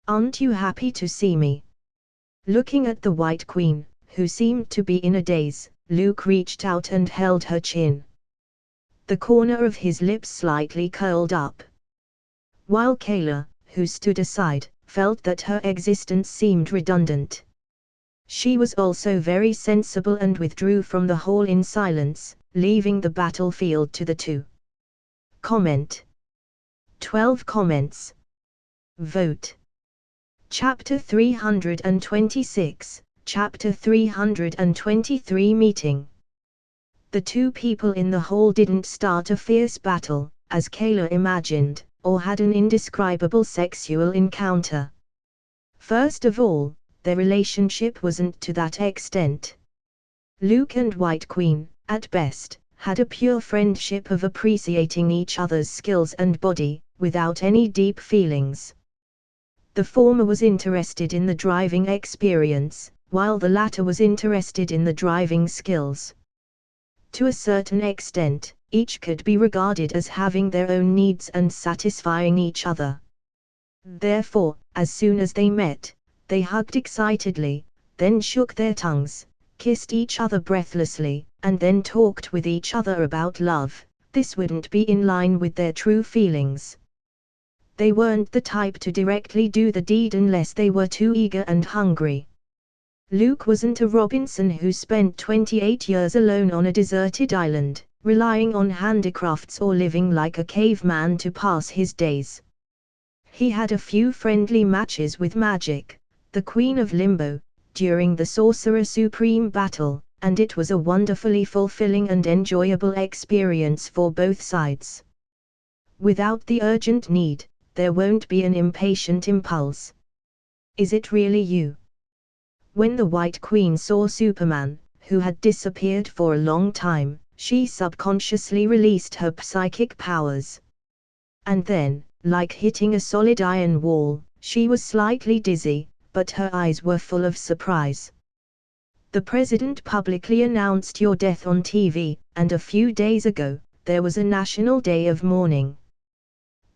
Aren't you happy to see me?" Looking at the White Queen, who seemed to be in a daze, Luke reached out and held her chin. The corner of his lips slightly curled up. While Kayla, who stood aside, felt that her existence seemed redundant. She was also very sensible and withdrew from the hall in silence, leaving the battlefield to the two. Comment. 12 comments. Vote. Chapter 326, Chapter 323 Meeting. The two people in the hall didn't start a fierce battle, as Kayla imagined, or had an indescribable sexual encounter. First of all, their relationship wasn't to that extent. Luke and White Queen, at best, had a pure friendship of appreciating each other's skills and body, without any deep feelings. The former was interested in the driving experience, while the latter was interested in the driving skills. To a certain extent, each could be regarded as having their own needs and satisfying each other. Therefore, as soon as they met, they hugged excitedly, then shook their tongues, kissed each other breathlessly, and then talked with each other about love. This wouldn't be in line with their true feelings. They weren't the type to directly do the deed unless they were too eager and hungry. Luke wasn't a Robinson who spent 28 years alone on a deserted island, relying on handicrafts or living like a caveman to pass his days. He had a few friendly matches with Magic, the Queen of Limbo, during the Sorcerer Supreme battle, and it was a wonderfully fulfilling and enjoyable experience for both sides. Without the urgent need, there won't be an impatient impulse. "Is it really you?" When the White Queen saw Superman, who had disappeared for a long time, she subconsciously released her psychic powers. And then, like hitting a solid iron wall, she was slightly dizzy, but her eyes were full of surprise. The president publicly announced your death on TV, and a few days ago, there was a national day of mourning.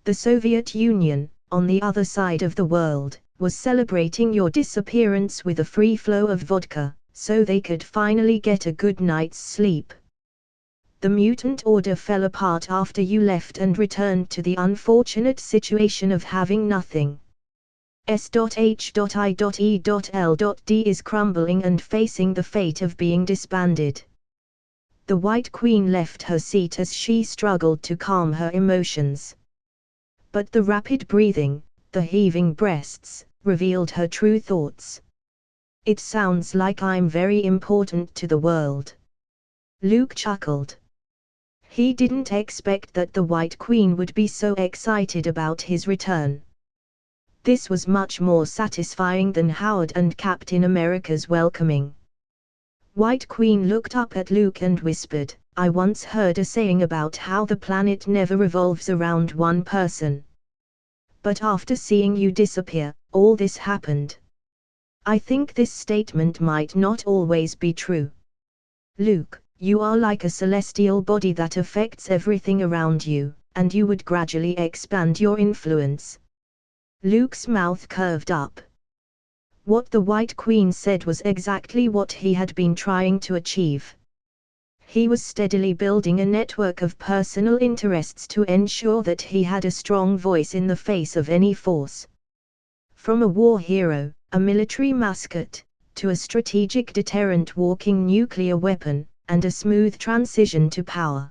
The Soviet Union, on the other side of the world, was celebrating your disappearance with a free flow of vodka, so they could finally get a good night's sleep. The mutant order fell apart after you left and returned to the unfortunate situation of having nothing. S.H.I.E.L.D. is crumbling and facing the fate of being disbanded. The White Queen left her seat as she struggled to calm her emotions. But the rapid breathing, the heaving breasts, revealed her true thoughts. It sounds like I'm very important to the world. Luke chuckled. He didn't expect that the White Queen would be so excited about his return. This was much more satisfying than Howard and Captain America's welcoming. White Queen looked up at Luke and whispered, I once heard a saying about how the planet never revolves around one person. But after seeing you disappear, all this happened. I think this statement might not always be true. Luke, you are like a celestial body that affects everything around you, and you would gradually expand your influence. Luke's mouth curved up. What the White Queen said was exactly what he had been trying to achieve. He was steadily building a network of personal interests to ensure that he had a strong voice in the face of any force. From a war hero, a military mascot, to a strategic deterrent walking nuclear weapon, and a smooth transition to power.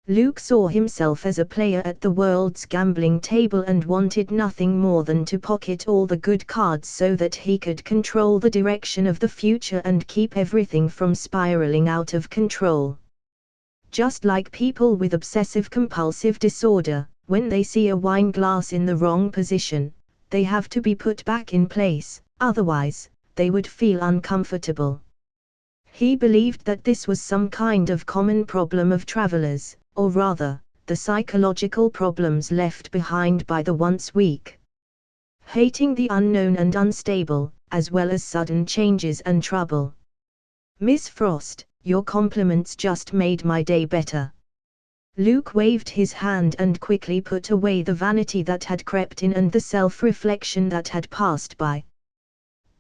Luke saw himself as a player at the world's gambling table and wanted nothing more than to pocket all the good cards so that he could control the direction of the future and keep everything from spiraling out of control. Just like people with obsessive-compulsive disorder, when they see a wine glass in the wrong position, they have to be put back in place, otherwise, they would feel uncomfortable. He believed that this was some kind of common problem of travelers, or rather, the psychological problems left behind by the once weak. Hating the unknown and unstable, as well as sudden changes and trouble. Miss Frost, your compliments just made my day better. Luke waved his hand and quickly put away the vanity that had crept in and the self-reflection that had passed by.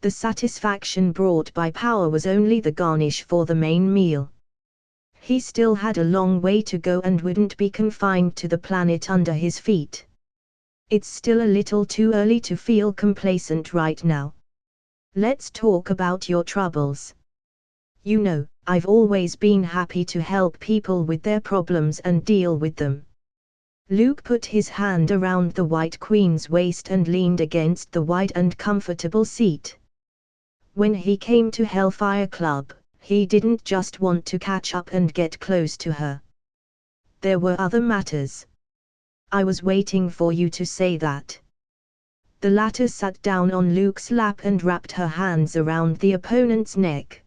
The satisfaction brought by power was only the garnish for the main meal. He still had a long way to go and wouldn't be confined to the planet under his feet. It's still a little too early to feel complacent right now. Let's talk about your troubles. You know, I've always been happy to help people with their problems and deal with them. Luke put his hand around the White Queen's waist and leaned against the wide and comfortable seat. When he came to Hellfire Club, he didn't just want to catch up and get close to her. There were other matters. I was waiting for you to say that. The latter sat down on Luke's lap and wrapped her hands around the opponent's neck.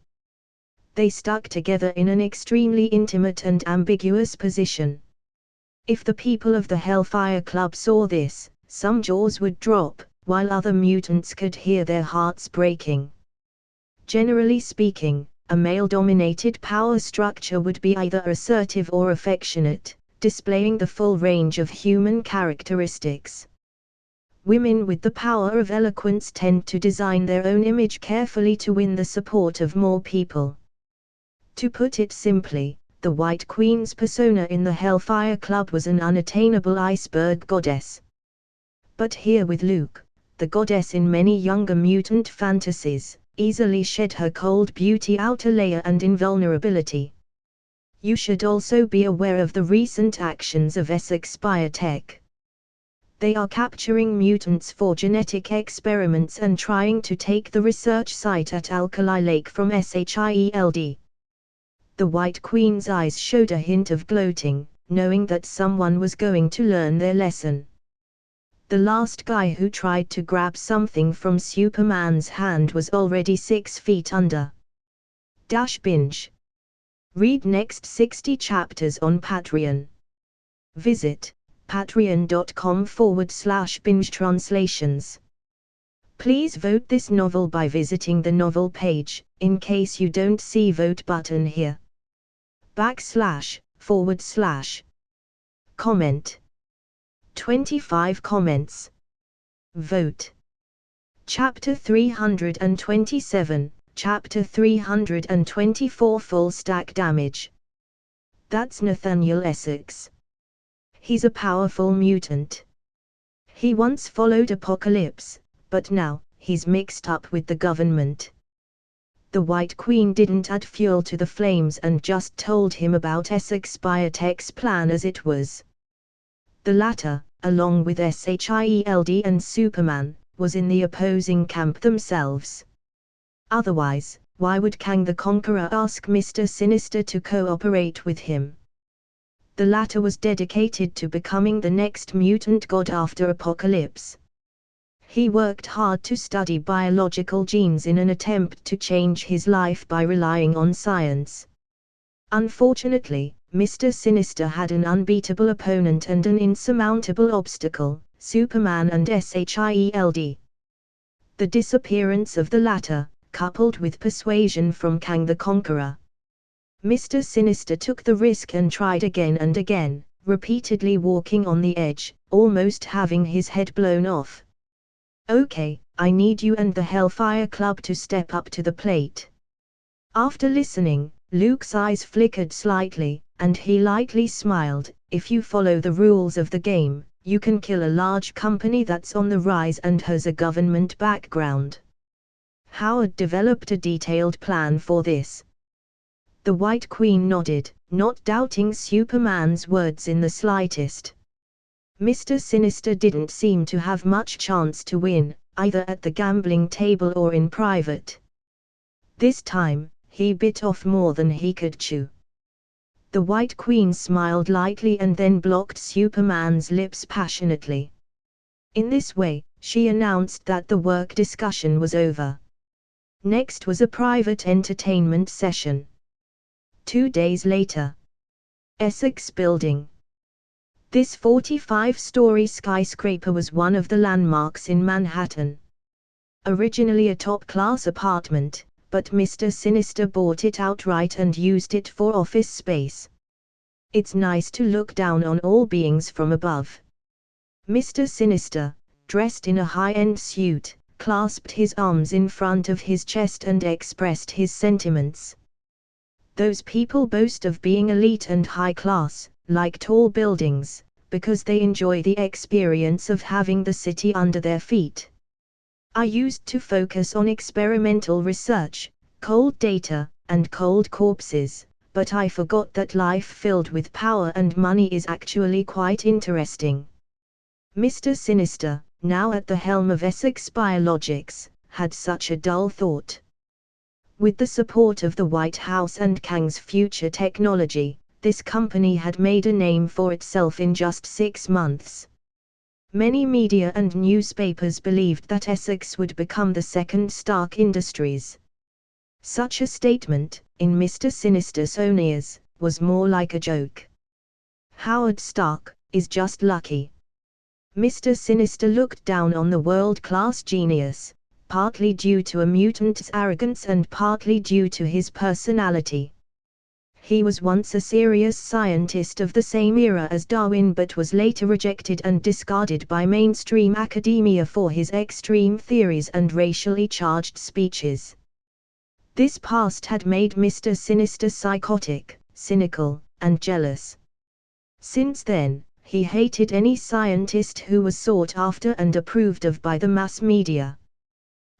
They stuck together in an extremely intimate and ambiguous position. If the people of the Hellfire Club saw this, some jaws would drop, while other mutants could hear their hearts breaking. Generally speaking, a male-dominated power structure would be either assertive or affectionate, displaying the full range of human characteristics. Women with the power of eloquence tend to design their own image carefully to win the support of more people. To put it simply, the White Queen's persona in the Hellfire Club was an unattainable iceberg goddess. But here with Luke, the goddess in many younger mutant fantasies, easily shed her cold beauty outer layer and invulnerability. You should also be aware of the recent actions of Essex Biotech. They are capturing mutants for genetic experiments and trying to take the research site at Alkali Lake from SHIELD. The White Queen's eyes showed a hint of gloating, knowing that someone was going to learn their lesson. The last guy who tried to grab something from Superman's hand was already 6 feet under. Binge. Read next 60 chapters on Patreon. Visit patreon.com/binge translations. Please vote this novel by visiting the novel page, in case you don't see vote button here. // Comment. 25 comments. Vote. Chapter 327, Chapter 324 Full stack damage. That's Nathaniel Essex. He's a powerful mutant. He once followed Apocalypse, but now, he's mixed up with the government. The White Queen didn't add fuel to the flames and just told him about Essex Biotech's plan as it was. The latter, along with Shield and Superman, was in the opposing camp themselves. Otherwise, why would Kang the Conqueror ask Mr. Sinister to cooperate with him? The latter was dedicated to becoming the next mutant god after Apocalypse. He worked hard to study biological genes in an attempt to change his life by relying on science. Unfortunately, Mr. Sinister had an unbeatable opponent and an insurmountable obstacle, Superman and Shield. The disappearance of the latter, coupled with persuasion from Kang the Conqueror. Mr. Sinister took the risk and tried again and again, repeatedly walking on the edge, almost having his head blown off. Okay, I need you and the Hellfire Club to step up to the plate. After listening, Luke's eyes flickered slightly, and he lightly smiled. If you follow the rules of the game, you can kill a large company that's on the rise and has a government background. Howard developed a detailed plan for this. The White Queen nodded, not doubting Superman's words in the slightest. Mr. Sinister didn't seem to have much chance to win, either at the gambling table or in private. This time, he bit off more than he could chew. The White Queen smiled lightly and then blocked Superman's lips passionately. In this way, she announced that the work discussion was over. Next was a private entertainment session. 2 days later. Essex Building. This 45-story skyscraper was one of the landmarks in Manhattan. Originally a top-class apartment, but Mr. Sinister bought it outright and used it for office space. It's nice to look down on all beings from above. Mr. Sinister, dressed in a high-end suit, clasped his arms in front of his chest and expressed his sentiments. Those people boast of being elite and high class, like tall buildings, because they enjoy the experience of having the city under their feet. I used to focus on experimental research, cold data, and cold corpses, but I forgot that life filled with power and money is actually quite interesting. Mr. Sinister, now at the helm of Essex Biologics, had such a dull thought. With the support of the White House and Kang's future technology, this company had made a name for itself in just 6 months. Many media and newspapers believed that Essex would become the second Stark Industries. Such a statement, in Mr. Sinister's own ears, was more like a joke. Howard Stark is just lucky. Mr. Sinister looked down on the world-class genius, partly due to a mutant's arrogance and partly due to his personality. He was once a serious scientist of the same era as Darwin but was later rejected and discarded by mainstream academia for his extreme theories and racially charged speeches. This past had made Mr. Sinister psychotic, cynical, and jealous. Since then, he hated any scientist who was sought after and approved of by the mass media.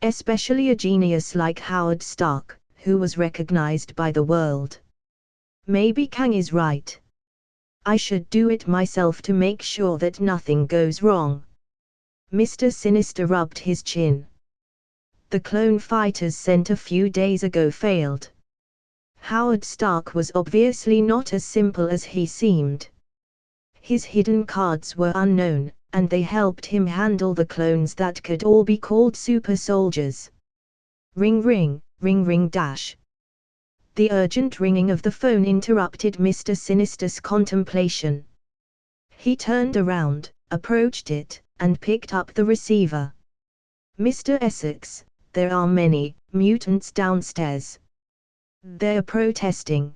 Especially a genius like Howard Stark, who was recognized by the world. Maybe Kang is right. I should do it myself to make sure that nothing goes wrong. Mr. Sinister rubbed his chin. The clone fighters sent a few days ago failed. Howard Stark was obviously not as simple as he seemed. His hidden cards were unknown, and they helped him handle the clones that could all be called super soldiers. Ring ring, ring ring dash. The urgent ringing of the phone interrupted Mr. Sinister's contemplation. He turned around, approached it, and picked up the receiver. Mr. Essex, there are many mutants downstairs. They're protesting.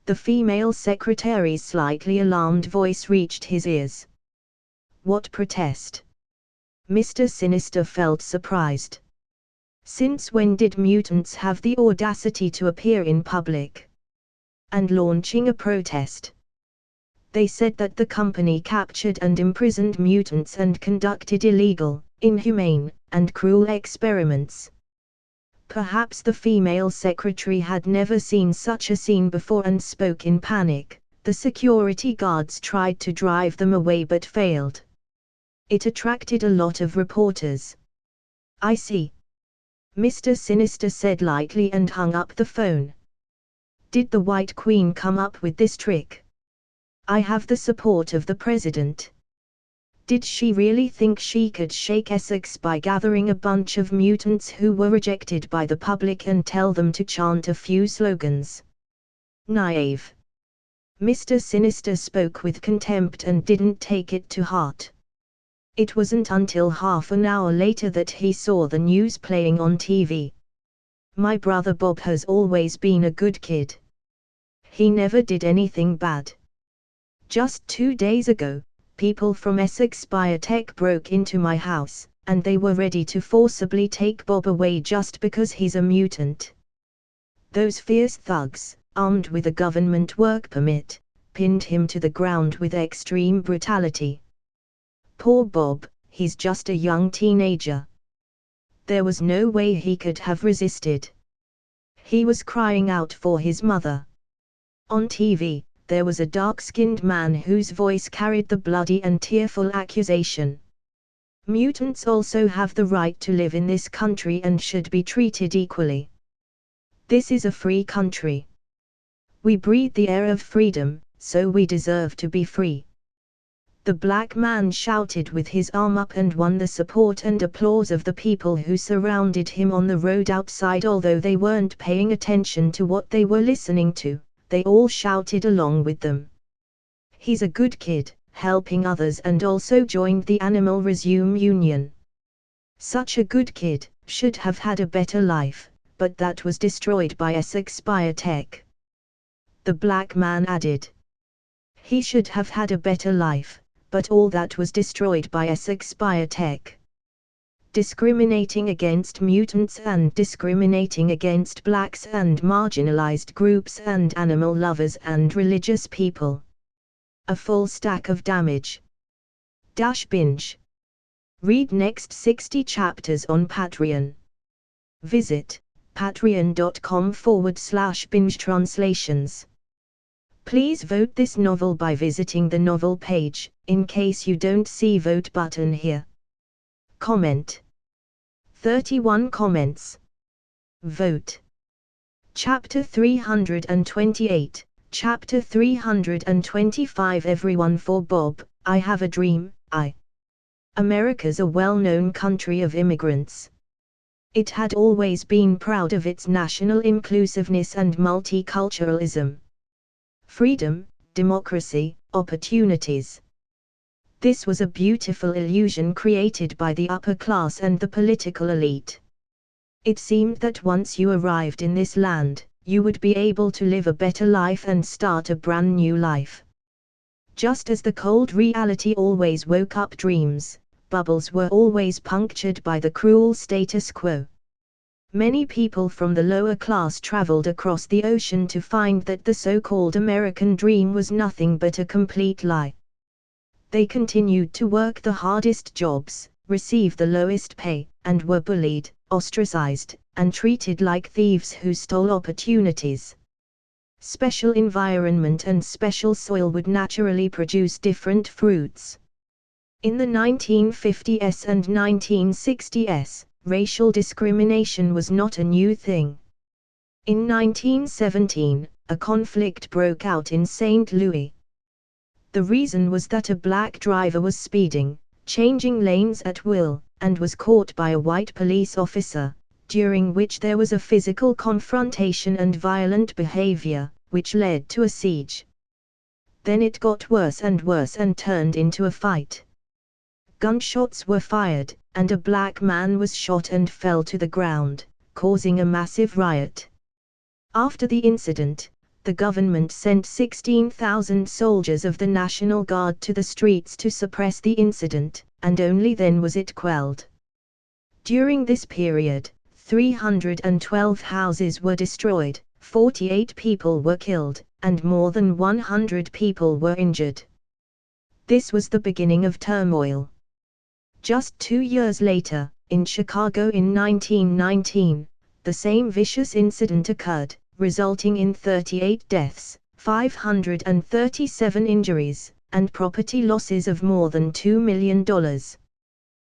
The female secretary's slightly alarmed voice reached his ears. What protest? Mr. Sinister felt surprised. Since when did mutants have the audacity to appear in public and launching a protest? They said that the company captured and imprisoned mutants and conducted illegal, inhumane, and cruel experiments. Perhaps the female secretary had never seen such a scene before and spoke in panic. The security guards tried to drive them away but failed. It attracted a lot of reporters. I see. Mr. Sinister said lightly and hung up the phone. Did the White Queen come up with this trick? I have the support of the president. Did she really think she could shake Essex by gathering a bunch of mutants who were rejected by the public and tell them to chant a few slogans? Naive. Mr. Sinister spoke with contempt and didn't take it to heart. It wasn't until half an hour later that he saw the news playing on TV. My brother Bob has always been a good kid. He never did anything bad. Just 2 days ago, people from Essex Biotech broke into my house, and they were ready to forcibly take Bob away just because he's a mutant. Those fierce thugs, armed with a government work permit, pinned him to the ground with extreme brutality. Poor Bob, he's just a young teenager. There was no way he could have resisted. He was crying out for his mother. On TV, there was a dark-skinned man whose voice carried the bloody and tearful accusation. Mutants also have the right to live in this country and should be treated equally. This is a free country. We breathe the air of freedom, so we deserve to be free. The black man shouted with his arm up and won the support and applause of the people who surrounded him on the road outside. Although they weren't paying attention to what they were listening to, they all shouted along with them. He's a good kid, helping others, and also joined the Animal Resume Union. Such a good kid, should have had a better life, but that was destroyed by Essex Biotech. The black man added. He should have had a better life, but all that was destroyed by Essex Biotech. Discriminating against mutants and discriminating against blacks and marginalized groups and animal lovers and religious people. A full stack of damage. Binge. Read next 60 chapters on Patreon. Visit patreon.com/binge translations. Please vote this novel by visiting the novel page, in case you don't see vote button here. Comment. 31 comments. Vote. Chapter 328, Chapter 325. Everyone for Bob, I have a dream. America's a well-known country of immigrants. It had always been proud of its national inclusiveness and multiculturalism. Freedom, democracy, opportunities. This was a beautiful illusion created by the upper class and the political elite. It seemed that once you arrived in this land, you would be able to live a better life and start a brand new life. Just as the cold reality always woke up dreams, bubbles were always punctured by the cruel status quo. Many people from the lower class traveled across the ocean to find that the so-called American dream was nothing but a complete lie. They continued to work the hardest jobs, receive the lowest pay, and were bullied, ostracized, and treated like thieves who stole opportunities. Special environment and special soil would naturally produce different fruits. In the 1950s and 1960s, racial discrimination was not a new thing. In 1917, a conflict broke out in St. Louis. The reason was that a black driver was speeding, changing lanes at will, and was caught by a white police officer, during which there was a physical confrontation and violent behavior, which led to a siege. Then it got worse and worse and turned into a fight. Gunshots were fired, and a black man was shot and fell to the ground, causing a massive riot. After the incident, the government sent 16,000 soldiers of the National Guard to the streets to suppress the incident, and only then was it quelled. During this period, 312 houses were destroyed, 48 people were killed, and more than 100 people were injured. This was the beginning of turmoil. Just 2 years later, in Chicago in 1919, the same vicious incident occurred, resulting in 38 deaths, 537 injuries, and property losses of more than $2 million.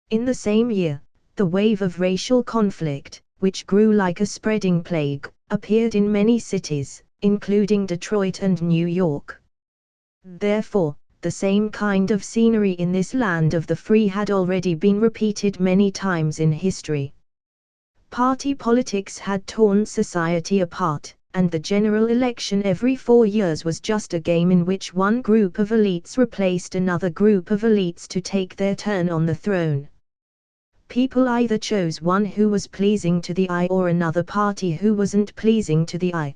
In the same year, the wave of racial conflict, which grew like a spreading plague, appeared in many cities, including Detroit and New York. Therefore, the same kind of scenery in this land of the free had already been repeated many times in history. Party politics had torn society apart, and the general election every 4 years was just a game in which one group of elites replaced another group of elites to take their turn on the throne. People either chose one who was pleasing to the eye or another party who wasn't pleasing to the eye.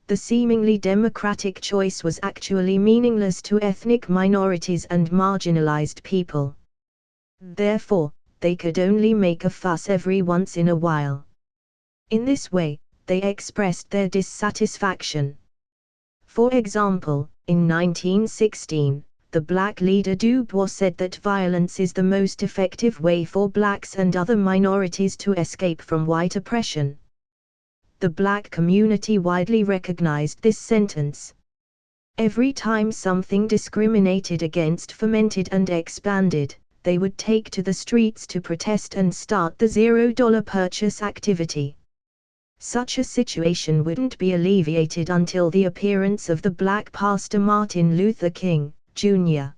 The seemingly democratic choice was actually meaningless to ethnic minorities and marginalized people. Therefore, they could only make a fuss every once in a while. In this way, they expressed their dissatisfaction. For example, in 1916, the black leader Du Bois said that violence is the most effective way for blacks and other minorities to escape from white oppression. The black community widely recognized this sentence. Every time something discriminated against fermented and expanded, they would take to the streets to protest and start the $0 purchase activity. Such a situation wouldn't be alleviated until the appearance of the black pastor Martin Luther King, Jr.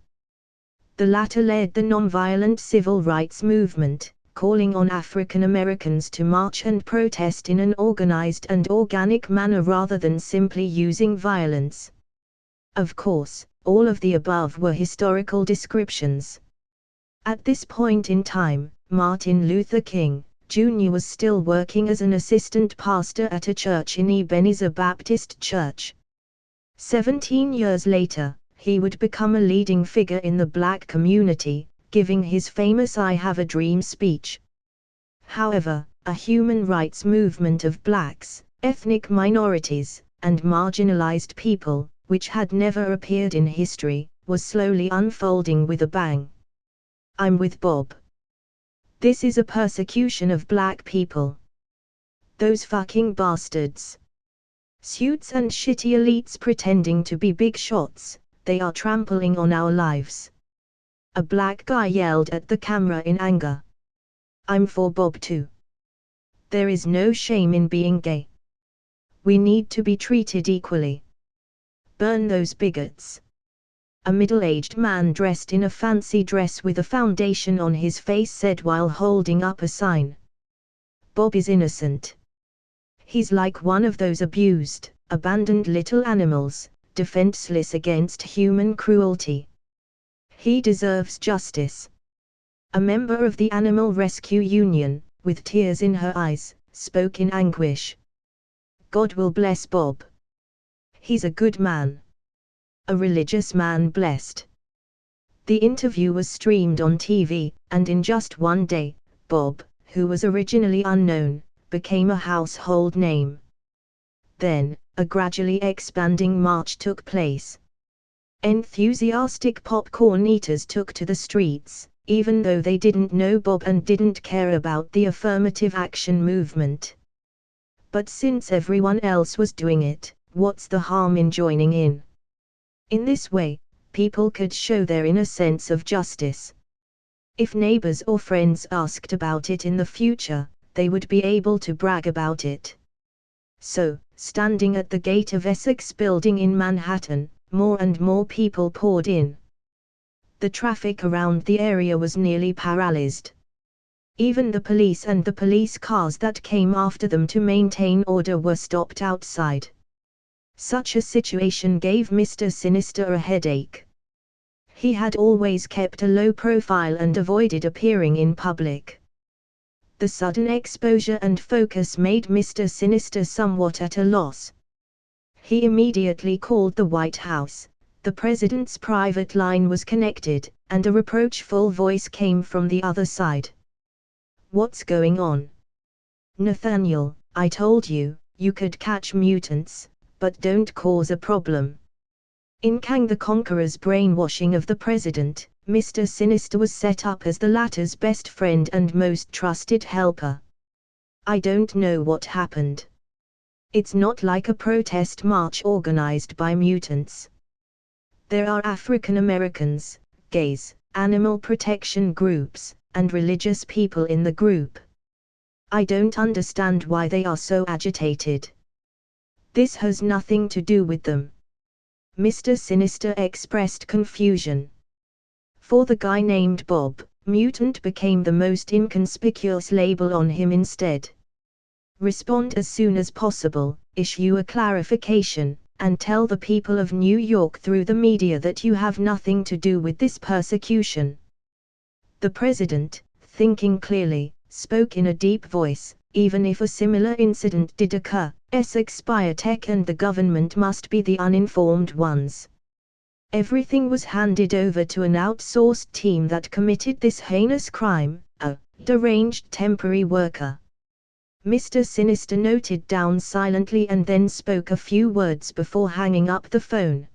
The latter led the nonviolent civil rights movement, calling on African Americans to march and protest in an organized and organic manner rather than simply using violence. Of course, all of the above were historical descriptions. At this point in time, Martin Luther King, Jr. was still working as an assistant pastor at a church in Ebenezer Baptist Church. 17 years later, he would become a leading figure in the black community, giving his famous "I Have a Dream" speech. However, a human rights movement of blacks, ethnic minorities, and marginalized people, which had never appeared in history, was slowly unfolding with a bang. I'm with Bob. This is a persecution of black people. Those fucking bastards. Suits and shitty elites pretending to be big shots, they are trampling on our lives. A black guy yelled at the camera in anger. I'm for Bob too. There is no shame in being gay. We need to be treated equally. Burn those bigots. A middle-aged man dressed in a fancy dress with a foundation on his face said while holding up a sign. Bob is innocent. He's like one of those abused, abandoned little animals, defenseless against human cruelty. He deserves justice. A member of the Animal Rescue Union, with tears in her eyes, spoke in anguish. God will bless Bob. He's a good man. A religious man blessed. The interview was streamed on TV, and in just one day, Bob, who was originally unknown, became a household name. Then, a gradually expanding march took place. Enthusiastic popcorn eaters took to the streets, even though they didn't know Bob and didn't care about the affirmative action movement. But since everyone else was doing it, what's the harm in joining in? In this way, people could show their inner sense of justice. If neighbors or friends asked about it in the future, they would be able to brag about it. So, standing at the gate of Essex Building in Manhattan, more and more people poured in. The traffic around the area was nearly paralyzed. Even the police and the police cars that came after them to maintain order were stopped outside. Such a situation gave Mr. Sinister a headache. He had always kept a low profile and avoided appearing in public. The sudden exposure and focus made Mr. Sinister somewhat at a loss. He immediately called the White House. The president's private line was connected, and a reproachful voice came from the other side. "What's going on? Nathaniel, I told you, you could catch mutants, but don't cause a problem." In Kang the Conqueror's brainwashing of the president, Mr. Sinister was set up as the latter's best friend and most trusted helper. "I don't know what happened. It's not like a protest march organized by mutants. There are African Americans, gays, animal protection groups, and religious people in the group. I don't understand why they are so agitated. This has nothing to do with them." Mr. Sinister expressed confusion. For the guy named Bob, mutant became the most inconspicuous label on him instead. "Respond as soon as possible, issue a clarification, and tell the people of New York through the media that you have nothing to do with this persecution." The president, thinking clearly, spoke in a deep voice. "Even if a similar incident did occur, Essex Biotech and the government must be the uninformed ones. Everything was handed over to an outsourced team that committed this heinous crime, a deranged temporary worker." Mr. Sinister noted down silently and then spoke a few words before hanging up the phone.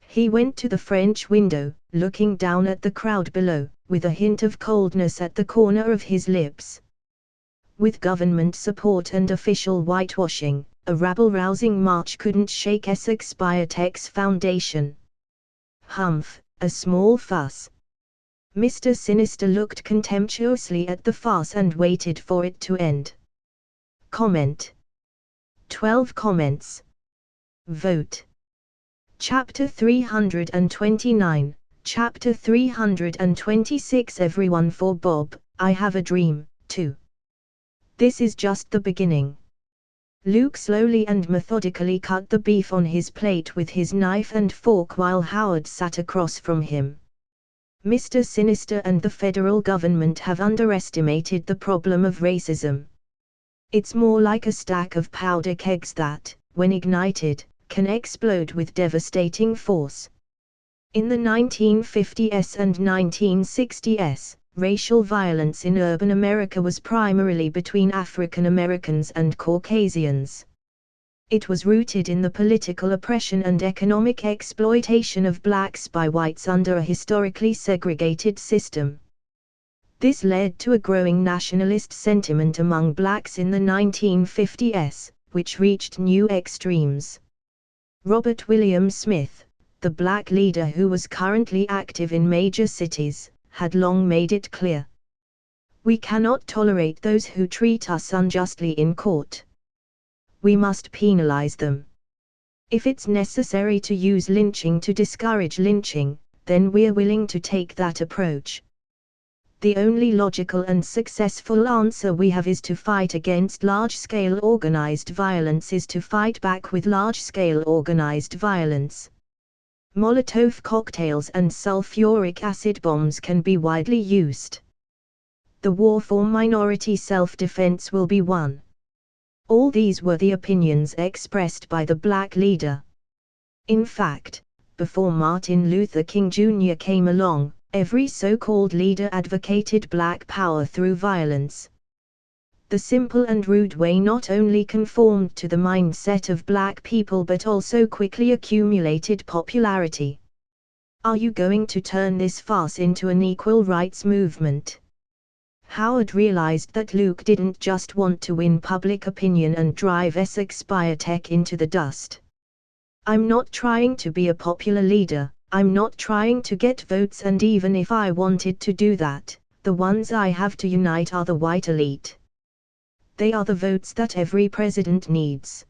He went to the French window, looking down at the crowd below, with a hint of coldness at the corner of his lips. With government support and official whitewashing, a rabble-rousing march couldn't shake Essex Biotech's foundation. Humph, a small fuss. Mr. Sinister looked contemptuously at the farce and waited for it to end. Comment. 12 comments. Vote. Chapter 329, Chapter 326. Everyone for Bob, I have a dream, too. This is just the beginning. Luke slowly and methodically cut the beef on his plate with his knife and fork while Howard sat across from him. Mr. Sinister and the federal government have underestimated the problem of racism. It's more like a stack of powder kegs that, when ignited, can explode with devastating force. In the 1950s and 1960s, racial violence in urban America was primarily between African Americans and Caucasians. It was rooted in the political oppression and economic exploitation of blacks by whites under a historically segregated system. This led to a growing nationalist sentiment among blacks in the 1950s, which reached new extremes. Robert William Smith, the black leader who was currently active in major cities, had long made it clear. "We cannot tolerate those who treat us unjustly in court. We must penalize them. If it's necessary to use lynching to discourage lynching, then we're willing to take that approach. The only logical and successful answer we have is to fight against large-scale organized violence is to fight back with large-scale organized violence. Molotov cocktails and sulfuric acid bombs can be widely used. The war for minority self-defense will be won." All these were the opinions expressed by the black leader. In fact, before Martin Luther King Jr. came along, every so-called leader advocated black power through violence. The simple and rude way not only conformed to the mindset of black people but also quickly accumulated popularity. Are you going to turn this farce into an equal rights movement? Howard realized that Luke didn't just want to win public opinion and drive Essex Biotech into the dust. "I'm not trying to be a popular leader, I'm not trying to get votes, and even if I wanted to do that, the ones I have to unite are the white elite. They are the votes that every president needs."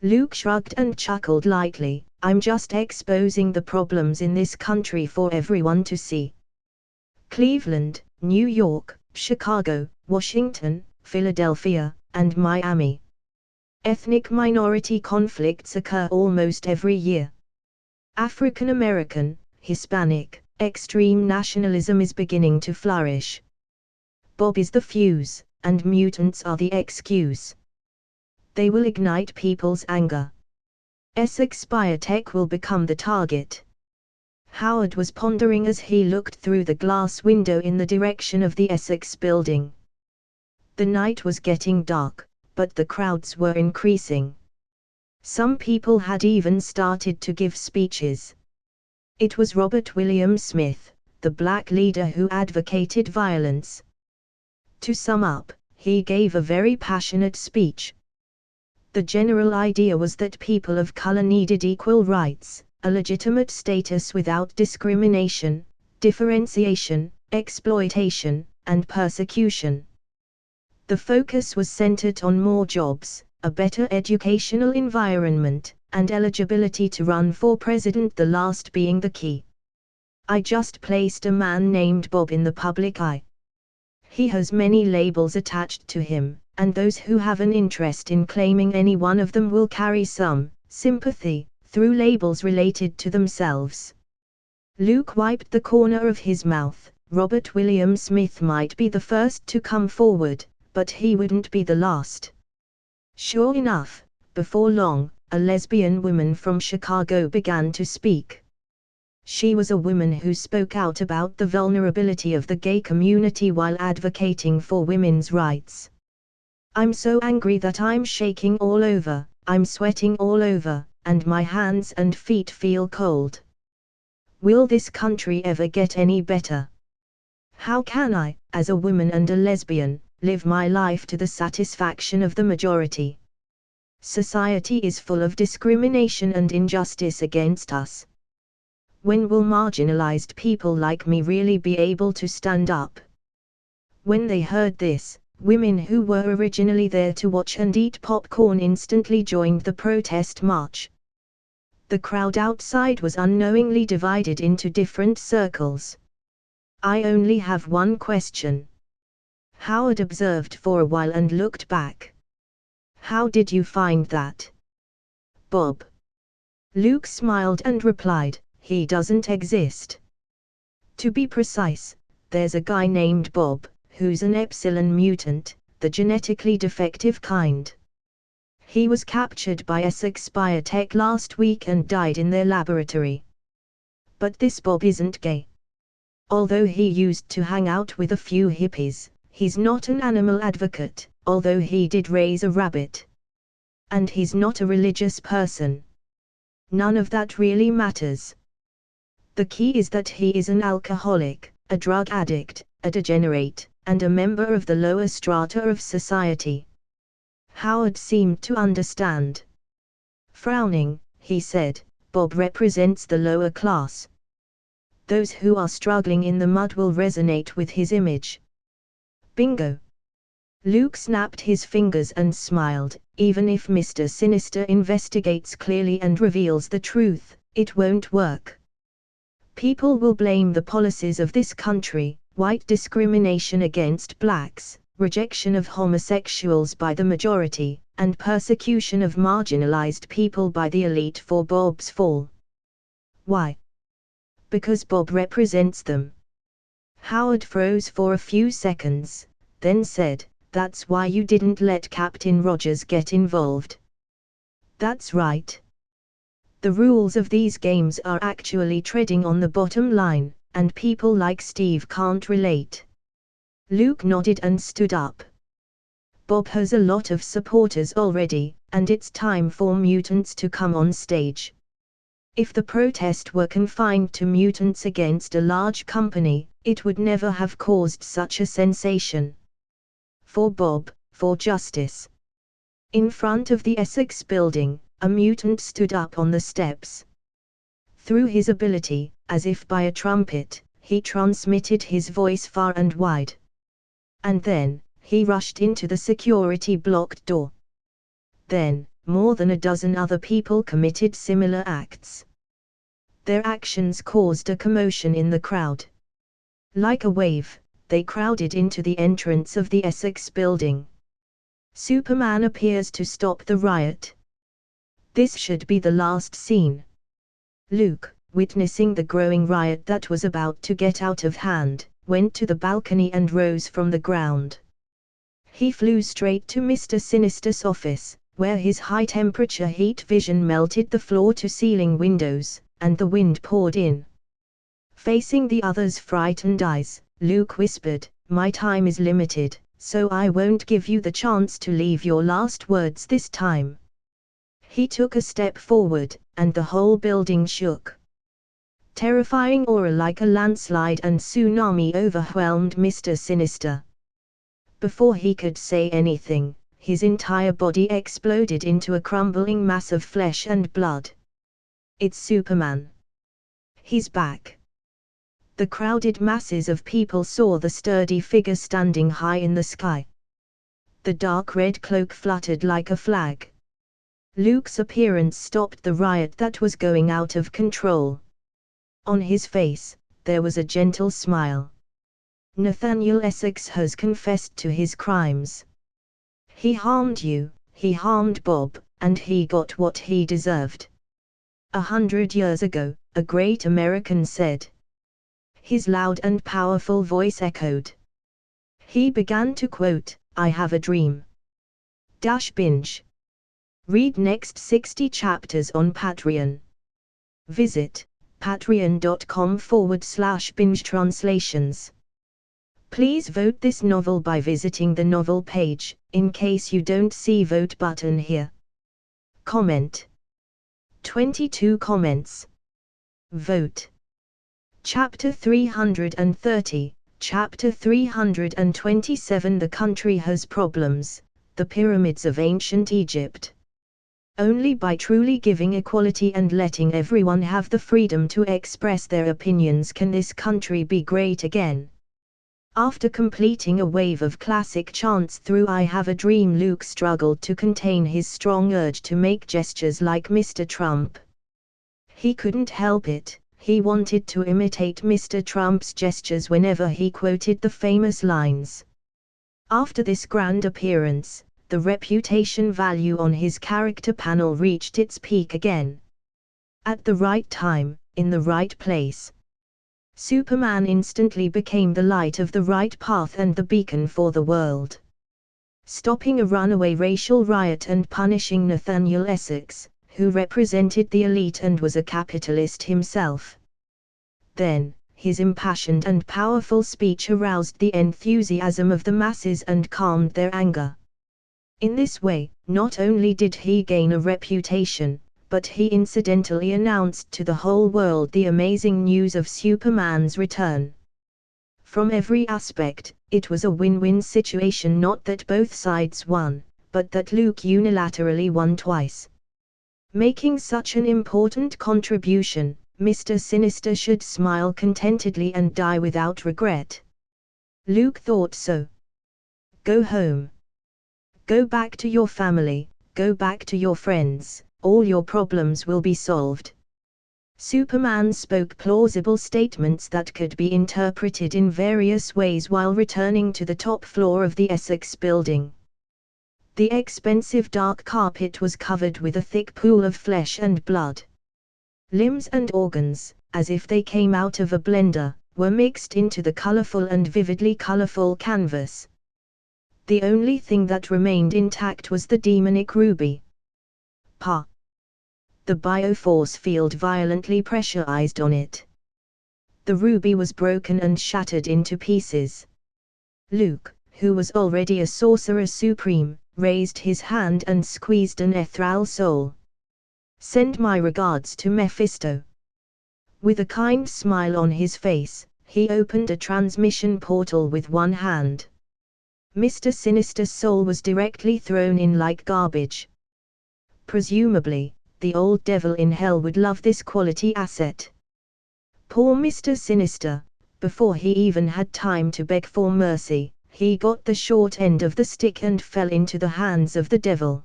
Luke shrugged and chuckled lightly. "I'm just exposing the problems in this country for everyone to see. Cleveland, New York, Chicago, Washington, Philadelphia, and Miami. Ethnic minority conflicts occur almost every year. African American, Hispanic, extreme nationalism is beginning to flourish. Bob is the fuse, and mutants are the excuse. They will ignite people's anger. Essex Biotech will become the target. Howard was pondering as he looked through the glass window in the direction of the Essex building. The night was getting dark, but the crowds were increasing. Some people had even started to give speeches. It was Robert William Smith, the black leader who advocated violence. To sum up, he gave a very passionate speech. The general idea was that people of color needed equal rights, a legitimate status without discrimination, differentiation, exploitation, and persecution. The focus was centered on more jobs, a better educational environment, and eligibility to run for president, the last being the key. I just placed a man named Bob in the public eye. He has many labels attached to him, and those who have an interest in claiming any one of them will carry some sympathy through labels related to themselves. Luke wiped the corner of his mouth. Robert William Smith might be the first to come forward, but he wouldn't be the last. Sure enough, before long, a lesbian woman from Chicago began to speak. She was a woman who spoke out about the vulnerability of the gay community while advocating for women's rights. "I'm so angry that I'm shaking all over, I'm sweating all over, and my hands and feet feel cold. Will this country ever get any better? How can I, as a woman and a lesbian, live my life to the satisfaction of the majority? Society is full of discrimination and injustice against us. When will marginalized people like me really be able to stand up?" When they heard this, women who were originally there to watch and eat popcorn instantly joined the protest march. The crowd outside was unknowingly divided into different circles. "I only have one question," Howard observed for a while and looked back. "How did you find that, Bob?" Luke smiled and replied, "He doesn't exist. To be precise, there's a guy named Bob, who's an epsilon mutant, the genetically defective kind. He was captured by Essex Biotech last week and died in their laboratory. But this Bob isn't gay. Although he used to hang out with a few hippies, he's not an animal advocate, although he did raise a rabbit. And he's not a religious person. None of that really matters. The key is that he is an alcoholic, a drug addict, a degenerate, and a member of the lower strata of society." Howard seemed to understand. Frowning, he said, "Bob represents the lower class. Those who are struggling in the mud will resonate with his image." Bingo! Luke snapped his fingers and smiled. "Even if Mr. Sinister investigates clearly and reveals the truth, it won't work. People will blame the policies of this country, white discrimination against blacks, rejection of homosexuals by the majority, and persecution of marginalized people by the elite for Bob's fall. Why? Because Bob represents them." Howard froze for a few seconds, then said, "That's why you didn't let Captain Rogers get involved." "That's right. The rules of these games are actually treading on the bottom line, and people like Steve can't relate." Luke nodded and stood up. "Bob has a lot of supporters already, and it's time for mutants to come on stage. If the protest were confined to mutants against a large company, it would never have caused such a sensation. For Bob, for justice." In front of the Essex building, a mutant stood up on the steps. Through his ability, as if by a trumpet, he transmitted his voice far and wide. And then, he rushed into the security-blocked door. Then, more than a dozen other people committed similar acts. Their actions caused a commotion in the crowd. Like a wave, they crowded into the entrance of the Essex building. Superman appears to stop the riot. This should be the last scene. Luke, witnessing the growing riot that was about to get out of hand, went to the balcony and rose from the ground. He flew straight to Mr. Sinister's office, where his high-temperature heat vision melted the floor-to-ceiling windows, and the wind poured in. Facing the other's frightened eyes, Luke whispered, "My time is limited, so I won't give you the chance to leave your last words this time." He took a step forward, and the whole building shook. Terrifying aura like a landslide and tsunami overwhelmed Mr. Sinister. Before he could say anything, his entire body exploded into a crumbling mass of flesh and blood. "It's Superman. He's back." The crowded masses of people saw the sturdy figure standing high in the sky. The dark red cloak fluttered like a flag. Luke's appearance stopped the riot that was going out of control. On his face, there was a gentle smile. "Nathaniel Essex has confessed to his crimes. He harmed you, he harmed Bob, and he got what he deserved. 100 years ago, a great American said." His loud and powerful voice echoed. He began to quote, "I have a dream. Binge. Read next 60 chapters on Patreon. Visit patreon.com/binge translations. Please vote this novel by visiting the novel page, in case you don't see vote button here. Comment. 22 comments. Vote. Chapter 330, Chapter 327. The country has problems, the pyramids of ancient Egypt. Only by truly giving equality and letting everyone have the freedom to express their opinions can this country be great again. After completing a wave of classic chants through I Have a Dream, Luke struggled to contain his strong urge to make gestures like Mr. Trump. He couldn't help it, he wanted to imitate Mr. Trump's gestures whenever he quoted the famous lines. After this grand appearance, the reputation value on his character panel reached its peak again. At the right time, in the right place, Superman instantly became the light of the right path and the beacon for the world. Stopping a runaway racial riot and punishing Nathaniel Essex, who represented the elite and was a capitalist himself. Then, his impassioned and powerful speech aroused the enthusiasm of the masses and calmed their anger. In this way, not only did he gain a reputation, but he incidentally announced to the whole world the amazing news of Superman's return. From every aspect, it was a win-win situation, not that both sides won, but that Luke unilaterally won twice. Making such an important contribution, Mr. Sinister should smile contentedly and die without regret. Luke thought so. Go home. Go back to your family, go back to your friends, all your problems will be solved. Superman spoke plausible statements that could be interpreted in various ways while returning to the top floor of the Essex building. The expensive dark carpet was covered with a thick pool of flesh and blood. Limbs and organs, as if they came out of a blender, were mixed into the colorful and vividly colorful canvas. The only thing that remained intact was the demonic ruby. Pa. The bioforce field violently pressurized on it. The ruby was broken and shattered into pieces. Luke, who was already a sorcerer supreme, raised his hand and squeezed an ethereal soul. Send my regards to Mephisto. With a kind smile on his face, he opened a transmission portal with one hand. Mr. Sinister's soul was directly thrown in like garbage. Presumably, the old devil in hell would love this quality asset. Poor Mr. Sinister, before he even had time to beg for mercy, he got the short end of the stick and fell into the hands of the devil.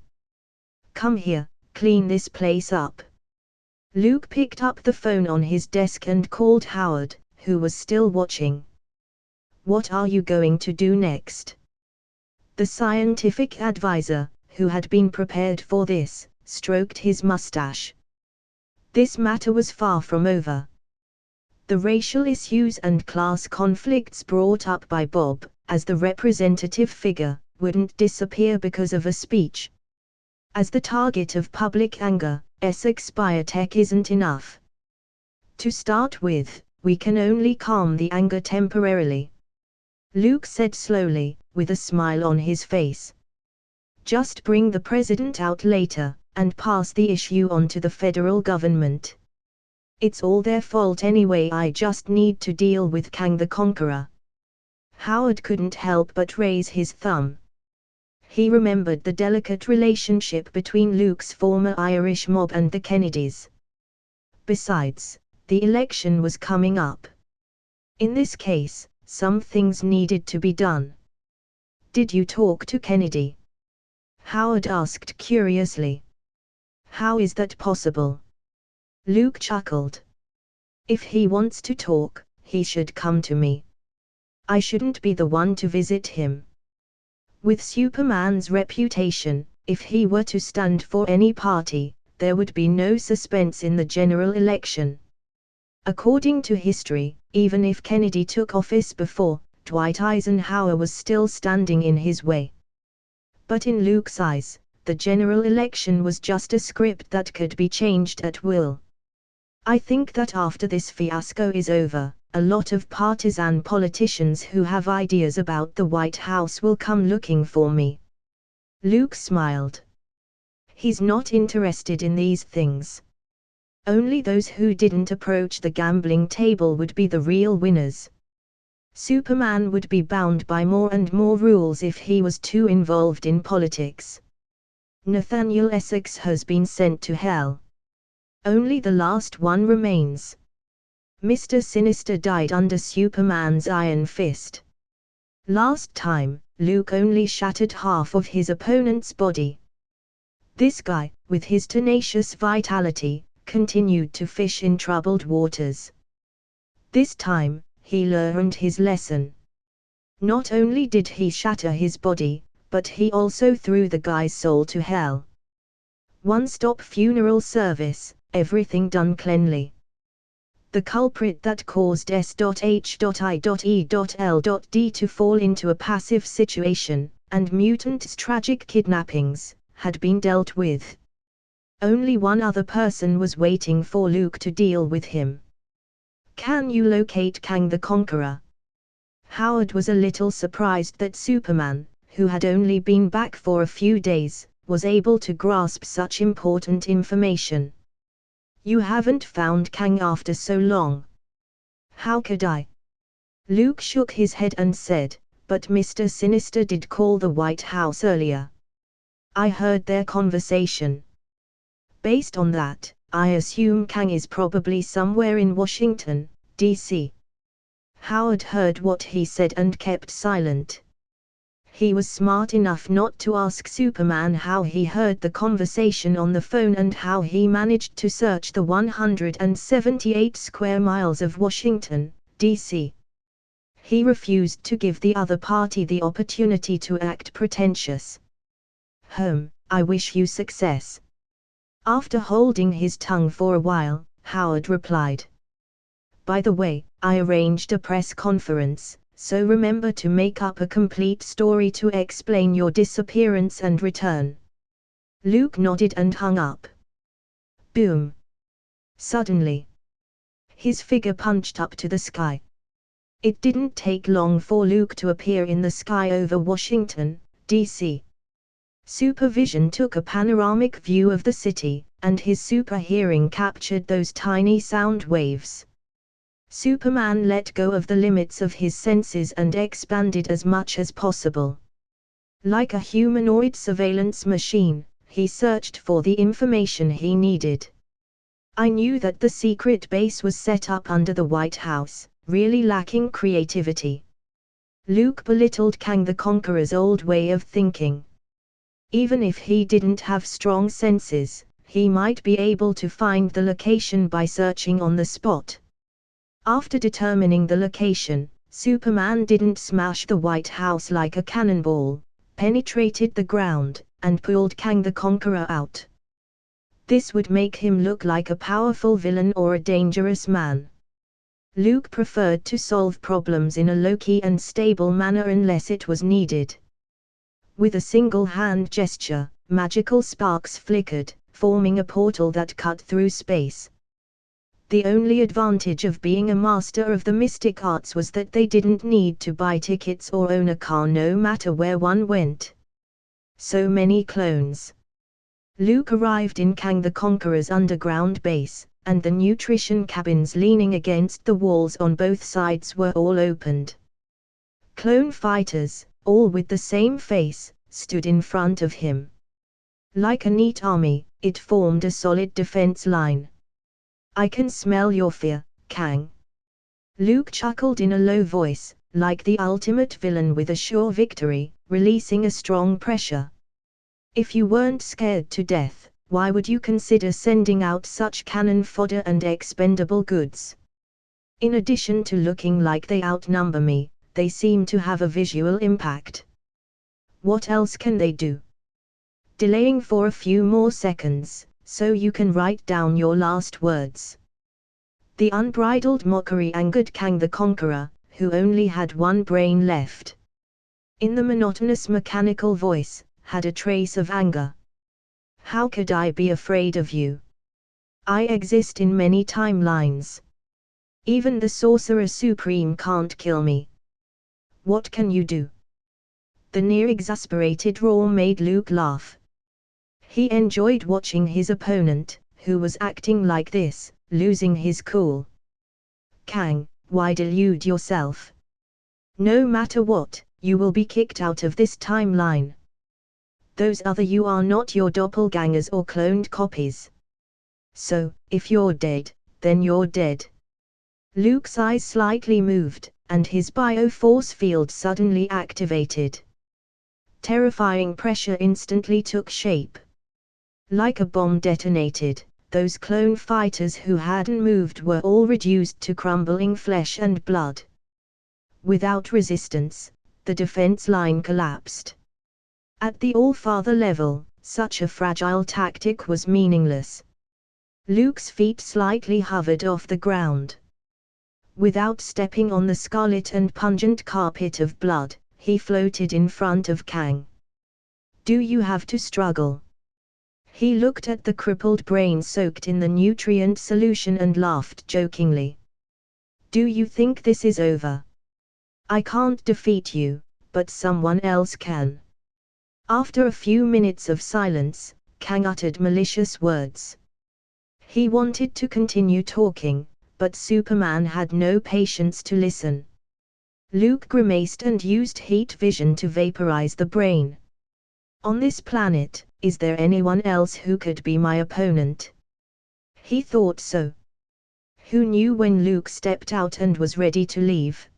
Come here, clean this place up. Luke picked up the phone on his desk and called Howard, who was still watching. What are you going to do next? The scientific advisor, who had been prepared for this, stroked his mustache. This matter was far from over. The racial issues and class conflicts brought up by Bob, as the representative figure, wouldn't disappear because of a speech. As the target of public anger, Essex biotech isn't enough. To start with, we can only calm the anger temporarily. Luke said slowly, with a smile on his face. Just bring the president out later, and pass the issue on to the federal government. It's all their fault anyway. I just need to deal with Kang the Conqueror. Howard couldn't help but raise his thumb. He remembered the delicate relationship between Luke's former Irish mob and the Kennedys. Besides, the election was coming up. In this case, some things needed to be done. Did you talk to Kennedy? Howard asked curiously. How is that possible? Luke chuckled. If he wants to talk, he should come to me. I shouldn't be the one to visit him. With Superman's reputation, if he were to stand for any party, there would be no suspense in the general election. According to history, even if Kennedy took office before, Dwight Eisenhower was still standing in his way. But in Luke's eyes, the general election was just a script that could be changed at will. I think that after this fiasco is over, a lot of partisan politicians who have ideas about the White House will come looking for me. Luke smiled. He's not interested in these things. Only those who didn't approach the gambling table would be the real winners. Superman would be bound by more and more rules if he was too involved in politics. Nathaniel Essex has been sent to hell. Only the last one remains. Mr. Sinister died under Superman's iron fist. Last time, Luke only shattered half of his opponent's body. This guy, with his tenacious vitality, continued to fish in troubled waters. This time, he learned his lesson. Not only did he shatter his body, but he also threw the guy's soul to hell. One-stop funeral service, everything done cleanly. The culprit that caused S.H.I.E.L.D. to fall into a passive situation, and Mutant's tragic kidnappings, had been dealt with. Only one other person was waiting for Luke to deal with him. Can you locate Kang the Conqueror? Howard was a little surprised that Superman, who had only been back for a few days, was able to grasp such important information. You haven't found Kang after so long. How could I? Luke shook his head and said, but Mr. Sinister did call the White House earlier. I heard their conversation. Based on that, I assume Kang is probably somewhere in Washington, D.C. Howard heard what he said and kept silent. He was smart enough not to ask Superman how he heard the conversation on the phone and how he managed to search the 178 square miles of Washington, D.C. He refused to give the other party the opportunity to act pretentious. I wish you success. After holding his tongue for a while, Howard replied. By the way, I arranged a press conference, so remember to make up a complete story to explain your disappearance and return. Luke nodded and hung up. Boom. Suddenly, his figure punched up to the sky. It didn't take long for Luke to appear in the sky over Washington, D.C. Supervision took a panoramic view of the city, and his super hearing captured those tiny sound waves. Superman let go of the limits of his senses and expanded as much as possible. Like a humanoid surveillance machine, he searched for the information he needed. I knew that the secret base was set up under the White House, really lacking creativity. Luke belittled Kang the Conqueror's old way of thinking. Even if he didn't have strong senses, he might be able to find the location by searching on the spot. After determining the location, Superman didn't smash the White House like a cannonball, penetrated the ground, and pulled Kang the Conqueror out. This would make him look like a powerful villain or a dangerous man. Luke preferred to solve problems in a low-key and stable manner unless it was needed. With a single hand gesture, magical sparks flickered, forming a portal that cut through space. The only advantage of being a master of the mystic arts was that they didn't need to buy tickets or own a car no matter where one went. So many clones. Luke arrived in Kang the Conqueror's underground base, and the nutrition cabins leaning against the walls on both sides were all opened. Clone fighters, all with the same face, stood in front of him. Like a neat army, it formed a solid defense line. "I can smell your fear, Kang." Luke chuckled in a low voice, like the ultimate villain with a sure victory, releasing a strong pressure. "If you weren't scared to death, why would you consider sending out such cannon fodder and expendable goods? In addition to looking like they outnumber me, they seem to have a visual impact. What else can they do?" Delaying for a few more seconds, so you can write down your last words. The unbridled mockery angered Kang the Conqueror, who only had one brain left. In the monotonous mechanical voice, had a trace of anger. "How could I be afraid of you? I exist in many timelines. Even the Sorcerer Supreme can't kill me. What can you do?" The near-exasperated roar made Luke laugh. He enjoyed watching his opponent, who was acting like this, losing his cool. "Kang, why delude yourself? No matter what, you will be kicked out of this timeline. Those other you are not your doppelgangers or cloned copies. So, if you're dead, then you're dead." Luke's eyes slightly moved, and his bio-force field suddenly activated. Terrifying pressure instantly took shape. Like a bomb detonated, those clone fighters who hadn't moved were all reduced to crumbling flesh and blood. Without resistance, the defense line collapsed. At the All-Father level, such a fragile tactic was meaningless. Luke's feet slightly hovered off the ground. Without stepping on the scarlet and pungent carpet of blood, he floated in front of Kang. "Do you have to struggle?" He looked at the crippled brain soaked in the nutrient solution and laughed jokingly. "Do you think this is over? I can't defeat you, but someone else can." After a few minutes of silence, Kang uttered malicious words. He wanted to continue talking, but Superman had no patience to listen. Luke grimaced and used heat vision to vaporize the brain. "On this planet, is there anyone else who could be my opponent?" He thought so. Who knew when Luke stepped out and was ready to leave?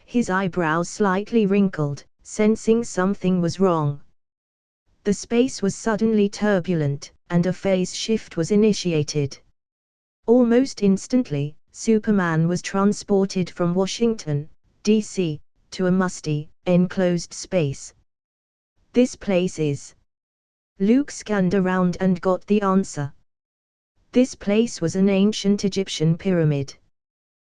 His eyebrows slightly wrinkled, sensing something was wrong. The space was suddenly turbulent, and a phase shift was initiated. Almost instantly, Superman was transported from Washington, D.C., to a musty, enclosed space. "This place is..." Luke scanned around and got the answer. This place was an ancient Egyptian pyramid.